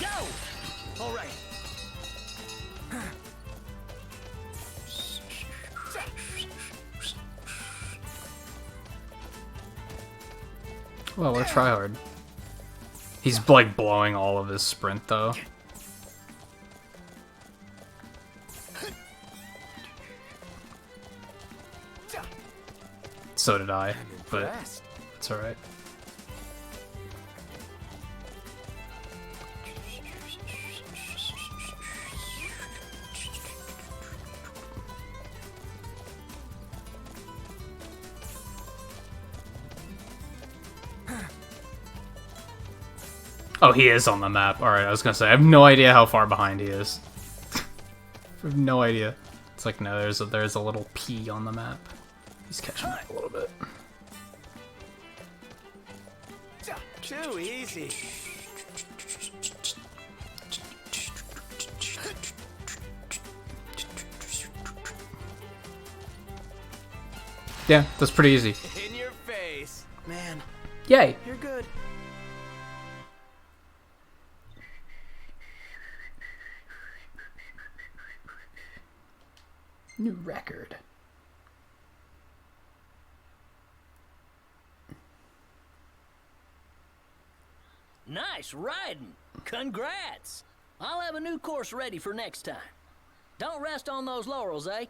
S19: Go!
S15: All right.
S16: Well, we're tryhard. He's like blowing all of his sprint though. So did I, but it's alright. Oh, he is on the map. Alright, I was gonna say, I have no idea how far behind he is. I have no idea. It's like, no, there's a little P on the map. He's catching up a little bit.
S15: Too easy.
S16: Yeah, that's pretty easy.
S15: In your face. Man.
S16: Yay.
S15: You're good.
S16: New record.
S19: Nice riding. Congrats. I'll have a new course ready for next time. Don't rest on those laurels, eh?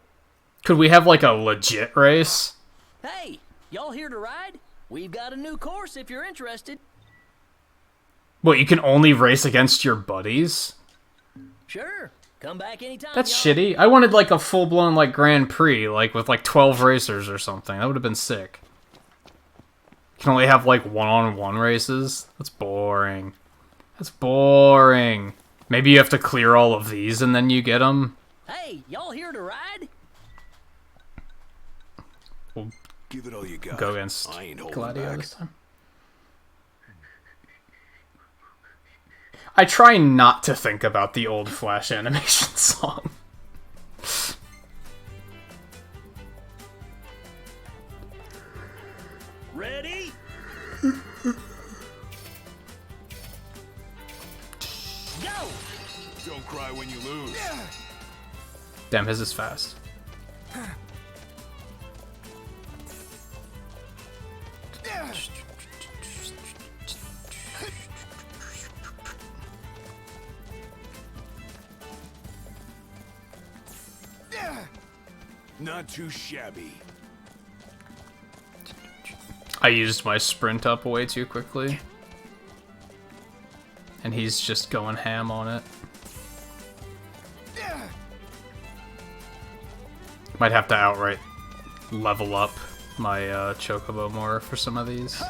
S16: Could we have like a legit race?
S19: Hey, y'all here to ride? We've got a new course if you're interested.
S16: What, you can only race against your buddies?
S19: Sure. Come back anytime.
S16: That's shitty. I wanted like a full-blown like Grand Prix, like with like 12 racers or something. That would have been sick. You can only have like one-on-one races? That's boring. That's boring. Maybe you have to clear all of these and then you get them.
S19: Hey, y'all here to ride?
S16: We'll
S6: give it all you got.
S16: Go against
S6: I ain't holding
S16: Gladio
S6: back.
S16: this time. I try not to think about the old Flash animation song.
S19: Ready? Go!
S17: Don't cry when you lose.
S16: Damn, his is fast.
S6: Not too shabby.
S16: I used my sprint up way too quickly. And he's just going ham on it. Might have to outright level up my Chocobo more for some of these.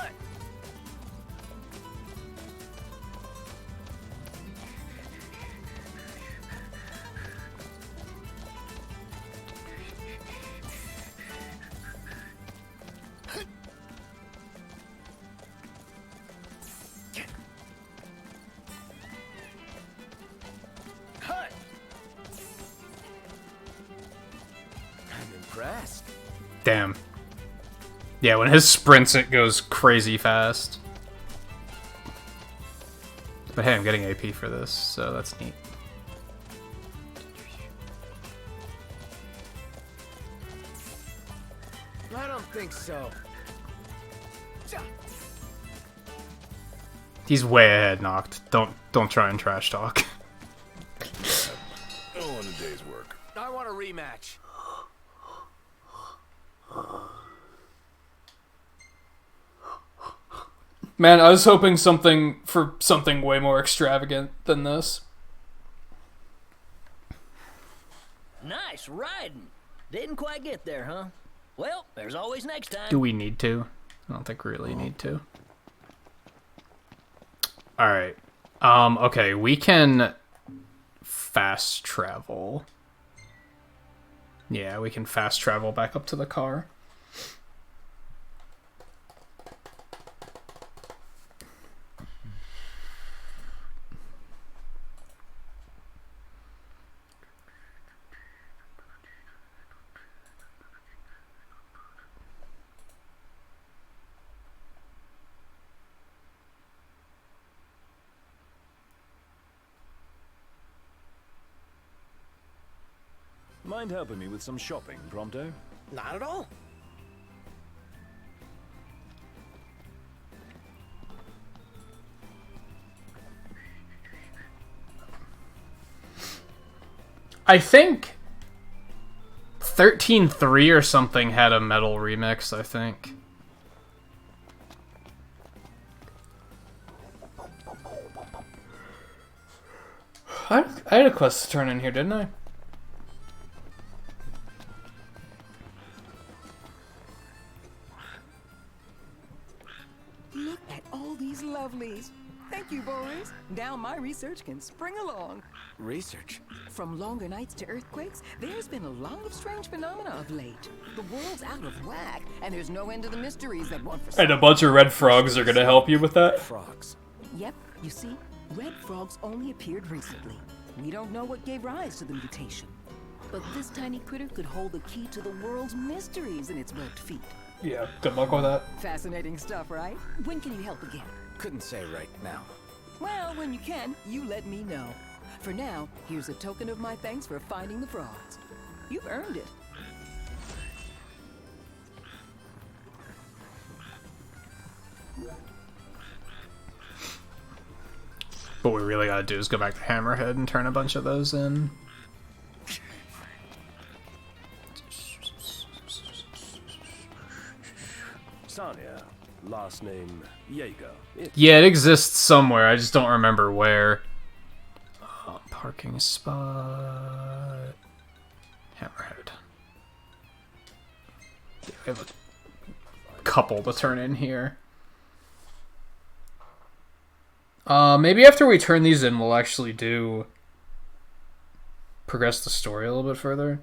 S16: Damn. Yeah, when his sprints, it goes crazy fast. But hey, I'm getting AP for this, so that's neat.
S15: I don't think so.
S16: He's way ahead, Noct. Don't try and trash talk.
S17: I want a day's work.
S15: I want a rematch.
S16: Man, I was hoping for something way more extravagant than this.
S19: Nice riding. Didn't quite get there, huh? Well, there's always next time.
S16: Do we need to? I don't think we really need to. Alright. Okay, we can fast travel. Yeah, we can fast travel back up to the car.
S4: Mind helping me with some shopping, Prompto?
S15: Not at all.
S16: I think 13.3 or something had a metal remix, I think. I had a quest to turn in here, didn't I?
S20: Look at all these lovelies. Thank you, boys. Now my research can spring along.
S5: Research?
S20: From longer nights to earthquakes, there's been a lot of strange phenomena of late. The world's out of whack, and there's no end to the mysteries that want for
S16: And a bunch of red frogs are gonna help you with that?
S4: Frogs.
S20: Yep, you see, red frogs only appeared recently. We don't know what gave rise to the mutation. But this tiny critter could hold the key to the world's mysteries in its webbed feet.
S16: Yeah, good luck with that.
S20: Fascinating stuff, right? When can you help again?
S5: Couldn't say right now.
S20: Well, when you can, you let me know. For now, here's a token of my thanks for finding the frogs. You've earned it.
S16: What we really gotta do is go back to Hammerhead and turn a bunch of those in.
S4: Sonia, last name Jaeger.
S16: Yeah, it exists somewhere, I just don't remember where. Parking spot... Hammerhead. Yeah, we have a couple to turn in here. Maybe after we turn these in, we'll actually progress the story a little bit further.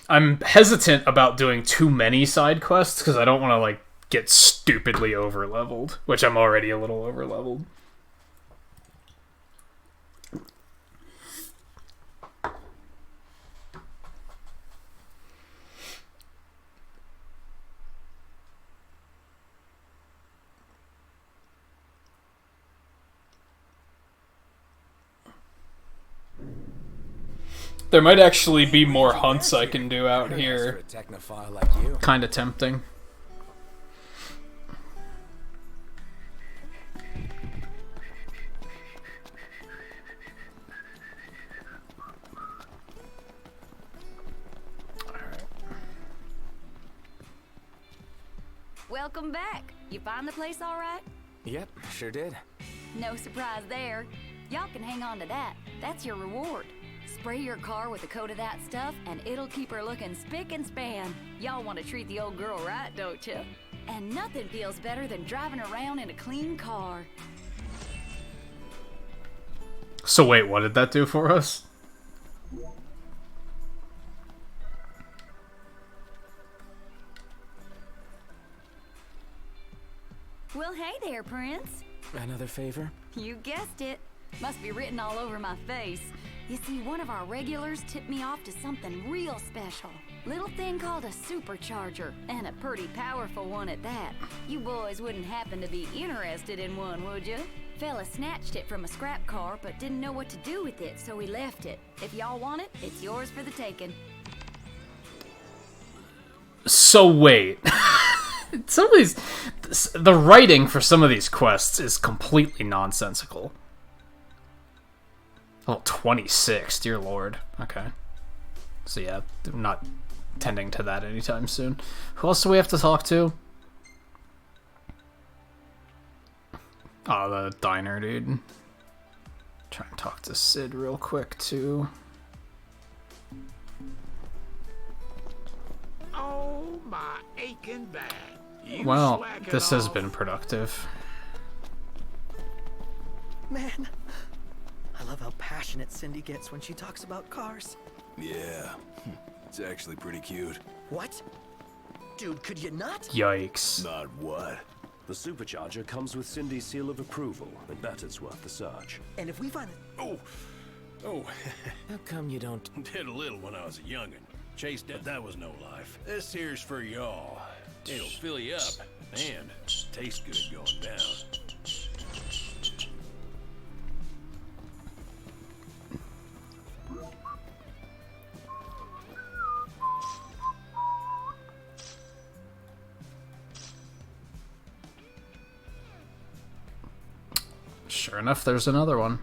S16: I'm hesitant about doing too many side quests because I don't want to like get stupidly over-leveled, which I'm already a little over-leveled. There might actually be more hunts I can do out here. Kind of tempting.
S12: Welcome back. You find the place all right?
S5: Yep, sure did.
S12: No surprise there. Y'all can hang on to that. That's your reward. Spray your car with a coat of that stuff, and it'll keep her looking spick and span. Y'all want to treat the old girl right, don't you? And nothing feels better than driving around in a clean car.
S16: So wait, what did that do for us?
S12: Well, hey there, Prince.
S5: Another favor?
S12: You guessed it. Must be written all over my face. You see, one of our regulars tipped me off to something real special. Little thing called a supercharger, and a pretty powerful one at that. You boys wouldn't happen to be interested in one, would you? Fella snatched it from a scrap car, but didn't know what to do with it, so he left it. If y'all want it, it's yours for the taking.
S16: So wait. Some of these... The writing for some of these quests is completely nonsensical. Oh, 26, dear lord. Okay. So yeah, I'm not tending to that anytime soon. Who else do we have to talk to? Oh, the diner, dude. Try and talk to Sid real quick, too.
S6: Oh, my aching back.
S16: Well, this has been productive.
S15: Man, I love how passionate Cindy gets when she talks about cars.
S4: Yeah, it's actually pretty cute.
S15: What? Dude, could you not?
S16: Yikes.
S4: Not what? The supercharger comes with Cindy's seal of approval, and that is worth the search.
S15: And if we find it...
S21: Oh.
S5: How come you don't...
S21: Did a little when I was a youngin'. Chased that was no life. This here's for y'all. It'll fill you up, and tastes good going down.
S16: Sure enough, there's another one.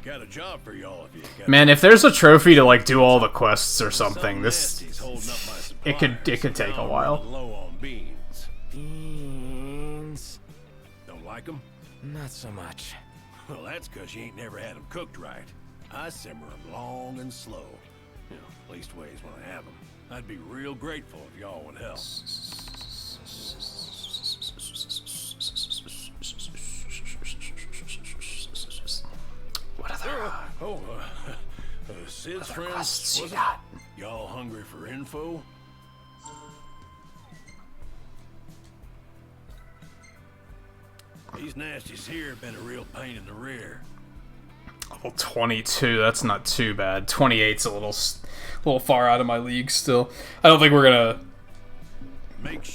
S21: Got a job for y'all if you got.
S16: Man, if there's a trophy to like do all the quests or something, this it could take a while.
S21: Low on beans.
S5: Beans.
S21: Don't like them?
S5: Not so much.
S21: Well, that's because you ain't never had them cooked right. I simmer them long and slow. You know, least ways when I have them. I'd be real grateful if y'all would help.
S16: What other?
S21: Sid's friends.
S16: Quests you
S21: was it?
S16: got?
S21: Y'all hungry for info? These nasties here have been a real pain in the rear.
S16: Level 22, that's not too bad. 28's a little far out of my league still. I don't think we're gonna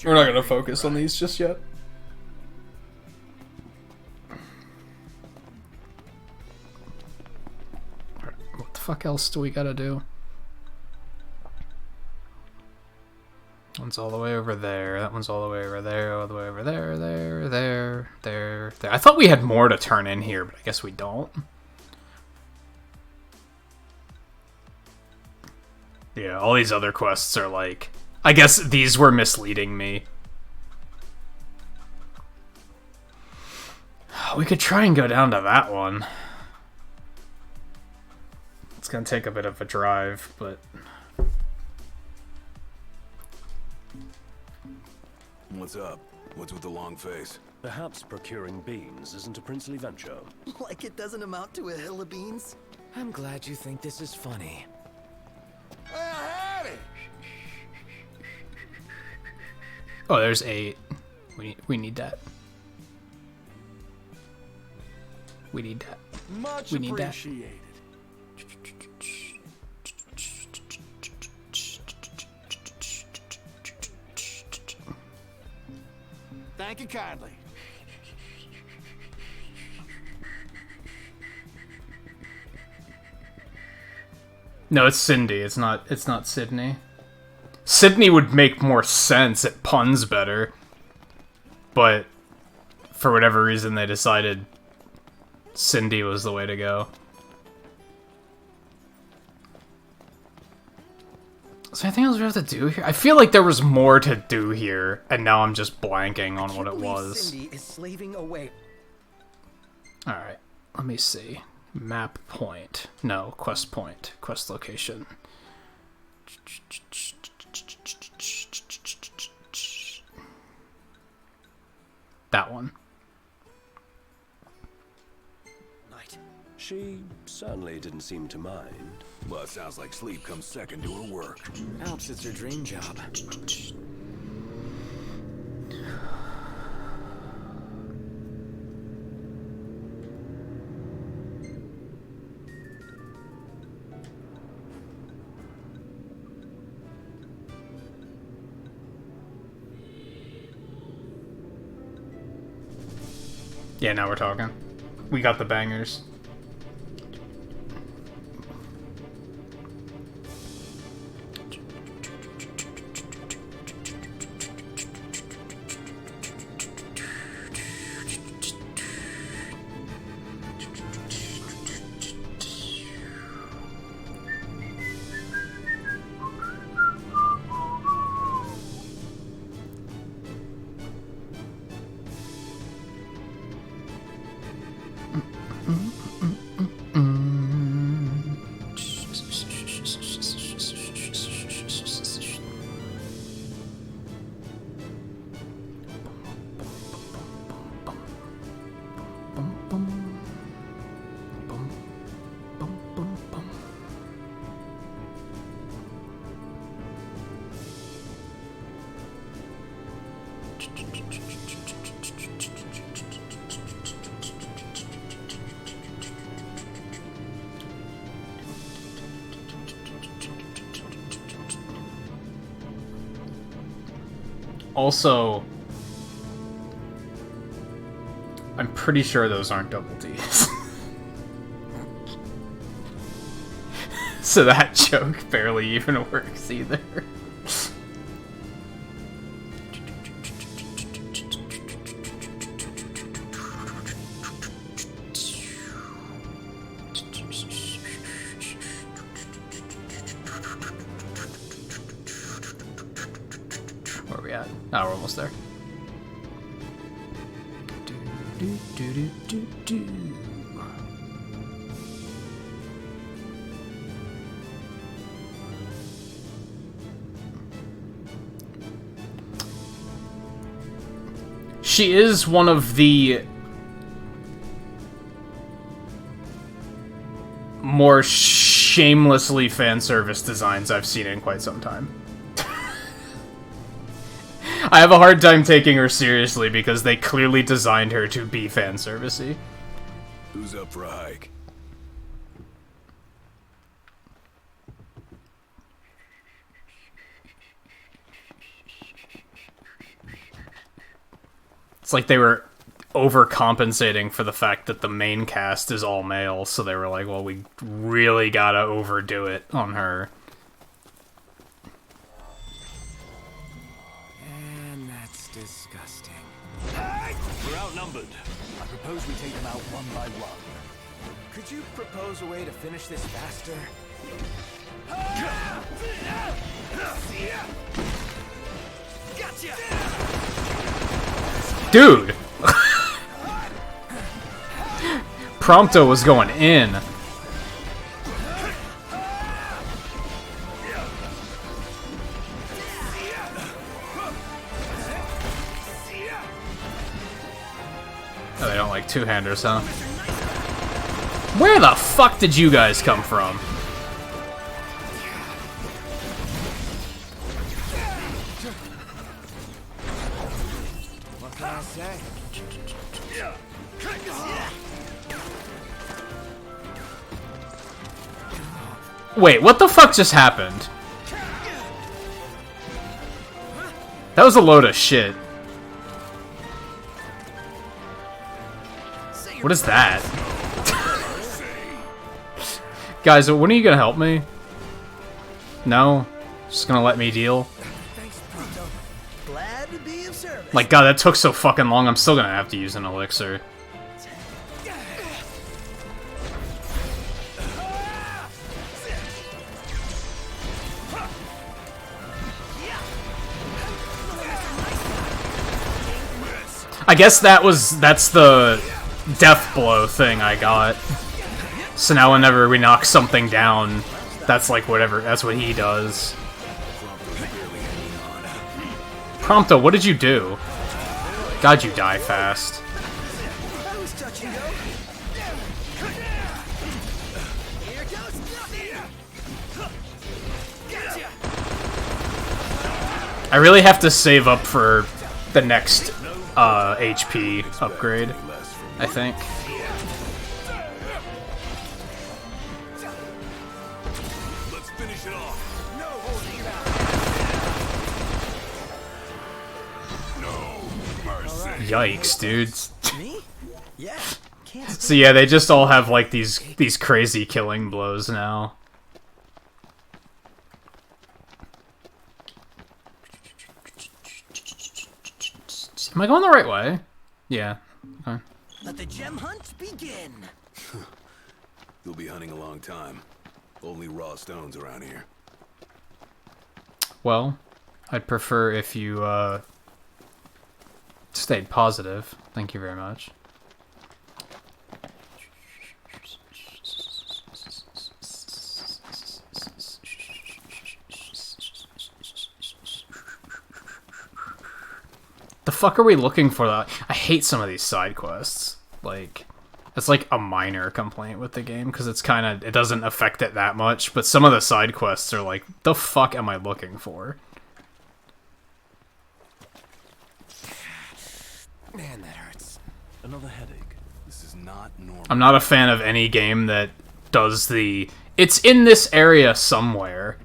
S16: we're not gonna focus on these just yet. What the fuck else do we gotta do? One's all the way over there. That one's all the way over there. All the way over there. There. I thought we had more to turn in here, but I guess we don't. Yeah, all these other quests are like... I guess these were misleading me. We could try and go down to that one. It's gonna take a bit of a drive, but...
S4: What's up? What's with the long face? Perhaps procuring beans isn't a princely venture.
S15: Like it doesn't amount to a hill of beans?
S5: I'm glad you think this is funny.
S16: Oh, there's 8. We need that. We need that.
S3: Much
S16: we need
S3: appreciated. Thank you kindly.
S16: No, it's Cindy. It's not Sydney. Sydney would make more sense. It puns better. But for whatever reason they decided Cindy was the way to go. Is there anything else we have to do here? I feel like there was more to do here, and now I'm just blanking on what it was.
S15: Cindy is slaving away.
S16: Alright, let me see. Map point. No, quest point. Quest location. That one.
S4: She certainly didn't seem to mind.
S8: Well, it sounds like sleep comes second to her work.
S5: Helps it's her dream job.
S16: Yeah, now we're talking. We got the bangers. Also, I'm pretty sure those aren't double D's. So that joke barely even works either. Where are we at? Oh, we're almost there. She is one of the more shamelessly fan service designs I've seen in quite some time. I have a hard time taking her seriously because they clearly designed her to be fan servicey.
S21: Who's up for a hike?
S16: It's like they were overcompensating for the fact that the main cast is all male, so they were like, well, we really gotta overdo it on her.
S3: And that's disgusting.
S4: We're outnumbered. I propose we take them out one by one.
S3: Could you propose a way to finish this faster? Gotcha!
S16: Dude! Prompto was going in. Oh, they don't like two-handers, huh? Where the fuck did you guys come from?
S3: What can I say?
S16: Wait, what the fuck just happened? That was a load of shit. What is that? Guys, when are you gonna help me? No? Just gonna let me deal?
S15: Glad to be of service.
S16: Like, God, that took so fucking long, I'm still gonna have to use an elixir. I guess that's the death blow thing I got. So now whenever we knock something down, that's like whatever, that's what he does. Prompto, what did you do? God, you die fast. I really have to save up for the next HP upgrade, I think.
S21: Let's finish it off. No mercy.
S16: Yikes, dudes. So yeah, they just all have like these crazy killing blows now. Am I going the right way? Yeah. Okay.
S15: Let the gem hunt begin.
S21: You'll be hunting a long time. Only raw stones around here.
S16: Well, I'd prefer if you stayed positive. Thank you very much. The fuck are we looking for that? I hate some of these side quests. Like, it's like a minor complaint with the game because it's kind of, it doesn't affect it that much, but some of the side quests are like, the fuck am I looking for?
S3: That hurts.
S4: Another headache.
S3: This is not normal.
S16: I'm not a fan of any game that does the... It's in this area somewhere.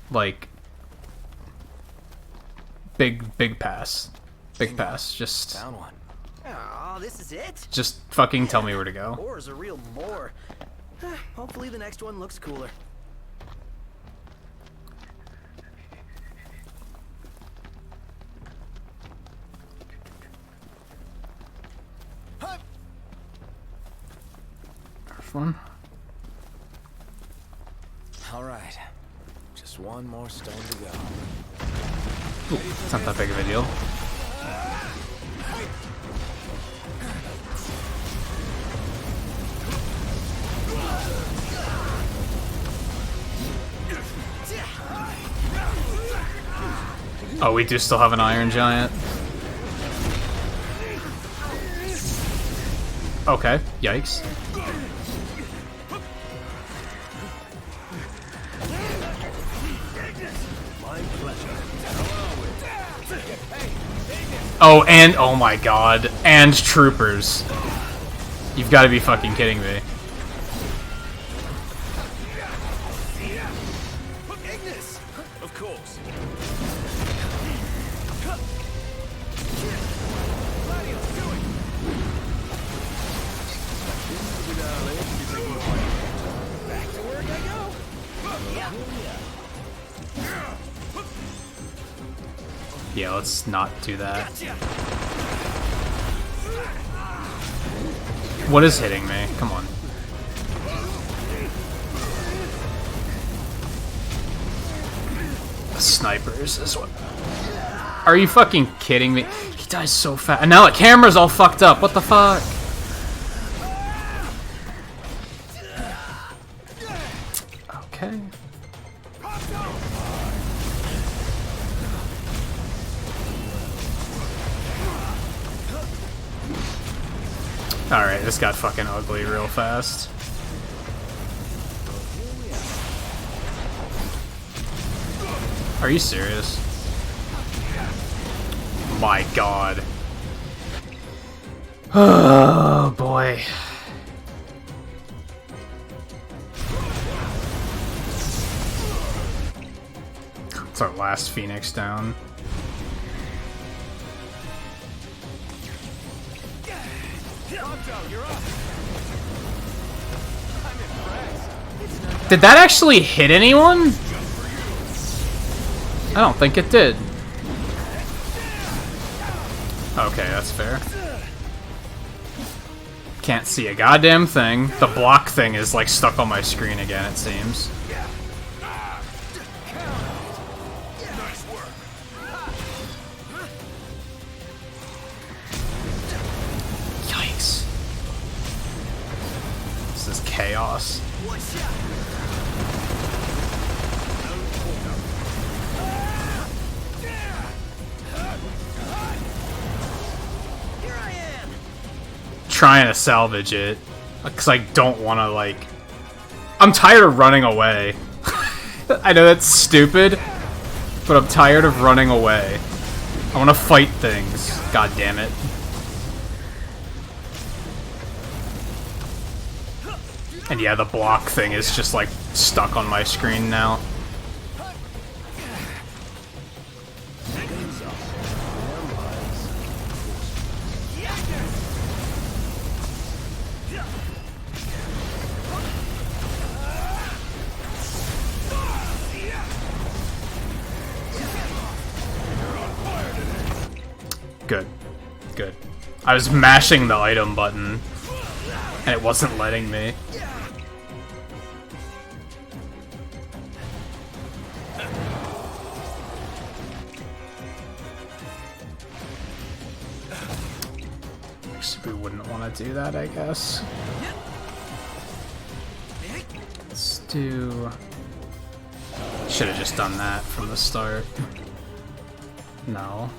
S16: Like... Big pass. Big pass. Just...
S15: Found one. Oh, this is it?
S16: Just fucking tell me where to go.
S15: Boar's a real bore. Hopefully the next one looks cooler.
S16: First one.
S3: All right. Just one more stone to go.
S16: Ooh, it's not that big of a deal. Oh, we do still have an Iron Giant. Okay, yikes. Oh, and oh my god, and troopers. You've got to be fucking kidding me.
S3: Of course.
S15: Back to work I go.
S16: Yeah, let's not do that. What is hitting me? Come on. The snipers is what... Are you fucking kidding me? He dies so fast. And now the camera's all fucked up. What the fuck? Okay. Alright, this got fucking ugly real fast. Are you serious? My god. Oh boy. It's our last Phoenix down. Did that actually hit anyone? I don't think it did. Okay, that's fair. Can't see a goddamn thing. The block thing is like stuck on my screen again, it seems. Yikes. This is chaos. Trying to salvage it because I don't want to, like, I'm tired of running away. I know that's stupid, but I'm tired of running away. I want to fight things. God damn it. And yeah, the block thing is just like stuck on my screen now. Good. Good. I was mashing the item button, and it wasn't letting me. Actually, we wouldn't want to do that, I guess. Let's do... Should have just done that from the start. No.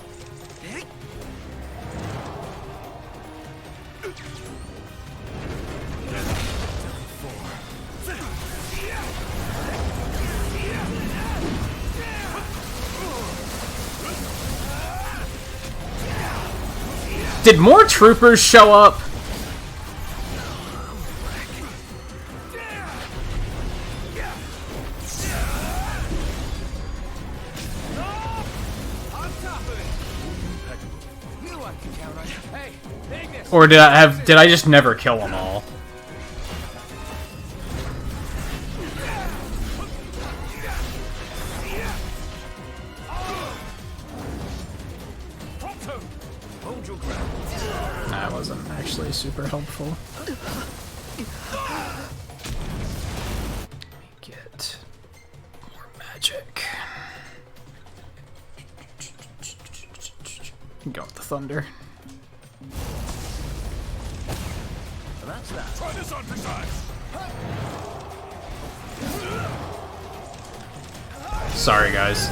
S16: Did more troopers show up? Or did I just never kill them all? That wasn't actually super helpful. Get more magic. Go with the thunder.
S21: That's that.
S17: Try this on for size.
S16: Sorry, guys.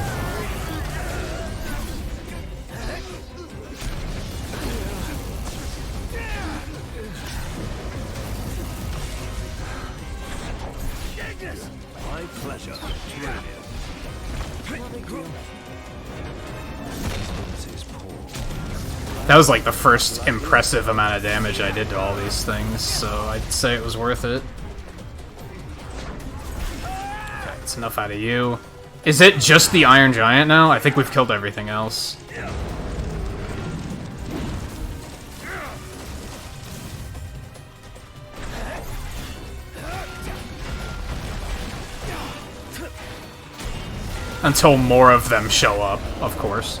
S21: My pleasure.
S16: That was like the first impressive amount of damage I did to all these things, so I'd say it was worth it. Okay, that's enough out of you. Is it just the Iron Giant now? I think we've killed everything else. Until more of them show up, of course.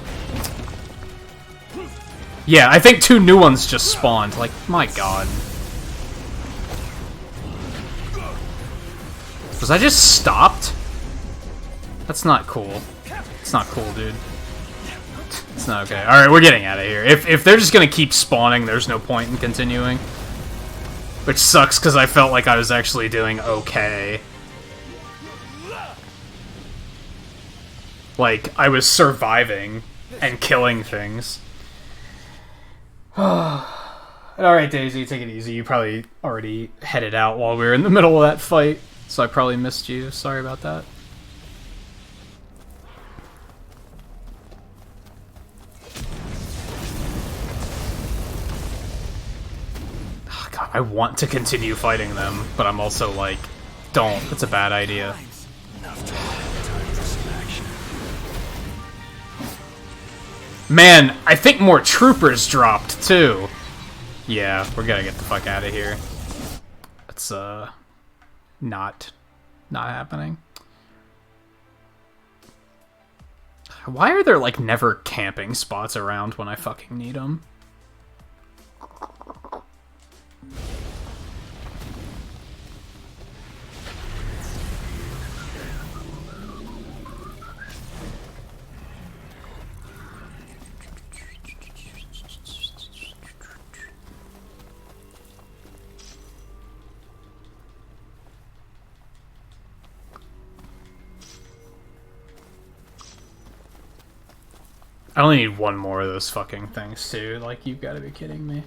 S16: Yeah, I think 2 new ones just spawned. Like, my god. Was I just stopped? That's not cool. It's not cool, dude. It's not okay. Alright, we're getting out of here. If they're just gonna keep spawning, there's no point in continuing. Which sucks, because I felt like I was actually doing okay. Like, I was surviving and killing things. Alright, Daisy, take it easy. You probably already headed out while we were in the middle of that fight, so I probably missed you. Sorry about that. Oh, God, I want to continue fighting them, but I'm also like, don't. It's a bad idea. Man, I think more troopers dropped, too. Yeah, we're gonna get the fuck out of here. That's, not happening. Why are there, like, never camping spots around when I fucking need them? I only need one more of those fucking things, too. Like, you've got to be kidding me.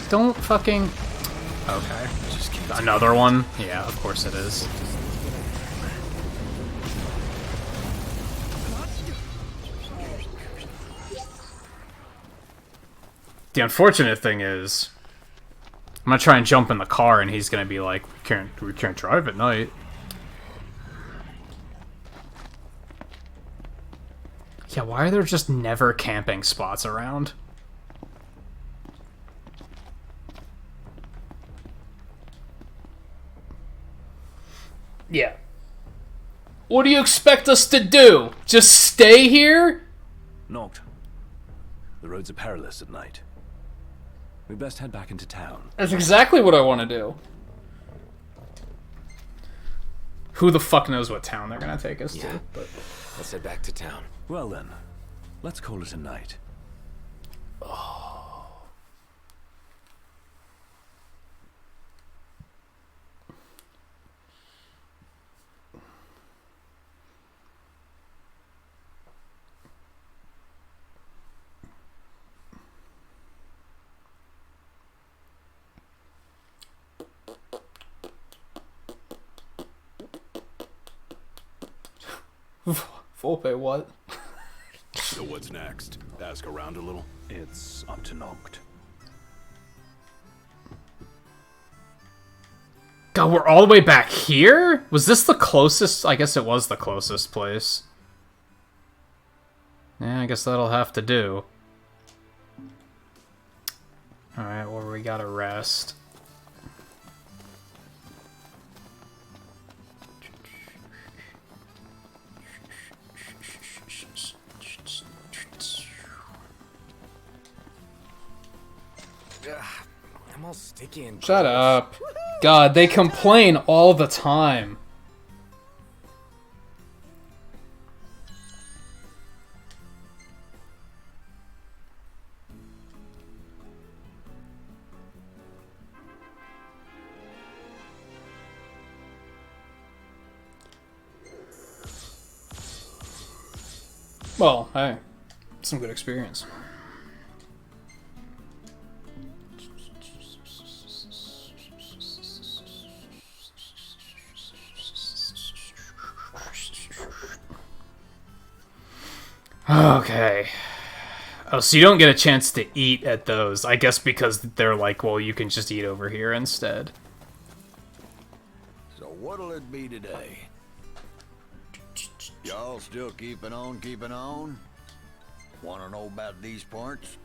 S16: Don't fucking... Okay. Another one? Yeah, of course it is. The unfortunate thing is... I'm gonna try and jump in the car, and he's gonna be like, we can't drive at night. Yeah, why are there just never camping spots around? Yeah. What do you expect us to do? Just stay here?
S4: Noct. The roads are perilous at night. We best head back into town.
S16: That's exactly what I want to do. Who the fuck knows what town they're gonna take us to? But
S4: let's head back to town. Well then, let's call it a night. Oh.
S16: Volpe, what?
S1: So what's next? Ask around a little?
S4: It's up to Noct.
S16: God, we're all the way back here? Was this the closest? I guess it was the closest place. Yeah, I guess that'll have to do. Alright, well, we gotta rest.
S5: I'm all sticky and
S16: Shut
S5: gross.
S16: up. God, they complain all the time. Well, hey, some good experience. Okay. Oh, so you don't get a chance to eat at those. I guess because they're like, well, you can just eat over here instead.
S6: So what'll it be today? Y'all still keeping on? Wanna know about these parts?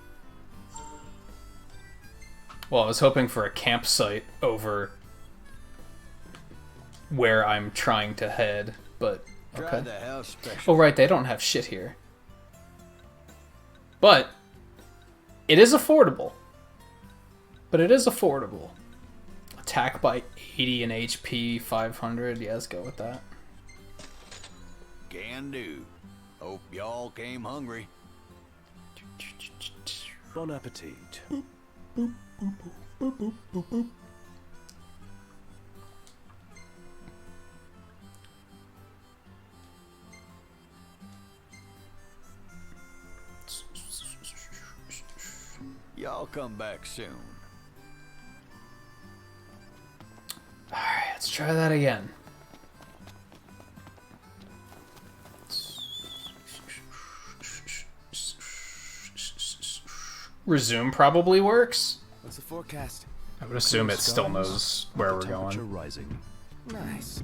S16: Well, I was hoping for a campsite over where I'm trying to head, but okay.
S6: Try the house special.
S16: Oh, right, they don't have shit here. But it is affordable. Attack by 80 and HP 500. Yeah, let's go with that.
S6: Can do. Hope y'all came hungry.
S4: Bon appetit.
S6: Y'all come back soon.
S16: Alright, let's try that again. Resume probably works.
S5: What's the forecast?
S16: I would assume it still knows where we're going.
S4: Rising.
S5: Nice.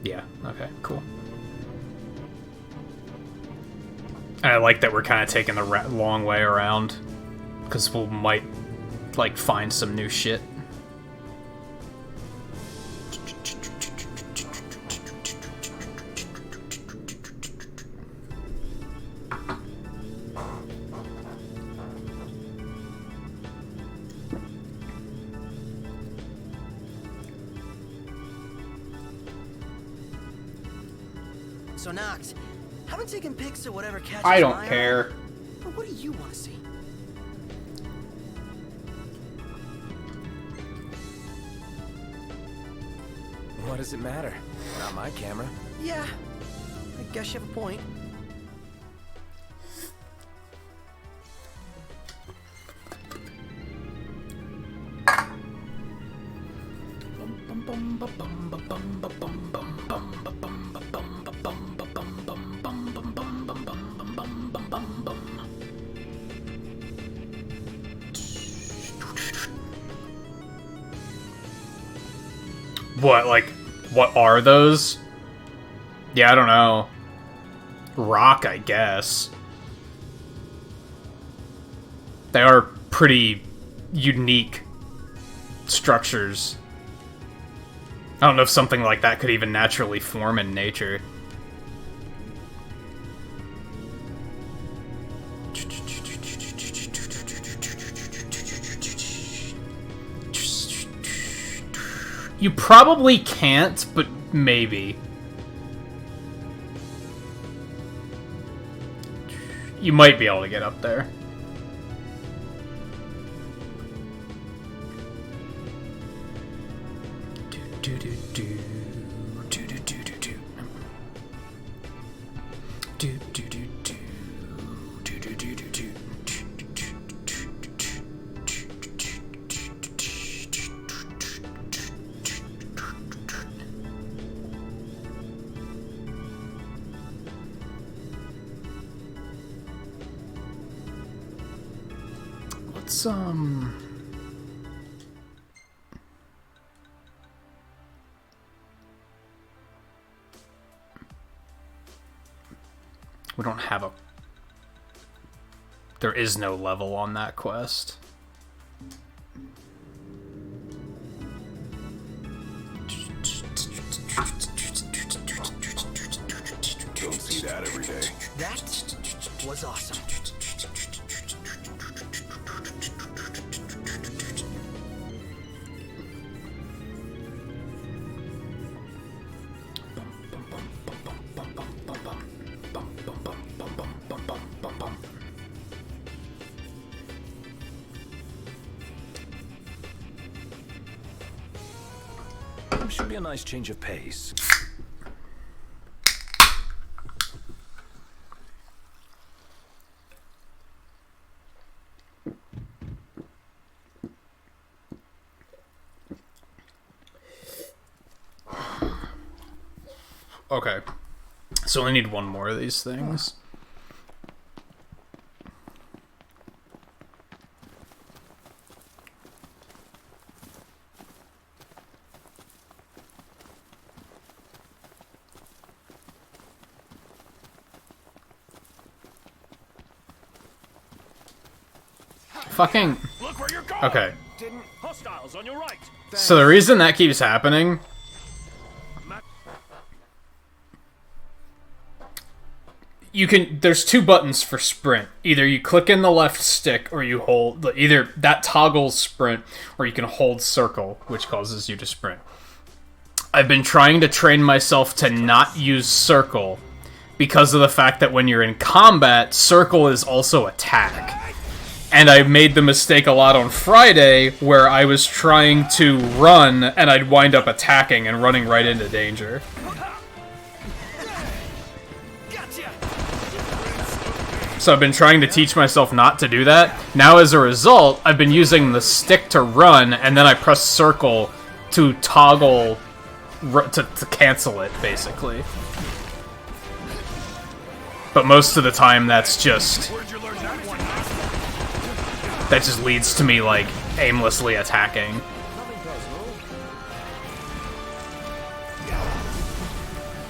S16: Yeah, okay, cool. And I like that we're kind of taking the long way around, because we might, like, find some new shit.
S15: So Noct, haven't taken pics of whatever catches
S16: I don't
S15: my eye.
S16: care.
S15: But what do you want to see?
S5: What does it matter? Not my camera.
S15: Yeah, I guess you have a point.
S16: What, like, what are those? Yeah, I don't know. Rock, I guess. They are pretty unique structures. I don't know if something like that could even naturally form in nature. You probably can't, but maybe. You might be able to get up there. Let's we don't have a... There is no level on that quest.
S17: Don't see that every day.
S15: That was awesome.
S4: Should be a nice change of pace.
S16: Okay. So I need one more of these things. Fucking... Okay.
S19: Hostiles on your right.
S16: So the reason that keeps happening... You can... There's two buttons for sprint. Either you click in the left stick, or you hold... Either that toggles sprint, or you can hold circle, which causes you to sprint. I've been trying to train myself to not use circle, because of the fact that when you're in combat, circle is also attack. And I made the mistake a lot on Friday, where I was trying to run, and I'd wind up attacking and running right into danger. So I've been trying to teach myself not to do that. Now as a result, I've been using the stick to run, and then I press circle to toggle, to cancel it, basically. But most of the time, that's just... That just leads to me, like, aimlessly attacking.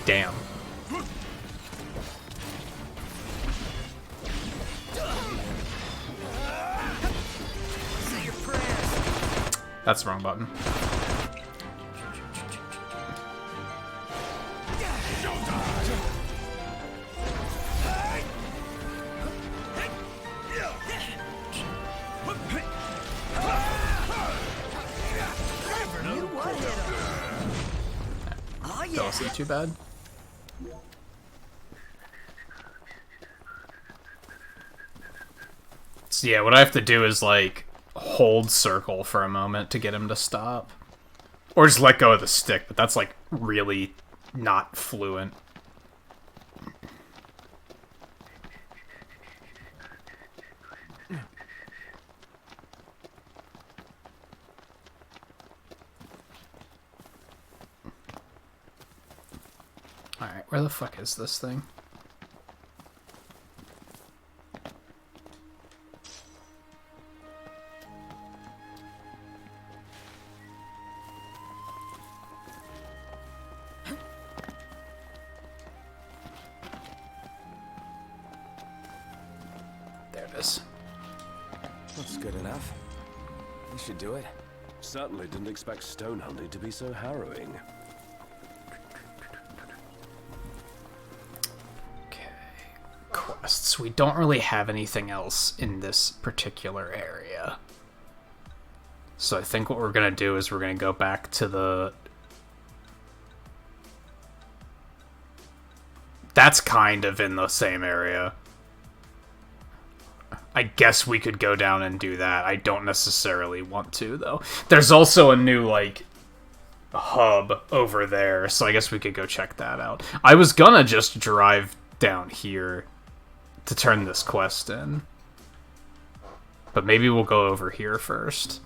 S16: Damn. That's the wrong button. That wasn't too bad. So yeah, what I have to do is, like, hold circle for a moment to get him to stop. Or just let go of the stick, but that's, like, really not fluent. Alright, where the fuck is this thing? There it is.
S9: That's good enough. You should do it.
S22: Certainly didn't expect stone hunting to be so harrowing.
S16: Quests. We don't really have anything else in this particular area. So I think what we're gonna do is we're gonna go back to the... That's kind of in the same area. I guess we could go down and do that. I don't necessarily want to, though. There's also a new, like, hub over there, so I guess we could go check that out. I was gonna just drive down here to turn this quest in. But maybe we'll go over here first.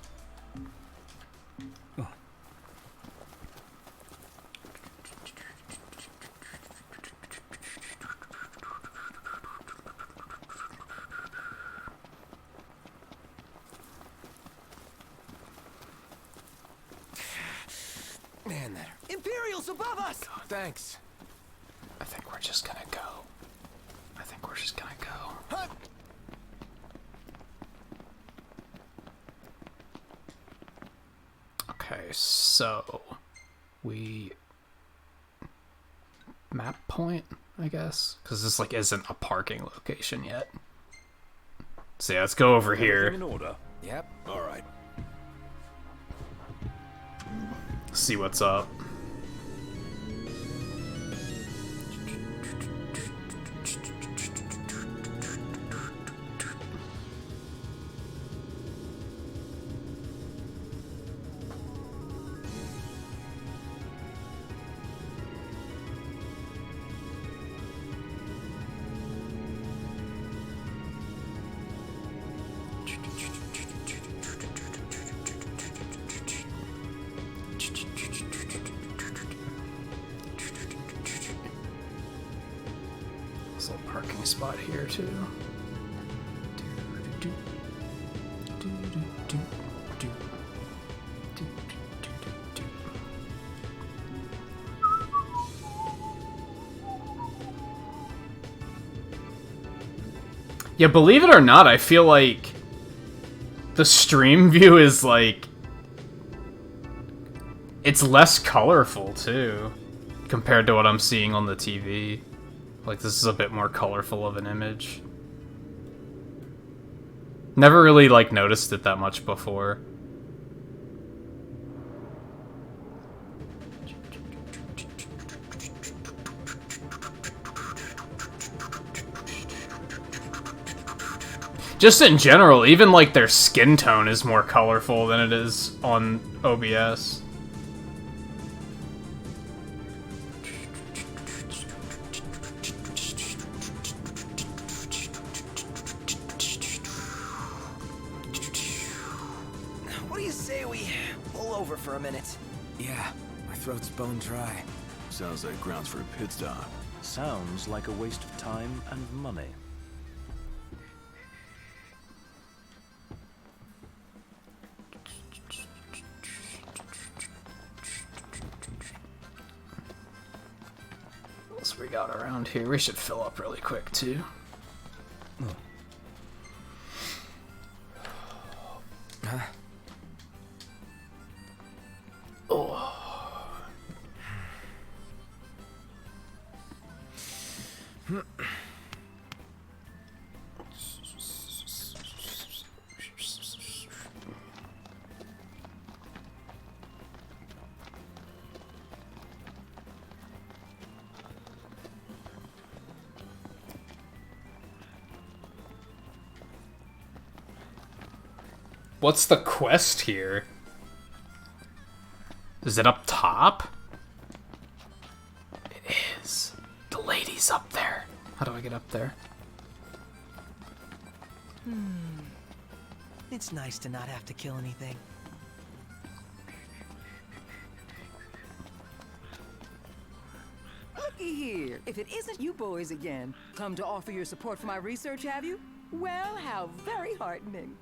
S15: Hostiles above us!
S9: Thanks.
S16: I think we're just gonna go. I think we're just gonna go. Okay, so we map point, I guess, because this like isn't a parking location yet. So yeah, let's go over here.
S22: In order.
S9: Yep.
S8: All right.
S16: See what's up. There's a little parking spot here too. Yeah, believe it or not, I feel like the stream view is like it's less colorful too compared to what I'm seeing on the TV. Like this is a bit more colorful of an image. Never really like noticed it that much before. Just in general, even like their skin tone is more colorful than it is on OBS.
S15: What do you say we pull over for a minute?
S9: Yeah, my throat's bone dry.
S1: Sounds like grounds for a pit stop.
S22: Sounds like a waste of time and money.
S16: What else we got around here? We should fill up really quick too.
S9: Huh?
S16: Oh. What's the quest here? Is it up top? It is. The lady's up there. How do I get up there?
S15: It's nice to not have to kill anything.
S20: Looky here. If it isn't you boys again, come to offer your support for my research, have you? Well, how very heartening.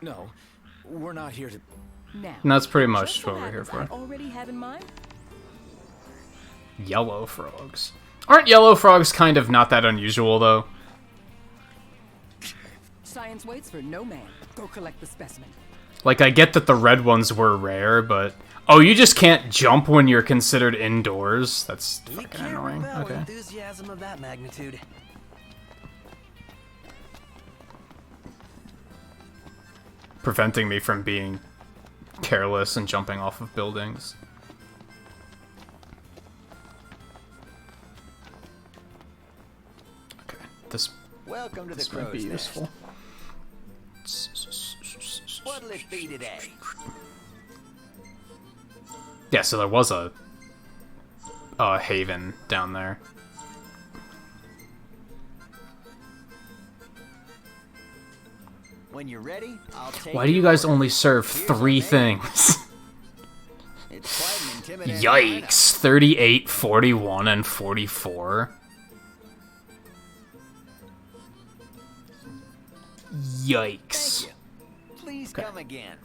S9: No, we're not here to...
S20: Now,
S16: And that's pretty much
S20: just
S16: what
S20: so
S16: we're here
S20: happens
S16: for.
S20: I already have in mind.
S16: Yellow frogs. Aren't yellow frogs kind of not that unusual, though?
S20: Science waits for no man. Go collect the specimen.
S16: Like, I get that the red ones were rare, but... Oh, you just can't jump when you're considered indoors? That's fucking annoying. Okay.
S15: Enthusiasm of that magnitude.
S16: Preventing me from being careless and jumping off of buildings. Okay, this
S11: Welcome to the
S16: might be
S11: crow's nest.
S16: useful.
S11: What'll it be today?
S16: Yeah, so there was a haven down there.
S11: When you're ready, I'll take
S16: Why do you guys only serve 3 things?
S11: It's quite an intimidating
S16: Yikes. 38, 41, and 44. Yikes.
S11: Please come again.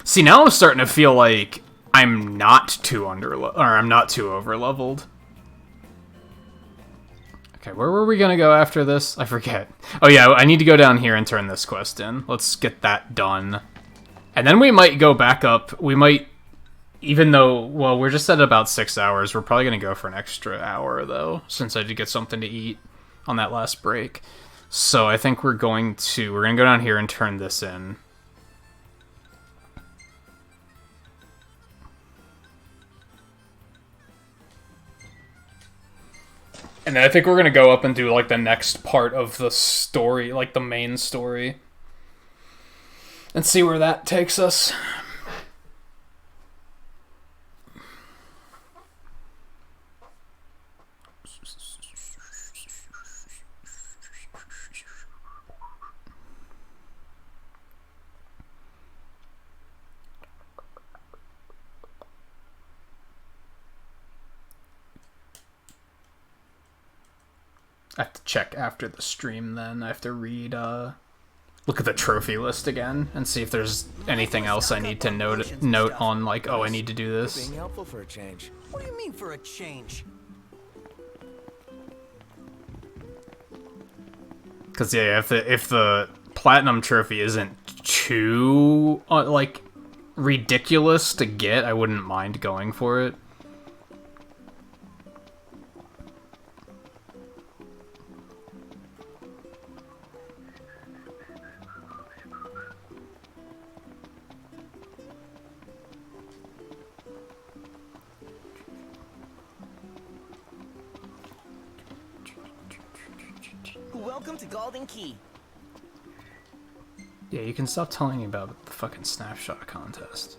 S16: See, now I'm starting to feel like I'm not too I'm not too over-leveled. Okay, where were we gonna go after this? I forget. Oh yeah, I need to go down here and turn this quest in. Let's get that done. And then we might go back up. We might, even though, well, we're just at about 6 hours. We're probably gonna go for an extra hour, though, since I did get something to eat on that last break. So I think we're gonna go down here and turn this in. And then I think we're gonna go up and do, like, the next part of the story, like, the main story. And see where that takes us. I have to check after the stream then. I have to read, look at the trophy list again and see if there's anything else I need to note on, like, oh, I need to do this.
S9: Being helpful for a change.
S15: What do you mean for a change?
S16: Because, yeah, if the platinum trophy isn't too, like, ridiculous to get, I wouldn't mind going for it.
S15: Welcome to Golden Key.
S16: Yeah, you can stop telling me about the fucking snapshot contest.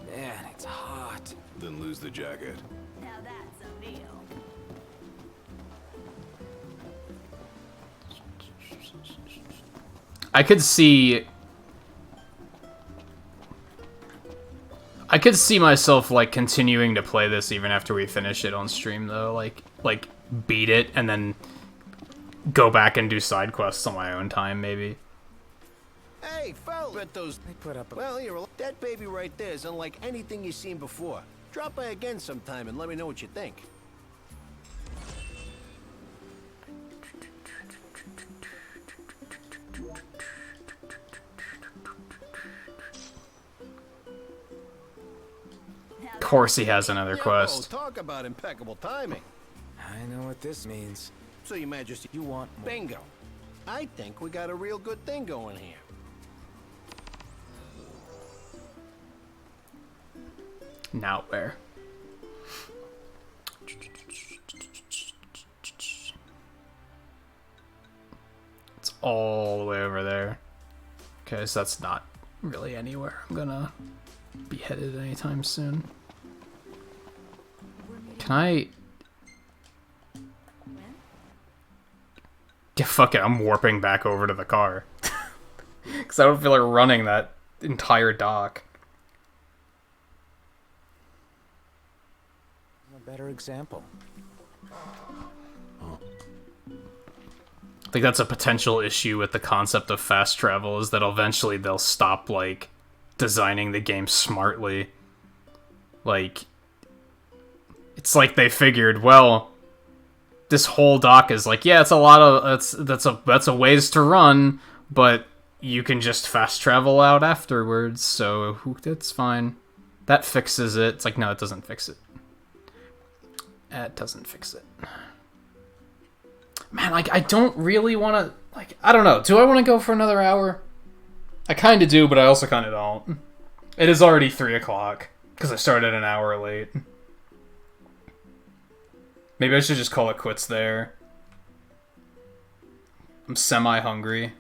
S9: Man, it's hot.
S1: Then lose the jacket.
S18: Now that's a deal.
S16: I could see myself, like, continuing to play this even after we finish it on stream, though. Like beat it and then go back and do side quests on my own time, maybe.
S9: Hey, fellas! Bet those they put up. Well, here, that baby right there is unlike anything you've seen before. Drop by again sometime and let me know what you think.
S16: Of course he has another quest.
S9: Talk about impeccable timing.
S3: I know what this means.
S9: So, Your Majesty, you want more? Bingo. I think we got a real good thing going here.
S16: Now where? It's all the way over there. Okay, so that's not really anywhere I'm gonna be headed anytime soon. Can I... Yeah, fuck it, I'm warping back over to the car. Because I don't feel like running that entire dock.
S9: A better example.
S16: I think that's a potential issue with the concept of fast travel, is that eventually they'll stop, like, designing the game smartly. Like, it's like they figured, well, this whole dock is like, yeah, it's a lot of, that's a ways to run, but you can just fast travel out afterwards, so that's fine. That fixes it. It's like, no, it doesn't fix it. It doesn't fix it. Man, like, I don't really want to, like, I don't know. Do I want to go for another hour? I kind of do, but I also kind of don't. It is already 3 o'clock, because I started an hour late. Maybe I should just call it quits there. I'm semi-hungry.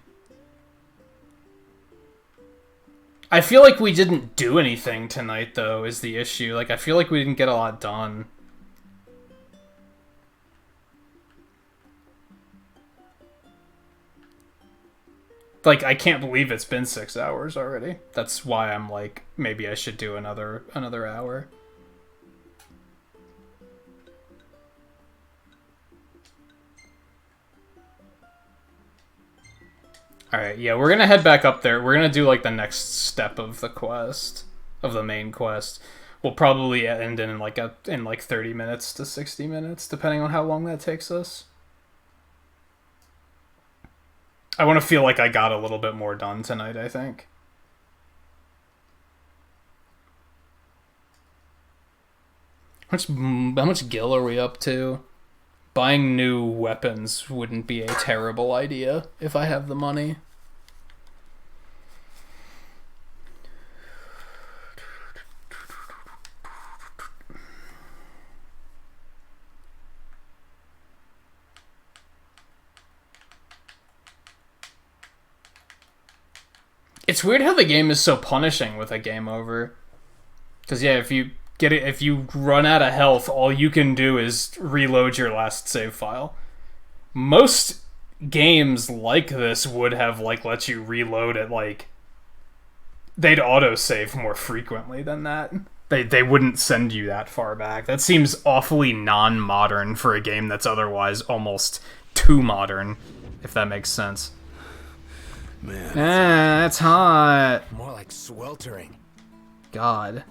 S16: I feel like we didn't do anything tonight, though, is the issue. Like, I feel like we didn't get a lot done. Like, I can't believe it's been 6 hours already. That's why I'm like, maybe I should do another hour. Alright, yeah, we're gonna head back up there. We're gonna do, like, the next step of the quest. of the main quest will probably end in like 30 minutes to 60 minutes, depending on how long that takes us. I want to feel like I got a little bit more done tonight, I think. How much gil are we up to? Buying new weapons wouldn't be a terrible idea if I have the money. It's weird how the game is so punishing with a game over. Because yeah, if you run out of health, all you can do is reload your last save file. Most games like this would have let you reload it they'd autosave more frequently than that. They wouldn't send you that far back. That seems awfully non-modern for a game that's otherwise almost too modern, if that makes sense.
S3: Man,
S16: that's hot.
S3: More like sweltering.
S16: God.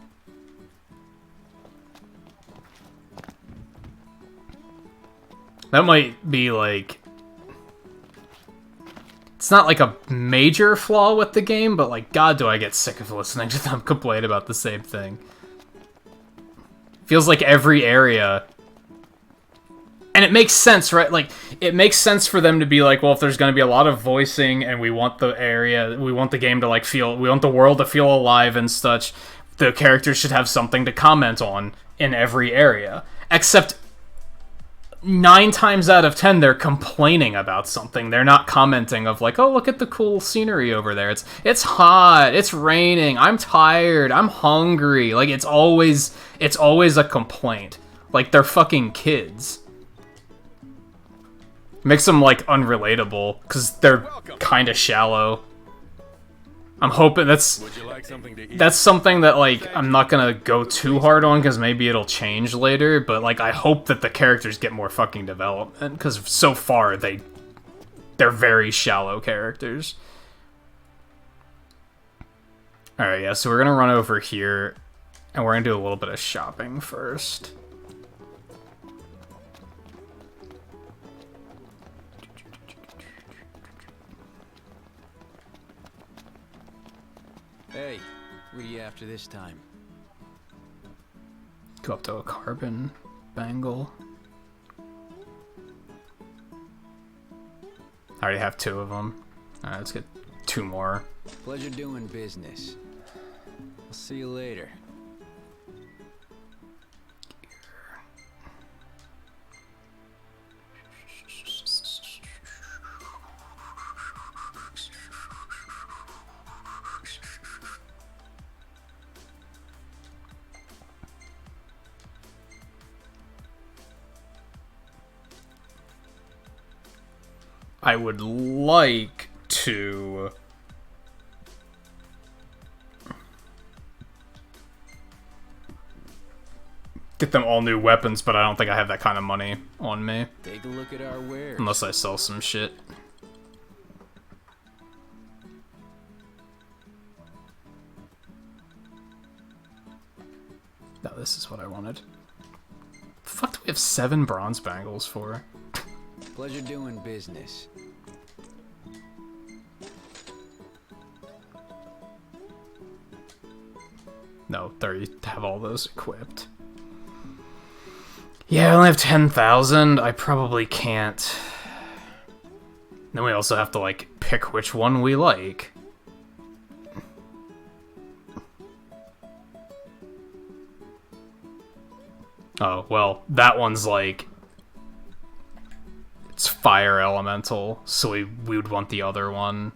S16: That might be it's not like a major flaw with the game, but God, do I get sick of listening to them complain about the same thing. Feels like every area. And it makes sense, right? It makes sense for them to be well, if there's going to be a lot of voicing and we want the game to we want the world to feel alive and such, the characters should have something to comment on in every area. Except 9 times out of 10, they're complaining about something. They're not commenting of oh, look at the cool scenery over there. It's hot. It's raining. I'm tired. I'm hungry. It's always a complaint. They're fucking kids. Makes them unrelatable because they're kind of shallow. I'm hoping that's something that I'm not gonna go too hard on because maybe it'll change later. But I hope that the characters get more fucking development because so far they're very shallow characters. All right, yeah. So we're gonna run over here, and we're gonna do a little bit of shopping first.
S5: Hey, what are you after this time?
S16: Go up to a carbon bangle. I already have 2 of them. Alright, let's get 2 more.
S5: Pleasure doing business. I'll see you later.
S16: I would like to get them all new weapons, but I don't think I have that kind of money on me.
S5: Take a look at our wares.
S16: Unless I sell some shit. No, this is what I wanted. The fuck do we have 7 bronze bangles for?
S5: Pleasure doing business.
S16: No, 30 to have all those equipped. Yeah, I only have 10,000. I probably can't. Then we also have to, pick which one we like. Oh, well, that one's it's fire elemental, so we would want the other one.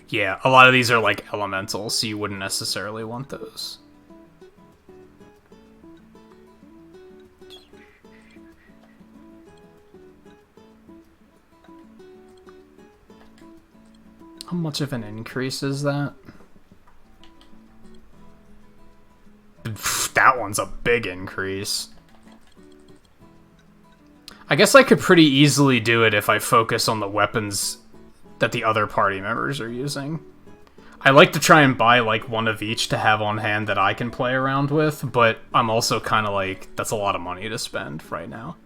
S16: Yeah, a lot of these are elementals, so you wouldn't necessarily want those. How much of an increase is that? That one's a big increase. I guess I could pretty easily do it if I focus on the weapons that the other party members are using. I like to try and buy, like, one of each to have on hand that I can play around with, but I'm also kind of like, that's a lot of money to spend right now.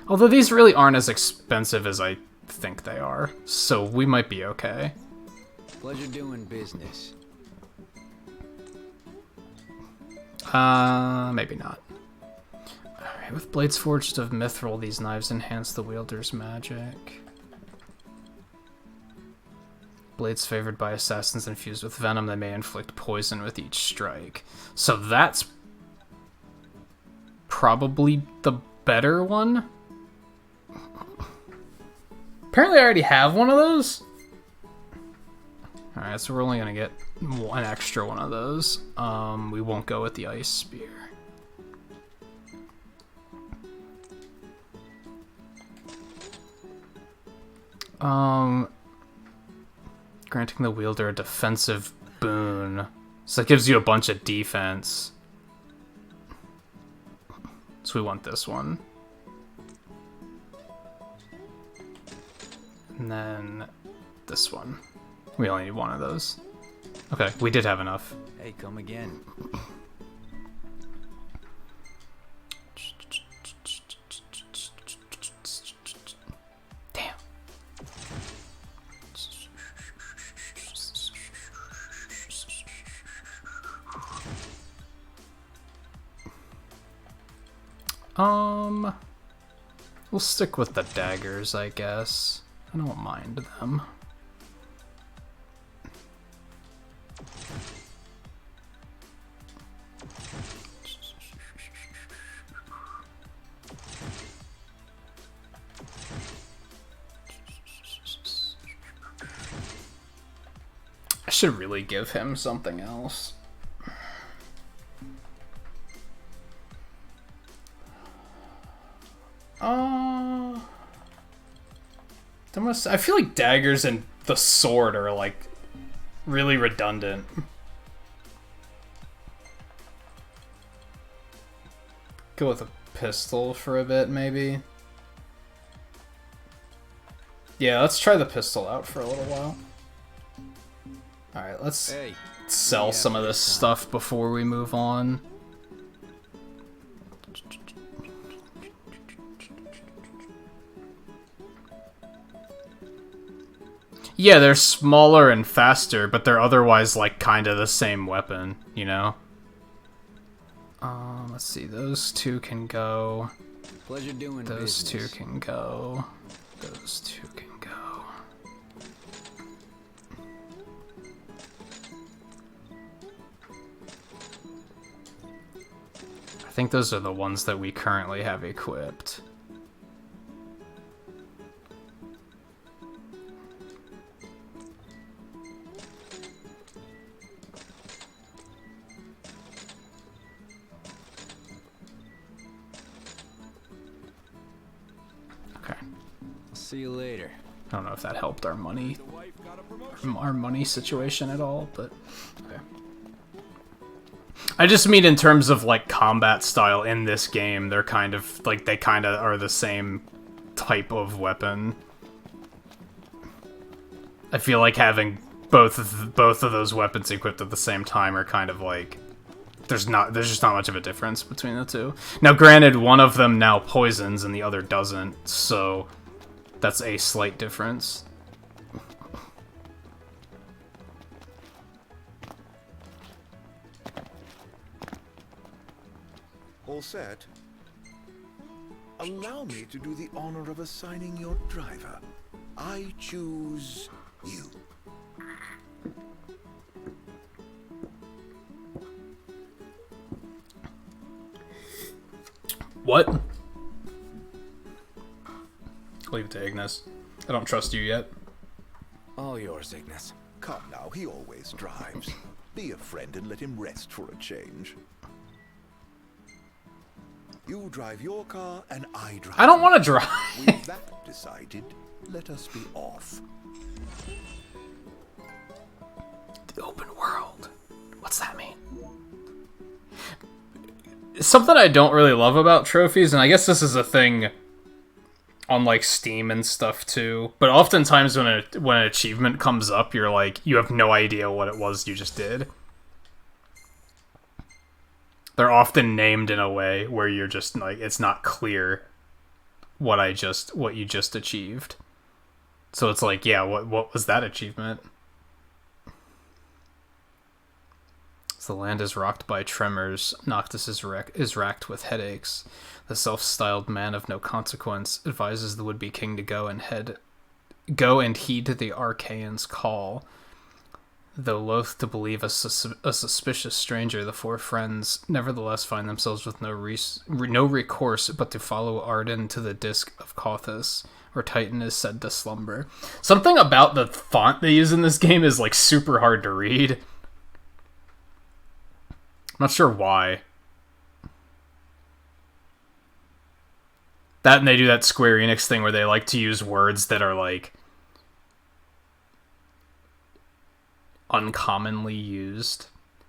S16: Although these really aren't as expensive as I think they are, so we might be okay.
S5: Pleasure doing business.
S16: Maybe not. Alright, with blades forged of mithril, these knives enhance the wielder's magic. Blades favored by assassins infused with venom, they may inflict poison with each strike. So that's probably the better one. Apparently I already have one of those. Alright, so we're only gonna get one extra one of those. We won't go with the ice spear. Granting the wielder a defensive boon. So it gives you a bunch of defense. So we want this one. And then this one. We only need one of those. Okay, we did have enough.
S5: Hey, come again.
S16: Damn. We'll stick with the daggers, I guess. I don't mind them. I should really give him something else. I feel like daggers and the sword are like really redundant. Go with a pistol for a bit, maybe. Yeah, let's try the pistol out for a little while. Alright, let's sell some of this stuff before we move on. Yeah, they're smaller and faster, but they're otherwise, like, kind of the same weapon, you know? Let's see, those two can go.
S5: Pleasure doing
S16: Those
S5: business.
S16: two can go. Those two can go. I think those are the ones that we currently have equipped.
S5: See you later.
S16: I don't know if that helped our money situation at all, but okay. I just mean in terms of like combat style in this game, they're kind of like they kind of are the same type of weapon. I feel like having both of those weapons equipped at the same time are kind of like there's just not much of a difference between the two. Now, granted, one of them now poisons and the other doesn't, so that's a slight difference.
S2: All set? Allow me to do the honor of assigning your driver. I choose you.
S16: What? Leave it to Ignis. I don't trust you yet.
S2: All yours, Ignis. Come now, he always drives. Be a friend and let him rest for a change. You drive your car and I drive.
S16: I don't want to drive.
S2: With that decided, let us be off.
S16: The open world. What's that mean? Something I don't really love about trophies, and I guess this is a thing on like Steam and stuff too. But oftentimes when an achievement comes up, you're like, you have no idea what it was you just did. They're often named in a way where you're just like, it's not clear what you just achieved. So it's like, yeah, what was that achievement? So the land is rocked by tremors. Noctis is racked with headaches. The self-styled man of no consequence advises the would-be king to go and heed the Archaean's call. Though loath to believe a suspicious stranger, the four friends nevertheless find themselves with no recourse but to follow Arden to the disk of Kothis, where Titan is said to slumber. Something about the font they use in this game is like super hard to read. I'm not sure why. That and they do that Square Enix thing where they like to use words that are like uncommonly used.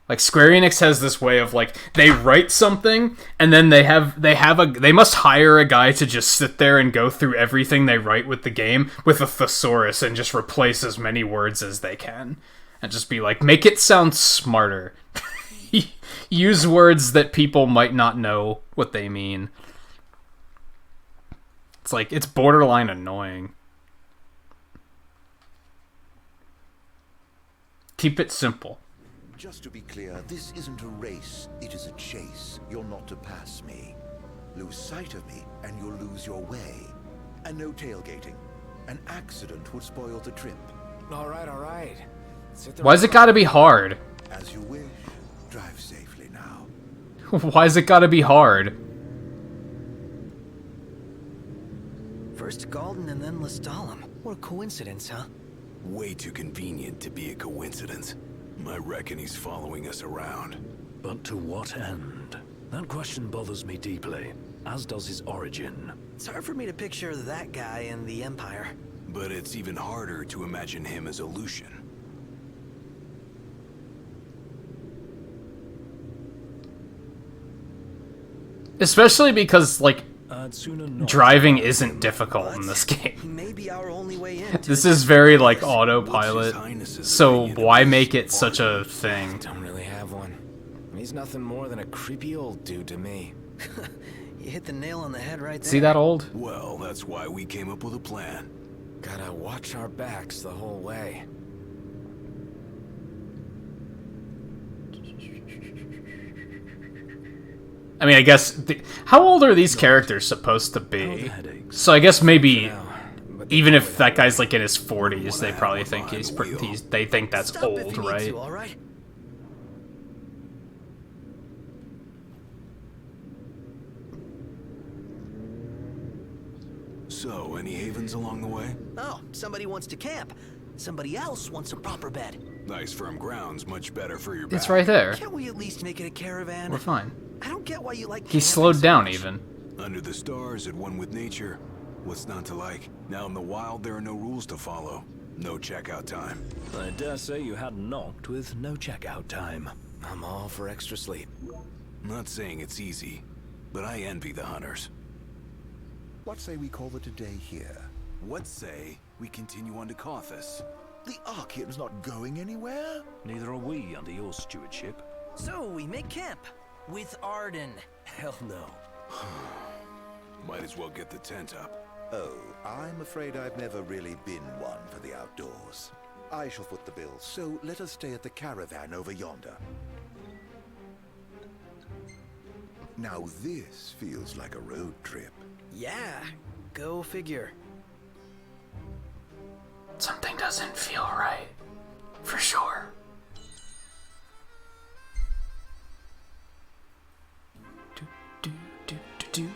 S16: Like Square Enix has this way of like they write something and then they must hire a guy to just sit there and go through everything they write with the game with a thesaurus and just replace as many words as they can and just be like, make it sound smarter. Use words that people might not know what they mean. It's like, it's borderline annoying. Keep it simple.
S2: Just to be clear, this isn't a race, it is a chase. You're not to pass me. Lose sight of me, and you'll lose your way. And no tailgating. An accident would spoil the trip.
S5: All right.
S16: Why's it gotta be hard?
S2: As you wish. Drive safely now.
S16: Why's it gotta be hard?
S15: First Galden and then Lestalem. What a coincidence, huh?
S1: Way too convenient to be a coincidence. I reckon he's following us around.
S4: But to what end? That question bothers me deeply, as does his origin.
S15: It's hard for me to picture that guy in the Empire.
S1: But it's even harder to imagine him as a Lucian.
S16: Especially because, like, driving isn't difficult in this game.
S15: Maybe our only way in.
S16: This is very, like, autopilot, so why make it such a thing?
S5: Don't really have one. He's nothing more than a creepy old dude to me.
S15: You hit the nail on the head right there.
S16: See that old?
S1: Well, that's why we came up with a plan.
S5: Gotta watch our backs the whole way.
S16: I mean, I guess... how old are these characters supposed to be? So I guess maybe... even if that guy's like in his 40s, they probably think they think that's old, right?
S1: So, any havens along the way?
S15: Oh, somebody wants to camp. Somebody else wants a proper bed.
S1: Nice firm ground's much better for your back.
S16: It's right there.
S15: Can't we at least make it a caravan?
S16: We're fine.
S15: I don't get why you like
S16: He slowed down even.
S1: Under the stars, at one with nature. What's not to like? Now in the wild, there are no rules to follow. No checkout time.
S4: I dare say you had knocked with no checkout time.
S5: I'm all for extra sleep.
S1: Not saying it's easy, but I envy the hunters.
S2: What say we call it a day here?
S1: What say we continue on to Kothis?
S2: The Archaean's not going anywhere?
S4: Neither are we under your stewardship.
S15: So we make camp with Arden.
S5: Hell no.
S1: Might as well get the tent up.
S2: Oh, I'm afraid I've never really been one for the outdoors. I shall foot the bill, so let us stay at the caravan over yonder. Now this feels like a road trip.
S15: Yeah, go figure.
S16: Something doesn't feel right. For sure. Do.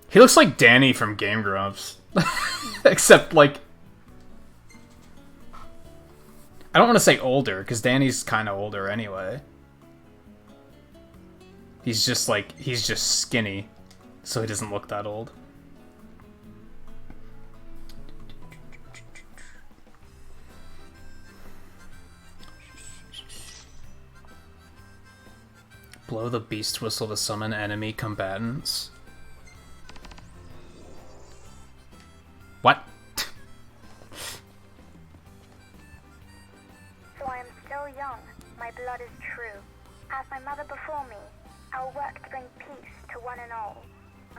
S16: He looks like Danny from Game Grumps. Except, like... I don't want to say older, because Danny's kind of older anyway. He's just, like... he's just skinny. So he doesn't look that old. Blow the beast whistle to summon enemy combatants. What?
S10: So I am still young. My blood is true. As my mother before me, I'll work to bring peace to one and all.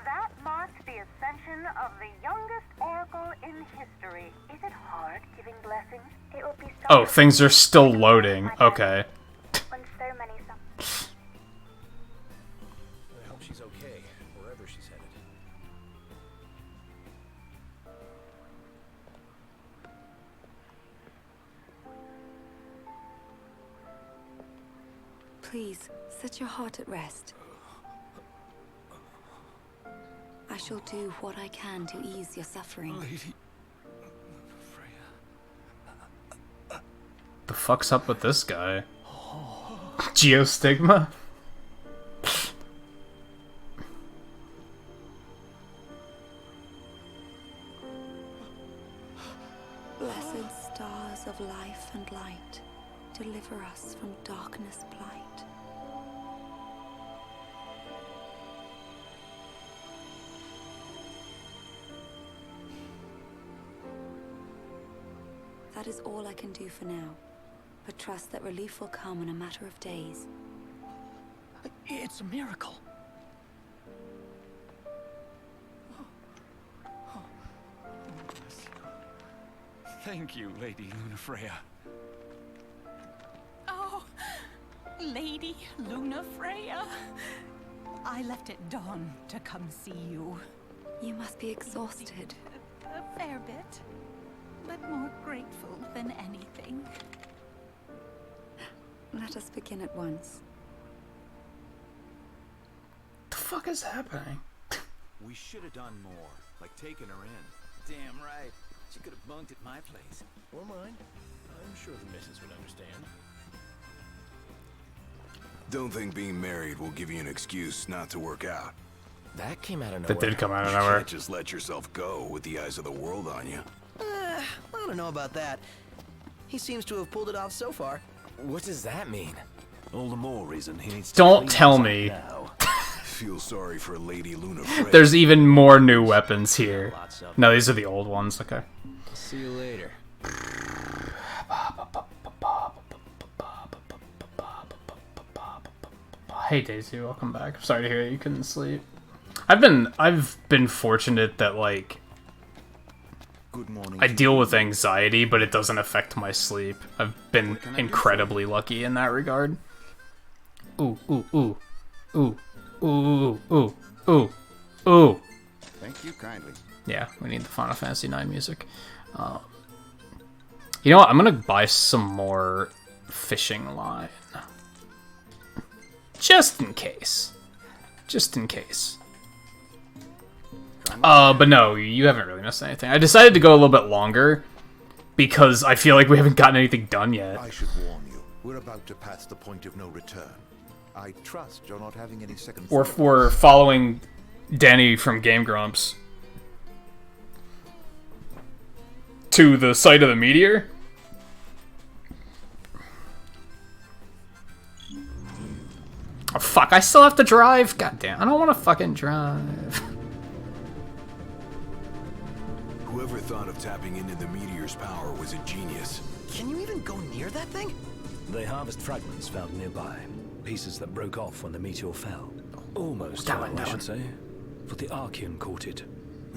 S13: That marks the ascension of the youngest oracle in history. Is it hard giving blessings?
S10: It will be
S16: Oh, things are still loading. Okay.
S10: when so many
S22: I hope she's okay, wherever she's headed.
S23: Please, set your heart at rest. I shall do what I can to ease your suffering.
S22: Lady.
S16: The fuck's up with this guy? Geostigma?
S23: Blessed stars of life and light, deliver us from darkness blight. That is all I can do for now, but trust that relief will come in a matter of days.
S19: It's a miracle.
S3: Thank you, Lady Lunafreya.
S24: Oh, Lady Lunafreya. I left at dawn to come see you.
S23: You must be exhausted.
S24: A fair bit, but more grateful than anything.
S23: Let us begin at once.
S16: The fuck is happening?
S25: We should have done more, like taking her in.
S5: Damn right. She could have bunked at my place.
S21: Or mine. I'm sure the missus would understand.
S1: Don't think being married will give you an excuse not to work out.
S22: That came out of
S16: That
S22: nowhere.
S16: did come out of
S1: You
S16: nowhere.
S1: can't just let yourself go with the eyes of the world on you.
S15: I don't know about that. He seems to have pulled it off so far.
S22: What does that mean?
S8: All the more reason he needs to
S16: Don't
S8: clean
S16: tell
S8: us up
S16: me.
S8: now.
S1: Feel sorry for Lady Lunafreya.
S16: There's even more new weapons here. No, these are the old ones. Okay.
S5: See you later.
S16: Hey Daisy, welcome back. I'm sorry to hear that you couldn't sleep. I've been fortunate that like
S2: Good morning.
S16: I deal with anxiety, but it doesn't affect my sleep. I've been incredibly lucky in that regard. Ooh, ooh, ooh. Ooh. Ooh, ooh, ooh, ooh.
S26: Thank you kindly.
S16: Yeah, we need the Final Fantasy IX music. You know what? I'm gonna buy some more fishing line. Just in case. Just in case. But no, you haven't really missed anything. I decided to go a little bit longer because I feel like we haven't gotten anything done yet.
S2: I should warn you, we're about to pass the point of no return. I trust you're not having any second thoughts.
S16: We're following Danny from Game Grumps to the site of the meteor. Oh fuck, I still have to drive? God damn, I don't want to fucking drive.
S1: Whoever thought of tapping into the meteor's power was a genius.
S15: Can you even go near that thing?
S4: They harvest fragments found nearby. Pieces that broke off when the meteor fell. Almost
S16: That
S4: fell,
S16: one, that
S4: I
S16: one.
S4: should say. But the Archean caught it.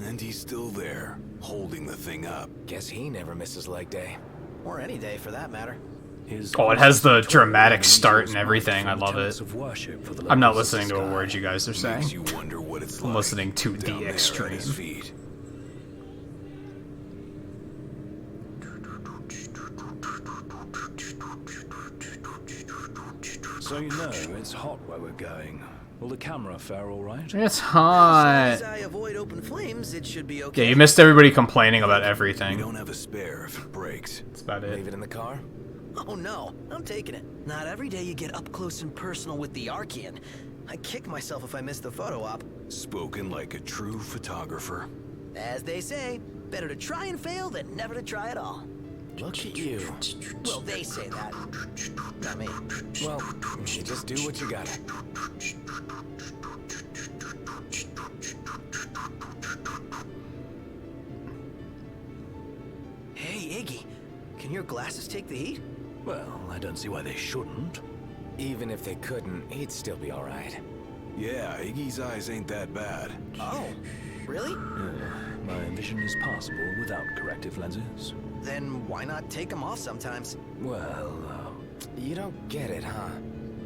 S1: And he's still there, holding the thing up.
S22: Guess he never misses leg day.
S15: Or any day, for that matter.
S16: Oh, it has the dramatic start and everything. I love it.
S4: Of worship for the
S16: I'm not
S4: locals of
S16: listening
S4: the
S16: to a
S4: sky.
S16: word you guys are saying.
S1: Makes you wonder what it's
S16: I'm
S1: like
S16: listening to
S1: down
S16: the
S1: there at
S16: extreme.
S1: his feet.
S4: So you know it's hot where we're going. Will the camera fare all right?
S16: It's hot.
S15: As I avoid open flames, it should be okay.
S16: Yeah, you missed everybody complaining about everything.
S1: We don't have a spare if it breaks.
S16: That's about it.
S22: Leave it in the car?
S15: Oh no, I'm taking it. Not every day you get up close and personal with the Archean. I kick myself if I miss the photo op.
S1: Spoken like a true photographer.
S15: As they say, better to try and fail than never to try at all.
S5: Look at you.
S15: Well, they say that. Not me.
S5: Well, you just do what you gotta.
S15: Hey, Iggy. Can your glasses take the heat?
S4: Well, I don't see why they shouldn't.
S5: Even if they couldn't, he'd still be alright.
S1: Yeah, Iggy's eyes ain't that bad.
S15: Oh, really?
S4: Yeah, my vision is passable without corrective lenses.
S15: Then why not take them off sometimes?
S4: Well,
S5: you don't get it, huh?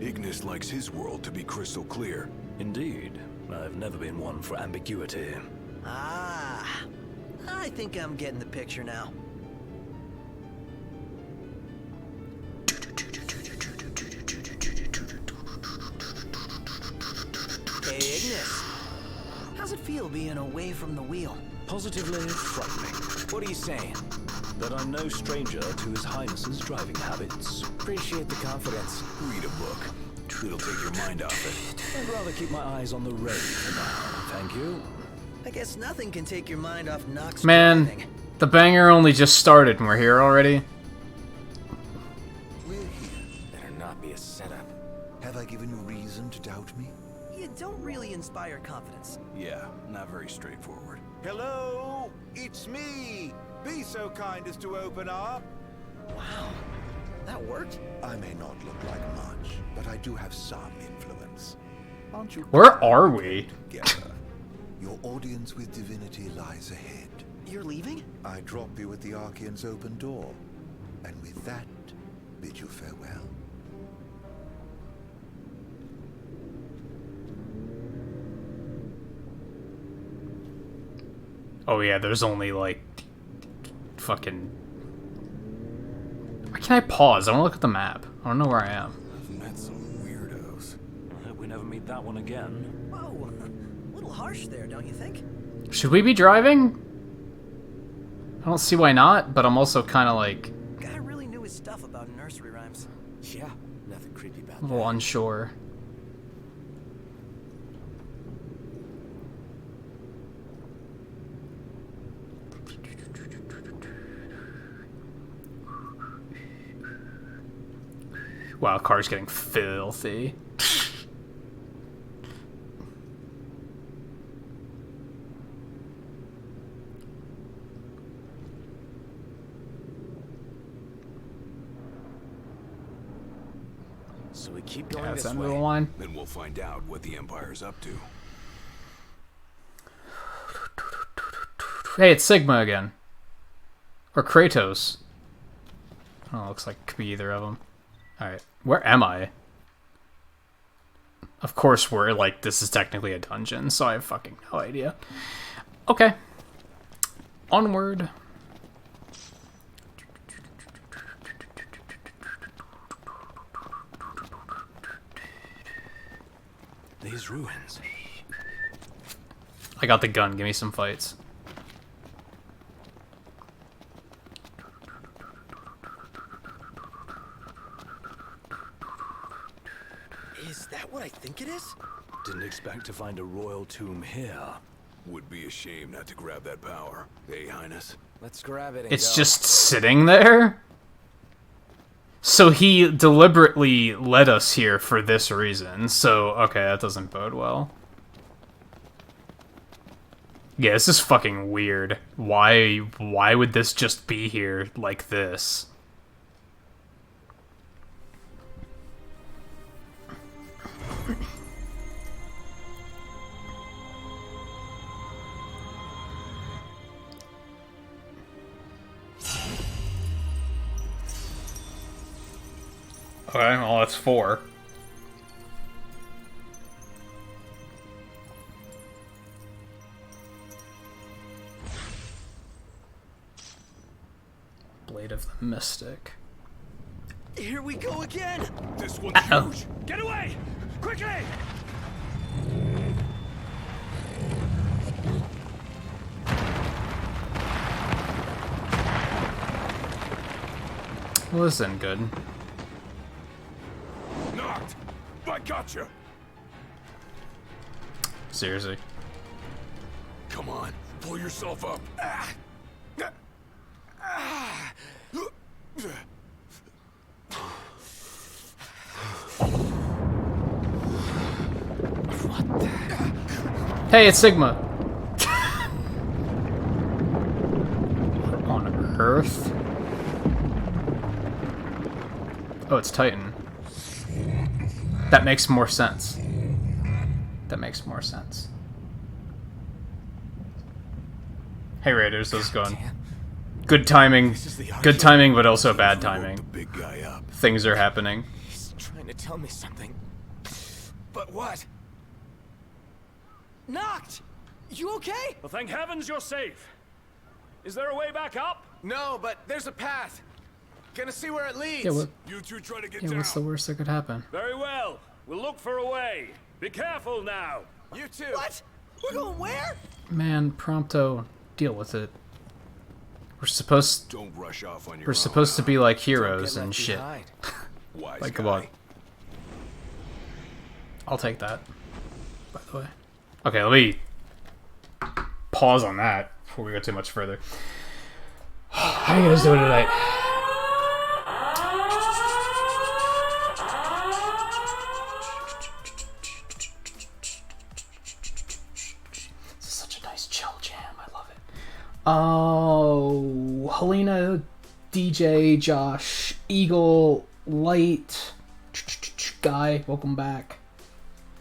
S1: Ignis likes his world to be crystal clear.
S4: Indeed. I've never been one for ambiguity.
S15: Ah, I think I'm getting the picture now. Hey, Ignis. How's it feel being away from the wheel?
S4: Positively frightening.
S5: What are you saying?
S4: That I'm no stranger to His Highness's driving habits.
S5: Appreciate the confidence.
S1: Read a book. It'll take your mind off it.
S4: I'd rather keep my eyes on the road for now, thank you.
S15: I guess nothing can take your mind off Nox
S16: Man,
S15: driving.
S16: the banger only just started and we're here already.
S2: We're here.
S5: Better not be a setup.
S2: Have I given you reason to doubt me?
S15: You don't really inspire confidence.
S1: Yeah, not very straightforward.
S6: Hello? It's me! Be so kind as to open up.
S15: Wow. That worked?
S2: I may not look like much, but I do have some influence. Aren't you?
S16: Where are we?
S2: Together. Your audience with divinity lies ahead.
S15: You're leaving?
S2: I drop you at the Archean's open door, and with that, bid you farewell.
S16: Oh yeah, there's only like fucking. Why can't I pause? I want to look at the map. I don't know where I am.
S1: I've met some weirdos.
S4: I hope we never meet that one again.
S15: Whoa, a little harsh there, don't you think?
S16: Should we be driving? I don't see why not, but I'm also kind of like
S15: Guy really knew his stuff about nursery rhymes.
S5: Yeah, nothing creepy about
S16: a little unsure. Wow, car's getting filthy.
S5: So we keep going
S16: That's
S5: this
S16: under
S5: way.
S16: the line.
S1: Then we'll find out what the Empire's up to.
S16: Hey, it's Sigma again. Or Kratos. Oh, looks like it could be either of them. Alright, where am I? Of course we're, like, this is technically a dungeon, so I have fucking no idea. Okay. Onward.
S4: These ruins.
S16: I got the gun, give me some fights.
S15: Is that what I think it is?
S4: Didn't expect to find a royal tomb here.
S1: Would be a shame not to grab that power. Hey, Highness.
S5: Let's grab it and
S16: It's
S5: go.
S16: just sitting there? So he deliberately led us here for this reason. So, okay, that doesn't bode well. Yeah, this is fucking weird. Why would this just be here like this? Okay, well, that's 4. Blade of the Mystic.
S15: Here we go again!
S1: This one's huge!
S15: Get away! Quickly!
S16: Well, this isn't good.
S1: Knocked! I gotcha!
S16: Seriously.
S1: Come on, pull yourself up.
S16: Hey, it's Sigma. We're on Earth? Oh, it's Titan. That makes more sense. That makes more sense. Hey Raiders, how's it going? Good timing. Good timing, but also bad timing.
S1: Big guy up.
S16: Things are happening.
S3: He's trying to tell me something. But what? Knocked! You okay?
S22: Well, thank heavens you're safe. Is there a way back up?
S3: No, but there's a path. Gonna see where it leads.
S16: Yeah, what?
S3: You two try to get
S16: Yeah, what's the worst that could happen?
S22: Very well. We'll look for a way. Be careful now.
S3: You too. What? We're going where?
S16: Man, Prompto, deal with it. We're supposed.
S1: Don't rush off on your
S16: We're supposed to be like heroes
S3: Don't
S16: and
S3: get
S16: shit.
S3: left
S1: Wise
S16: Like,
S1: guy.
S16: come on. I'll take that. By the way. Okay, let me pause on that before we go too much further. How are you guys doing tonight? This is such a nice chill jam. I love it. Oh, Helena, DJ, Josh, Eagle, Light, Guy, welcome back.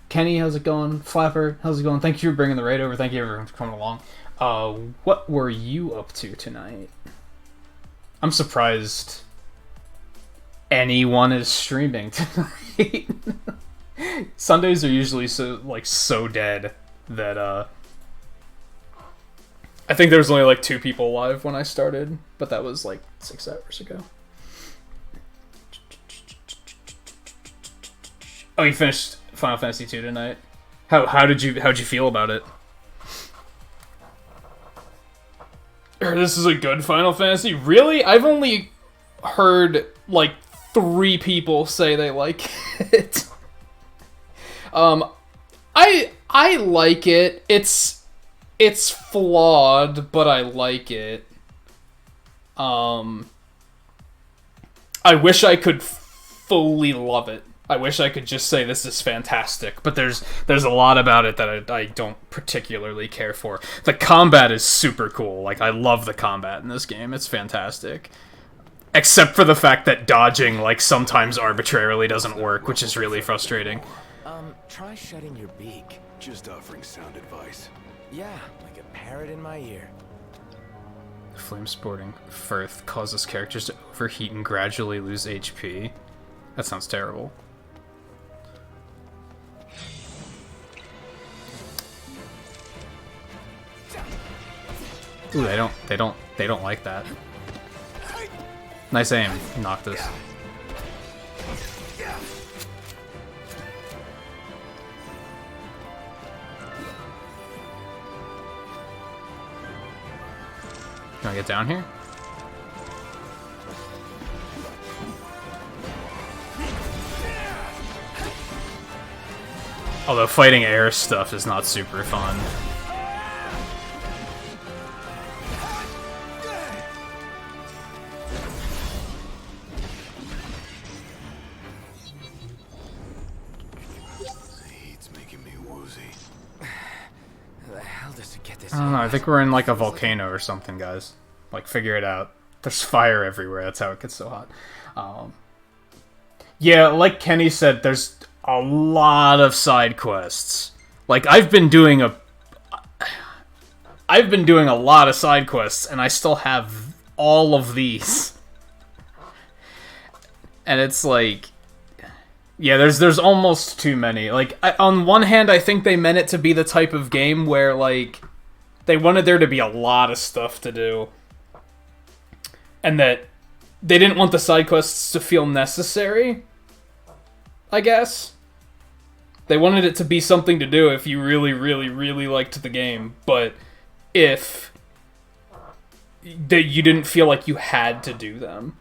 S16: Kenny, how's it going? Flapper, how's it going? Thank you for bringing the raid over. Thank you everyone for coming along. What were you up to tonight? I'm surprised anyone is streaming tonight. Sundays are usually so dead that I think there was only like 2 people live when I started, but that was like 6 hours ago. Oh, you finished Final Fantasy 2 tonight? How'd you feel about it? This is a good Final Fantasy? Really? I've only heard like 3 people say they like it. I like it. It's flawed, but I like it. I wish I could fully love it. I wish I could just say this is fantastic, but there's a lot about it that I don't particularly care for. The combat is super cool. Like, I love the combat in this game. It's fantastic. Except for the fact that dodging, like, sometimes arbitrarily doesn't work, which is really frustrating.
S3: Try shutting your beak.
S1: Just offering sound advice.
S3: Yeah, like a parrot in my ear.
S16: Flame sporting Firth causes characters to overheat and gradually lose HP. That sounds terrible. Ooh, they don't like that. Nice aim, Noctis. Can I get down here? Although fighting air stuff is not super fun. I don't know, I think we're in like a volcano or something, guys. Like, figure it out. There's fire everywhere, that's how it gets so hot. Yeah, like Kenny said, there's a lot of side quests. Like, I've been doing a lot of side quests, and I still have all of these. And it's like... Yeah, there's almost too many. Like, on one hand, I think they meant it to be the type of game where, like, they wanted there to be a lot of stuff to do. And that they didn't want the side quests to feel necessary, I guess. They wanted it to be something to do if you really, really, really liked the game. But if you didn't feel like you had to do them.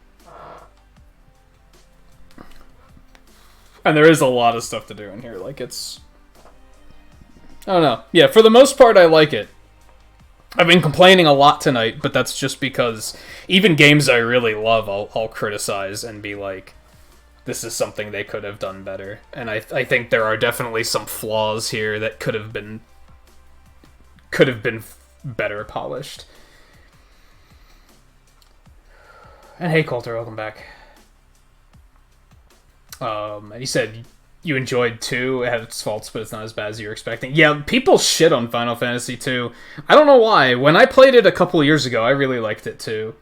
S16: And there is a lot of stuff to do in here. Like, it's... I don't know. Yeah, for the most part, I like it. I've been complaining a lot tonight, but that's just because even games I really love, I'll criticize and be like, this is something they could have done better. And I think there are definitely some flaws here that could have been better polished. And hey, Coulter, welcome back. And he said you enjoyed 2. It had its faults, but it's not as bad as you were expecting. Yeah, people shit on Final Fantasy 2. I don't know why. When I played it a couple years ago, I really liked it too.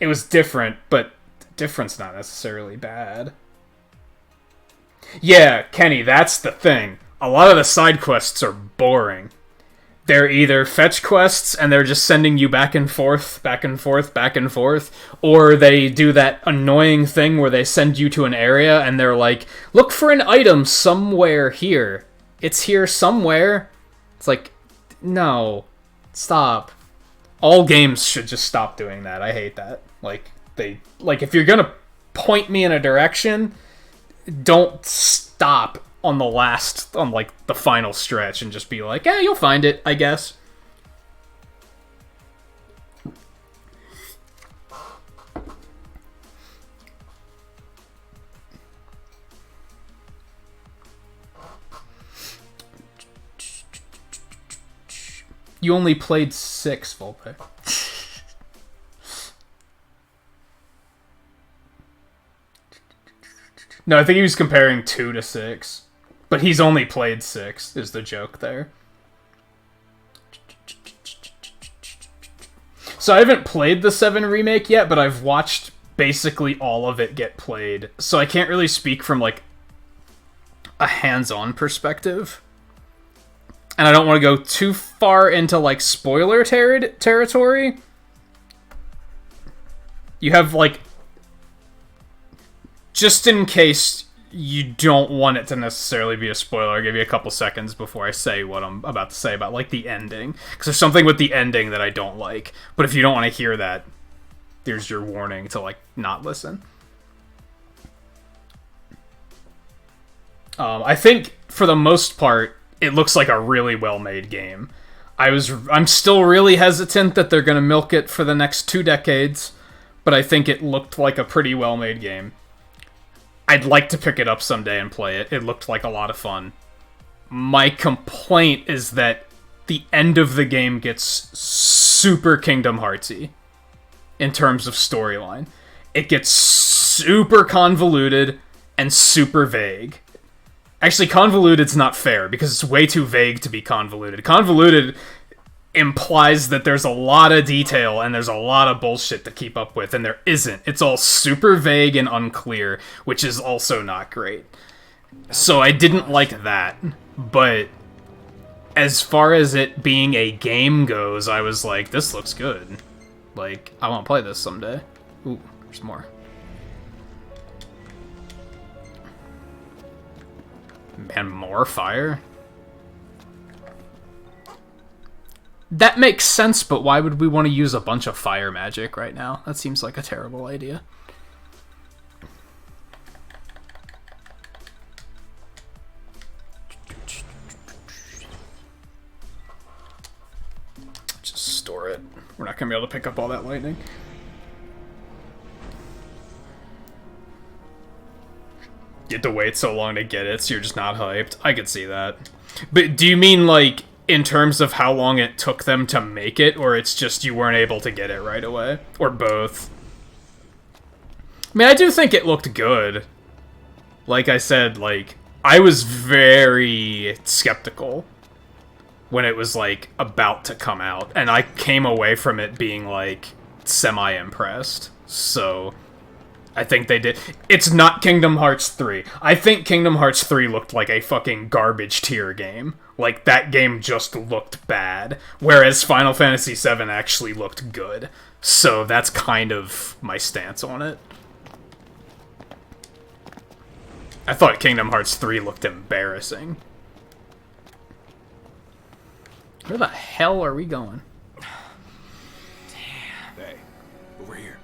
S16: It was different, but different's not necessarily bad. Yeah, Kenny, that's the thing. A lot of the side quests are boring. They're either fetch quests and they're just sending you back and forth, back and forth, back and forth, or they do that annoying thing where they send you to an area and they're like, look for an item somewhere here. It's here somewhere. It's like, no, stop. All games should just stop doing that. I hate that. Like, if you're gonna point me in a direction, don't stop on the final stretch and just be like, eh, you'll find it, I guess. You only played 6, Volpe. No, I think he was comparing 2 to 6. But he's only played 6, is the joke there. So I haven't played the 7 remake yet, but I've watched basically all of it get played. So I can't really speak from, like, a hands-on perspective. And I don't want to go too far into, like, spoiler territory. You have, like, just in case you don't want it to necessarily be a spoiler, I'll give you a couple seconds before I say what I'm about to say about, like, the ending. Because there's something with the ending that I don't like. But if you don't want to hear that, there's your warning to, like, not listen. I think, for the most part, it looks like a really well-made game. I'm still really hesitant that they're going to milk it for the next 2 decades, but I think it looked like a pretty well-made game. I'd like to pick it up someday and play it. It looked like a lot of fun. My complaint is that the end of the game gets super Kingdom Heartsy in terms of storyline. It gets super convoluted and super vague. Actually, convoluted's not fair, because it's way too vague to be convoluted. Convoluted implies that there's a lot of detail and there's a lot of bullshit to keep up with, and there isn't. It's all super vague and unclear, which is also not great. So I didn't like that, but as far as it being a game goes, I was like, this looks good. Like, I want to play this someday. Ooh, there's more. And more fire? That makes sense, but why would we want to use a bunch of fire magic right now? That seems like a terrible idea. Just store it. We're not going to be able to pick up all that lightning. You have to wait so long to get it, so you're just not hyped. I could see that. But do you mean, like, in terms of how long it took them to make it, or it's just you weren't able to get it right away? Or both? I mean, I do think it looked good. Like I said, like, I was very skeptical when it was, like, about to come out, and I came away from it being, like, semi-impressed. So I think they did. It's not Kingdom Hearts 3. I think Kingdom Hearts 3 looked like a fucking garbage tier game. Like, that game just looked bad. Whereas Final Fantasy VII actually looked good. So that's kind of my stance on it. I thought Kingdom Hearts 3 looked embarrassing. Where the hell are we going?
S1: Damn. Hey, over here.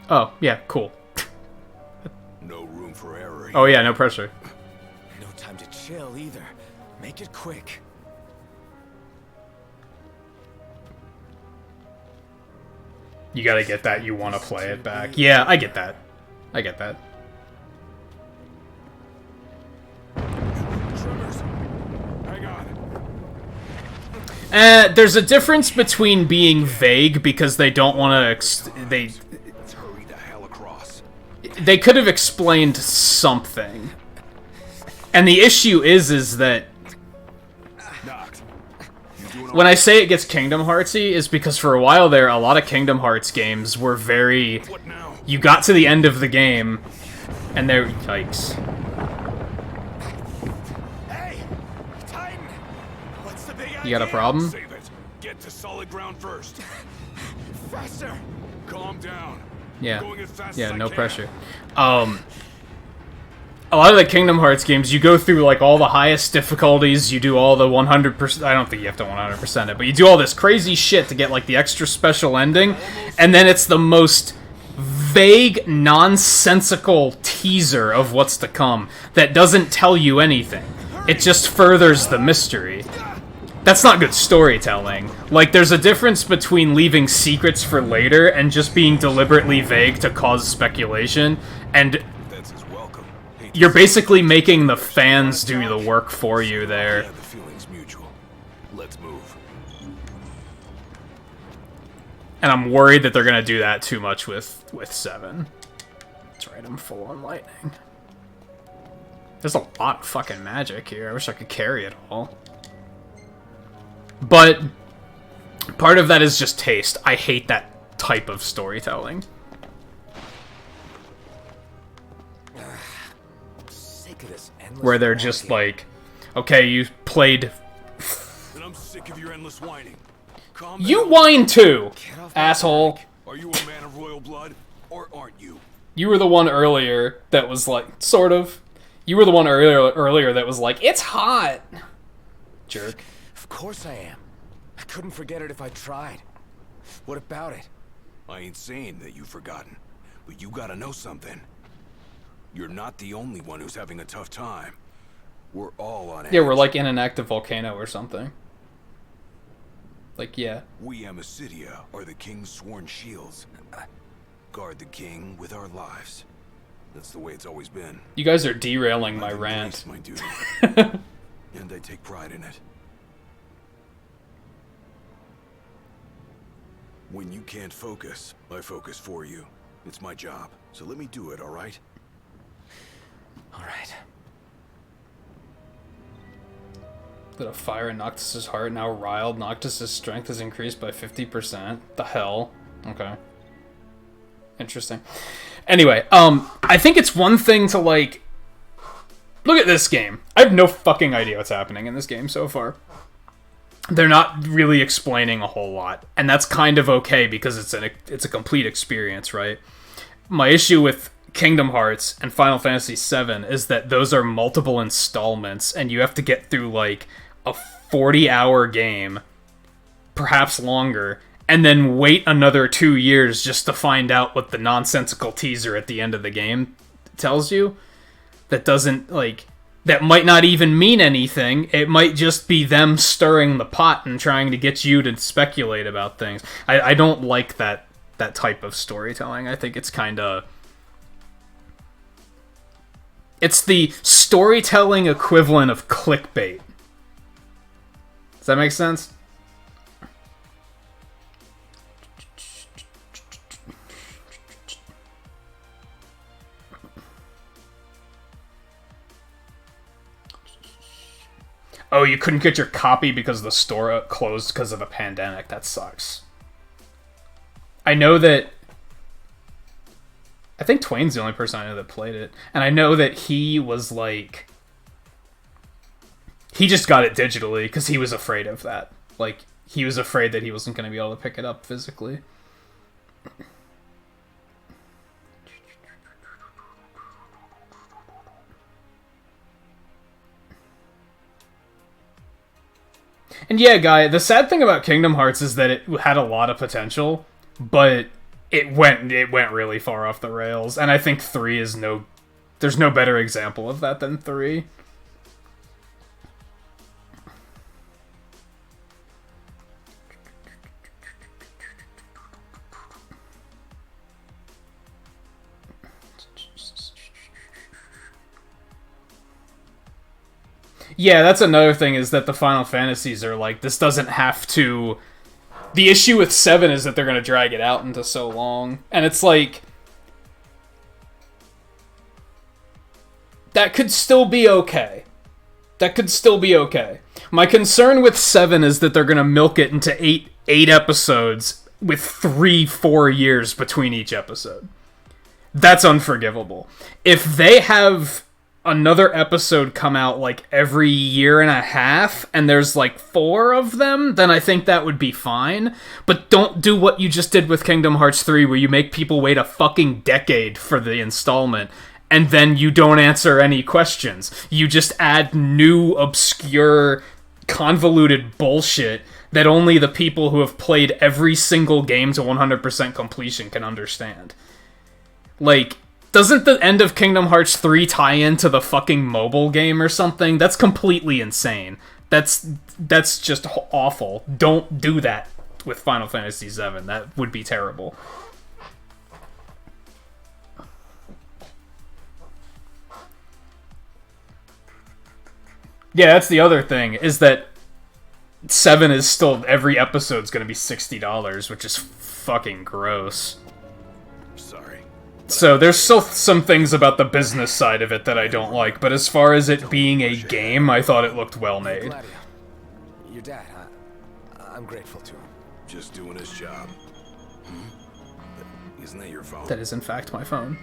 S16: Oh, yeah, cool.
S1: No room for error.
S16: Oh yeah, no pressure.
S3: chill either. Make it quick.
S16: You gotta get that, you want to play it back. Yeah, I get that. I get that. There's a difference between being vague because they don't want to. They could have explained something, and the issue is that when I say it gets Kingdom Heartsy is because for a while there, a lot of Kingdom Hearts games were very. You got to the end of the game, and they're yikes. You got a problem?
S1: Save it. Get to solid ground first.
S3: Faster.
S1: Calm down.
S16: Yeah.
S1: Going as fast
S16: Yeah,
S1: as I
S16: no
S1: can.
S16: pressure. A lot of the Kingdom Hearts games, you go through like all the highest difficulties, you do all the 100%, I don't think you have to 100% it, but you do all this crazy shit to get like the extra special ending, and then it's the most vague, nonsensical teaser of what's to come that doesn't tell you anything. It just furthers the mystery. That's not good storytelling. Like, there's a difference between leaving secrets for later and just being deliberately vague to cause speculation, and you're basically making the fans do the work for you there.
S1: Yeah, the feeling's mutual. Let's move.
S16: And I'm worried that they're gonna do that too much with 7. That's right, I'm full on lightning. There's a lot of fucking magic here. I wish I could carry it all. But part of that is just taste. I hate that type of storytelling.
S3: Sick of this endless
S16: Where they're just like, okay, you played...
S1: And I'm sick of your endless whining. Calm
S16: You
S1: down.
S16: whine too, asshole.
S1: Are you a man of royal blood, or aren't you?
S16: You were the one earlier that was like, sort of. You were the one earlier that was like, it's hot. Jerk.
S3: Of course I am. I couldn't forget it if I tried. What about it?
S1: I ain't saying that you've forgotten, but you gotta know something. You're not the only one who's having a tough time. We're all on edge.
S16: Yeah, we're like in an active volcano or something. Like, yeah.
S1: We Amicitia are the king's sworn shields. Guard the king with our lives. That's the way it's always been.
S16: You guys are derailing my rant.
S1: My duty. And I take pride in it. When you can't focus, I focus for you. It's my job, so let me do it, all right?
S3: All right.
S16: Lit a fire in Noctis's heart, now riled. Noctis's strength has increased by 50%. The hell? Okay. Interesting. Anyway, I think it's one thing to, like... Look at this game. I have no fucking idea what's happening in this game so far. They're not really explaining a whole lot. And that's kind of okay, because it's a complete experience, right? My issue with Kingdom Hearts and Final Fantasy VII is that those are multiple installments, and you have to get through, like, a 40-hour game, perhaps longer, and then wait another 2 years just to find out what the nonsensical teaser at the end of the game tells you. That doesn't, like... That might not even mean anything. It might just be them stirring the pot and trying to get you to speculate about things. I don't like that type of storytelling. I think it's kind of... It's the storytelling equivalent of clickbait. Does that make sense? Oh, you couldn't get your copy because the store closed because of a pandemic. That sucks. I know that... I think Twain's the only person I know that played it. And I know that he was like... He just got it digitally because he was afraid of that. Like, he was afraid that he wasn't going to be able to pick it up physically. And yeah, Guy, the sad thing about Kingdom Hearts is that it had a lot of potential, but it went really far off the rails. And I think 3 is there's no better example of that than 3. Yeah, that's another thing, is that the Final Fantasies are like, this doesn't have to... The issue with 7 is that they're going to drag it out into so long. And it's like... That could still be okay. That could still be okay. My concern with 7 is that they're going to milk it into 8 episodes with 3-4 years between each episode. That's unforgivable. If they have another episode come out like every year and a half and there's like 4 of them, then I think that would be fine. But don't do what you just did with Kingdom Hearts 3, where you make people wait a fucking decade for the installment and then you don't answer any questions. You just add new, obscure, convoluted bullshit that only the people who have played every single game to 100% completion can understand. Like, doesn't the end of Kingdom Hearts 3 tie into the fucking mobile game or something? That's completely insane. That's just awful. Don't do that with Final Fantasy VII. That would be terrible. Yeah, that's the other thing, is that 7 is still, every episode's gonna be $60, which is fucking gross.
S1: Sorry.
S16: So there's still some things about the business side of it that I don't like, but as far as it being a game, I thought it looked well made.
S7: Your dad, I'm grateful to him.
S1: Just doing his job. Isn't that your phone?
S16: That is in fact my phone.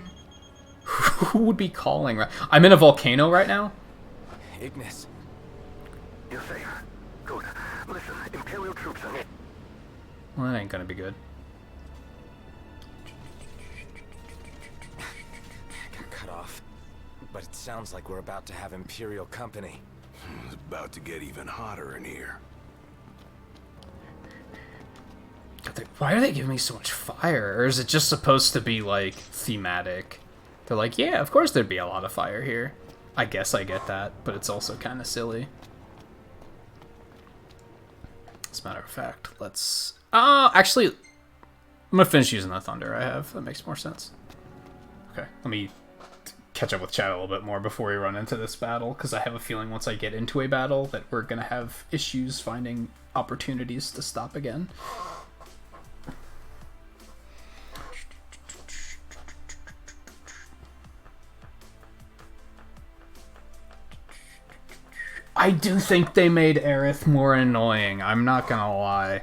S16: Who would be calling right? I'm in a volcano right now?
S7: Ignis. You're safe. Good. Listen, Imperial troops are here.
S16: Well, that ain't gonna be good.
S7: Got cut off. But it sounds like we're about to have Imperial company.
S1: It's about to get even hotter in here.
S16: Why are they giving me so much fire? Or is it just supposed to be, like, thematic? They're like, yeah, of course there'd be a lot of fire here. I guess I get that, but it's also kind of silly. As a matter of fact, let's... actually, I'm gonna finish using the thunder I have. That makes more sense. Okay, let me catch up with chat a little bit more before we run into this battle, because I have a feeling once I get into a battle that we're gonna have issues finding opportunities to stop again. I do think they made Aerith more annoying, I'm not gonna lie.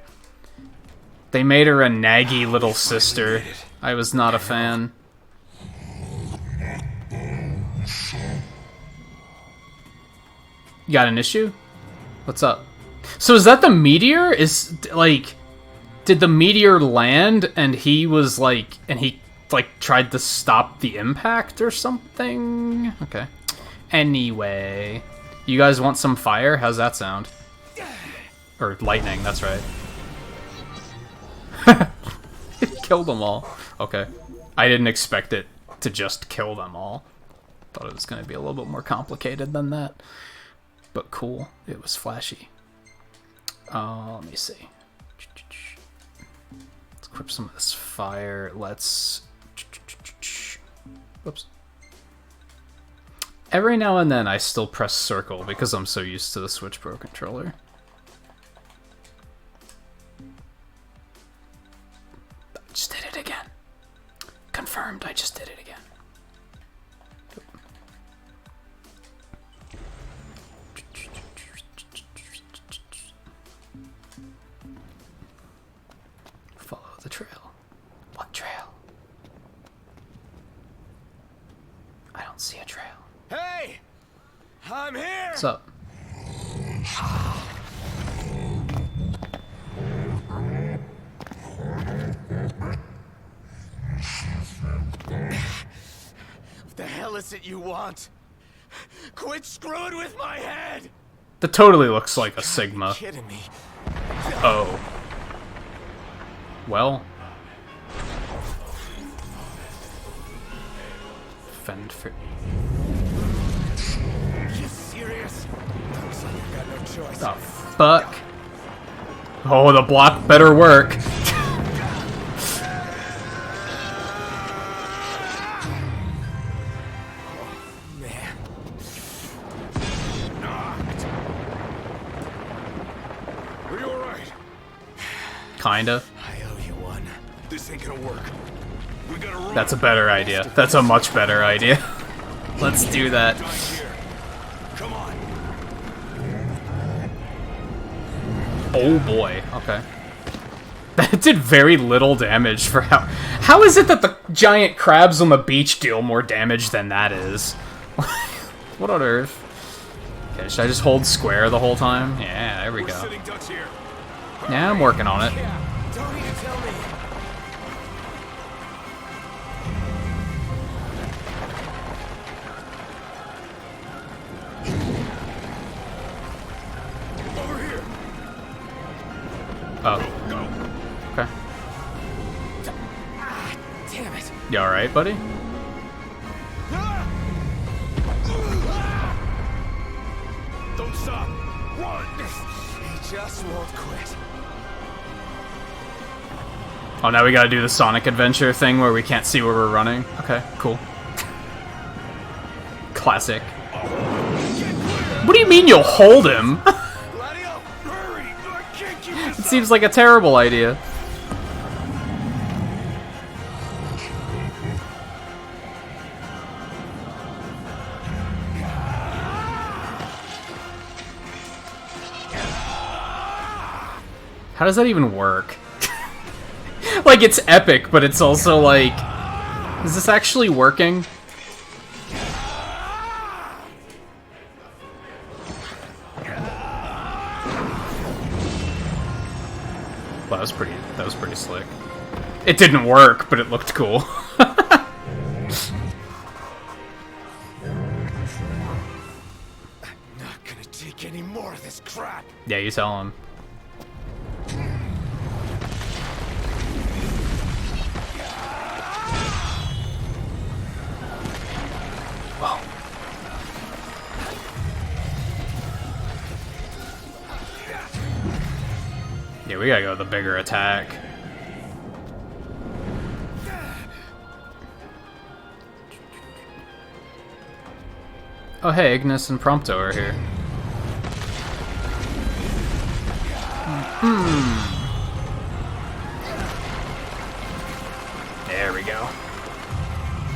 S16: They made her a naggy little sister. I was not a fan. You got an issue? What's up? So is that the meteor? Is, like... Did the meteor land and he was like... And he, like, tried to stop the impact or something? Okay. Anyway... You guys want some fire? How's that sound? Or lightning, that's right. It killed them all. Okay. I didn't expect it to just kill them all. Thought it was going to be a little bit more complicated than that. But cool. It was flashy. Let me see. Let's equip some of this fire. Let's... Whoops. Every now and then I still press circle because I'm so used to the Switch Pro controller. I just did it again. Confirmed, I just did it again. Follow the trail. What trail? I don't see a trail.
S7: Hey! I'm here!
S16: What's up?
S7: What the hell is it you want? Quit screwing with my head!
S16: That totally looks like a Sigma.
S7: You're kidding me.
S16: Oh. Well. Fend for...
S7: You serious? Looks like you've got no choice.
S16: The fuck? Oh, the block better work. Kinda.
S1: I owe you one. This ain't gonna work. We gotta run.
S16: That's a better idea. That's a much better idea. Let's do that.
S1: Come on.
S16: Oh boy. Okay. That did very little damage for how... How is it that the giant crabs on the beach deal more damage than that is? What on earth? Okay, should I just hold square the whole time? Yeah, there we go. Yeah, I'm working on it.
S1: Don't need to tell me. Over here.
S16: Oh. Okay.
S1: Damn it.
S16: You alright, buddy?
S1: Don't stop. Run. He just won't quit.
S16: Oh, now we gotta do the Sonic Adventure thing where we can't see where we're running. Okay, cool. Classic. What do you mean you'll hold him? It seems like a terrible idea. How does that even work? Like, it's epic, but it's also like... Is this actually working? Well, that was pretty slick. It didn't work, but it looked cool.
S6: I'm not gonna take any more of this crap.
S16: Yeah, you tell him. Whoa. Yeah, we gotta go with the bigger attack. Oh hey, Ignis and Prompto are here. There we go.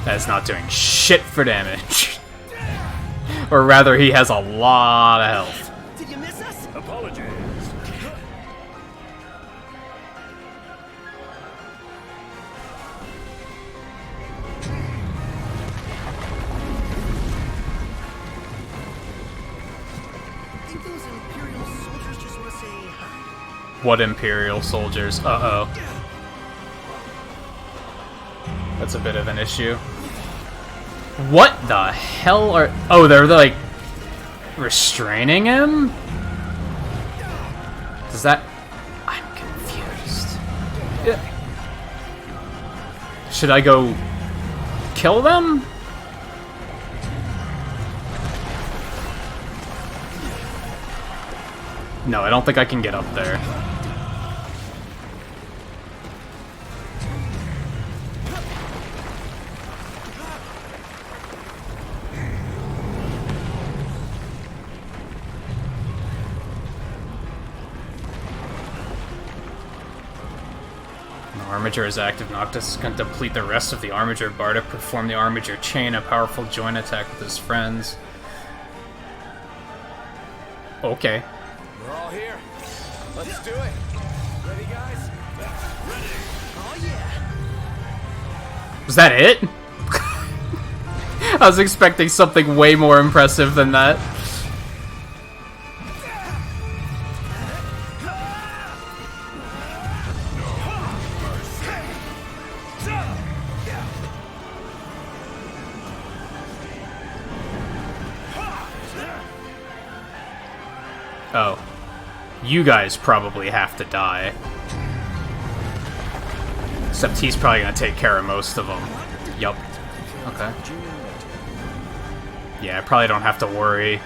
S16: That's not doing shit for damage. Or rather, he has a lot of health.
S15: Did you miss us?
S21: Apologies.
S15: I think those Imperial soldiers just want to say hi.
S16: What Imperial soldiers? Uh-oh. That's a bit of an issue. What the hell are... Oh, they're like... restraining him? Does that... I'm confused. Should I go... kill them? No, I don't think I can get up there. Armiger is active. Noctis can deplete the rest of the Armiger bar to perform the Armiger chain, a powerful joint attack with his friends. Okay.
S6: We're all here. Let's do it. Ready, guys? Ready.
S15: Oh yeah.
S16: Was that it? I was expecting something way more impressive than that. Oh. You guys probably have to die. Except he's probably gonna take care of most of them. Yup. Okay. Yeah, I probably don't have to worry.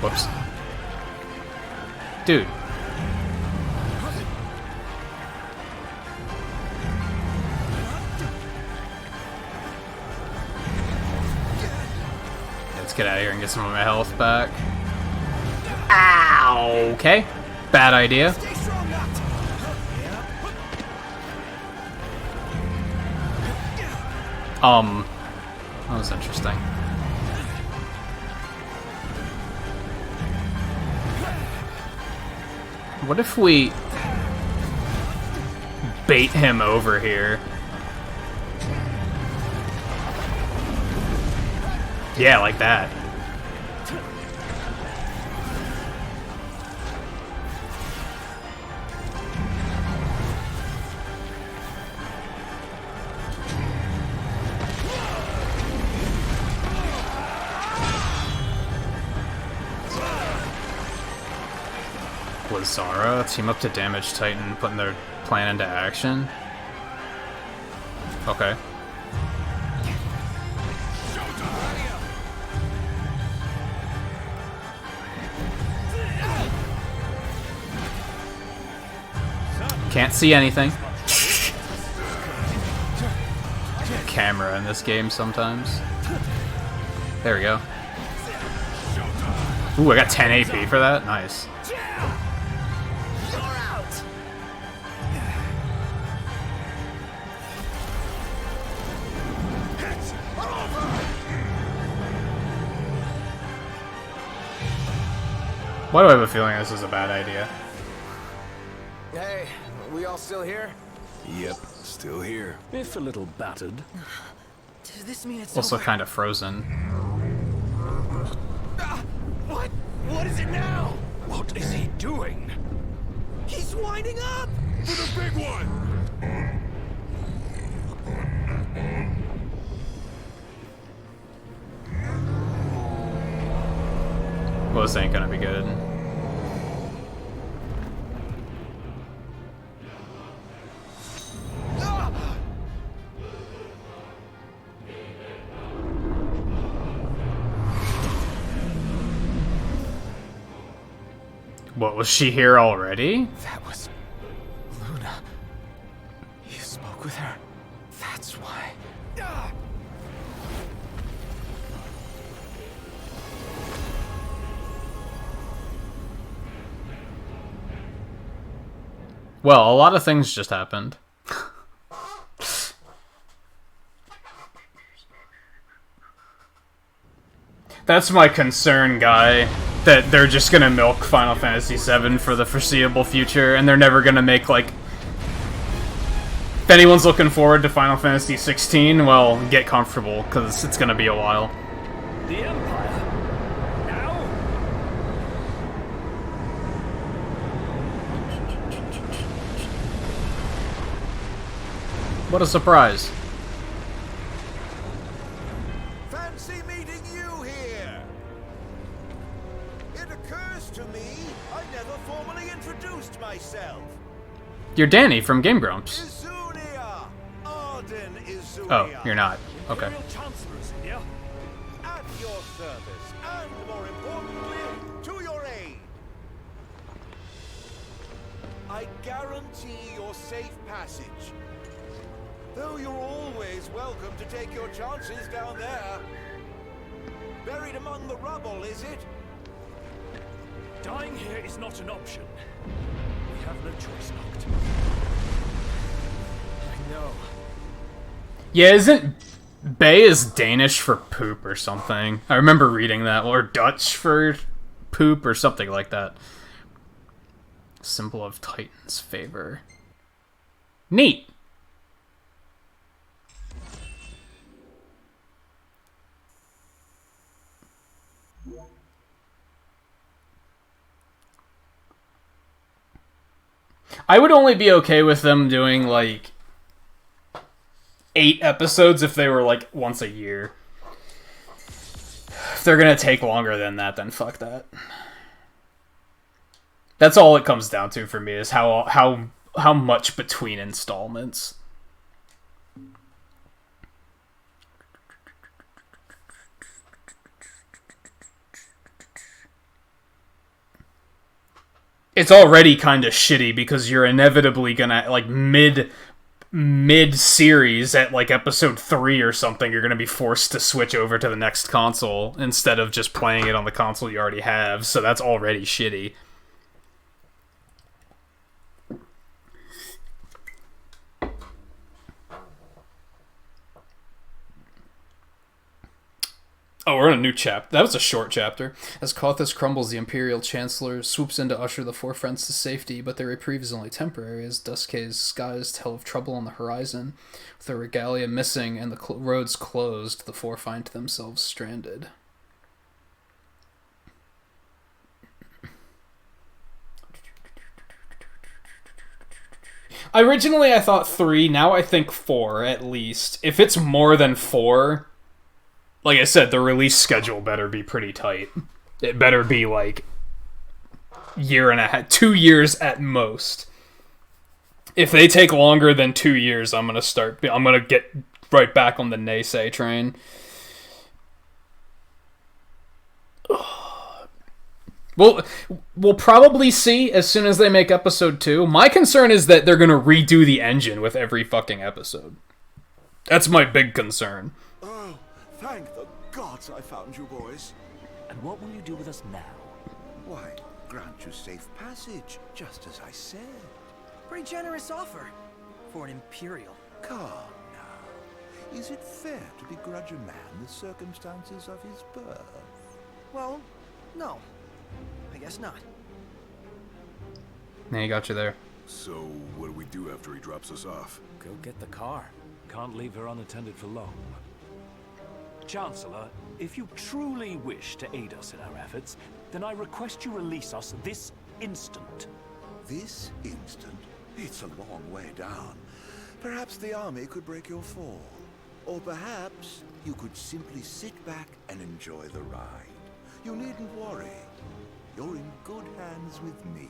S16: Whoops. Dude. Let's get out of here and get some of my health back. Ow! Okay. Bad idea. That was interesting. What if we bait him over here? Yeah, like that. Lazara, team up to damage Titan, putting their plan into action. Okay. Can't see anything. Camera in this game sometimes. There we go. Ooh, I got 10 AP for that? Nice. Why do I have a feeling this is a bad idea?
S9: Hey, we all still here?
S1: Yep, still here.
S22: If a little battered.
S15: Does this mean it's
S16: Also
S15: over?
S16: kind of frozen.
S15: What? What is it now?
S21: What is he doing?
S15: He's winding up!
S21: For the big one!
S16: Well, this ain't gonna be good. What, was she here already?
S3: That was Luna. You spoke with her. That's why.
S16: Well, a lot of things just happened. That's my concern, guy. That they're just gonna milk Final Fantasy VII for the foreseeable future, and they're never gonna make, like... If anyone's looking forward to Final Fantasy XVI, well, get comfortable, because it's gonna be a while.
S22: The Empire. Now?
S16: What a surprise.
S6: Fancy meeting you here. It occurs to me I never formally introduced myself.
S16: You're Danny from Game Grumps.
S6: Izunia! Arden Izunia.
S16: Oh, you're not. Okay.
S6: Imperial Chancellor's here. At your service, and more importantly, to your aid. I guarantee your safe passage. Though you're always welcome to take your chances down there. Buried among the rubble, is it?
S22: Dying here is not an option. We have no choice, Noct.
S3: I know.
S16: Yeah, isn't Bay is Danish for poop or something? I remember reading that, or Dutch for poop or something like that. Symbol of Titan's favor. Neat. I would only be okay with them doing, like, 8 episodes if they were, like, once a year. If they're gonna take longer than that, then fuck that. That's all it comes down to for me, is how much between installments. It's already kind of shitty because you're inevitably gonna, like, mid mid-series at like episode 3 or something, you're going to be forced to switch over to the next console instead of just playing it on the console you already have, so that's already shitty. Oh, we're in a new chapter. That was a short chapter. As Kothis crumbles, the Imperial Chancellor swoops in to usher the four friends to safety, but their reprieve is only temporary, as Duskay's skies tell of trouble on the horizon. With their regalia missing and the roads closed, the four find themselves stranded. Originally, I thought 3. Now I think 4, at least. If it's more than 4... Like I said, the release schedule better be pretty tight. It better be like 2 years at most. If they take longer than 2 years, I'm gonna get right back on the naysay train. We'll probably see as soon as they make episode 2. My concern is that they're gonna redo the engine with every fucking episode. That's my big concern.
S6: Oh, thank the gods I found you boys.
S25: And what will you do with us now?
S2: Why, grant you safe passage, just as I said.
S15: Pretty generous offer for an Imperial.
S2: Calm now. Is it fair to begrudge a man the circumstances of his birth?
S15: Well, no. I guess not.
S16: Yeah, he got you there.
S1: So, what do we do after he drops us off?
S22: Go get the car. Can't leave her unattended for long. Chancellor, if you truly wish to aid us in our efforts, then I request you release us this instant.
S2: This instant? It's a long way down. Perhaps the army could break your fall. Or perhaps you could simply sit back and enjoy the ride. You needn't worry. You're in good hands with me.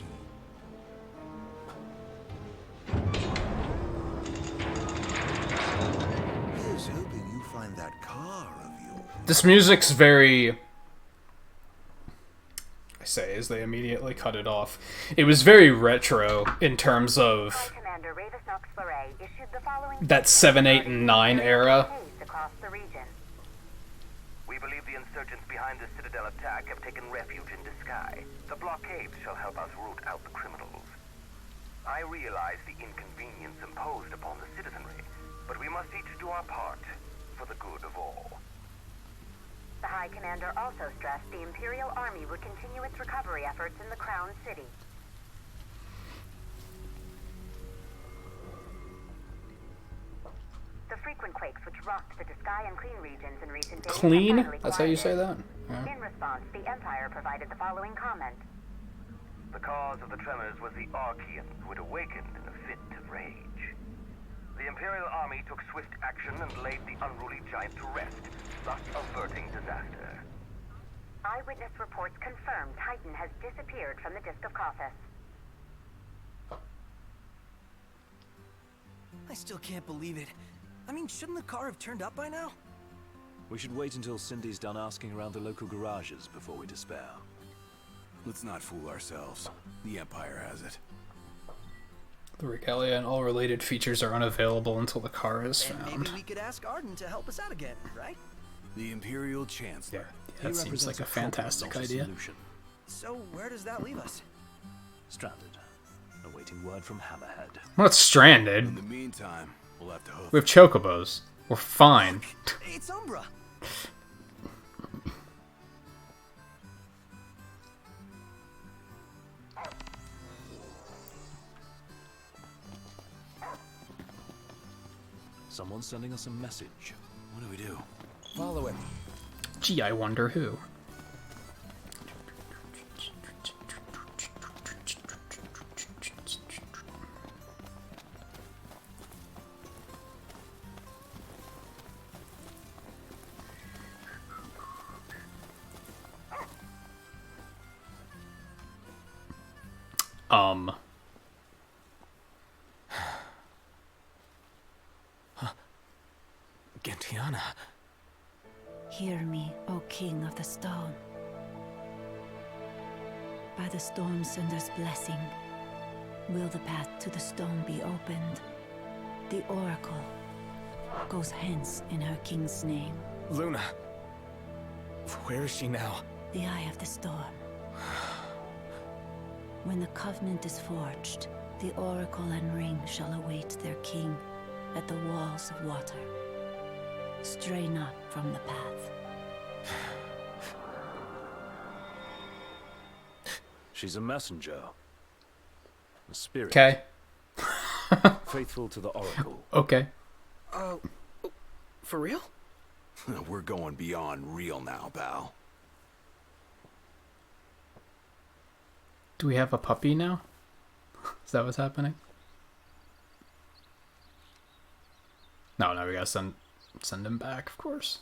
S2: Here's hoping you find that car of yours.
S16: This music's very... I say as they immediately cut it off. It was very retro in terms of that 7, 8, and 9 era.
S7: We believe the insurgents behind the Citadel attack have taken refuge in Disguise. The blockade shall help us root out the criminals. I realize the inconvenience imposed upon the citizenry, but we must each do our part for the good of all.
S13: The High Commander also stressed the Imperial Army would continue its recovery efforts in the Crown City. The frequent quakes which rocked the Disguise and Clean regions in recent days...
S16: Clean? That's how you say that?
S13: Yeah. In response, the Empire provided the following comment.
S7: The cause of the tremors was the Archaean who had awakened in a fit of rage. The Imperial Army took swift action and laid the unruly giant to rest, thus averting disaster.
S13: Eyewitness reports confirm Titan has disappeared from the Disk of Kothis.
S15: I still can't believe it. I mean, shouldn't the car have turned up by now?
S22: We should wait until Cindy's done asking around the local garages before we despair.
S1: Let's not fool ourselves. The Empire has it.
S16: The regalia and all related features are unavailable until the car is found.
S15: Maybe we could ask Arden to help us out again, right?
S1: The Imperial Chancellor.
S16: Yeah, that seems like a fantastic idea.
S22: Solution.
S15: So where does that leave us?
S22: Stranded. Awaiting word from Hammerhead.
S16: Well, it's stranded.
S1: In the meantime, we'll have to hoof.
S16: We have chocobos. We're fine.
S15: It's Umbra.
S22: Someone's sending us a message.
S1: What do we do? Follow it.
S16: Gee, I wonder who.
S22: Gentiana.
S23: Hear me, O King of the Stone. By the Stormsender's blessing, will the path to the stone be opened?
S11: The Oracle goes hence in her king's name.
S3: Luna. Where is she now?
S11: The Eye of the Storm. When the Covenant is forged, the Oracle and Ring shall await their king at the walls of water. Stray not from the path.
S4: She's a messenger. A spirit.
S16: Okay.
S4: Faithful to the Oracle.
S16: Okay.
S3: For real?
S1: We're going beyond real now, pal.
S16: Do we have a puppy now? Is that what's happening? No, we gotta send him back, of course.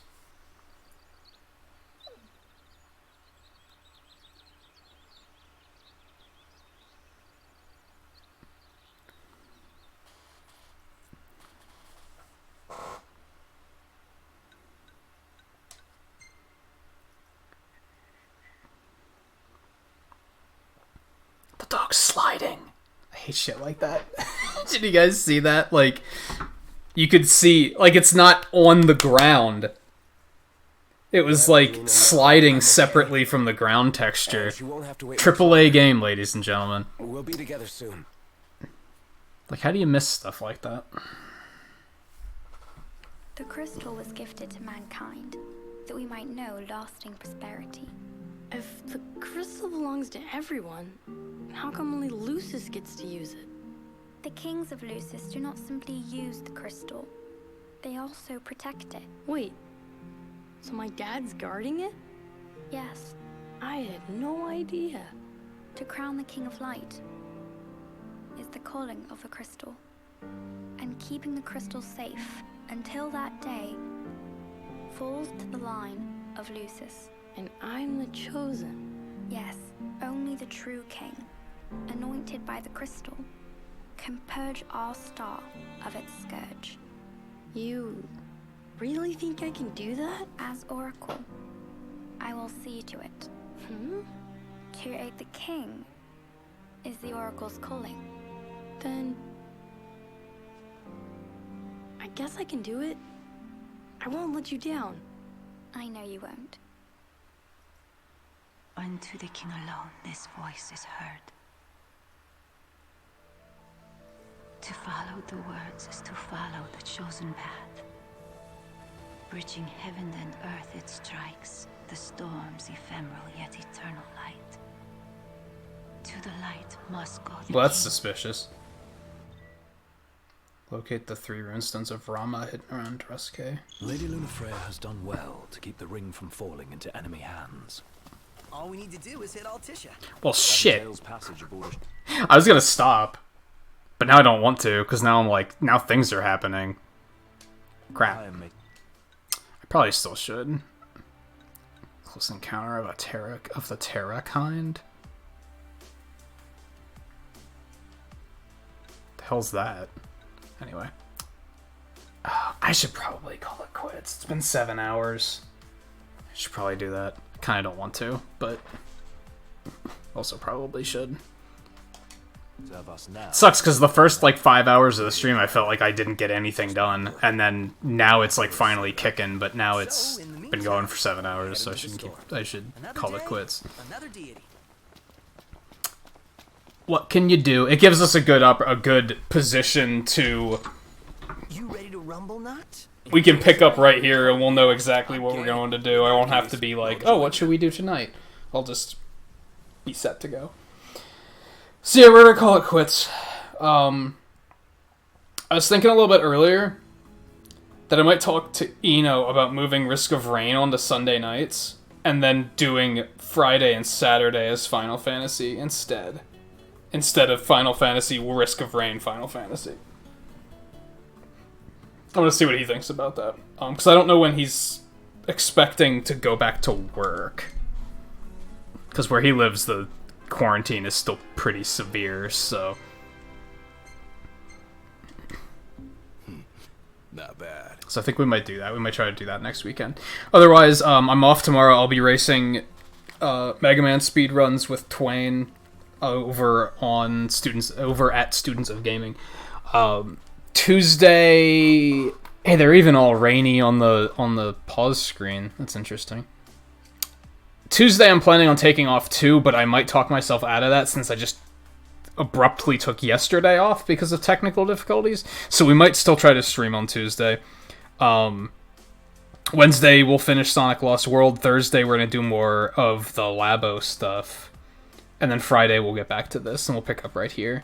S16: The dog's sliding. I hate shit like that. Did you guys see that? Like, you could see, like, it's not on the ground. It was, like, sliding separately from the ground texture. AAA game, ladies and gentlemen.
S3: We'll be together soon.
S16: Like, how do you miss stuff like that?
S10: The crystal was gifted to mankind, that we might know lasting prosperity.
S12: If the crystal belongs to everyone, how come only Lucis gets to use it?
S10: The kings of Lucis do not simply use the crystal, they also protect it.
S12: Wait, so my dad's guarding it?
S10: Yes.
S12: I had no idea.
S10: To crown the King of Light is the calling of the crystal, and keeping the crystal safe until that day falls to the line of Lucis.
S12: And I'm the chosen.
S10: Yes, only the true king, anointed by the crystal, can purge our star of its scourge.
S12: You really think I can do that?
S10: As Oracle, I will see to it. To aid the king is the Oracle's calling.
S12: Then I guess I can do it. I won't let you down.
S10: I know you won't.
S11: Unto the king alone this voice is heard. To follow the words is to follow the chosen path. Bridging heaven and earth it strikes, the storm's ephemeral yet eternal light. To the light must go the
S16: Well, that's
S11: king.
S16: suspicious. Locate the 3 runestones of Rama hidden around Druske.
S4: Lady Lunafreya has done well to keep the ring from falling into enemy hands.
S15: All we need to do is hit Altisha.
S16: Well, shit. I was gonna stop, but now I don't want to, because now I'm like, now things are happening. Crap. I probably still should. Close encounter of the Terra kind. The hell's that? Anyway. I should probably call it quits. It's been 7 hours. I should probably do that. I kind of don't want to, but also probably should. Sucks because the first like 5 hours of the stream I felt like I didn't get anything done, and then now it's like finally kicking, but now it's been going for 7 hours, so I should call it quits. What can you do? It gives us a good position to.
S15: You ready to rumble, Not?
S16: We can pick up right here and we'll know exactly what we're going to do. I won't have to be like, oh, what should we do tonight? I'll just be set to go. So yeah, we're going to call it quits. I was thinking a little bit earlier that I might talk to Eno about moving Risk of Rain onto Sunday nights and then doing Friday and Saturday as Final Fantasy instead of Final Fantasy Risk of Rain Final Fantasy. I'm gonna see what he thinks about that. Because I don't know when he's expecting to go back to work. Because where he lives, the quarantine is still pretty severe, so.
S1: Not bad.
S16: So I think we might do that. We might try to do that next weekend. Otherwise, I'm off tomorrow. I'll be racing Mega Man speedruns with Twain over at Students of Gaming. Tuesday... Hey, they're even all rainy on the pause screen. That's interesting. Tuesday, I'm planning on taking off too, but I might talk myself out of that since I just abruptly took yesterday off because of technical difficulties. So we might still try to stream on Tuesday. Wednesday, we'll finish Sonic Lost World. Thursday, we're going to do more of the Labo stuff. And then Friday, we'll get back to this, and we'll pick up right here.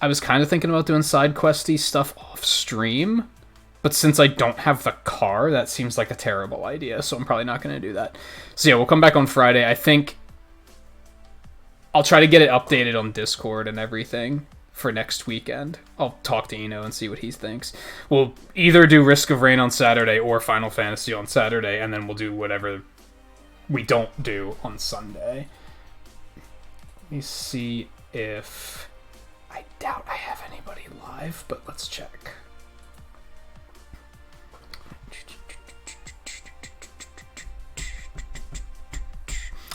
S16: I was kind of thinking about doing side questy stuff off stream, but since I don't have the car, that seems like a terrible idea, so I'm probably not going to do that. So yeah, we'll come back on Friday. I think I'll try to get it updated on Discord and everything for next weekend. I'll talk to Eno and see what he thinks. We'll either do Risk of Rain on Saturday or Final Fantasy on Saturday, and then we'll do whatever we don't do on Sunday. Let me see if... I doubt I have anybody live, but let's check.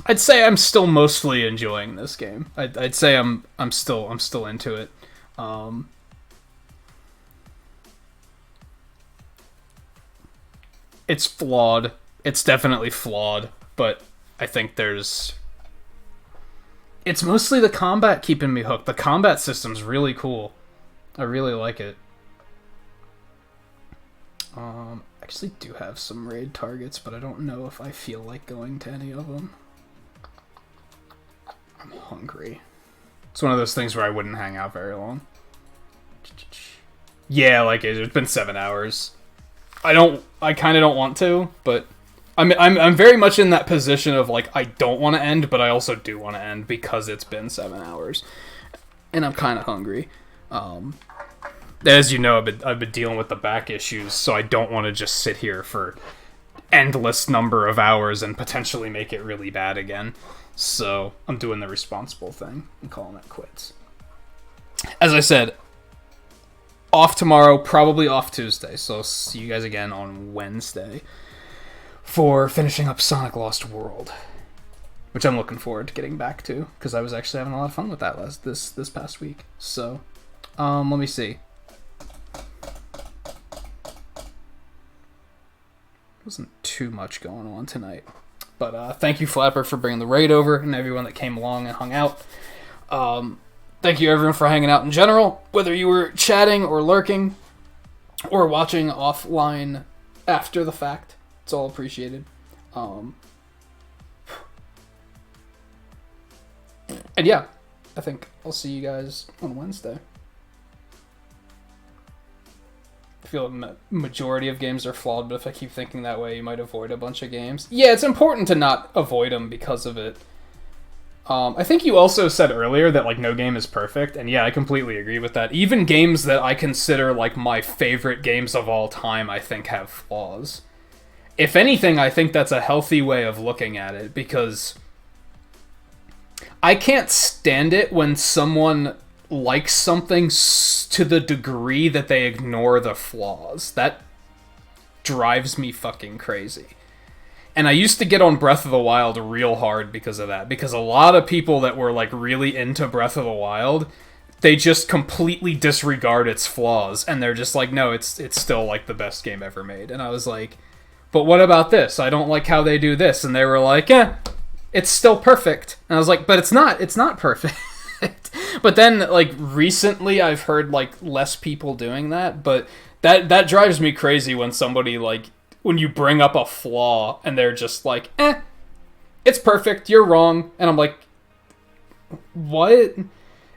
S16: I'd say I'm still mostly enjoying this game. I'd say I'm still into it. It's flawed. It's definitely flawed, but I think it's mostly the combat keeping me hooked. The combat system's really cool. I really like it. I actually do have some raid targets, but I don't know if I feel like going to any of them. I'm hungry. It's one of those things where I wouldn't hang out very long. Yeah, like it's been 7 hours. I kind of don't want to, but I'm very much in that position of like I don't want to end, but I also do want to end because it's been 7 hours, and I'm kind of hungry. As you know, I've been dealing with the back issues, so I don't want to just sit here for endless number of hours and potentially make it really bad again. So I'm doing the responsible thing and calling it quits. As I said, off tomorrow, probably off Tuesday. So I'll see you guys again on Wednesday for finishing up Sonic Lost World, which I'm looking forward to getting back to because I was actually having a lot of fun with that this past week. So let me see. Wasn't too much going on tonight. But thank you, Flapper, for bringing the raid over, and everyone that came along and hung out. Thank you, everyone, for hanging out in general, whether you were chatting or lurking or watching offline after the fact. It's all appreciated. And yeah, I think I'll see you guys on Wednesday. I feel the majority of games are flawed, but if I keep thinking that way, you might avoid a bunch of games. Yeah, it's important to not avoid them because of it. I think you also said earlier that like no game is perfect, and yeah, I completely agree with that. Even games that I consider like my favorite games of all time, I think have flaws. If anything, I think that's a healthy way of looking at it, because I can't stand it when someone likes something to the degree that they ignore the flaws. That drives me fucking crazy. And I used to get on Breath of the Wild real hard because of that. Because a lot of people that were like really into Breath of the Wild, they just completely disregard its flaws. And they're just like, no, it's still like the best game ever made. And I was like, but what about this? I don't like how they do this. And they were like, yeah, it's still perfect. And I was like, but it's not perfect. But then, like, recently I've heard, like, less people doing that, but that drives me crazy when somebody, like, when you bring up a flaw and they're just like, it's perfect, you're wrong, and I'm like, what?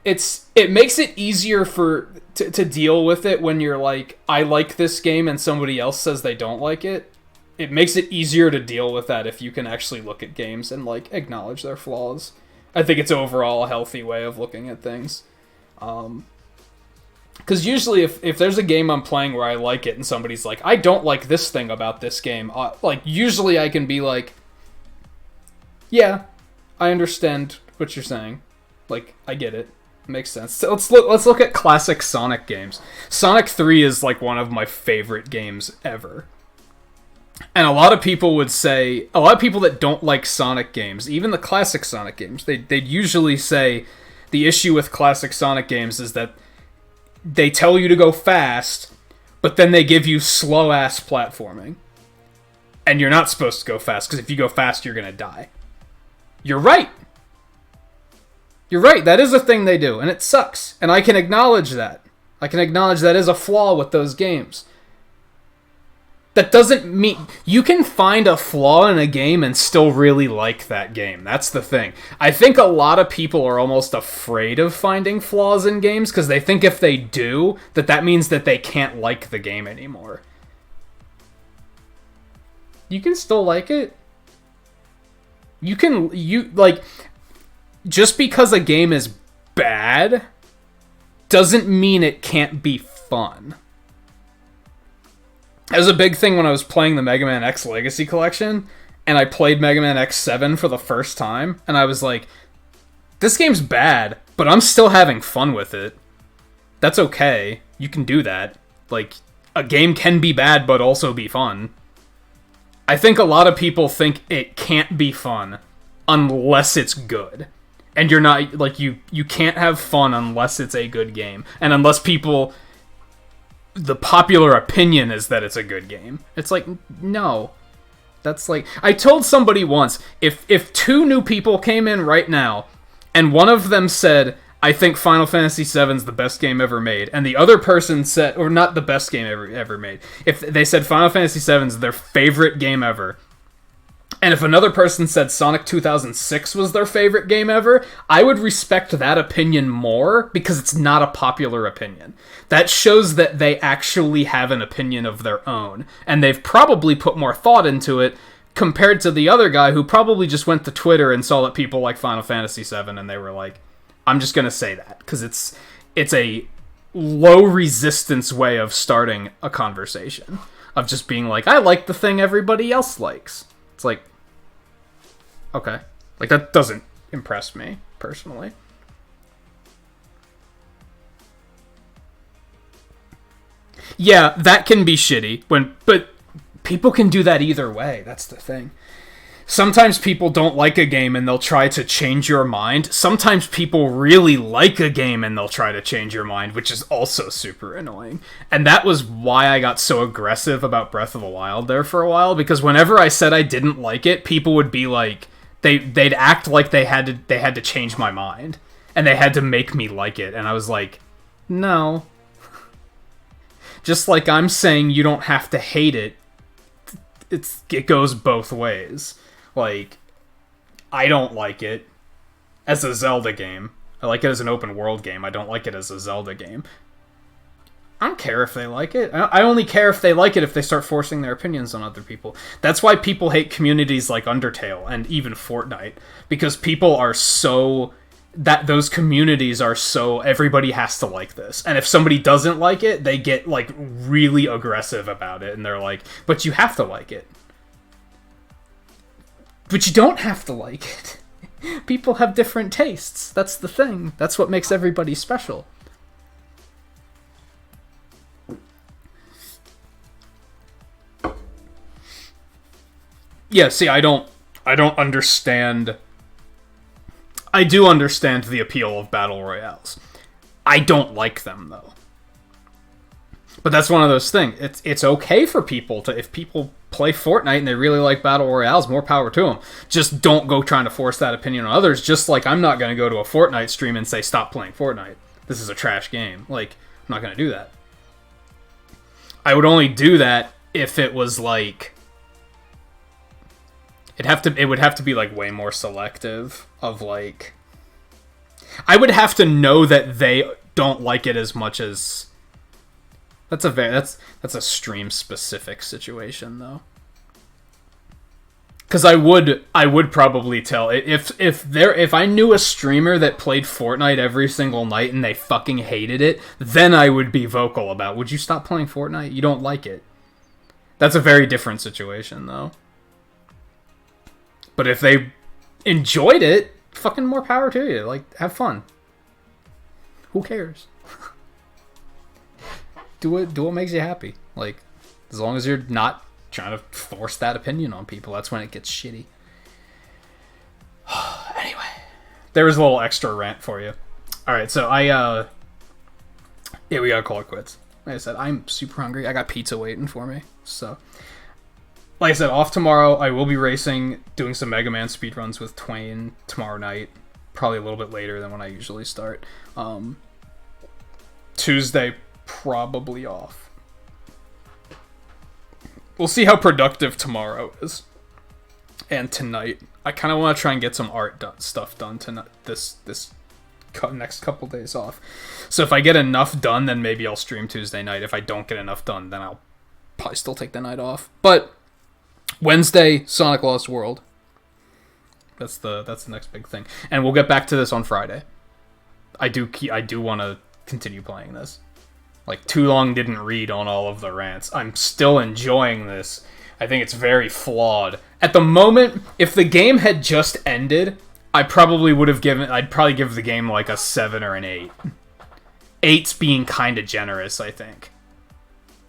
S16: It makes it easier to deal with it when you're like, I like this game and somebody else says they don't like it. It makes it easier to deal with that if you can actually look at games and, like, acknowledge their flaws. I think it's overall a healthy way of looking at things. Because usually if there's a game I'm playing where I like it and somebody's like, I don't like this thing about this game, like, usually I can be like, yeah, I understand what you're saying. Like, I get it. Makes sense. So let's look at classic Sonic games. Sonic 3 is, like, one of my favorite games ever. And a lot of people would say, a lot of people that don't like Sonic games, even the classic Sonic games, they'd usually say the issue with classic Sonic games is that they tell you to go fast, but then they give you slow-ass platforming. And you're not supposed to go fast, because if you go fast, you're gonna die. You're right! You're right, that is a thing they do, and it sucks. And I can acknowledge that. I can acknowledge that is a flaw with those games. That doesn't mean... You can find a flaw in a game and still really like that game. That's the thing. I think a lot of people are almost afraid of finding flaws in games because they think if they do, that means that they can't like the game anymore. You can still like it. Just because a game is bad doesn't mean it can't be fun. That was a big thing when I was playing the Mega Man X Legacy Collection, and I played Mega Man X7 for the first time, and I was like, this game's bad, but I'm still having fun with it. That's okay. You can do that. Like, a game can be bad, but also be fun. I think a lot of people think it can't be fun unless it's good. And you're not, like, you can't have fun unless it's a good game. And unless people... The popular opinion is that it's a good game. It's like, no. That's like... I told somebody once, if two new people came in right now, and one of them said, I think Final Fantasy VII's the best game ever made, and the other person said... Or not the best game ever made. If they said Final Fantasy VII's their favorite game ever... And if another person said Sonic 2006 was their favorite game ever, I would respect that opinion more because it's not a popular opinion. That shows that they actually have an opinion of their own, and they've probably put more thought into it compared to the other guy who probably just went to Twitter and saw that people like Final Fantasy VII and they were like, I'm just going to say that because it's a low resistance way of starting a conversation, of just being like, I like the thing everybody else likes. It's like, okay. Like, that doesn't impress me, personally. Yeah, that can be shitty, but people can do that either way, that's the thing. Sometimes people don't like a game and they'll try to change your mind. Sometimes people really like a game and they'll try to change your mind, which is also super annoying. And that was why I got so aggressive about Breath of the Wild there for a while, because whenever I said I didn't like it, people would be like, they'd act like they had to change my mind, and they had to make me like it, and I was like, no. Just like I'm saying you don't have to hate it, it goes both ways. Like, I don't like it as a Zelda game. I like it as an open world game. I don't like it as a Zelda game. I don't care if they like it. I only care if they like it if they start forcing their opinions on other people. That's why people hate communities like Undertale and even Fortnite. Because people are so... those communities are so... Everybody has to like this. And if somebody doesn't like it, they get, like, really aggressive about it. And they're like, but you have to like it. But you don't have to like it. People have different tastes. That's the thing. That's what makes everybody special. Yeah, see, I don't understand... I do understand the appeal of battle royales. I don't like them, though. But that's one of those things. It's okay for people to... If people play Fortnite and they really like battle royales, more power to them. Just don't go trying to force that opinion on others, just like I'm not going to go to a Fortnite stream and say, stop playing Fortnite. This is a trash game. Like, I'm not going to do that. I would only do that if it was, like... It would have to be, like, way more selective of, like... I would have to know that they don't like it as much as... That's a stream-specific situation, though. Because I would probably tell... If I knew a streamer that played Fortnite every single night and they fucking hated it, then I would be vocal about, would you stop playing Fortnite? You don't like it. That's a very different situation, though. But if they enjoyed it, fucking more power to you. Like, have fun. Who cares? Do what makes you happy. Like, as long as you're not trying to force that opinion on people, that's when it gets shitty. Anyway, there was a little extra rant for you. Alright, so Yeah, we gotta call it quits. Like I said, I'm super hungry. I got pizza waiting for me. So, like I said, off tomorrow. I will be racing, doing some Mega Man speedruns with Twain tomorrow night. Probably a little bit later than when I usually start. Tuesday, probably off. We'll see how productive tomorrow is. And tonight, I kind of want to try and get some art stuff done tonight. This next couple days off. So if I get enough done, then maybe I'll stream Tuesday night. If I don't get enough done, then I'll probably still take the night off. But Wednesday, Sonic Lost World. That's the next big thing, and we'll get back to this on Friday. I do want to continue playing this. Like, Too Long didn't read on all of the rants. I'm still enjoying this. I think it's very flawed. At the moment, if the game had just ended, I'd probably give the game like a 7 or an 8. 8's being kind of generous, I think.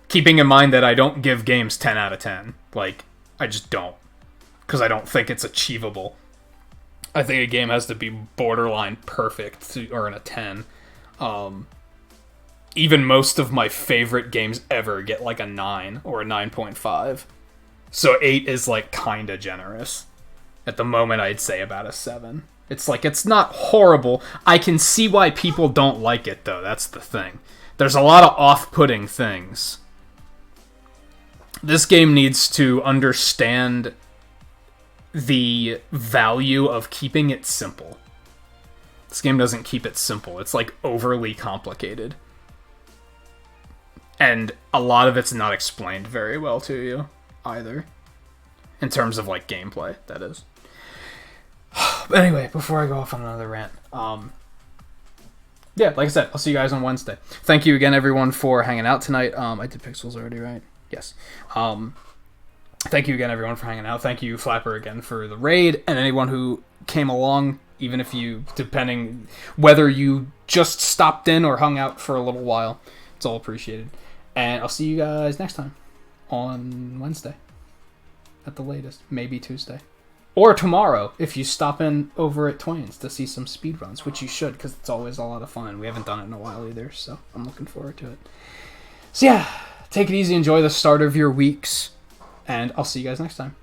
S16: Keeping in mind that I don't give games 10 out of 10. Like, I just don't. Because I don't think it's achievable. I think a game has to be borderline perfect to earn a 10. Even most of my favorite games ever get like a 9 or a 9.5. So 8 is like kind of generous. At the moment, I'd say about a 7. It's like, it's not horrible. I can see why people don't like it, though. That's the thing. There's a lot of off-putting things. This game needs to understand the value of keeping it simple. This game doesn't keep it simple. It's like overly complicated. And a lot of it's not explained very well to you either. In terms of like gameplay, that is. But anyway, before I go off on another rant, yeah, like I said, I'll see you guys on Wednesday. Thank you again, everyone, for hanging out tonight. I did pixels already, right? Yes. Thank you again, everyone, for hanging out. Thank you, Flapper, again, for the raid, and anyone who came along, even if you, depending whether you just stopped in or hung out for a little while. It's all appreciated. And I'll see you guys next time on Wednesday at the latest, maybe Tuesday. Or tomorrow, if you stop in over at Twain's to see some speedruns, which you should, because it's always a lot of fun. We haven't done it in a while either, so I'm looking forward to it. So yeah, take it easy, enjoy the start of your weeks, and I'll see you guys next time.